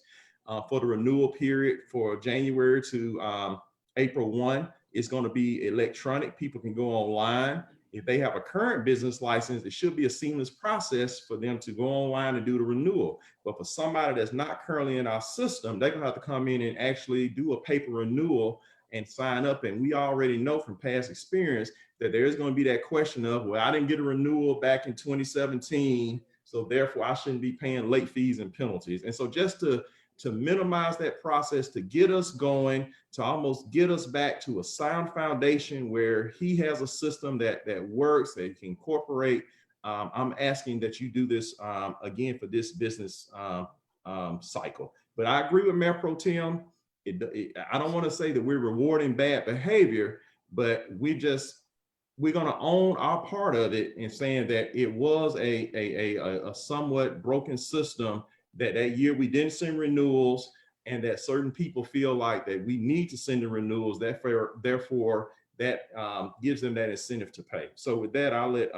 for the renewal period for January to April 1. It's going to be electronic. People can go online. If they have a current business license, it should be a seamless process for them to go online and do the renewal. But for somebody that's not currently in our system, they're gonna have to come in and actually do a paper renewal and sign up. And we already know from past experience that there's going to be that question of, well, I didn't get a renewal back in 2017, so therefore I shouldn't be paying late fees and penalties. And so just to minimize that process, to get us going, to almost get us back to a sound foundation where he has a system that works, that he can incorporate. I'm asking that you do this again for this business cycle. But I agree with Mayor Pro Tem. I don't want to say that we're rewarding bad behavior, but we're going to own our part of it and saying that it was a somewhat broken system, that year we didn't send renewals, and that certain people feel like that we need to send the renewals, therefore that gives them that incentive to pay. So with that, I'll let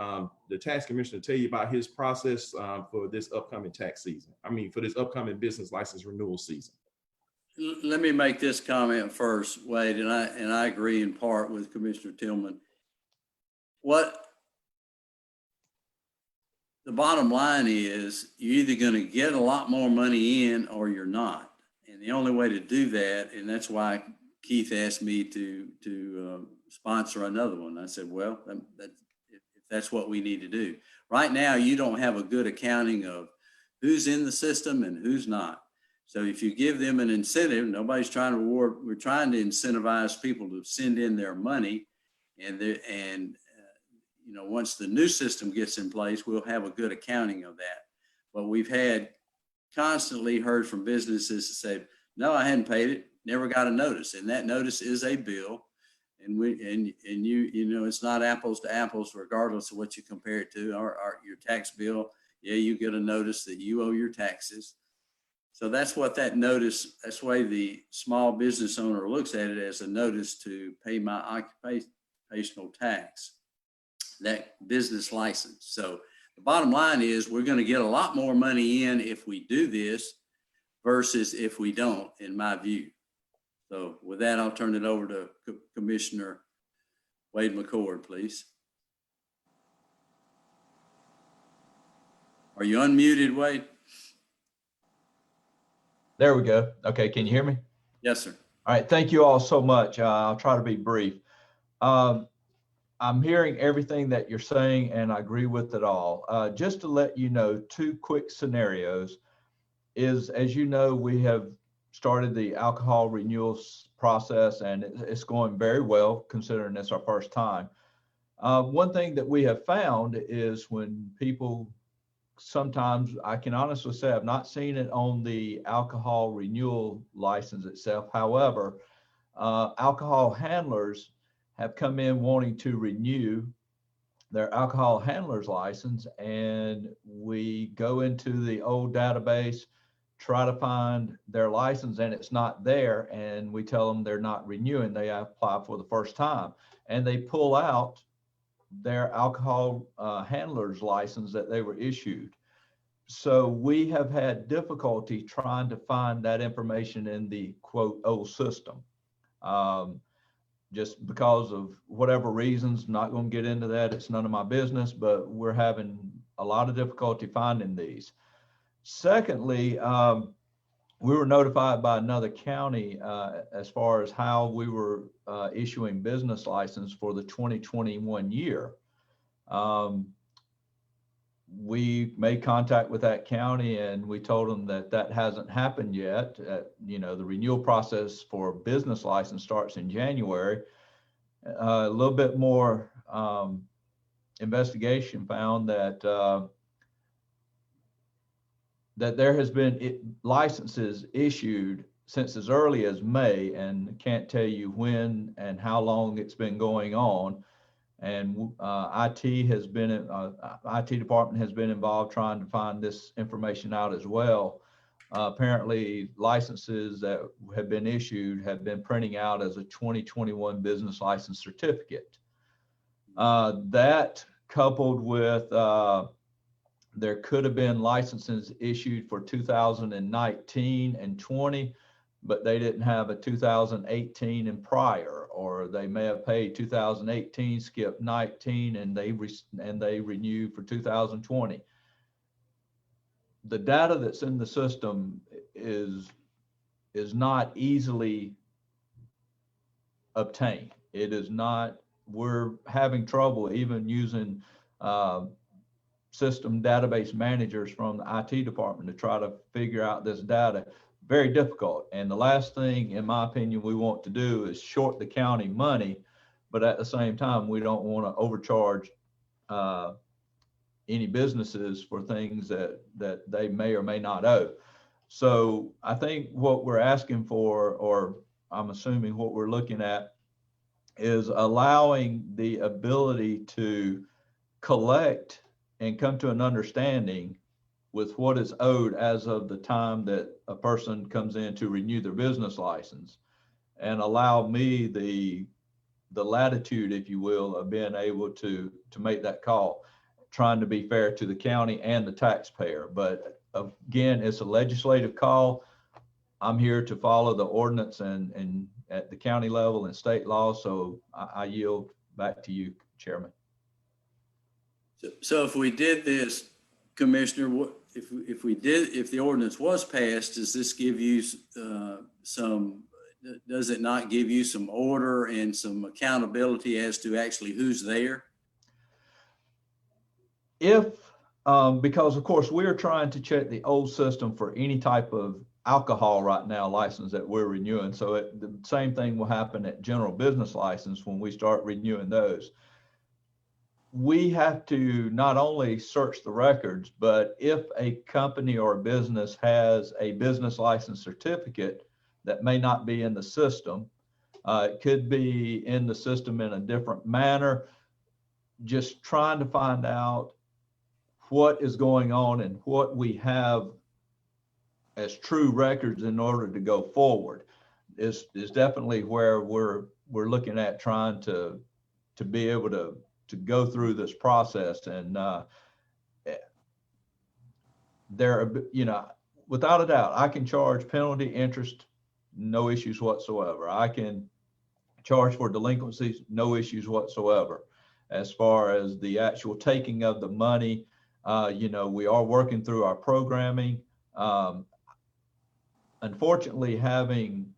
the tax commissioner tell you about his process for this upcoming tax season. For this upcoming business license renewal season. Let me make this comment first, Wade, and I agree in part with Commissioner Tillman. The bottom line is you're either going to get a lot more money in or you're not. And the only way to do that, and that's why Keith asked me to sponsor another one. I said, well, if that's what we need to do. Right now, you don't have a good accounting of who's in the system and who's not. So if you give them an incentive, nobody's trying to reward, we're trying to incentivize people to send in their money, and once the new system gets in place, we'll have a good accounting of that. But we've constantly heard from businesses to say, no, I hadn't paid it, never got a notice. And that notice is a bill. And it's not apples to apples, regardless of what you compare it to. Your tax bill, yeah, you get a notice that you owe your taxes. So that's what that notice, that's why the small business owner looks at it as a notice to pay my occupational tax, that business license. So the bottom line is we're going to get a lot more money in if we do this versus if we don't, in my view. So with that, I'll turn it over to Commissioner Wade McCord, please. Are you unmuted, Wade? There we go. Okay, can you hear me? Yes, sir. All right, thank you all so much. I'll try to be brief. I'm hearing everything that you're saying, and I agree with it all. Just to let you know, two quick scenarios is, as you know, we have started the alcohol renewals process, and it's going very well considering it's our first time. One thing that we have found is when people, sometimes I can honestly say I've not seen it on the alcohol renewal license itself. However, alcohol handlers have come in wanting to renew their alcohol handler's license, and we go into the old database, try to find their license, and it's not there, and we tell them they're not renewing. They apply for the first time, and they pull out their alcohol handler's license that they were issued. So we have had difficulty trying to find that information in the quote old system. Just because of whatever reasons, not going to get into that. It's none of my business, but we're having a lot of difficulty finding these. Secondly, we were notified by another county as far as how we were issuing business license for the 2021 year. We made contact with that county, and we told them that that hasn't happened yet. The renewal process for business license starts in January. A little bit more investigation found that that there has been licenses issued since as early as May, and can't tell you when and how long it's been going on. And IT has been, IT department has been involved trying to find this information out as well. Apparently licenses that have been issued have been printing out as a 2021 business license certificate. That coupled with, there could have been licenses issued for 2019 and 20, but they didn't have a 2018 and prior, or they may have paid 2018, skipped 19, and they renewed for 2020. The data that's in the system is not easily obtained. It is not. We're having trouble even using system database managers from the IT department to try to figure out this data. Very difficult. And the last thing, in my opinion, we want to do is short the county money, but at the same time, we don't want to overcharge any businesses for things that they may or may not owe. So I think what we're asking for, or I'm assuming what we're looking at, is allowing the ability to collect and come to an understanding with what is owed as of the time that a person comes in to renew their business license, and allow me the latitude, if you will, of being able to make that call, trying to be fair to the county and the taxpayer. But again, it's a legislative call. I'm here to follow the ordinance and at the county level and state law. So I yield back to you, Chairman. So if we did this, Commissioner, if the ordinance was passed, does this give you does it not give you some order and some accountability as to actually who's there? If, because of course we're trying to check the old system for any type of alcohol right now license that we're renewing. So the same thing will happen at general business license when we start renewing those. We have to not only search the records, but if a company or a business has a business license certificate that may not be in the system, it could be in the system in a different manner, just trying to find out what is going on and what we have as true records in order to go forward is definitely where we're looking at, trying to be able to go through this process. And there, you know, without a doubt, I can charge penalty, interest, no issues whatsoever. I can charge for delinquencies, no issues whatsoever. As far as the actual taking of the money, you know, we are working through our programming. Unfortunately, having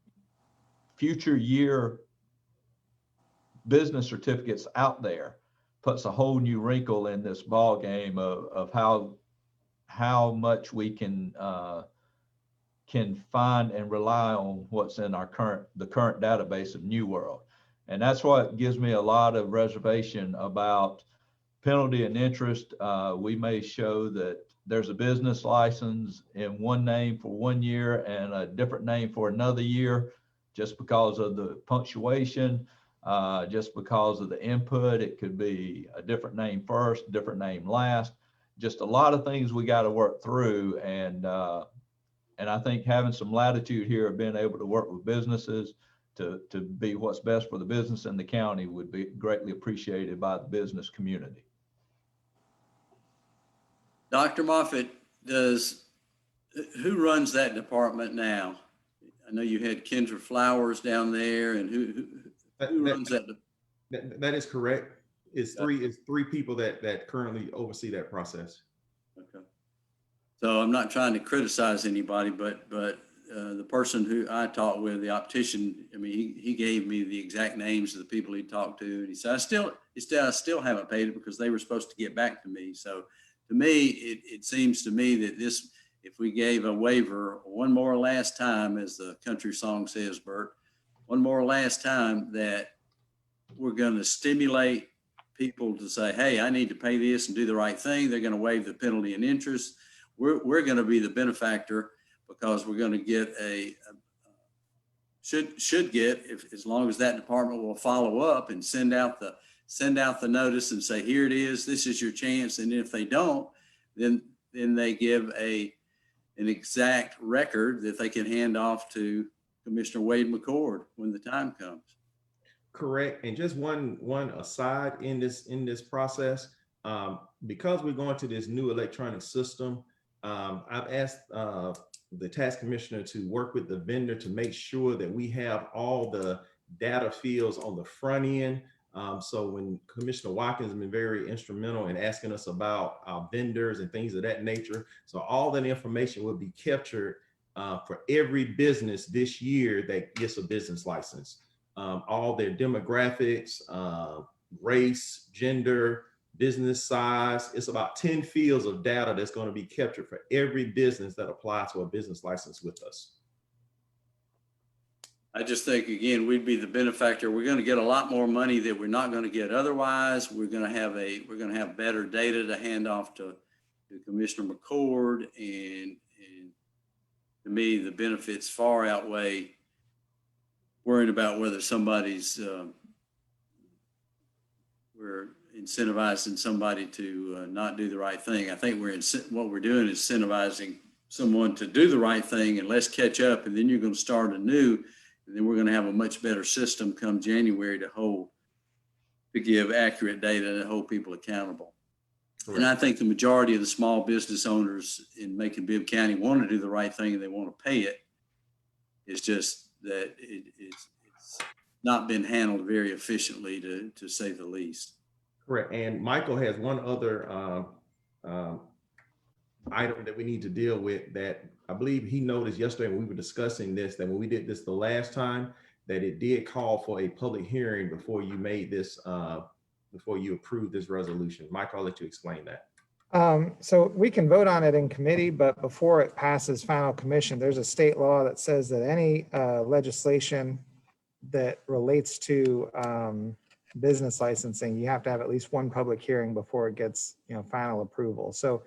future year business certificates out there puts a whole new wrinkle in this ball game of how much we can find and rely on what's in our the current database of New World. And that's what gives me a lot of reservation about penalty and interest. We may show that there's a business license in one name for 1 year and a different name for another year, just because of the punctuation, just because of the input. It could be a different name first, different name last, just a lot of things we got to work through. And I think having some latitude here of being able to work with businesses to be what's best for the business in the county would be greatly appreciated by the business community. Dr. Moffitt, who runs that department now? I know you had Kendra Flowers down there, and who runs that? That is correct. It's three people that currently oversee that process. Okay. So I'm not trying to criticize anybody, but the person who I talked with, the optician, I mean, he gave me the exact names of the people he talked to, and he said, I still haven't paid it because they were supposed to get back to me. So to me, it seems to me that if we gave a waiver one more last time, as the country song says, Bert, one more last time, that we're going to stimulate people to say, hey, I need to pay this and do the right thing. They're going to waive the penalty and interest. We're going to be the benefactor because we're going to get a should get, if as long as that department will follow up and send out the notice and say, here it is, this is your chance. And if they don't, then they give an exact record that they can hand off to Commissioner Wade McCord when the time comes. Correct. And just one aside in this process, because we're going to this new electronic system, I've asked the tax commissioner to work with the vendor to make sure that we have all the data fields on the front end. So when Commissioner Watkins has been very instrumental in asking us about our vendors and things of that nature. So all that information will be captured for every business this year that gets a business license. All their demographics, race, gender, business size. It's about 10 fields of data that's going to be captured for every business that applies to a business license with us. I just think, again, we'd be the benefactor. We're going to get a lot more money that we're not going to get otherwise. We're going to have better data to hand off to Commissioner McCord, and to me, the benefits far outweigh worrying about whether somebody's we're incentivizing somebody to not do the right thing. I think what we're doing is incentivizing someone to do the right thing, and let's catch up, and then you're going to start anew, and then we're going to have a much better system come January to give accurate data and hold people accountable. Correct. And I think the majority of the small business owners in Macon-Bibb County want to do the right thing and they want to pay it. It's just that it's not been handled very efficiently, to say the least. Correct. And Michael has one other item that we need to deal with that I believe he noticed yesterday when we were discussing this, that when we did this the last time, that it did call for a public hearing before you made this, before you approved this resolution. Michael, I'll let you explain that. So we can vote on it in committee, but before it passes final commission, there's a state law that says that any legislation that relates to business licensing, you have to have at least one public hearing before it gets, final approval. So,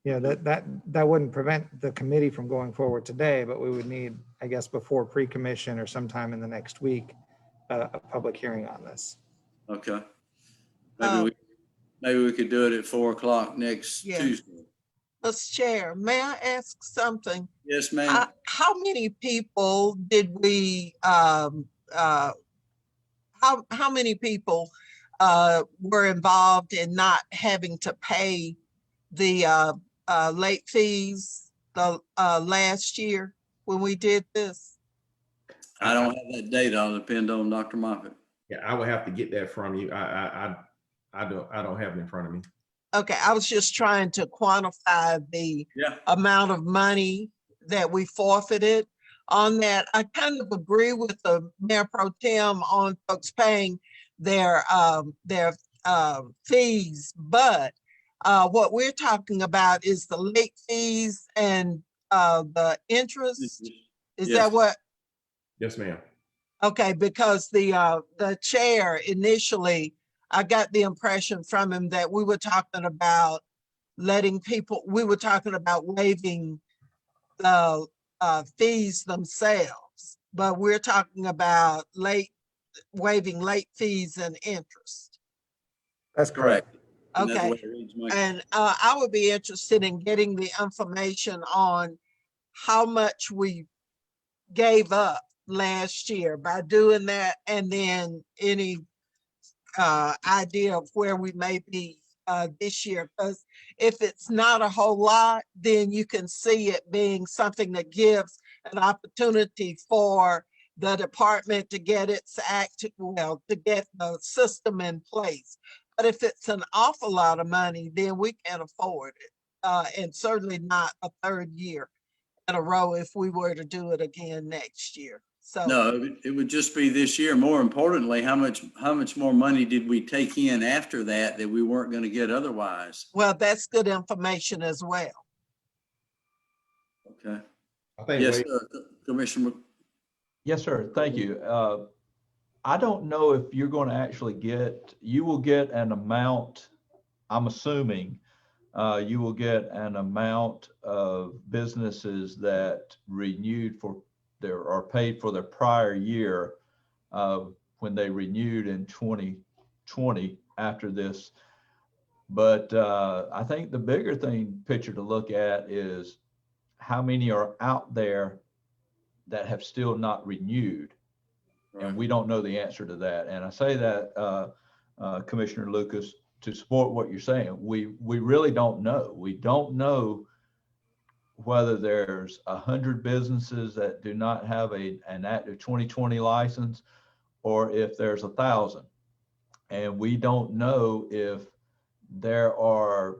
that wouldn't prevent the committee from going forward today, but we would need, I guess, before pre-commission or sometime in the next week, a public hearing on this. Okay. Maybe we could do it at 4 o'clock next Tuesday. Mr. Chair, may I ask something? Yes, ma'am. How many people did we, how many people were involved in not having to pay the late fees the last year when we did this? I don't have that data. I'll depend on Dr. Moffitt. Yeah, I would have to get that from you. I don't have it in front of me. Okay, I was just trying to quantify the amount of money that we forfeited on that. I kind of agree with the Mayor Pro Tem on folks paying their fees, but what we're talking about is the late fees and the interest. Is that what? Yes, ma'am. Okay, because the chair initially, I got the impression from him that we were talking about we were talking about waiving the fees themselves, but we're talking about waiving late fees and interest. That's correct. Okay, and I would be interested in getting the information on how much we gave up last year by doing that, and then any idea of where we may be this year. Because if it's not a whole lot, then you can see it being something that gives an opportunity for the department to get its to get the system in place. But if it's an awful lot of money, then we can't afford it, and certainly not a third year in a row if we were to do it again next year. So no, it would just be this year. More importantly, how much more money did we take in after that we weren't going to get otherwise? Well, that's good information as well. Okay. Yes, sir. Commissioner. Yes, sir. Thank you. I don't know if you're going to actually you will get an amount, I'm assuming, you will get an amount of businesses that renewed for are paid for their prior year when they renewed in 2020 after this. But I think the bigger picture to look at is how many are out there that have still not renewed. Right. And we don't know the answer to that. And I say that, Commissioner Lucas, to support what you're saying. We really don't know. We don't know whether there's 100 businesses that do not have an active 2020 license, or if there's 1,000. And we don't know if there are,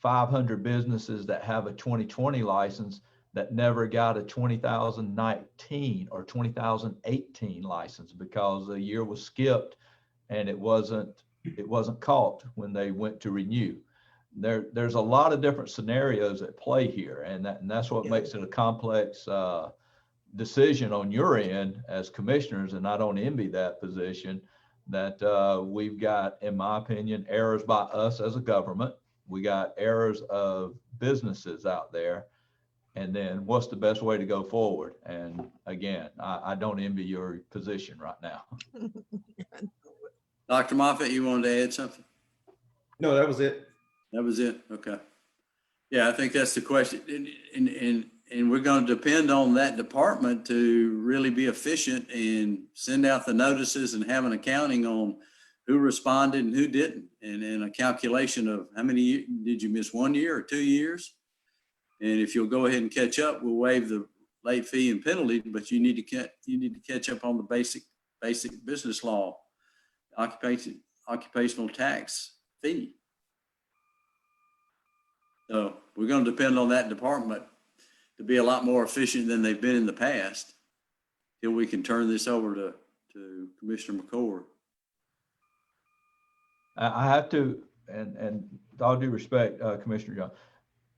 500 businesses that have a 2020 license that never got a 2019 or 2018 license because the year was skipped and it wasn't caught when they went to renew. There's a lot of different scenarios at play here, and that's what makes it a complex decision on your end as commissioners. And I don't envy that position. That we've got, in my opinion, errors by us as a government. We got errors of businesses out there. And then what's the best way to go forward? And again, I don't envy your position right now. Dr. Moffitt, you wanted to add something? No, that was it. That was it. Okay. Yeah, I think that's the question. And we're going to depend on that department to really be efficient and send out the notices and have an accounting on who responded and who didn't. And a calculation of how many did you miss, 1 year or 2 years? And if you'll go ahead and catch up, we'll waive the late fee and penalty, but you need to catch up on the basic business law, occupational tax fee. So we're going to depend on that department to be a lot more efficient than they've been in the past till we can turn this over to Commissioner McCord. I have to, and with all due respect, Commissioner John,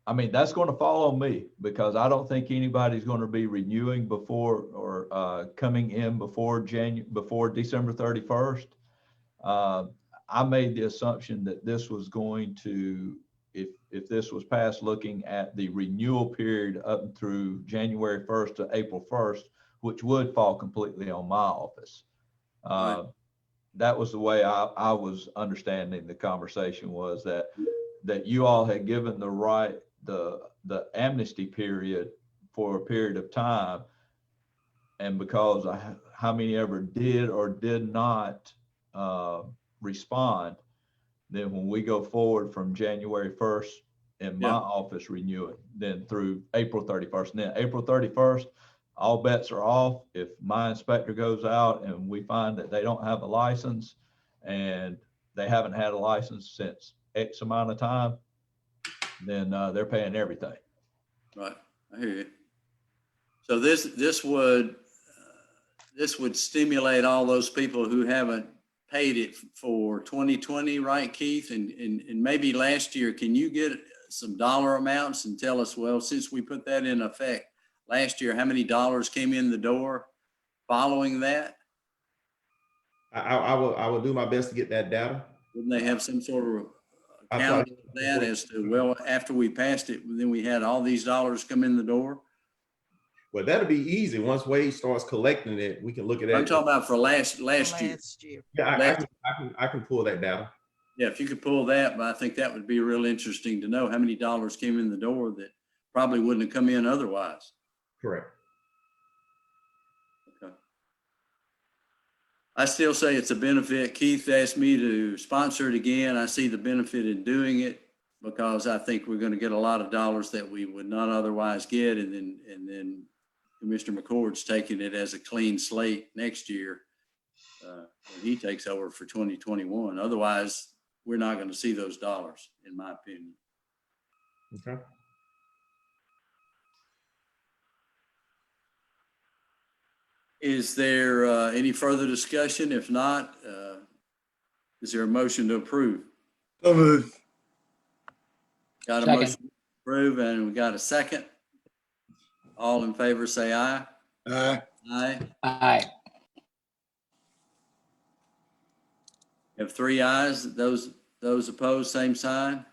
I mean, that's going to fall on me because I don't think anybody's going to be renewing before or coming in before December 31st. I made the assumption that this was going to, if this was passed looking at the renewal period up through January 1st to April 1st, which would fall completely on my office. Right. That was the way I was understanding the conversation, was that you all had given the amnesty period for a period of time. And because how many ever did or did not respond, then when we go forward from January 1st in my office renew it, then through April 31st. And then April 31st, all bets are off. If my inspector goes out and we find that they don't have a license and they haven't had a license since X amount of time, then they're paying everything. Right, I hear you. So this would stimulate all those people who haven't paid it for 2020, right, Keith? And maybe last year, can you get some dollar amounts and tell us, well, since we put that in effect last year, how many dollars came in the door following that? I will do my best to get that data. Wouldn't they have some sort of account of that as to, well, after we passed it, then we had all these dollars come in the door? Well, that'll be easy. Once Wade starts collecting it, we can look at that. I'm talking about for last year. Yeah, I can pull that data. Yeah, if you could pull that, but I think that would be real interesting to know how many dollars came in the door that probably wouldn't have come in otherwise. Correct. Okay. I still say it's a benefit. Keith asked me to sponsor it again. I see the benefit in doing it because I think we're going to get a lot of dollars that we would not otherwise get, and then Commissioner McCord's taking it as a clean slate next year when he takes over for 2021. Otherwise, we're not going to see those dollars, in my opinion. Okay. Is there any further discussion? If not, is there a motion to approve? So moved. Got a motion to approve, and we got a second. All in favor, say aye. Aye. Aye. Aye. Have 3 ayes. Those opposed, same sign.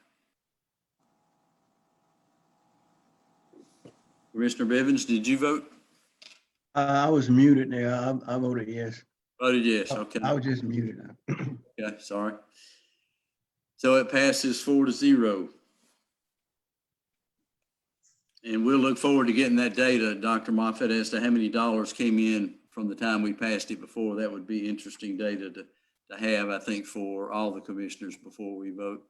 Commissioner Bivens, did you vote? I was muted there. I voted yes. Voted yes, okay. I was just muted. Okay, sorry. So it passes 4-0. And we'll look forward to getting that data, Dr. Moffitt, as to how many dollars came in from the time we passed it before. That would be interesting data to have, I think, for all the commissioners before we vote,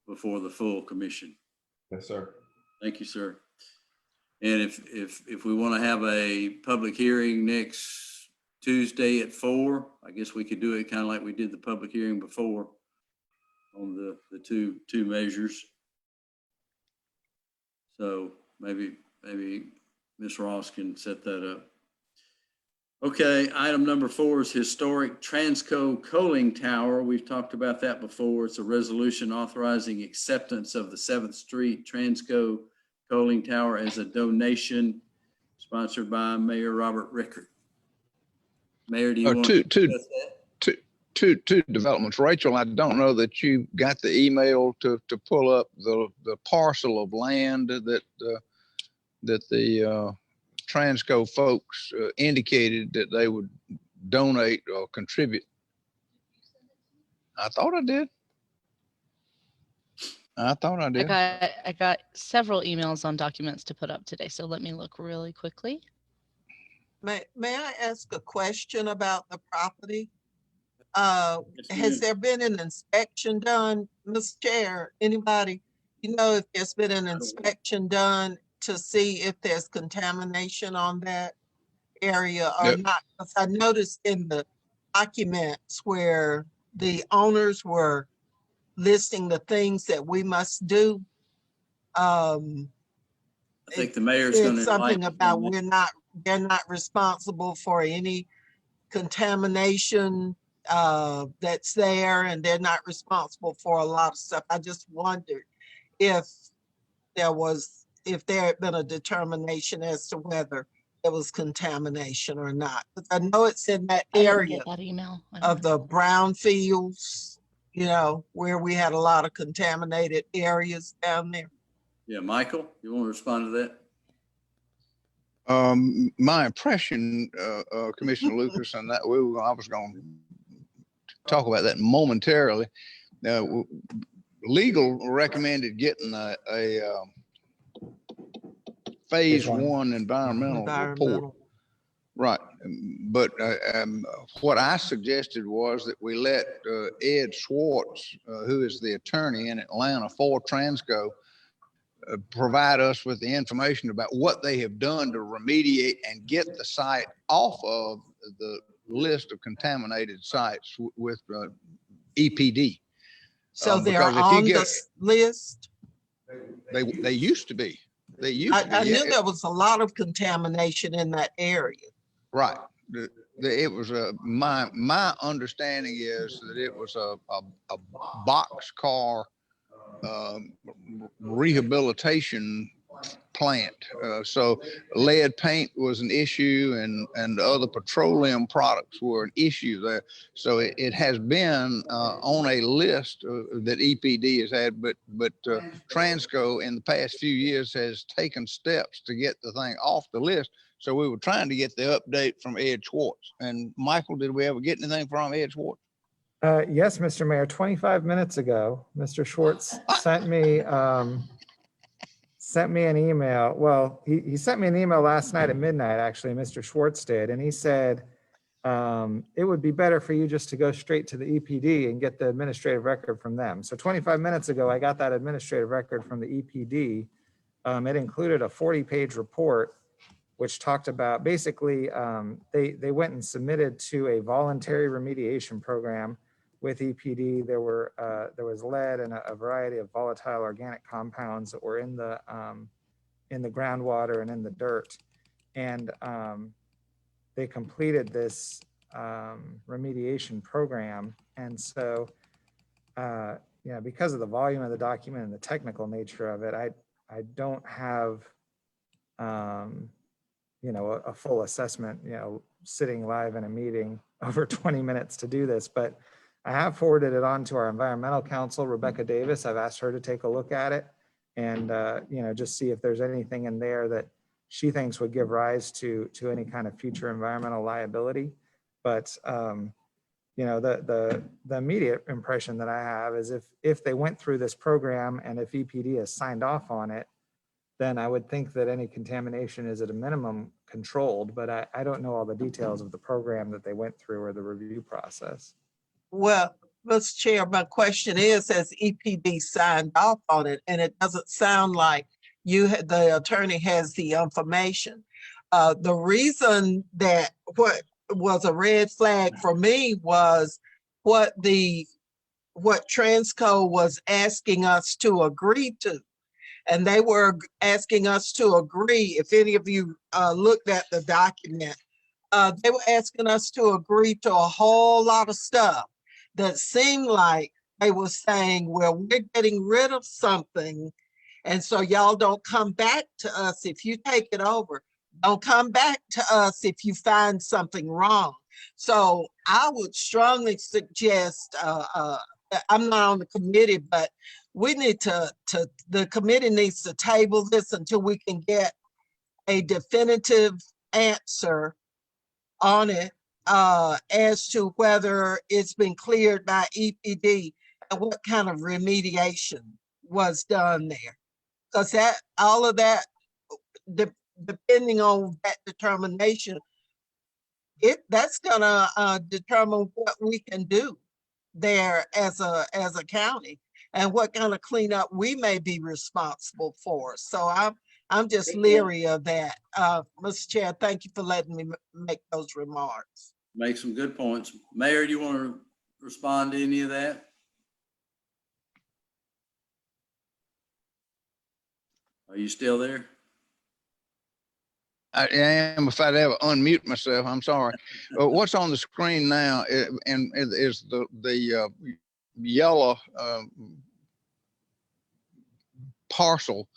before the full commission. Yes, sir. Thank you, sir. And if we want to have a public hearing next Tuesday at 4, I guess we could do it kind of like we did the public hearing before on the two measures. So maybe Ms. Ross can set that up. Okay, item number 4 is historic Transco coaling tower. We've talked about that before. It's a resolution authorizing acceptance of the 7th Street Transco coaling tower as a donation, sponsored by Mayor Robert Rickert. Mayor, do you want to discuss that? Two developments. Rachel, I don't know that you got the email to pull up the parcel of land that the Transco folks indicated that they would donate or contribute. I thought I did. I got several emails on documents to put up today, so let me look really quickly. May I ask a question about the property? Has there been an inspection done, Mr. Chair? Anybody? You know if there's been an inspection done to see if there's contamination on that area or not? Because I noticed in the documents where the owners were listing the things that we must do. I think the mayor's going to something about they're not responsible for any contamination that's there, and they're not responsible for a lot of stuff. I just wondered if there had been a determination as to whether there was contamination or not. Because I know it's in that area of the brownfields, you know, where we had a lot of contaminated areas down there. Yeah, Michael, you want to respond to that? My impression, Commissioner Lucas, and that I was going to talk about that momentarily. Legal recommended getting a phase 1 environmental report. Right. But what I suggested was that we let Ed Schwartz, who is the attorney in Atlanta for Transco, provide us with the information about what they have done to remediate and get the site off of the list of contaminated sites with EPD. So they're on the list? They used to be. I knew there was a lot of contamination in that area. Right. It was my understanding is that it was a boxcar rehabilitation plant. So lead paint was an issue, and other petroleum products were an issue there. So it has been on a list that EPD has had, but Transco in the past few years has taken steps to get the thing off the list. So we were trying to get the update from Ed Schwartz. And Michael, did we ever get anything from Ed Schwartz? Yes, Mr. Mayor, 25 minutes ago, Mr. Schwartz sent me an email. Well, he sent me an email last night at midnight, actually, Mr. Schwartz did. And he said, it would be better for you just to go straight to the EPD and get the administrative record from them. So 25 minutes ago, I got that administrative record from the EPD. It included a 40-page report, which talked about basically, they went and submitted to a voluntary remediation program with EPD. There was lead and a variety of volatile organic compounds that were in the groundwater and in the dirt. And they completed this remediation program. And so, because of the volume of the document and the technical nature of it, I don't have, a full assessment, sitting live in a meeting over 20 minutes to do this, but I have forwarded it on to our environmental counsel, Rebecca Davis. I've asked her to take a look at it and, just see if there's anything in there that she thinks would give rise to any kind of future environmental liability. But you know, the immediate impression that I have is if they went through this program and if EPD has signed off on it, then I would think that any contamination is at a minimum controlled, but I don't know all the details of the program that they went through or the review process. Well, Mr. Chair, my question is, has EPD signed off on it? And it doesn't sound like the attorney has the information. The reason that what was a red flag for me was what Transco was asking us to agree to. And they were asking us to agree, if any of you looked at the document, they were asking us to agree to a whole lot of stuff that seemed like they were saying, well, we're getting rid of something. And so y'all don't come back to us if you take it over. Don't come back to us if you find something wrong. So I would strongly suggest, I'm not on the committee, but we need the committee needs to table this until we can get a definitive answer on it as to whether it's been cleared by EPD and what kind of remediation was done there. Because all of that, depending on that determination, that's gonna determine what we can do there as a county and what kind of cleanup we may be responsible for. So I'm just leery of that. Mr. Chair, thank you for letting me make those remarks. Make some good points. Mayor, do you want to respond to any of that? Are you still there? I am. If I'd ever unmute myself, I'm sorry. What's on the screen now is the yellow parcel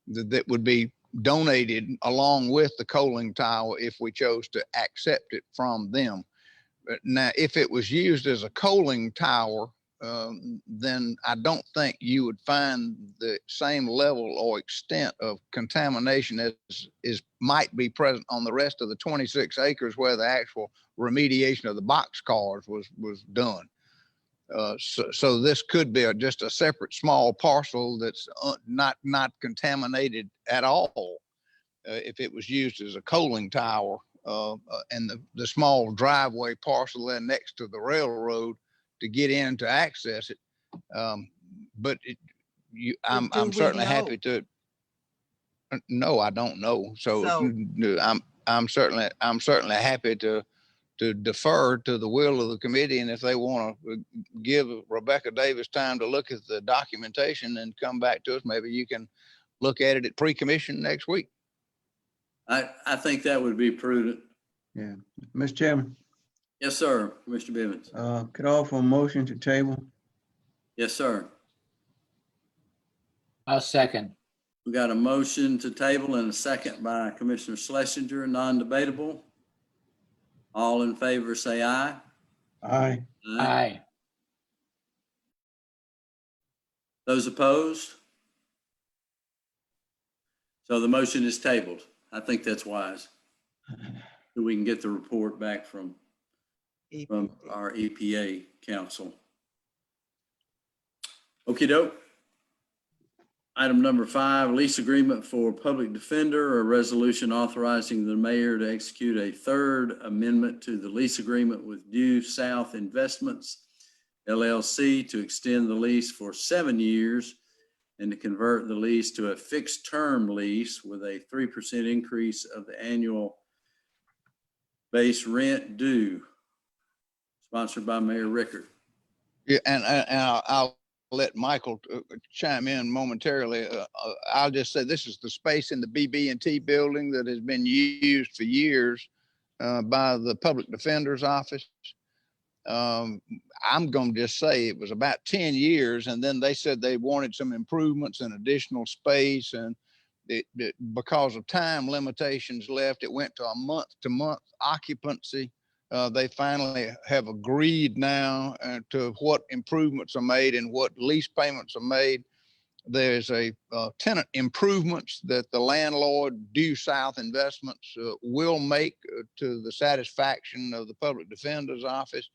that would be donated along with the coaling tower if we chose to accept it from them. But now, if it was used as a coaling tower, then I don't think you would find the same level or extent of contamination as might be present on the rest of the 26 acres where the actual remediation of the box cars was done. So this could be just a separate small parcel that's not contaminated at all if it was used as a coaling tower, and the small driveway parcel there next to the railroad to get in to access it. But I'm certainly happy to. No, I don't know. So I'm certainly happy to defer to the will of the committee, and if they want to give Rebecca Davis time to look at the documentation and come back to us, maybe you can look at it at pre-commission next week. I think that would be prudent. Yeah, Mr. Chairman. Yes, sir, Commissioner Bibbins. Could I offer a motion to table? Yes, sir. I'll second. We got a motion to table and a second by Commissioner Schlesinger, non-debatable. All in favor, say aye. Aye. Aye. Those opposed? So the motion is tabled. I think that's wise. So we can get the report back from our EPA council. Okie doke. Item number 5, lease agreement for public defender, a resolution authorizing the mayor to execute a third amendment to the lease agreement with Due South Investments, LLC, to extend the lease for 7 years and to convert the lease to a fixed term lease with a 3% increase of the annual base rent due. Sponsored by Mayor Rickard. Yeah, and I'll let Michael chime in momentarily. I'll just say this is the space in the BB&T building that has been used for years by the public defender's office. I'm going to just say it was about 10 years, and then they said they wanted some improvements and additional space, and because of time limitations left, it went to a month-to-month occupancy. They finally have agreed now to what improvements are made and what lease payments are made. There's a tenant improvements that the landlord Due South Investments will make to the satisfaction of the public defender's office.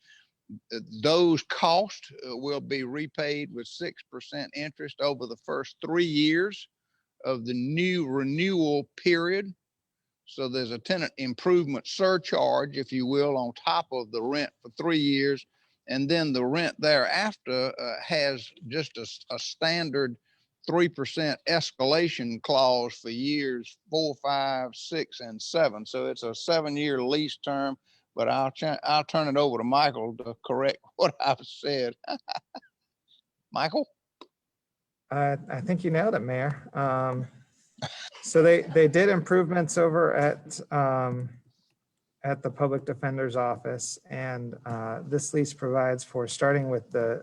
Those costs will be repaid with 6% interest over the first 3 years of the new renewal period. So there's a tenant improvement surcharge, if you will, on top of the rent for 3 years. And then the rent thereafter has just a standard 3% escalation clause for years 4, 5, 6, and 7. So it's a 7-year lease term, but I'll turn it over to Michael to correct what I've said. Michael? I think you nailed it, Mayor. So they did improvements over at the public defender's office, and this lease provides for, starting with the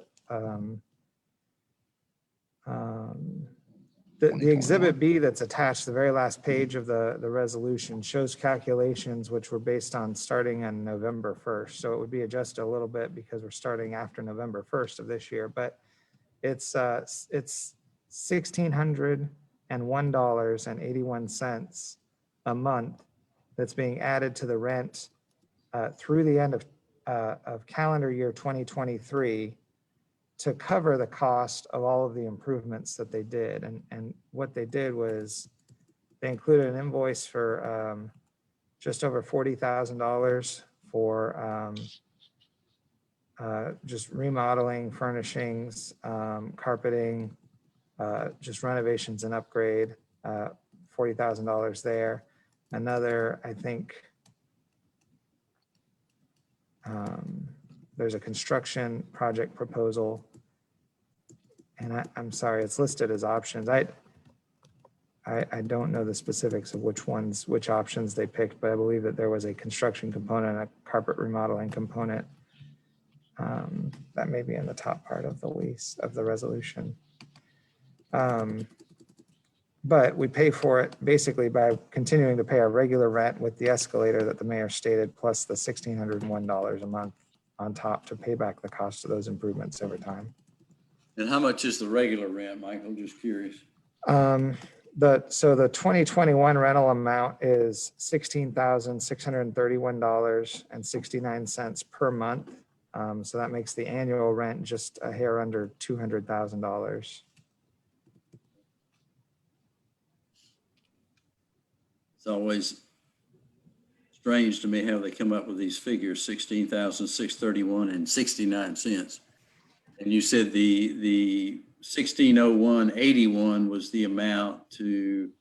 exhibit B that's attached, the very last page of the resolution shows calculations which were based on starting on November 1st. So it would be adjusted a little bit because we're starting after November 1st of this year, but it's $1,601.81 a month that's being added to the rent through the end of calendar year 2023 to cover the cost of all of the improvements that they did. And what they did was they included an invoice for just over $40,000 for just remodeling, furnishings, carpeting, just renovations and upgrade, $40,000 there. Another, I think, there's a construction project proposal, and I'm sorry, it's listed as options. I don't know the specifics of which options they picked, but I believe that there was a construction component and a carpet remodeling component that may be in the top part of the lease, of the resolution. But we pay for it basically by continuing to pay our regular rent with the escalator that the mayor stated, plus the $1,601 a month on top to pay back the cost of those improvements over time. And how much is the regular rent, Michael? Just curious. So the 2021 rental amount is $16,631.69 per month. So that makes the annual rent just a hair under $200,000. It's always strange to me how they come up with these figures, 16,631 and 69 cents. And you said the 1601.81 was the amount to.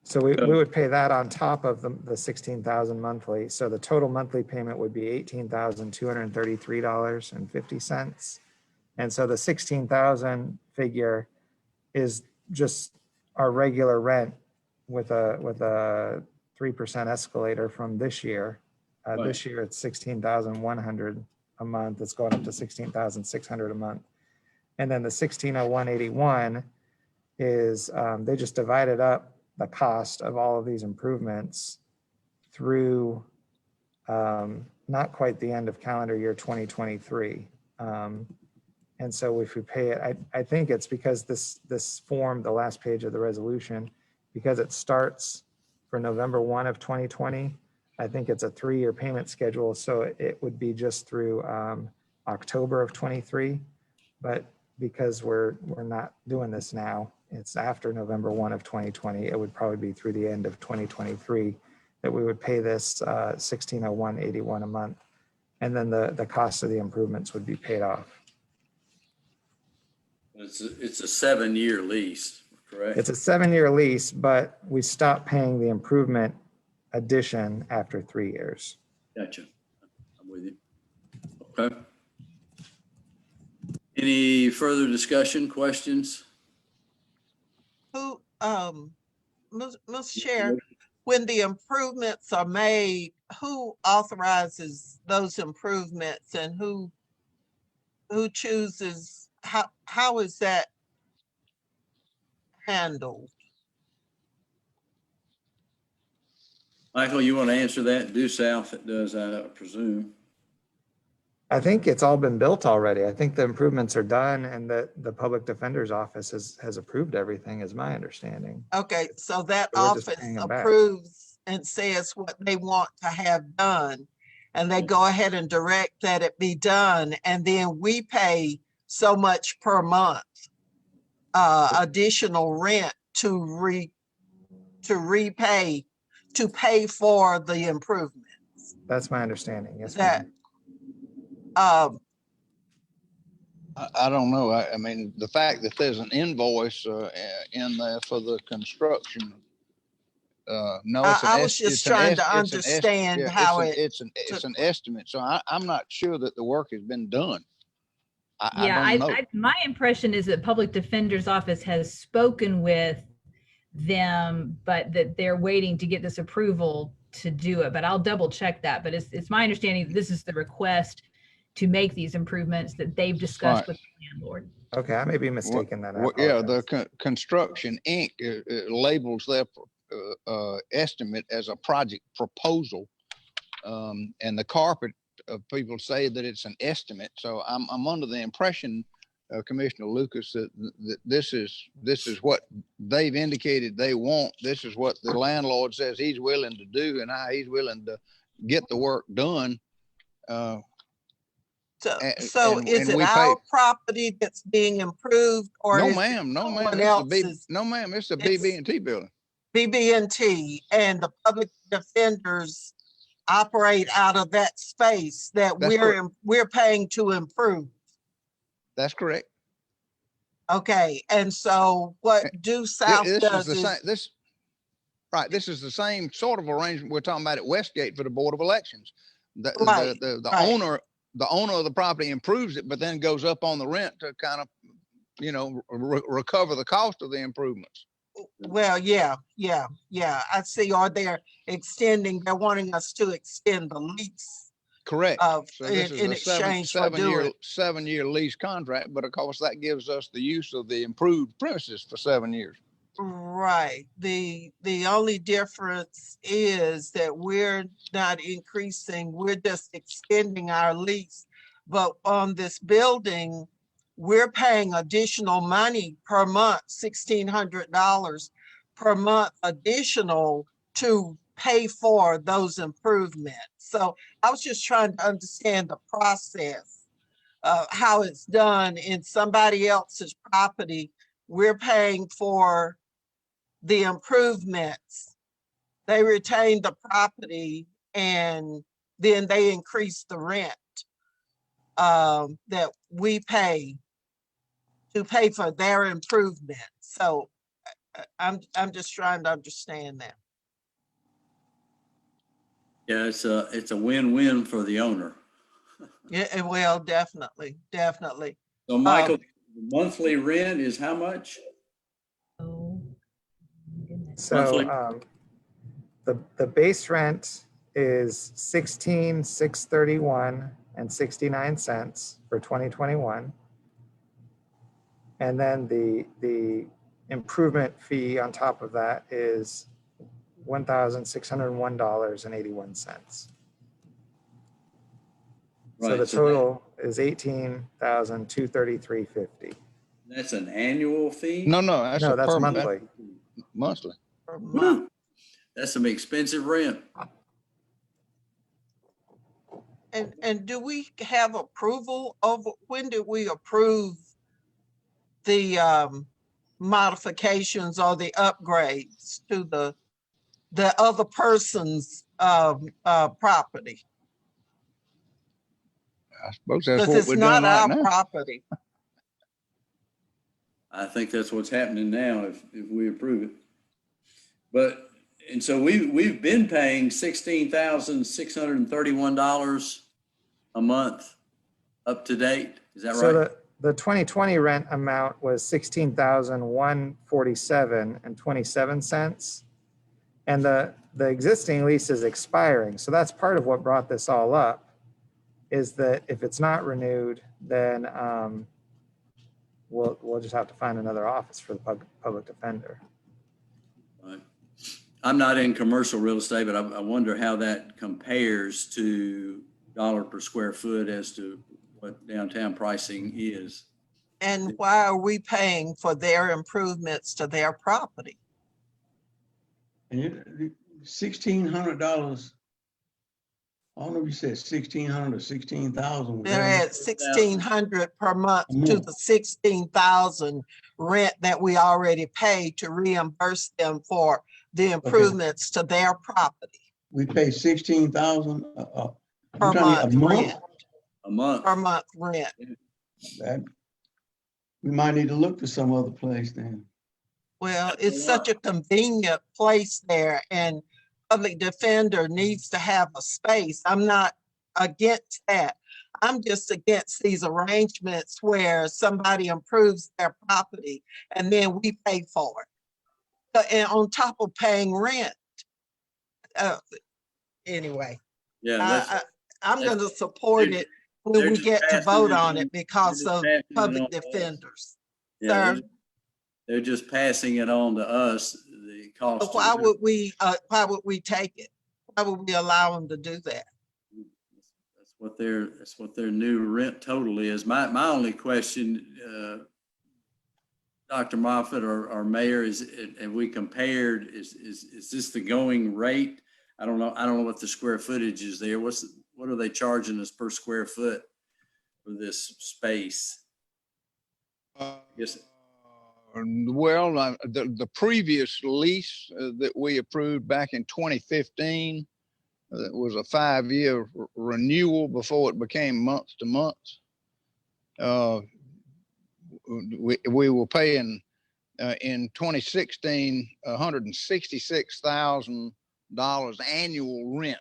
So we would pay that on top of the 16,000 monthly. So the total monthly payment would be $18,233.50. And so the 16,000 figure is just our regular rent with a 3% escalator from this year. Right. This year it's 16,100 a month. It's going up to 16,600 a month. And then the 1601.81 is they just divided up the cost of all of these improvements through not quite the end of calendar year 2023. And so if we pay it, I think it's because this form, the last page of the resolution, because it starts for November 1 of 2020, I think it's a 3-year payment schedule. So it would be just through October of 23. But because we're not doing this now, it's after November 1 of 2020, it would probably be through the end of 2023 that we would pay this $1601.81 a month. And then the cost of the improvements would be paid off. It's a 7-year lease, correct? It's a 7-year lease, but we stop paying the improvement addition after 3 years. Gotcha. I'm with you. Okay. Any further discussion, questions? Who, Ms. Chair, when the improvements are made, who authorizes those improvements and who chooses, how is that handled? Michael, you want to answer that? Due South it does, I presume. I think it's all been built already. I think the improvements are done and that the public defender's office has approved everything, is my understanding. Okay, so that So we're just office paying them back. approves and says what they want to have done. And they go ahead and direct that it be done. And then we pay so much per month, additional rent to repay, to pay for the improvement. That's my understanding. Yes, That, ma'am. I don't know. I mean, the fact that there's an invoice in there for the construction. No, it's an I was just trying to understand how it's an estimate. So I'm not sure that the work has been done. I don't know. My impression is that public defender's office has spoken with them, but that they're waiting to get this approval to do it. But I'll double check that. But it's my understanding that this is the request to make these improvements that they've discussed with the landlord. Okay, I may be mistaken then. Yeah, the Construction Inc. Labels their estimate as a project proposal, and the carpet people say that it's an estimate. So I'm under the impression, Commissioner Lucas, that this is what they've indicated they want. This is what the landlord says he's willing to do, and how he's willing to get the work done. So is it our property that's being improved, or no, is ma'am, no, ma'am, it's the BB&T building. BB&T, and the public defenders operate out of that space that we're paying to improve. That's correct. Okay, and so what Due South does is this is the same sort of arrangement we're talking about at Westgate for the Board of Elections. The owner of the property improves it, but then goes up on the rent to kind of, recover the cost of the improvements. Well, yeah. I see. Or they're wanting us to extend the lease. Correct. So this is in exchange for doing 7-year lease contract, but of course that gives us the use of the improved premises for 7 years. Right. The only difference is that we're not increasing, we're just extending our lease. But on this building, we're paying additional money per month, $1,600 per month additional to pay for those improvements. So I was just trying to understand the process of how it's done in somebody else's property. We're paying for the improvements. They retain the property and then they increase the rent that we pay to pay for their improvement. So I'm just trying to understand that. Yeah, it's a win-win for the owner. Yeah, well, definitely. So Michael, monthly rent is how much? So the base rent is $16,631.69 for 2021. And then the improvement fee on top of that is $1,601.81. Right, so the total is $18,233.50. That's an annual fee? No, that's monthly. Monthly. Per month. That's some expensive rent. And do we have approval of, when did we approve the modifications or the upgrades to the other person's property? I suppose that's what we're doing right now. Property. I think that's what's happening now if we approve it. But, and so we've been paying $16,631 a month up to date. Is that right? So the 2020 rent amount was $16,147.27. And the existing lease is expiring. So that's part of what brought this all up, is that if it's not renewed, then we'll just have to find another office for the public defender. Right. I'm not in commercial real estate, but I wonder how that compares to per square foot as to what downtown pricing is. And why are we paying for their improvements to their property? And $1,600. I don't know if you said 1,600 or 16,000. They're at 1,600 per month to the 16,000 rent that we already paid to reimburse them for the improvements to their property. We pay 16,000 per month rent. A month. Per month rent. That, we might need to look to some other place then. Well, it's such a convenient place there, and public defender needs to have a space. I'm not against that. I'm just against these arrangements where somebody improves their property and then we pay for it. And on top of paying rent. Anyway, yeah, I'm going to support it when we get to vote on it because of public defenders. Yeah, they're just passing it on to us. The cost. But why would we take it? Why would we allow them to do that? That's what their new rent total is. My only question, Dr. Moffitt or Mayor, is have we compared? Is this the going rate? I don't know. I don't know what the square footage is there. What are they charging us per square foot for this space? Yes. Well, the previous lease that we approved back in 2015 was a 5-year renewal before it became month to month. We were paying in 2016 $166,000 annual rent.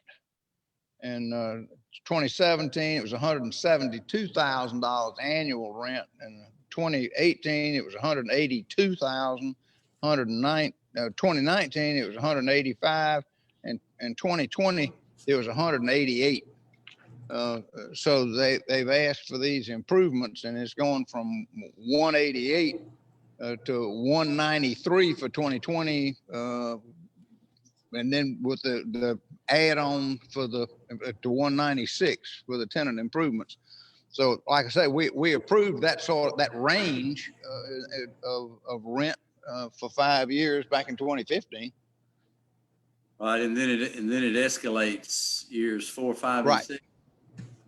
In 2017 it was $172,000 annual rent, and 2018 it was $182,000. 2019 it was $185,000, and 2020 it was $188,000. So they've asked for these improvements, and it's going from $188,000 to $193,000 for 2020, and then with the add-on for the to $196,000 for the tenant improvements. So, like I say, we approved that range of rent for 5 years back in 2015. Right, and then it escalates years 4, 5, and 6.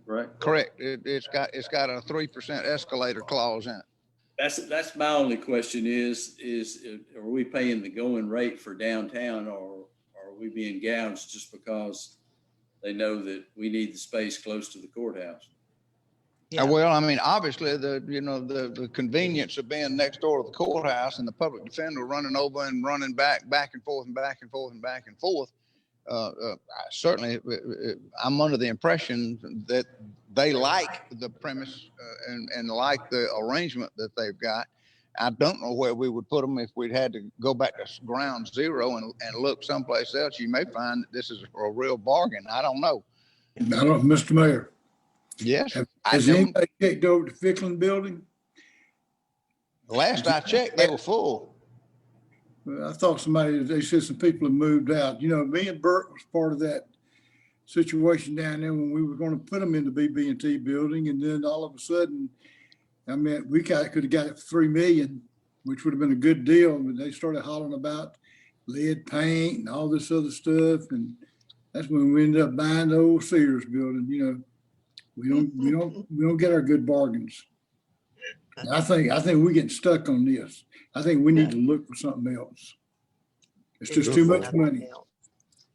Right. Correct. It's got a 3% escalator clause in it. That's my only question is are we paying the going rate for downtown, or are we being gouged just because they know that we need the space close to the courthouse? Yeah. Well, I mean, obviously the convenience of being next door to the courthouse and the public defender running over and running back and forth and back and forth and back and forth. Certainly, I'm under the impression that they like the premise and like the arrangement that they've got. I don't know where we would put them if we'd had to go back to ground zero and look someplace else. You may find that this is a real bargain. I don't know. Mr. Mayor. Yes. Has anybody checked over the Ficklin building? Last I checked, they were full. I thought they said some people had moved out. You know, me and Bert was part of that situation down there when we were going to put them in the BB&T building. And then all of a sudden, I mean, we could have got it for $3 million, which would have been a good deal. But they started hollering about lead paint and all this other stuff. And that's when we ended up buying the old Sears building. You know, we don't get our good bargains. And I think we're getting stuck on this. I think we need to look for something else. It's just too much money.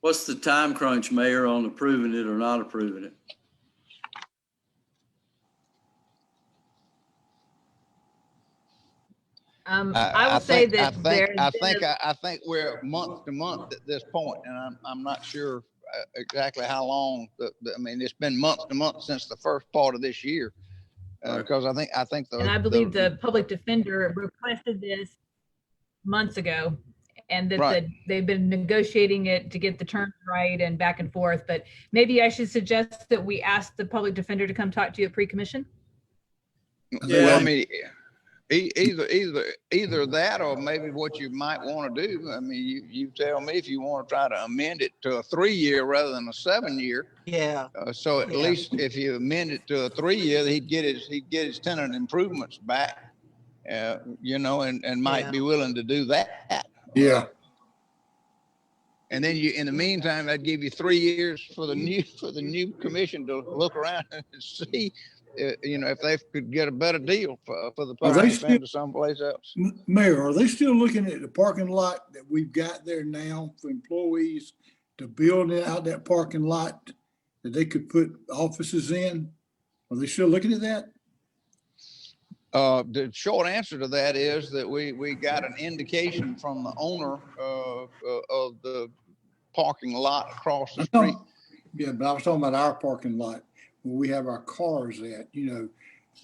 What's the time crunch, Mayor, on approving it or not approving it? I will say that I think we're month to month at this point, and I'm not sure exactly how long. I mean, it's been month to month since the first part of this year. Because I think and I believe the public defender requested this months ago, and that they've been negotiating it to get the terms right and back and forth. But maybe I should suggest that we ask the public defender to come talk to you at pre-commission. Yeah, well, I mean, Either that, or maybe what you might want to do. I mean, you tell me if you want to try to amend it to a 3-year rather than a 7-year. Yeah. So at least if you amend it to a 3-year, he'd get his tenant improvements back. You know, and might be willing to do that. Yeah. And then in the meantime, I'd give you 3 years for the new commission to look around and see, you know, if they could get a better deal for the public defender someplace else. Mayor, are they still looking at the parking lot that we've got there now for employees to build out that parking lot that they could put offices in? Are they still looking at that? The short answer to that is that we got an indication from the owner of the parking lot across the street. Yeah, but I was talking about our parking lot where we have our cars at, you know,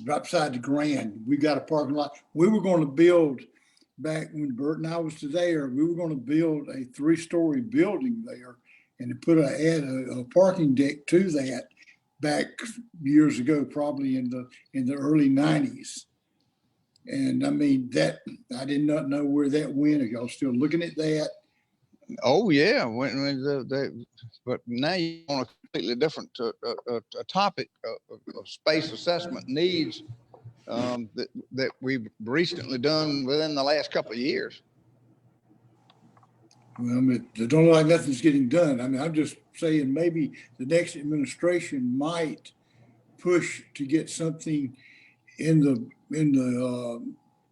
right beside the Grand. We got a parking lot. We were going to build, back when Bert and I was there, we were going to build a 3-story building there and to add a parking deck to that back years ago, probably in the early 90s. And I mean, that I did not know where that went. Are y'all still looking at that? Oh yeah, but now you're on a completely different a topic of space assessment needs that we've recently done within the last couple of years. Well, I mean, it don't look like nothing's getting done. I mean, I'm just saying maybe the next administration might push to get something in the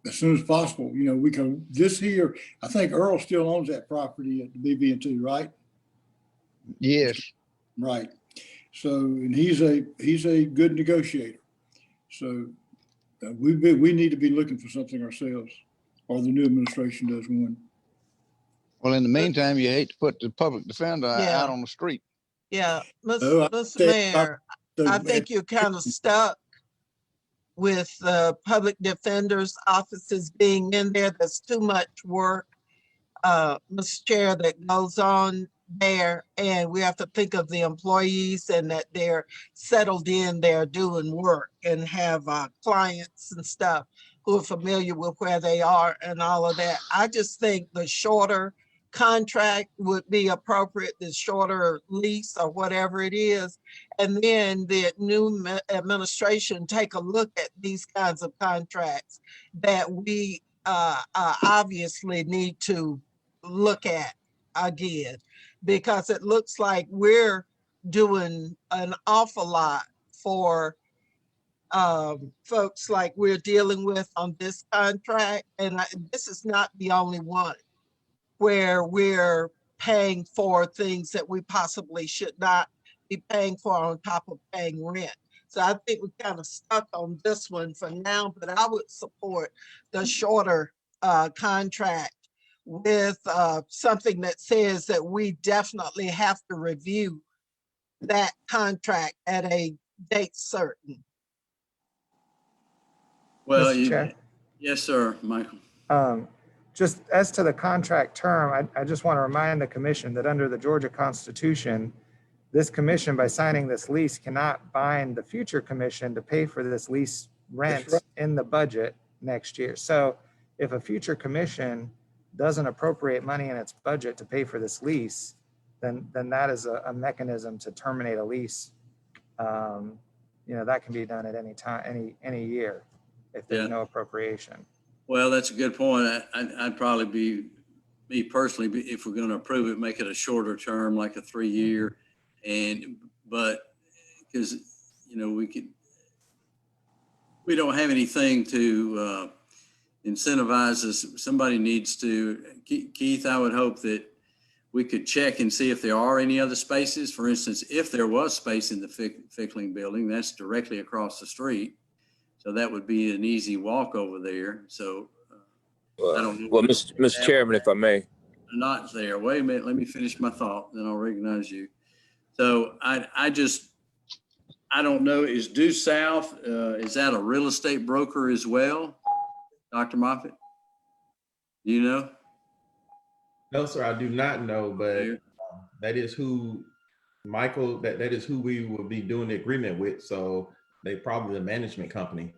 as soon as possible. You know, we can this here. I think Earl still owns that property at the BB&T, right? Yes. Right. So, and he's a good negotiator. So we need to be looking for something ourselves, or the new administration does one. Well, in the meantime, you hate to put the public defender out on the street. Yeah, Mr. Mayor, I think you're kind of stuck with the public defender's offices being in there. There's too much work, Mr. Chair, that goes on there, and we have to think of the employees and that they're settled in there doing work and have clients and stuff who are familiar with where they are and all of that. I just think the shorter contract would be appropriate, the shorter lease or whatever it is, and then the new administration take a look at these kinds of contracts that we obviously need to look at again, because it looks like we're doing an awful lot for folks like we're dealing with on this contract, and this is not the only one where we're paying for things that we possibly should not be paying for on top of paying rent. So I think we're kind of stuck on this one for now, but I would support the shorter contract with something that says that we definitely have to review that contract at a date certain. Well, Mr. Chair? Yes, sir, Michael. Just as to the contract term, I just want to remind the commission that under the Georgia Constitution, this commission, by signing this lease, cannot bind the future commission to pay for this lease rent in the budget next year. So if a future commission doesn't appropriate money in its budget to pay for this lease, then that is a mechanism to terminate a lease. You know, that can be done at any time, any year, if there's no appropriation. Well, that's a good point. I'd probably be, me personally, if we're going to approve it, make it a shorter term, like a 3-year. But because, you know, we don't have anything to incentivize us. Somebody needs to, Keith, I would hope that we could check and see if there are any other spaces. For instance, if there was space in the Fickling building, that's directly across the street. So that would be an easy walk over there. So I don't know. Well, Mr. Chairman, if I may. Not there. Wait a minute. Let me finish my thought, then I'll recognize you. So I don't know. Is Due South, is that a real estate broker as well? Dr. Moffitt? Do you know? No, sir, I do not know, but that is who, Michael, that is who we will be doing the agreement with. So they probably the management company.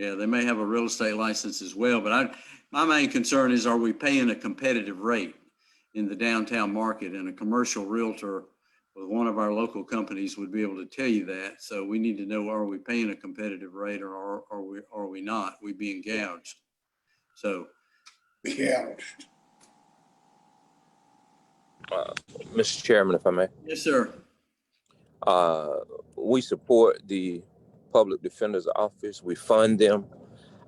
Yeah, they may have a real estate license as well, but my main concern is, are we paying a competitive rate in the downtown market? And a commercial realtor with one of our local companies would be able to tell you that. So we need to know, are we paying a competitive rate, or are we not? We being gouged? So. Gouged. Mr. Chairman, if I may. Yes, sir. We support the public defender's office. We fund them.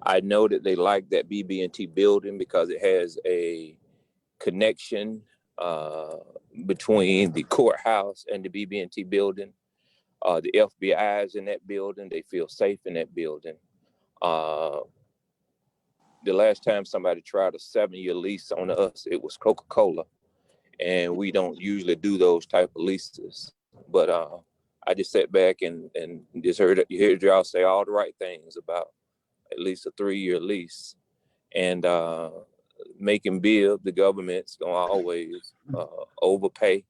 I know that they like that BB&T building because it has a connection between the courthouse and the BB&T building. The FBI is in that building. They feel safe in that building. The last time somebody tried a 7-year lease on us, it was Coca-Cola. And we don't usually do those type of leases. But I just sat back and just heard y'all say all the right things about at least a 3-year lease. And Macon-Bibb, the government's gonna always overpay.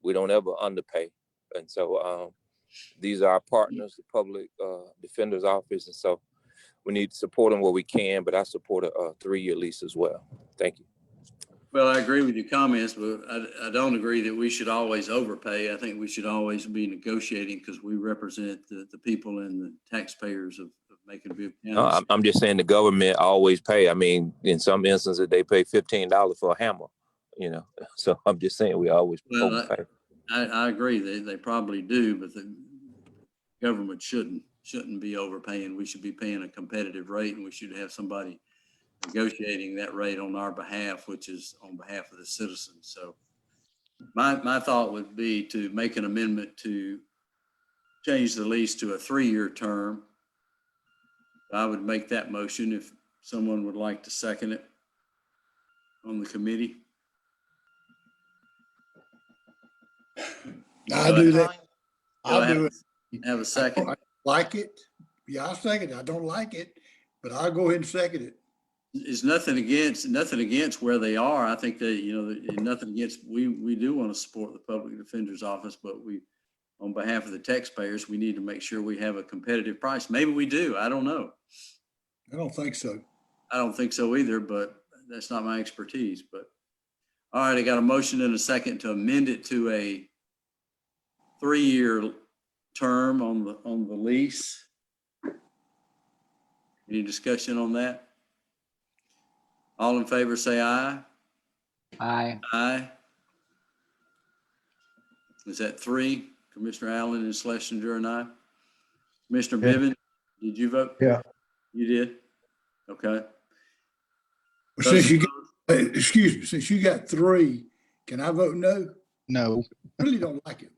We don't ever underpay. And so these are our partners, the public defender's office. And so we need to support them where we can, but I support a 3-year lease as well. Thank you. Well, I agree with your comments, but I don't agree that we should always overpay. I think we should always be negotiating, because we represent the people and the taxpayers of Macon-Bibb County. No, I'm just saying the government always pay. I mean, in some instances, they pay $15 for a hammer, you know. So I'm just saying we always overpay. I agree. They probably do, but the government shouldn't be overpaying. We should be paying a competitive rate, and we should have somebody negotiating that rate on our behalf, which is on behalf of the citizens. So my thought would be to make an amendment to change the lease to a 3-year term. I would make that motion if someone would like to second it on the committee. I do that. I'll do it. Have a second. I like it. Yeah, I'll second it. I don't like it, but I'll go ahead and second it. It's nothing against where they are. I think that, nothing against, we do want to support the public defender's office, but on behalf of the taxpayers, we need to make sure we have a competitive price. Maybe we do. I don't know. I don't think so. I don't think so either, but that's not my expertise. But all right, I got a motion and a second to amend it to a 3-year term on the lease. Any discussion on that? All in favor, say aye. Aye. Aye. Is that 3? Commissioner Allen and Schlesinger and I. Commissioner Bibb, did you vote? Yeah. You did? Okay. Since you got 3, can I vote no? No. I really don't like it.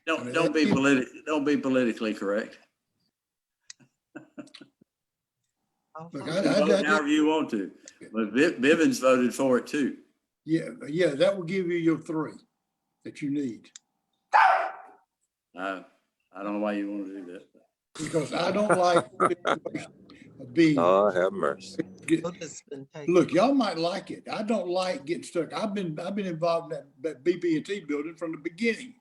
Don't be politically correct. Look, Vote however you want to, but Bivens voted for it too. Yeah, that will give you your 3 that you need. I don't know why you want to do that. Because I don't like being. Oh, have mercy. Look, y'all might like it. I don't like getting stuck. I've been involved in that BB&T building from the beginning,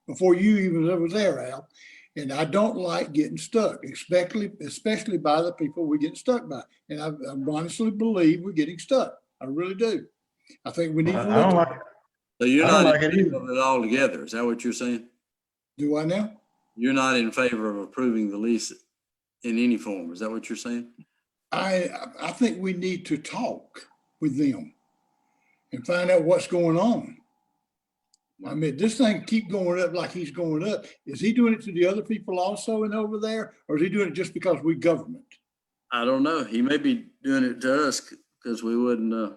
before you even ever was there, Al. And I don't like getting stuck, especially by the people we're getting stuck by. And I honestly believe we're getting stuck. I really do. I think we need to look at it. So you're not in favor of it altogether. Is that what you're saying? Do I now? You're not in favor of approving the lease in any form. Is that what you're saying? I think we need to talk with them and find out what's going on. I mean, this thing keep going up like he's going up. Is he doing it to the other people also and over there, or is he doing it just because we government? I don't know. He may be doing it to us because we wouldn't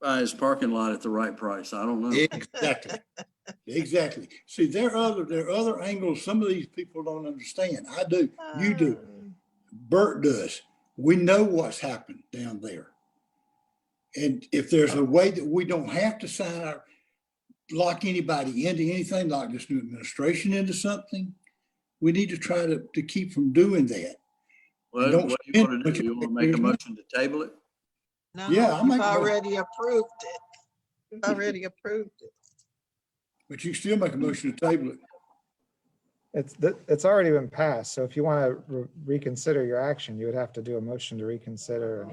buy his parking lot at the right price. I don't know. Exactly. Exactly. See, there are other angles some of these people don't understand. I do. You do. Bert does. We know what's happened down there. And if there's a way that we don't have to lock anybody into anything, like this new administration into something, we need to try to keep from doing that. Well, what do you want to do? You want to make a motion to table it? No, yeah, you've already approved it. You've already approved it. But you still make a motion to table it. It's already been passed. So if you want to reconsider your action, you would have to do a motion to reconsider.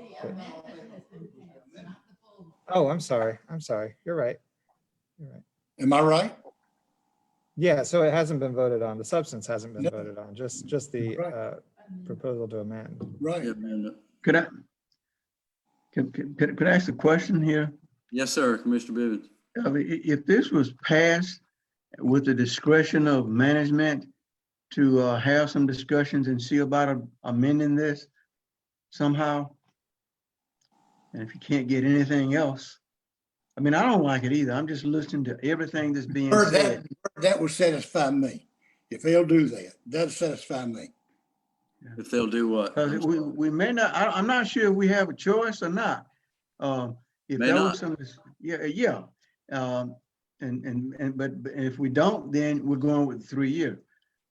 Oh, I'm sorry. You're right. Am I right? Yeah, so it hasn't been voted on. The substance hasn't been No. voted on, just the Right. proposal to amend. Right. Could I ask a question here? Yes, sir, Commissioner Bibb. If this was passed with the discretion of management to have some discussions and see about amending this somehow, and if you can't get anything else, I mean, I don't like it either. I'm just listening to everything that's being said. That would satisfy me. If they'll do that, that'll satisfy me. If they'll do what? Because we may not, I'm not sure if we have a choice or not. If May there not. was some, yeah. But if we don't, then we're going with 3 year.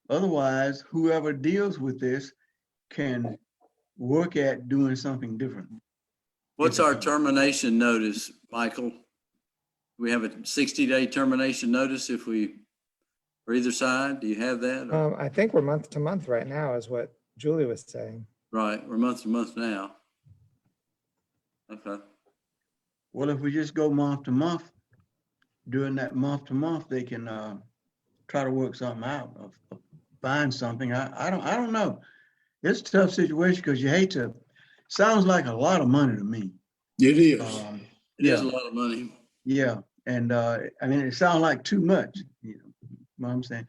Otherwise, whoever deals with this can work at doing something different. What's our termination notice, Michael? We have a 60-day termination notice if we, for either side. Do you have that? I think we're month to month right now is what Julie was saying. Right, we're month to month now. Okay. Well, if we just go month to month, during that month to month, they can try to work something out, find something. I don't know. It's a tough situation because you hate to. Sounds like a lot of money to me. It is. It is a lot of money. Yeah, and I mean, it sounds like too much. You know what I'm saying?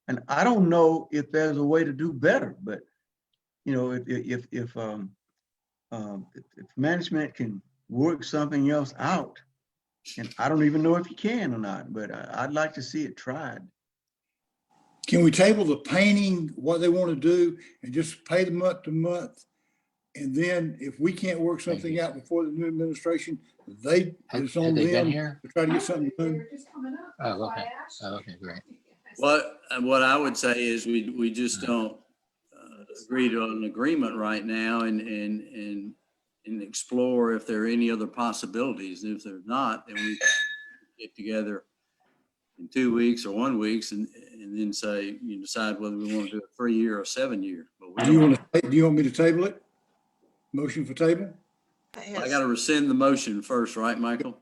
And I don't know if there's a way to do better, but you know, if management can work something else out, and I don't even know if you can or not, but I'd like to see it tried. Can we table the painting, what they want to do, and just pay them month to month? And then if we can't work something out before the new administration, it's on them to try to get something done. Oh, okay. Oh, okay, great. What I would say is we just don't agree to an agreement right now and explore if there are any other possibilities. If there's not, then we get together in 2 weeks or 1 week and then say, you decide whether we want to do a 3 year or 7 year. But Do you want me to table it? Motion for table? I got to rescind the motion first, right, Michael?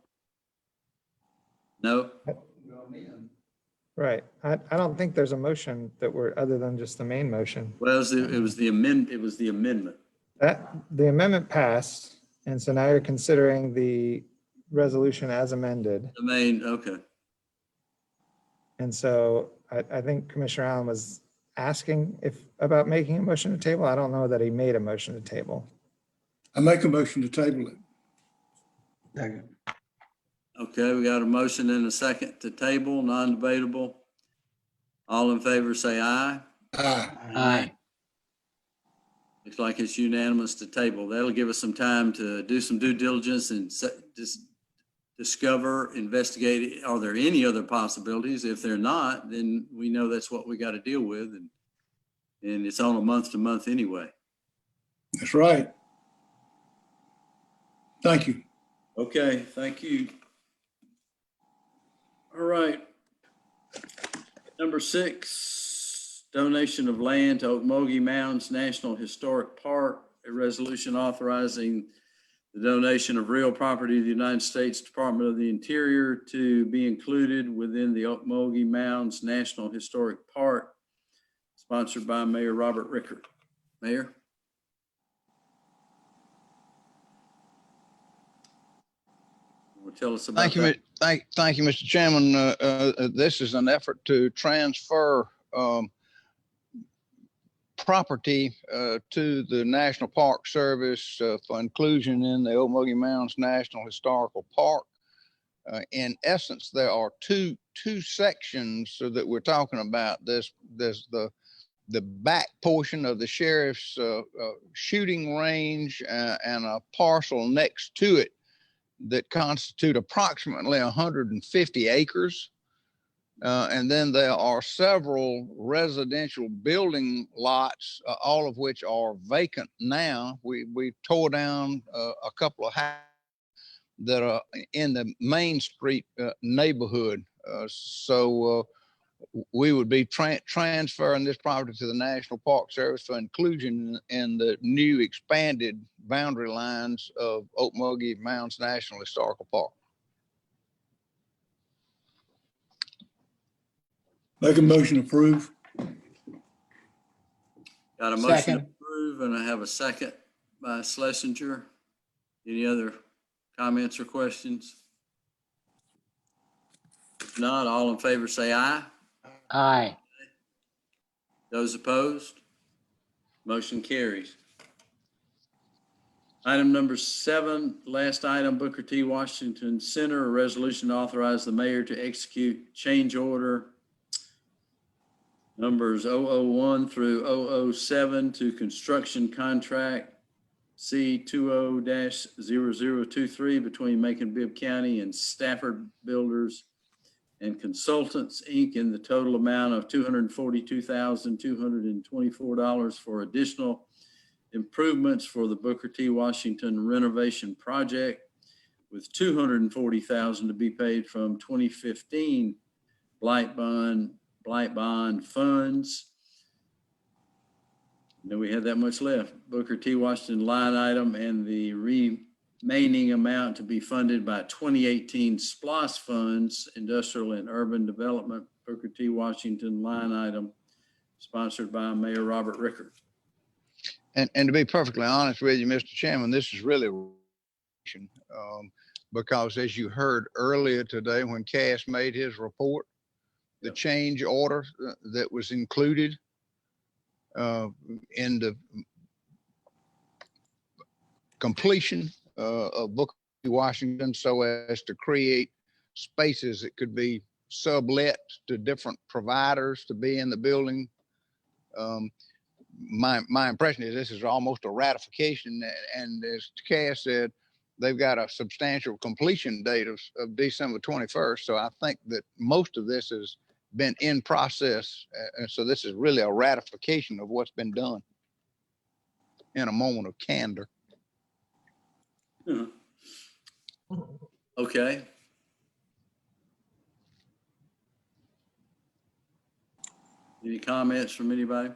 No? Right. I don't think there's a motion that other than just the main motion. Well, it was the amendment. The amendment passed, and so now you're considering the resolution as amended. The main, okay. And so I think Commissioner Allen was asking about making a motion to table. I don't know that he made a motion to table. I make a motion to table it. Okay, we got a motion and a second to table, non-debatable. All in favor say aye. Aye. Aye. Looks like it's unanimous to table. That'll give us some time to do some due diligence and just discover, investigate, are there any other possibilities? If they're not, then we know that's what we got to deal with. And it's on a month to month anyway. That's right. Thank you. Okay, thank you. All right. Number 6, donation of land to Ocmulgee Mounds National Historic Park, a resolution authorizing the donation of real property to the United States Department of the Interior to be included within the Ocmulgee Mounds National Historic Park, sponsored by Mayor Robert Rickert. Mayor? Tell us about that. Thank you, Mr. Chairman. This is an effort to transfer property to the National Park Service for inclusion in the Ocmulgee Mounds National Historical Park. In essence, there are two sections that we're talking about. There's the back portion of the sheriff's shooting range and a parcel next to it that constitute approximately 150 acres. And then there are several residential building lots, all of which are vacant now. We tore down a couple of houses that are in the Main Street neighborhood. So we would be transferring this property to the National Park Service for inclusion in the new expanded boundary lines of Okmulgee Mounds National Historical Park. Make a motion to approve. Got a motion to Second. approve, and I have a second by Schlesinger. Any other comments or questions? If not, all in favor say aye. Aye. Those opposed? Motion carries. Item number 7, last item, Booker T. Washington Center, a resolution to authorize the mayor to execute change order numbers 001 through 007 to construction contract C20-0023 between Macon-Bibb County and Stafford Builders and Consultants, Inc. in the total amount of $242,224 for additional improvements for the Booker T. Washington renovation project, with $240,000 to be paid from 2015 blight bond funds. Then we had that much left. Booker T. Washington line item and the remaining amount to be funded by 2018 SPLOST funds, Industrial and Urban Development, Booker T. Washington line item, sponsored by Mayor Robert Rickard. And to be perfectly honest with you, Mr. Chairman, this is really because as you heard earlier today when Cass made his report, the change order that was included in the completion of Booker T. Washington, so as to create spaces that could be sublet to different providers to be in the building. My impression is this is almost a ratification, and as Cass said, they've got a substantial completion date of December 21st. So I think that most of this has been in process. And so this is really a ratification of what's been done in a moment of candor. Okay. Any comments from anybody?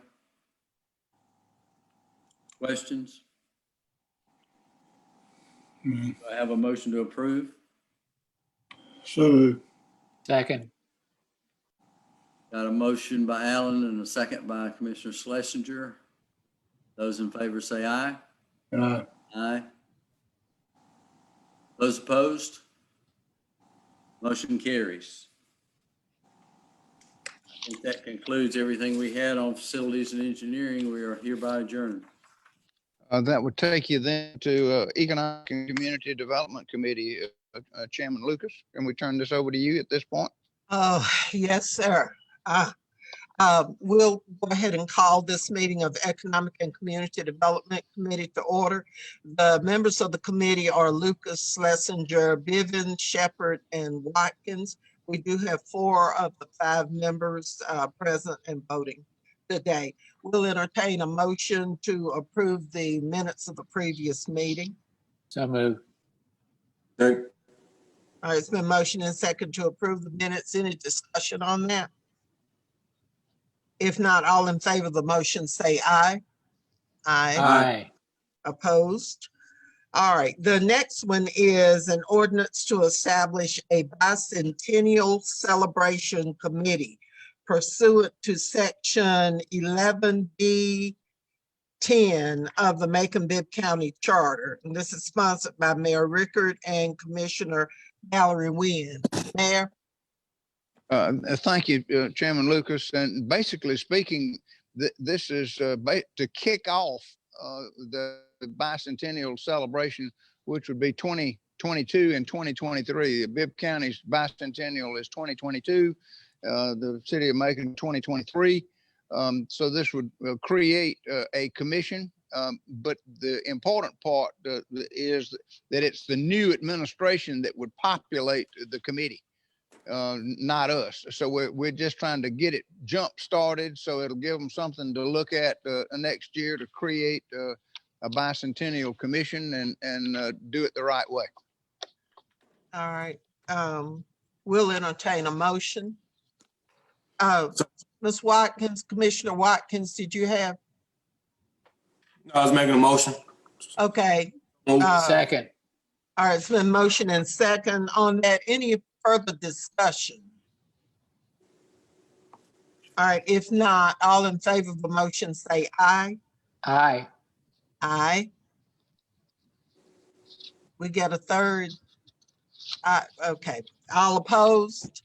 Questions? Do I have a motion to approve? So Second. Got a motion by Allen and a second by Commissioner Schlesinger. Those in favor say aye. Aye. Aye. Those opposed? Motion carries. I think that concludes everything we had on facilities and engineering. We are hereby adjourned. That would take you then to Economic and Community Development Committee. Chairman Lucas, can we turn this over to you at this point? Oh, yes, sir. We'll go ahead and call this meeting of Economic and Community Development Committee to order. The members of the committee are Lucas, Schlesinger, Bivens, Shepherd, and Watkins. We do have 4 of the 5 members present and voting today. We'll entertain a motion to approve the minutes of the previous meeting. So moved. Second. All right, it's been motioned and second to approve the minutes. Any discussion on that? If not, all in favor of the motion say aye. Aye. Aye. Opposed? All right, the next one is an ordinance to establish a bicentennial celebration committee pursuant to section 11B10 of the Macon-Bibb County Charter. And this is sponsored by Mayor Rickard and Commissioner Valerie Wynn. Mayor? Thank you, Chairman Lucas. And basically speaking, this is to kick off the bicentennial celebration, which would be 2022 and 2023. Bibb County's bicentennial is 2022, the city of Macon 2023. So this would create a commission. But the important part is that it's the new administration that would populate the committee, not us. So we're just trying to get it jump started, so it'll give them something to look at next year to create a bicentennial commission and do it the right way. All right, we'll entertain a motion. Ms. Watkins, Commissioner Watkins, did you have? No, I was making a motion. Okay. Second. All right, it's been motion and second on that. Any further discussion? All right, if not, all in favor of the motion say aye. Aye. Aye. We get a third. Okay, all opposed?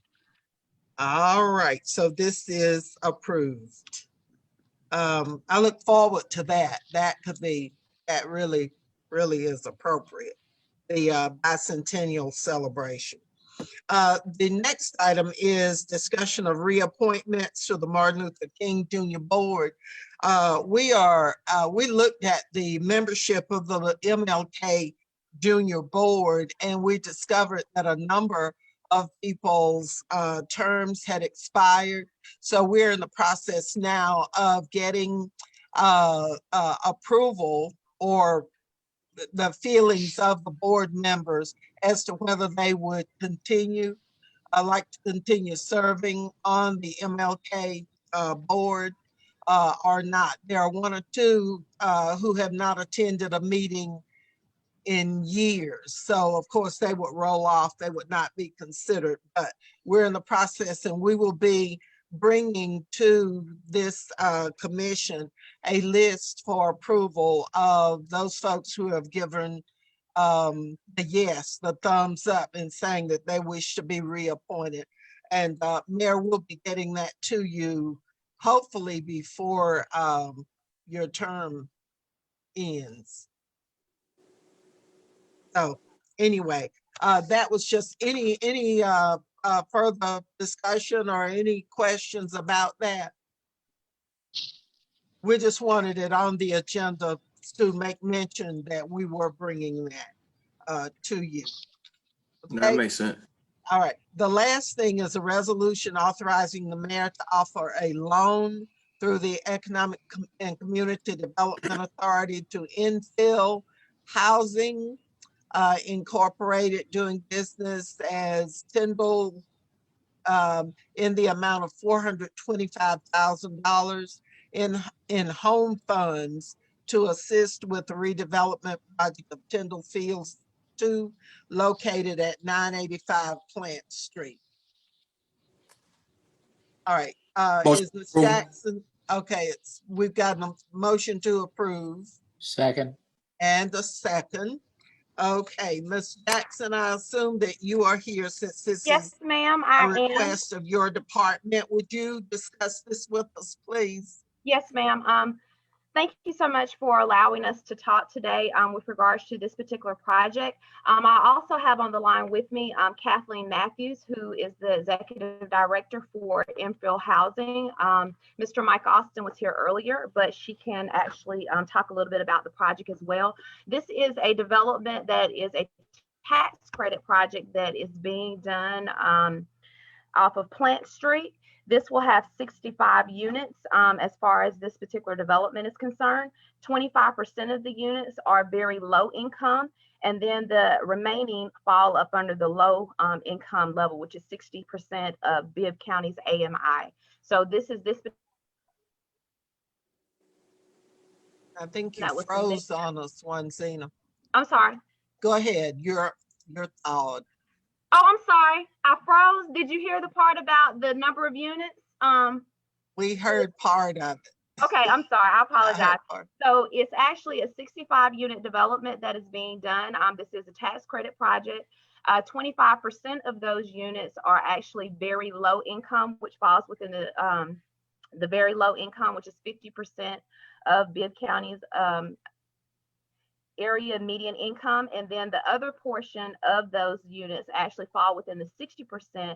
All right, so this is approved. I look forward to that. That really is appropriate. The bicentennial celebration. The next item is discussion of reappointments to the Martin Luther King Jr. Board. We looked at the membership of the MLK Jr. Board, and we discovered that a number of people's terms had expired. So we're in the process now of getting approval or the feelings of the board members as to whether they would like to continue serving on the MLK board or not. There are one or two who have not attended a meeting in years. So of course they would roll off, they would not be considered, but we're in the process and we will be bringing to this commission a list for approval of those folks who have given the thumbs up and saying that they wish to be reappointed. And Mayor will be getting that to you hopefully before your term ends. So anyway, that was just any further discussion or any questions about that. We just wanted it on the agenda to make mention that we were bringing that to you. Okay? That makes sense. All right. The last thing is a resolution authorizing the mayor to offer a loan through the Economic and Community Development Authority to infill housing Incorporated, doing business as Tyndall, in the amount of $425,000 in home funds to assist with the redevelopment project of Tyndall Fields 2, located at 985 Plant Street. All right, is Ms. Jackson? Okay, we've got a motion to approve. Second. And a second. Okay, Ms. Jackson, I assume that you are here since this Yes, is ma'am, a request of your department. Would you discuss this with us, please? Yes, ma'am. Thank you so much for allowing us to talk today with regards to this particular project. I also have on the line with me Kathleen Matthews, who is the Executive Director for Infill Housing. Mr. Mike Austin was here earlier, but she can actually talk a little bit about the project as well. This is a development that is a tax credit project that is being done off of Plant Street. This will have 65 units as far as this particular development is concerned. 25% of the units are very low income, and then the remaining fall up under the low income level, which is 60% of Bibb County's AMI. So this is this. I think you froze on us, Zena. I'm sorry. Go ahead, your thought. Oh, I'm sorry. I froze. Did you hear the part about the number of units? We heard part of it. Okay, I'm sorry. I apologize. So it's actually a 65 unit development that is being done. This is a tax credit project. 25% of those units are actually very low income, which falls within the very low income, which is 50% of Bibb County's area median income, and then the other portion of those units actually fall within the 60%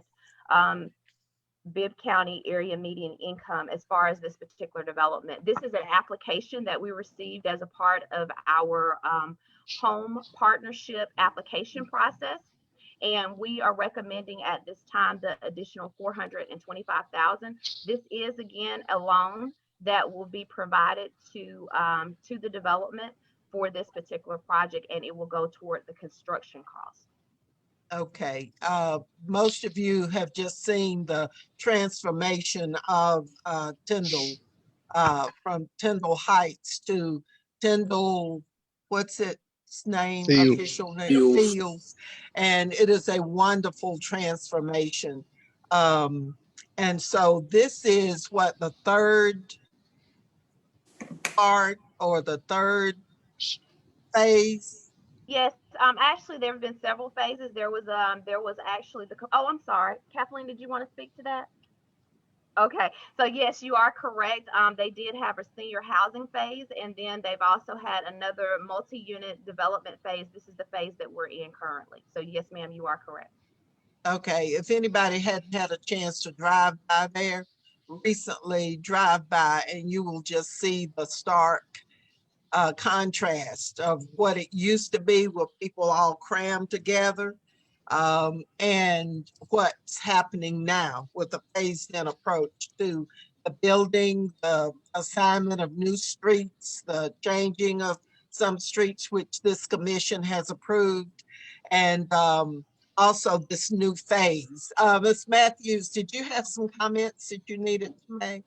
Bibb County area median income as far as this particular development. This is an application that we received as a part of our home partnership application process, and we are recommending at this time the additional $425,000. This is again a loan that will be provided to the development for this particular project, and it will go toward the construction cost. Okay, most of you have just seen the transformation of Tyndall, from Tyndall Heights to Tyndall, what's its name, Fields. official name? Fields. Fields. And it is a wonderful transformation. And so this is what, the third part or the third phase? Yes, actually, there have been several phases. There was actually oh, I'm sorry. Kathleen, did you want to speak to that? Okay, so yes, you are correct. They did have a senior housing phase, and then they've also had another multi-unit development phase. This is the phase that we're in currently. So yes, ma'am, you are correct. Okay, if anybody hadn't had a chance to drive by there recently, drive by and you will just see the stark contrast of what it used to be with people all crammed together, and what's happening now with a phased-in approach to the building, the assignment of new streets, the changing of some streets which this commission has approved, and also this new phase. Ms. Matthews, did you have some comments that you needed to make?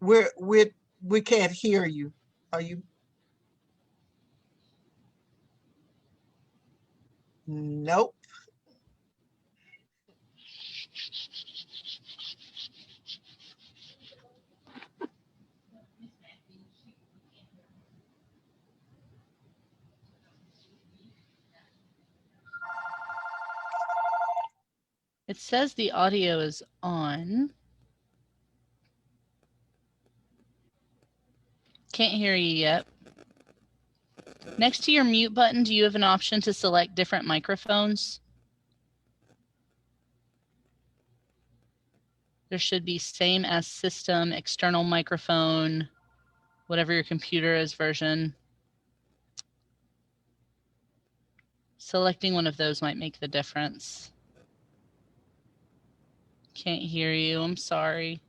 We can't hear you. Are you? Nope. It says the audio is on. Can't hear you yet. Next to your mute button, do you have an option to select different microphones? There should be same as system, external microphone, whatever your computer is version. Selecting one of those might make the difference. Can't hear you, I'm sorry.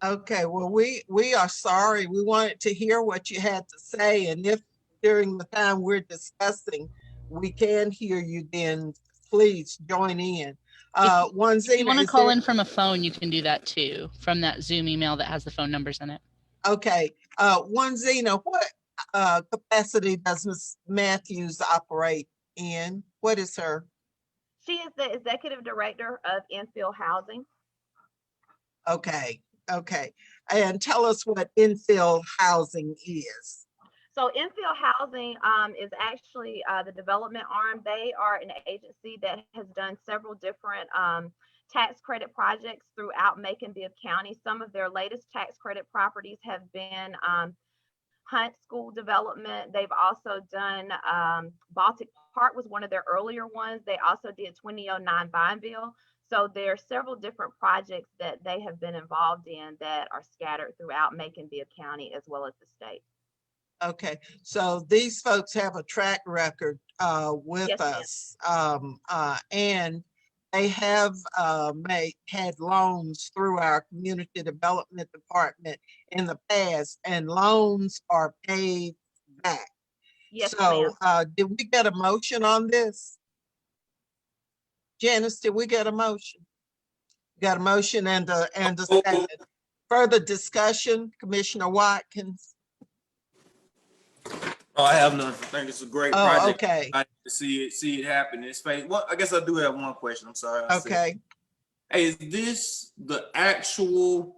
Okay, well, we are sorry. We wanted to hear what you had to say. And if during the time we're discussing, we can hear you, then please join in. If you want to call in from a phone, you can do that too, from that Zoom email that has the phone numbers in it. Okay, Zena, what capacity does Ms. Matthews operate in? What is her? She is the executive director of infill housing. Okay, okay. And tell us what infill housing is. So infill housing is actually the development arm. They are an agency that has done several different tax credit projects throughout Macon-Bibb County. Some of their latest tax credit properties have been Hunt School development. They've also done Baltic Park was one of their earlier ones. They also did 2009 Vineville. So there are several different projects that they have been involved in that are scattered throughout Macon-Bibb County as well as the state. Okay, so these folks have a track record with Yes, us, and they have had loans through our community development department in the past, and loans are paid back. Yes, so did we get a motion on this? Janice, did we get a motion? Got a motion and a second. Further discussion, Commissioner Watkins? Oh, I have none. I think it's a great Oh, project. okay. I to see it happen in space. Well, I guess I do have one question. I'm sorry. Okay. Hey, is this the actual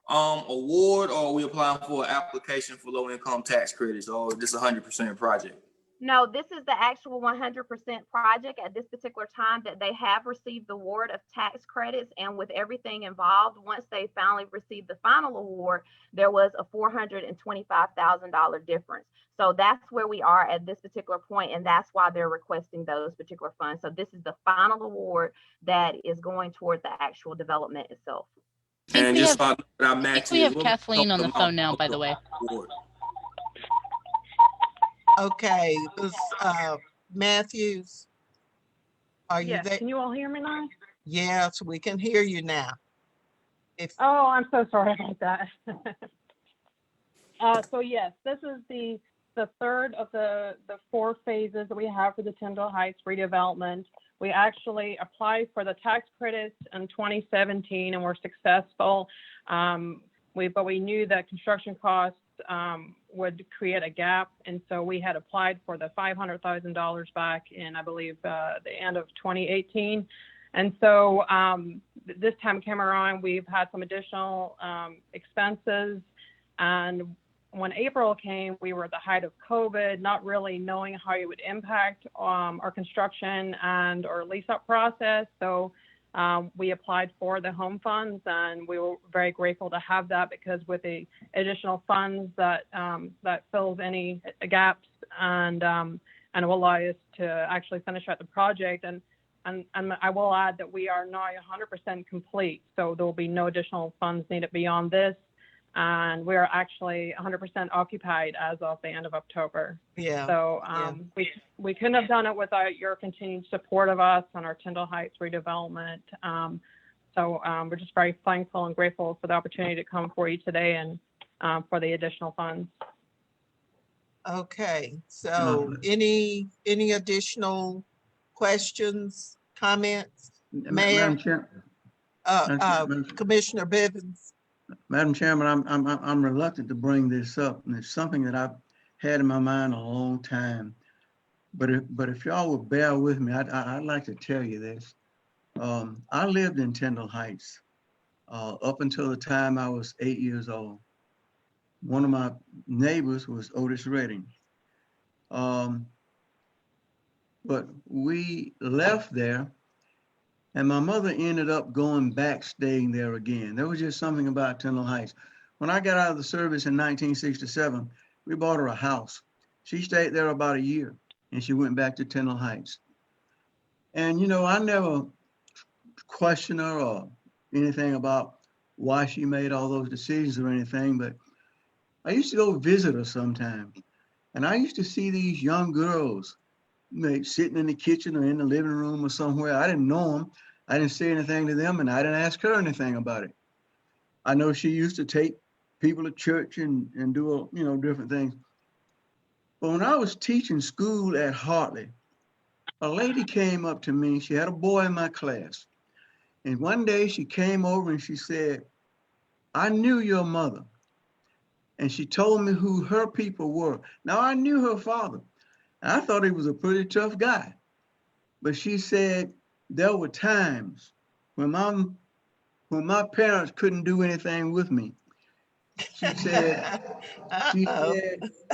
award, or are we applying for an application for low income tax credits, or is this 100% project? No, this is the actual 100% project at this particular time that they have received the award of tax credits, and with everything involved, once they finally received the final award, there was a $425,000 difference. So that's where we are at this particular point, and that's why they're requesting those particular funds. So this is the final award that is going toward the actual development itself. And just so I think we have Kathleen on the phone now, by the way. Okay, this Matthews, are you there? Can you all hear me now? Yes, we can hear you now. Oh, I'm so sorry about that. So yes, this is the the third of the 4 phases that we have for the Tyndall Heights redevelopment. We actually applied for the tax credits in 2017 and were successful. But we knew that construction costs would create a gap. And so we had applied for the $500,000 back in, I believe, the end of 2018. And so this time came around, we've had some additional expenses. And when April came, we were at the height of COVID, not really knowing how it would impact our construction and our lease-up process. So we applied for the home funds, and we were very grateful to have that, because with the additional funds that fills any gaps and will allow us to actually finish out the project. And I will add that we are now 100% complete, so there will be no additional funds needed beyond this. And we are actually 100% occupied as of the end of October. Yeah. So we couldn't have done it without your continued support of us on our Tyndall Heights redevelopment. So we're just very thankful and grateful for the opportunity to come for you today and for the additional funds. Okay. So any additional questions, comments? Mayor? Commissioner Bivens. Madam Chairman, I'm reluctant to bring this up, and it's something that I've had in my mind a long time. But if y'all would bear with me, I'd like to tell you this. I lived in Tyndall Heights up until the time I was 8 years old. One of my neighbors was Otis Redding. But we left there, and my mother ended up going back, staying there again. There was just something about Tyndall Heights. When I got out of the service in 1967, we bought her a house. She stayed there about a year, and she went back to Tyndall Heights. And, you know, I never questioned her or anything about why she made all those decisions or anything, but I used to go visit her sometimes. And I used to see these young girls sitting in the kitchen or in the living room or somewhere. I didn't know them. I didn't say anything to them, and I didn't ask her anything about it. I know she used to take people to church and do, you know, different things. But when I was teaching school at Hartley, a lady came up to me. She had a boy in my class. And one day she came over and she said, "I knew your mother." And she told me who her people were. Now, I knew her father. I thought he was a pretty tough guy. But she said there were times when my parents couldn't do anything with me. She said,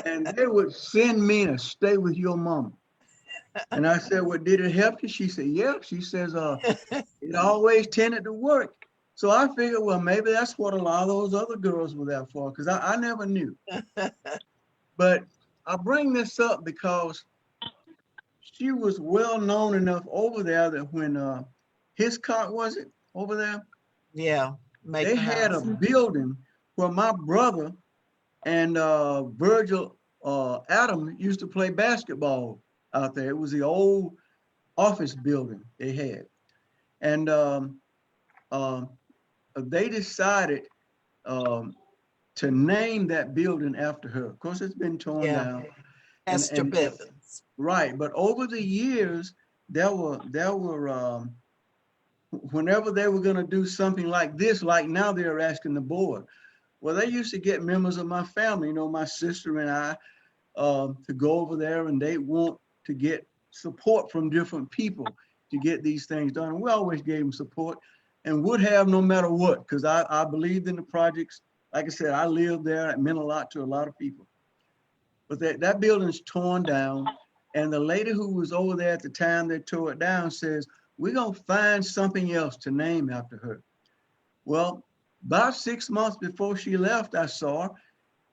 and they would send me to stay with your mama. And I said, "Well, did it help you?" She said, "Yeah." She says, "It always tended to work." So I figured, well, maybe that's what a lot of those other girls were there for, because I never knew. But I bring this up because she was well known enough over there that when Hiscock, was it over there? Yeah. They had a building where my brother and Virgil Adam used to play basketball out there. It was the old office building they had. And they decided to name that building after her. Of course, it's been torn down. Esther Bivens. Right, but over the years, there were whenever they were going to do something like this, like now they're asking the board. Well, they used to get members of my family, you know, my sister and I, to go over there, and they want to get support from different people to get these things done. And we always gave them support and would have no matter what, because I believed in the projects. Like I said, I lived there. It meant a lot to a lot of people. But that building's torn down. And the lady who was over there at the time they tore it down says, "We're going to find something else to name after her." Well, about 6 months before she left, I saw her,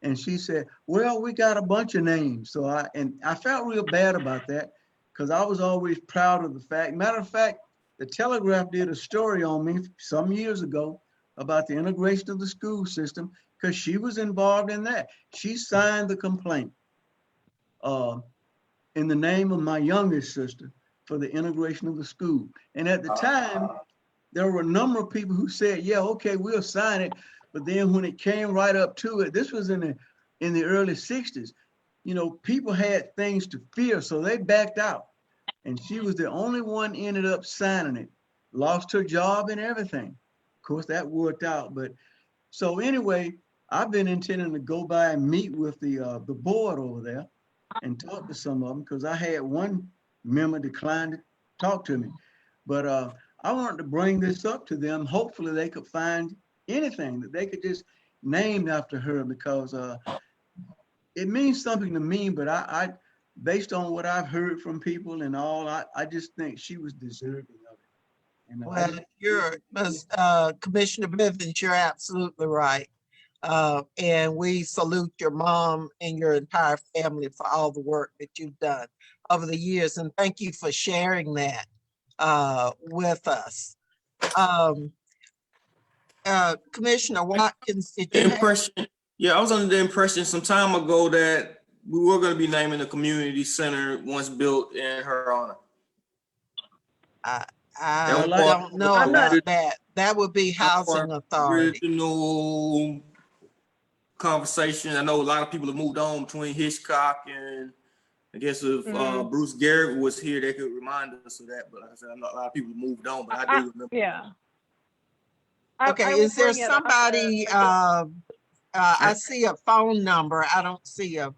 and she said, "Well, we got a bunch of names." So I felt real bad about that, because I was always proud of the fact. Matter of fact, the Telegraph did a story on me some years ago about the integration of the school system, because she was involved in that. She signed the complaint in the name of my youngest sister for the integration of the school. And at the time, there were a number of people who said, "Yeah, okay, we'll sign it." But then when it came right up to it, this was in the early 60s, you know, people had things to fear, so they backed out. And she was the only one ended up signing it, lost her job and everything. Of course, that worked out. But so anyway, I've been intending to go by and meet with the board over there and talk to some of them, because I had one member decline to talk to me. But I wanted to bring this up to them. Hopefully they could find anything that they could just name after her, because it means something to me. But I based on what I've heard from people and all, I just think she was deserving of it. And Well, you're, Commissioner Bivens, you're absolutely right. And we salute your mom and your entire family for all the work that you've done over the years. And thank you for sharing that with us. Commissioner Watkins, did you impression? Yeah, I was under the impression some time ago that we were going to be naming a community center once built in her honor. I don't know about that. That would be Housing Authority. Original conversation. I know a lot of people have moved on between Hitchcock and I guess if Bruce Garrett was here, they could remind us of that. But like I said, I know a lot of people moved on, but I do remember. Yeah. Okay, is there somebody, I see a phone number. I don't see a,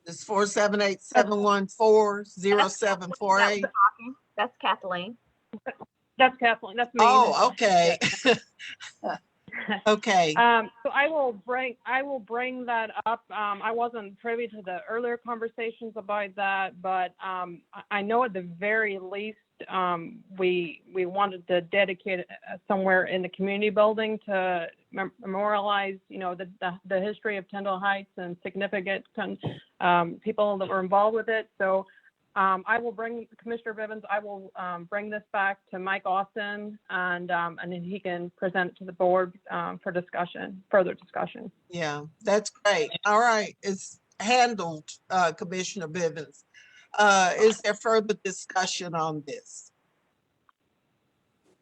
it's 478-714-0748. That's Kathleen. That's Kathleen. That's me. Oh, okay. Okay. So I will bring that up. I wasn't privy to the earlier conversations about that, but I know at the very least we wanted to dedicate it somewhere in the community building to memorialize, you know, the history of Tyndall Heights and significant people that were involved with it. So I will bring Commissioner Bivens. I will bring this back to Mike Austin, and then he can present it to the board for discussion, further discussion. Yeah, that's great. All right, it's handled, Commissioner Bivens. Is there further discussion on this?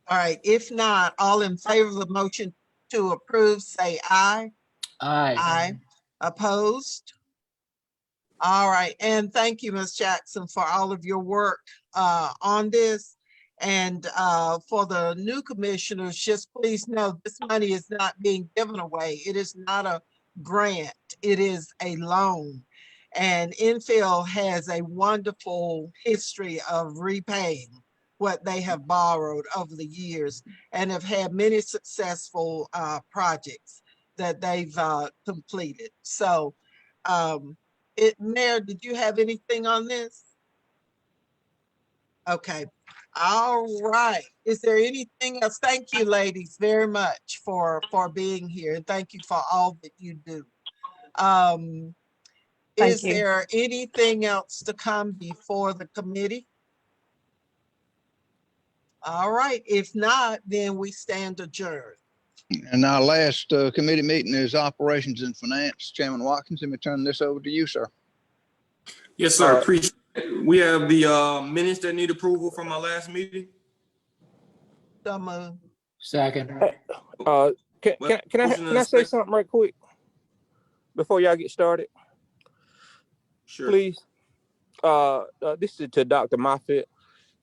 All right, if not, all in favor of the motion to approve, say aye. Aye. Aye. Opposed? All right, and thank you, Ms. Jackson, for all of your work on this. And for the new commissioners, just please know this money is not being given away. It is not a grant, it is a loan. And Infill has a wonderful history of repaying what they have borrowed over the years and have had many successful projects that they've completed. So, Mayor, did you have anything on this? Okay. All right. Is there anything else? Thank you, ladies, very much for being here. And thank you for all that you do. Is there anything else to come before the committee? All right. If not, then we stand adjourned. And our last committee meeting is Operations and Finance. Chairman Watkins, let me turn this over to you, sir. Yes, sir. Appreciate it. We have the minutes that need approval from our last meeting. Second. Can I say something right quick before y'all get started? Sure. Please. This is to Dr. Moffitt.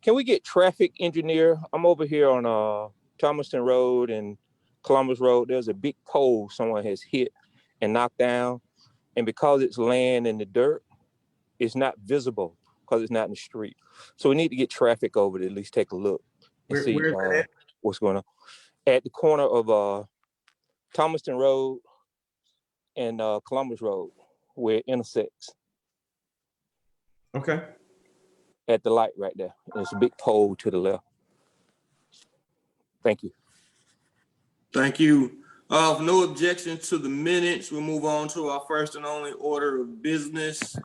Can we get traffic engineer? I'm over here on Thomaston Road and Columbus Road. There's a big pole someone has hit and knocked down. And because it's laying in the dirt, it's not visible because it's not in the street. So we need to get traffic over to at least take a look and see what's going on. At the corner of Thomaston Road and Columbus Road, where it intersects. Okay. At the light right there. There's a big pole to the left. Thank you. Thank you. No objection to the minutes. We'll move on to our first and only order of business.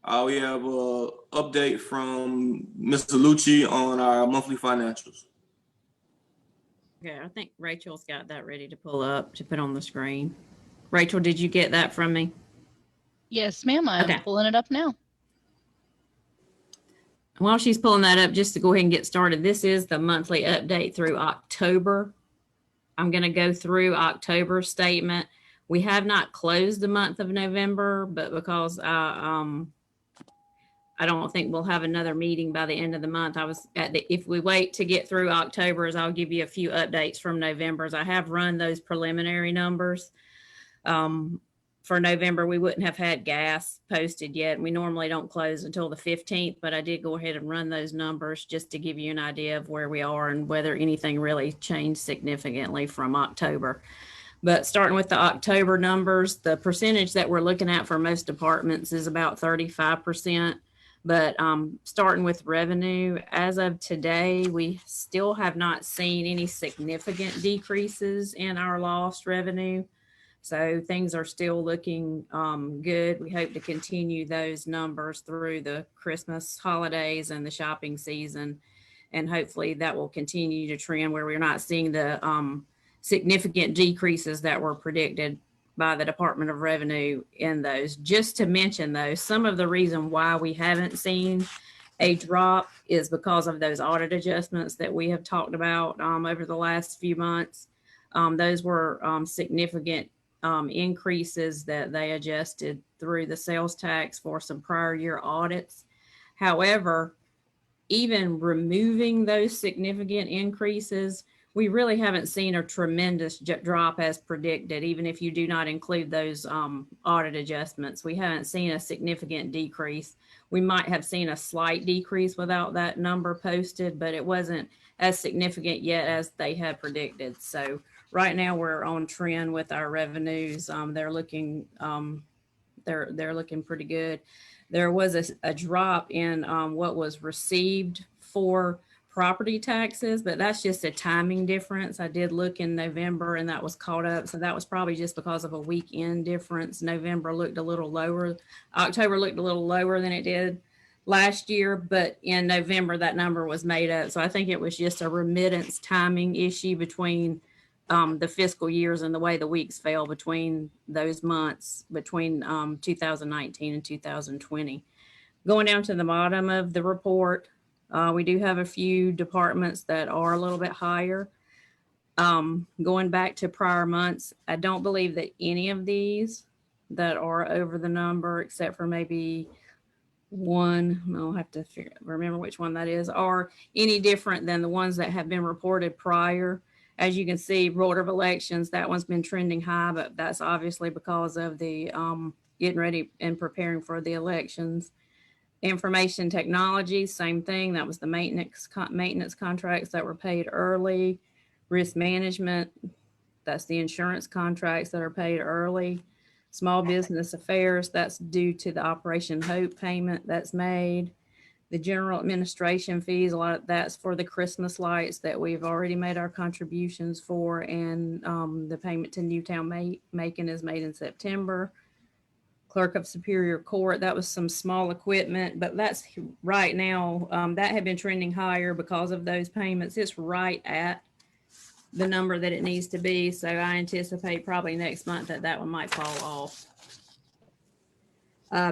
We have an update from Mr. Lucci on our monthly financials. Okay, I think Rachel's got that ready to pull up to put on the screen. Rachel, did you get that from me? Yes, ma'am. I'm pulling it up now. While she's pulling that up, just to go ahead and get started, this is the monthly update through October. I'm going to go through October statement. We have not closed the month of November, but because I don't think we'll have another meeting by the end of the month. If we wait to get through October's, I'll give you a few updates from November's. I have run those preliminary numbers. For November, we wouldn't have had gas posted yet. We normally don't close until the 15th, but I did go ahead and run those numbers just to give you an idea of where we are and whether anything really changed significantly from October. But starting with the October numbers, the percentage that we're looking at for most departments is about 35%. But starting with revenue, as of today, we still have not seen any significant decreases in our lost revenue. So things are still looking good. We hope to continue those numbers through the Christmas holidays and the shopping season. And hopefully that will continue to trend where we're not seeing the significant decreases that were predicted by the Department of Revenue in those. Just to mention those, some of the reason why we haven't seen a drop is because of those audit adjustments that we have talked about over the last few months. Those were significant increases that they adjusted through the sales tax for some prior year audits. However, even removing those significant increases, we really haven't seen a tremendous drop as predicted. Even if you do not include those audit adjustments, we haven't seen a significant decrease. We might have seen a slight decrease without that number posted, but it wasn't as significant yet as they had predicted. So right now we're on trend with our revenues. They're looking pretty good. There was a drop in what was received for property taxes, but that's just a timing difference. I did look in November and that was caught up. So that was probably just because of a weekend difference. November looked a little lower. October looked a little lower than it did last year, but in November that number was made up. So I think it was just a remittance timing issue between the fiscal years and the way the weeks fell between those months between 2019 and 2020. Going down to the bottom of the report, we do have a few departments that are a little bit higher. Going back to prior months, I don't believe that any of these that are over the number, except for maybe one, I'll have to remember which one that is, are any different than the ones that have been reported prior. As you can see, Board of Elections, that one's been trending high, but that's obviously because of the getting ready and preparing for the elections. Information technology, same thing. That was the maintenance contracts that were paid early. Risk management, that's the insurance contracts that are paid early. Small business affairs, that's due to the Operation Hope payment that's made. The general administration fees, a lot of that's for the Christmas lights that we've already made our contributions for, and the payment to Newtown Macon is made in September. Clerk of Superior Court, that was some small equipment, but that's right now, that had been trending higher because of those payments. It's right at the number that it needs to be. So I anticipate probably next month that one might fall off.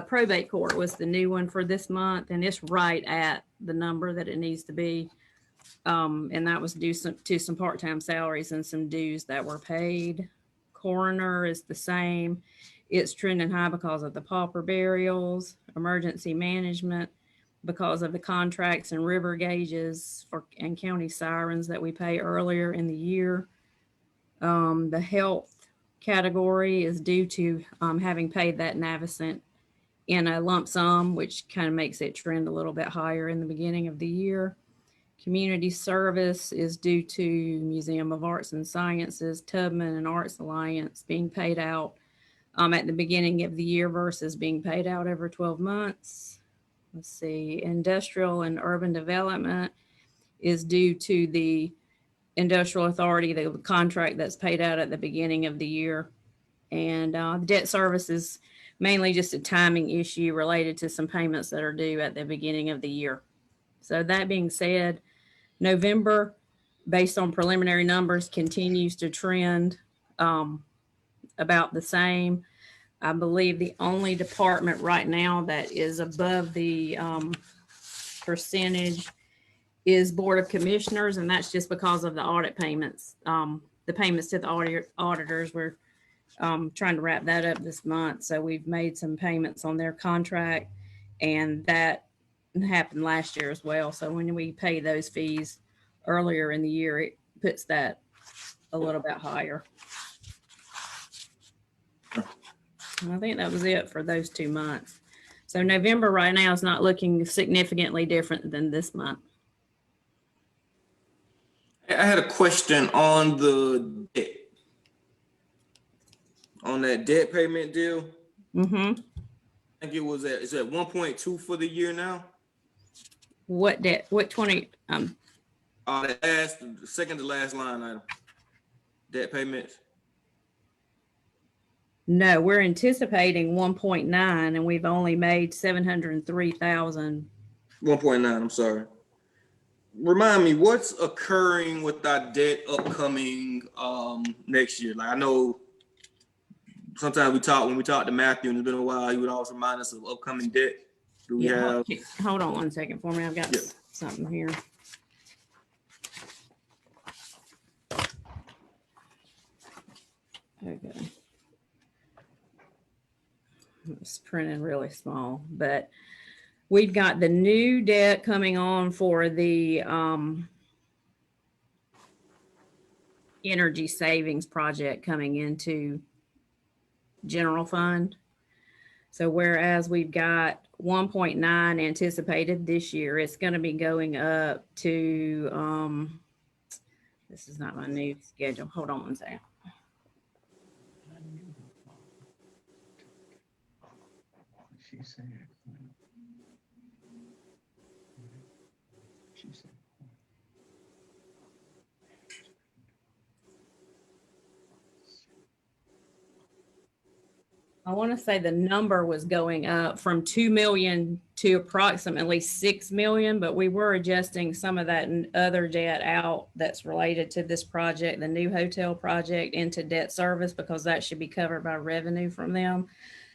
Probate court was the new one for this month, and it's right at the number that it needs to be. And that was due to some part-time salaries and some dues that were paid. Coroner is the same. It's trending high because of the pauper burials. Emergency management, because of the contracts and river gauges and county sirens that we pay earlier in the year. The health category is due to having paid that Navicent in a lump sum, which kind of makes it trend a little bit higher in the beginning of the year. Community service is due to Museum of Arts and Sciences, Tubman and Arts Alliance being paid out at the beginning of the year versus being paid out every 12 months. Let's see, industrial and urban development is due to the industrial authority, the contract that's paid out at the beginning of the year. And debt service is mainly just a timing issue related to some payments that are due at the beginning of the year. So that being said, November, based on preliminary numbers, continues to trend about the same. I believe the only department right now that is above the percentage is Board of Commissioners, and that's just because of the audit payments. The payments to the auditors were trying to wrap that up this month. So we've made some payments on their contract, and that happened last year as well. So when we pay those fees earlier in the year, it puts that a little bit higher. And I think that was it for those 2 months. So November right now is not looking significantly different than this month. I had a question on the debt. On that debt payment deal. Mm-hmm. I think is at 1.2 for the year now? What debt? What 20? The second to last line item. Debt payments. No, we're anticipating 1.9 and we've only made 703,000. 1.9, I'm sorry. Remind me, what's occurring with our debt upcoming next year? Like, I know sometimes when we talk to Matthew, and it's been a while, he would always remind us of upcoming debt. Do we have? Hold on 1 second for me. I've got something here. Okay. It's printed really small, but we've got the new debt coming on for the energy savings project coming into general fund. So whereas we've got 1.9 anticipated this year, it's going to be going up to this is not my new schedule. Hold on 1 second. She said. I want to say the number was going up from 2 million to approximately 6 million, but we were adjusting some of that other debt out that's related to this project, the new hotel project, into debt service, because that should be covered by revenue from them.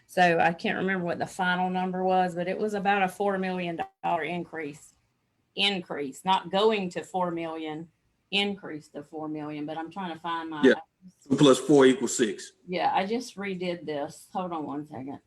So I can't remember what the final number was, but it was about a $4 million increase, not going to 4 million, increase to 4 million, but I'm trying to find my. Yeah, 2 + 4 = 6. Yeah, I just redid this. Hold on 1 second.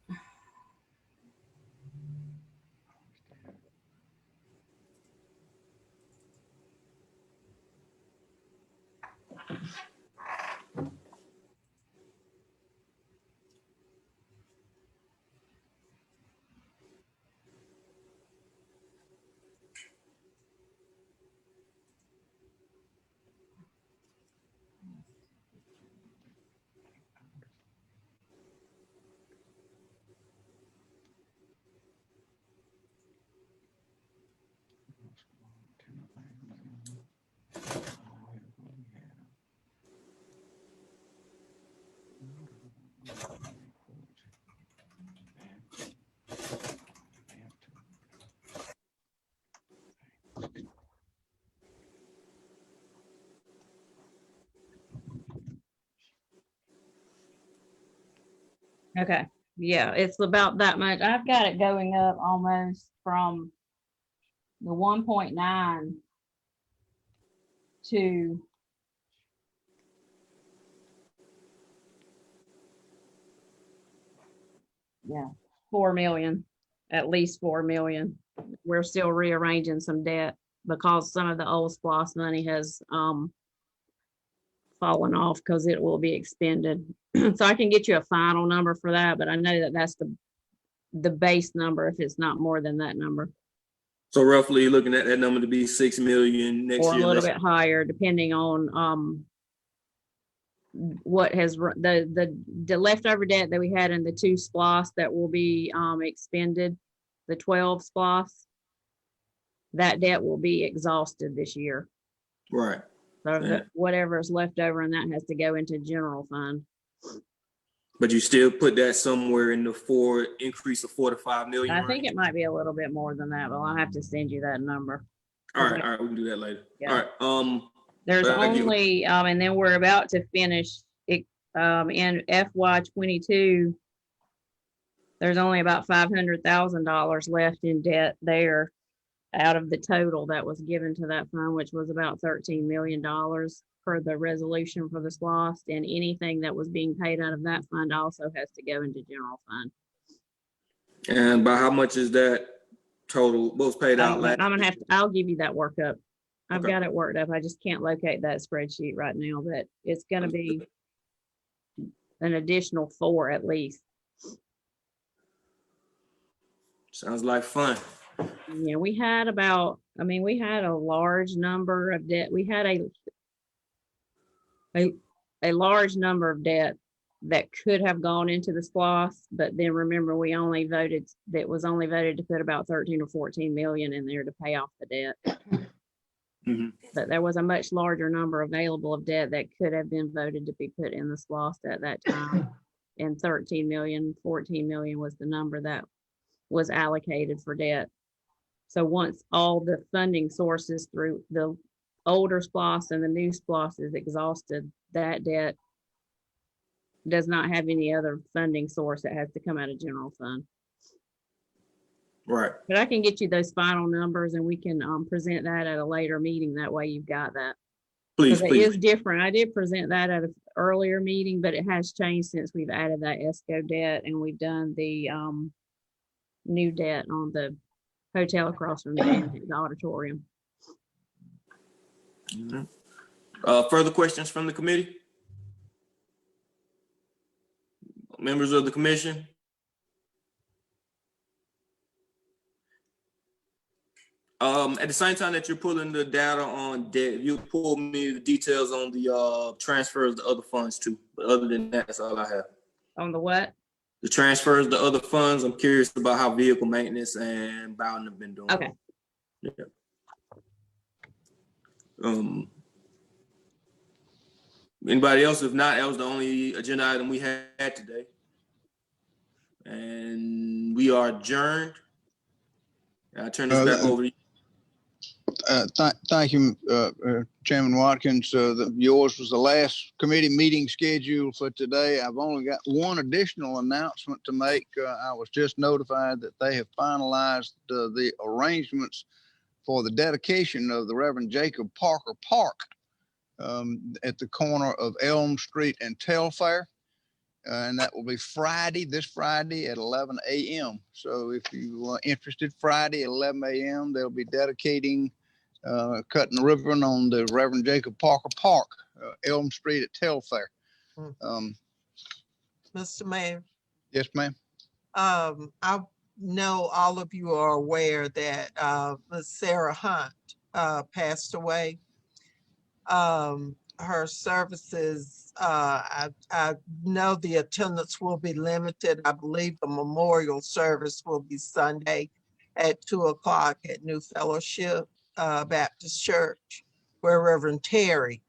Okay. Yeah, it's about that much. I've got it going up almost from the 1.9 to yeah, 4 million, at least 4 million. We're still rearranging some debt because some of the old SPLOST money has fallen off because it will be expended. So I can get you a final number for that, but I know that that's the base number if it's not more than that number. So roughly looking at that number to be 6 million next Or year. a little bit higher, depending on what has the leftover debt that we had in the 2 SPLOST that will be expended, the 12 SPLOST, that debt will be exhausted this year. Right. So whatever is left over, and that has to go into general fund. But you still put that somewhere in the increase of 4 to 5 million. I think it might be a little bit more than that, but I'll have to send you that number. All right, we can do that later. Yeah. All right. There's only and then we're about to finish it in FY22. There's only about $500,000 left in debt there. out of the total that was given to that fund, which was about $13 million per the resolution for the SLOST, and anything that was being paid out of that fund also has to go into general fund. And by how much is that total? What was paid out last? I'm gonna have to, I'll give you that workup. I've Okay. got it worked up. I just can't locate that spreadsheet right now, but it's gonna be an additional 4 at least. Sounds like fun. Yeah, we had about, I mean, we had a large number of debt. We had a large number of debt that could have gone into the SPLOST, but then remember, we only voted, that was only voted to put about 13 or 14 million in there to pay off the debt. Mm-hmm. But there was a much larger number available of debt that could have been voted to be put in the SPLOST at that time. And 13 million, 14 million was the number that was allocated for debt. So once all the funding sources through the older SPLOST and the new SPLOST is exhausted, that debt does not have any other funding source. It has to come out of general fund. Right. But I can get you those final numbers and we can present that at a later meeting. That way you've got that. Please, It is different. I did present that at an earlier meeting, but it has changed since we've added that ESCO debt and we've done the new debt on the hotel across from the auditorium. Mm-hmm. Further questions from the committee? Members of the commission? At the same time that you're pulling the data on debt, you pull me the details on the transfers to other funds too. But other than that, that's all I have. On the what? The transfers to other funds. I'm curious about how vehicle maintenance and Bowden have been doing. Okay. Yeah. Anybody else? If not, that was the only agenda item we had today. And we are adjourned. I turn this back over to you. Thank you, Chairman Watkins. Yours was the last committee meeting scheduled for today. I've only got one additional announcement to make. I was just notified that they have finalized the arrangements for the dedication of the Reverend Jacob Parker Park at the corner of Elm Street and Telfair. And that will be this Friday at 11 a.m. So if you are interested, Friday at 11 a.m., they'll be dedicating, cutting the ribbon on the Reverend Jacob Parker Park, Elm Street at Telfair. Mr. Mayor. Yes, ma'am. I know all of you are aware that Ms. Sarah Hunt passed away. Her services, I know the attendance will be limited. I believe the memorial service will be Sunday at 2:00 at New Fellowship Baptist Church, where Reverend Terry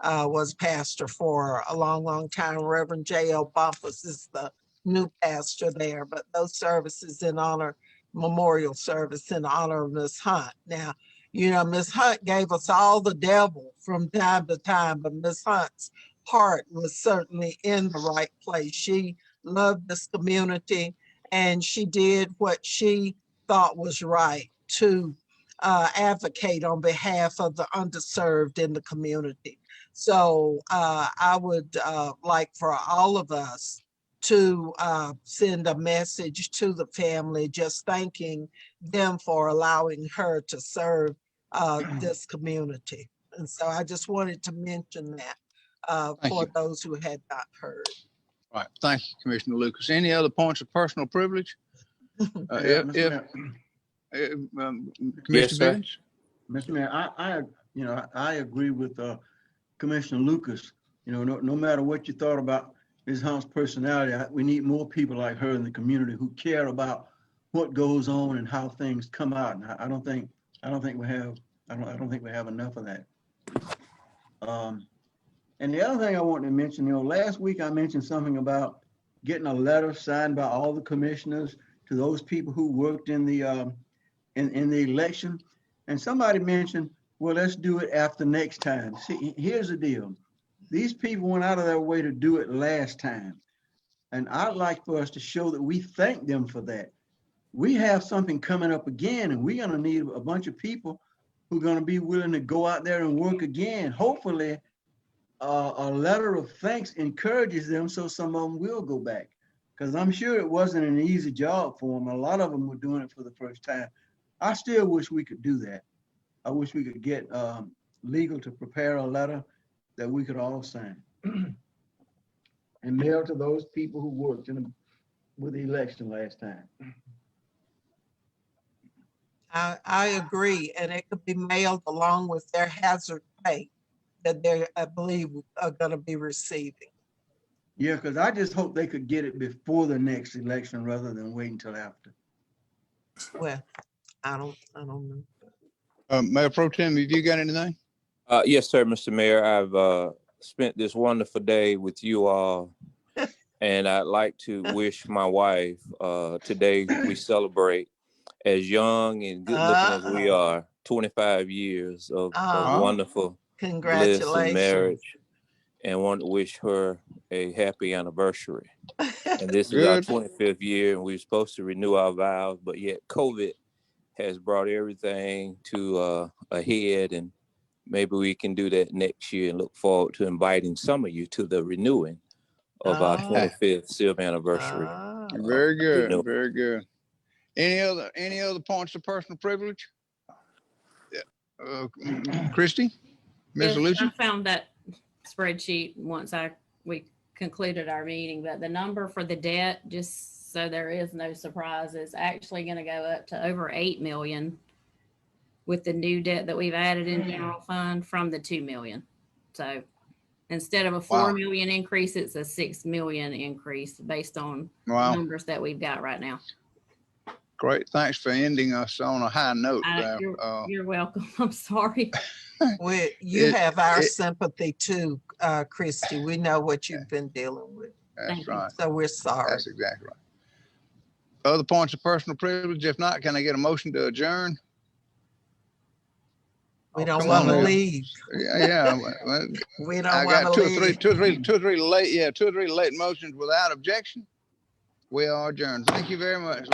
was pastor for a long, long time. Reverend J.L. Bumpus is the new pastor there, but those services in honor, memorial service in honor of Ms. Hunt. Now, you know, Ms. Hunt gave us all the devil from time to time, but Ms. Hunt's heart was certainly in the right place. She loved this community and she did what she thought was right to advocate on behalf of the underserved in the community. So I would like for all of us to send a message to the family, just thanking them for allowing her to serve this community. And so I just wanted to mention that for those who had not heard. All right. Thank you, Commissioner Lucas. Any other points of personal privilege? Mr. Commissioner Bivens? Mr. Mayor, I agree with Commissioner Lucas. You know, no matter what you thought about Ms. Hunt's personality, we need more people like her in the community who care about what goes on and how things come out. And I don't think we have enough of that. And the other thing I wanted to mention, last week I mentioned something about getting a letter signed by all the commissioners to those people who worked in the election. And somebody mentioned, well, let's do it after next time. See, here's the deal. These people went out of their way to do it last time. And I'd like for us to show that we thank them for that. we have something coming up again, and we're gonna need a bunch of people who are gonna be willing to go out there and work again. Hopefully, a letter of thanks encourages them so some of them will go back. Because I'm sure it wasn't an easy job for them. A lot of them were doing it for the first time. I still wish we could do that. I wish we could get legal to prepare a letter that we could all sign and mail to those people who worked with the election last time. I agree, and it could be mailed along with their hazard pay that they, I believe, are going to be receiving. Yeah, because I just hope they could get it before the next election rather than wait until after. Well, I don't know. Mayor Pro Tem, have you got anything? Yes, sir, Mr. Mayor. I've spent this wonderful day with you all, and I'd like to wish my wife, today we celebrate, as young and good looking as we are, 25 years of wonderful bliss and marriage, and want to wish her a happy anniversary. And this is our 25th year, and we were supposed to renew our vows, but yet COVID has brought everything to a head, and maybe we can do that next year and look forward to inviting some of you to the renewing of our 25th silver anniversary. Very good, very good. Any other points of personal privilege? Christy, Ms. Yes, Lucy? I found that spreadsheet once we concluded our meeting, but the number for the debt, just so there is no surprise, is actually going to go up to over 8 million with the new debt that we've added in general fund from the 2 million. So instead of a 4 million increase, it's a 6 million increase based on numbers that we've got right now. Great. Thanks for ending us on a high note. You're welcome. I'm sorry. You have our sympathy too, Christy. We know what you've been dealing with. That's right. So we're sorry. That's exactly right. Other points of personal privilege? If not, can I get a motion to adjourn? We don't want to leave. Yeah. We don't want to leave. Two or three late motions without objection. We are adjourned. Thank you very much.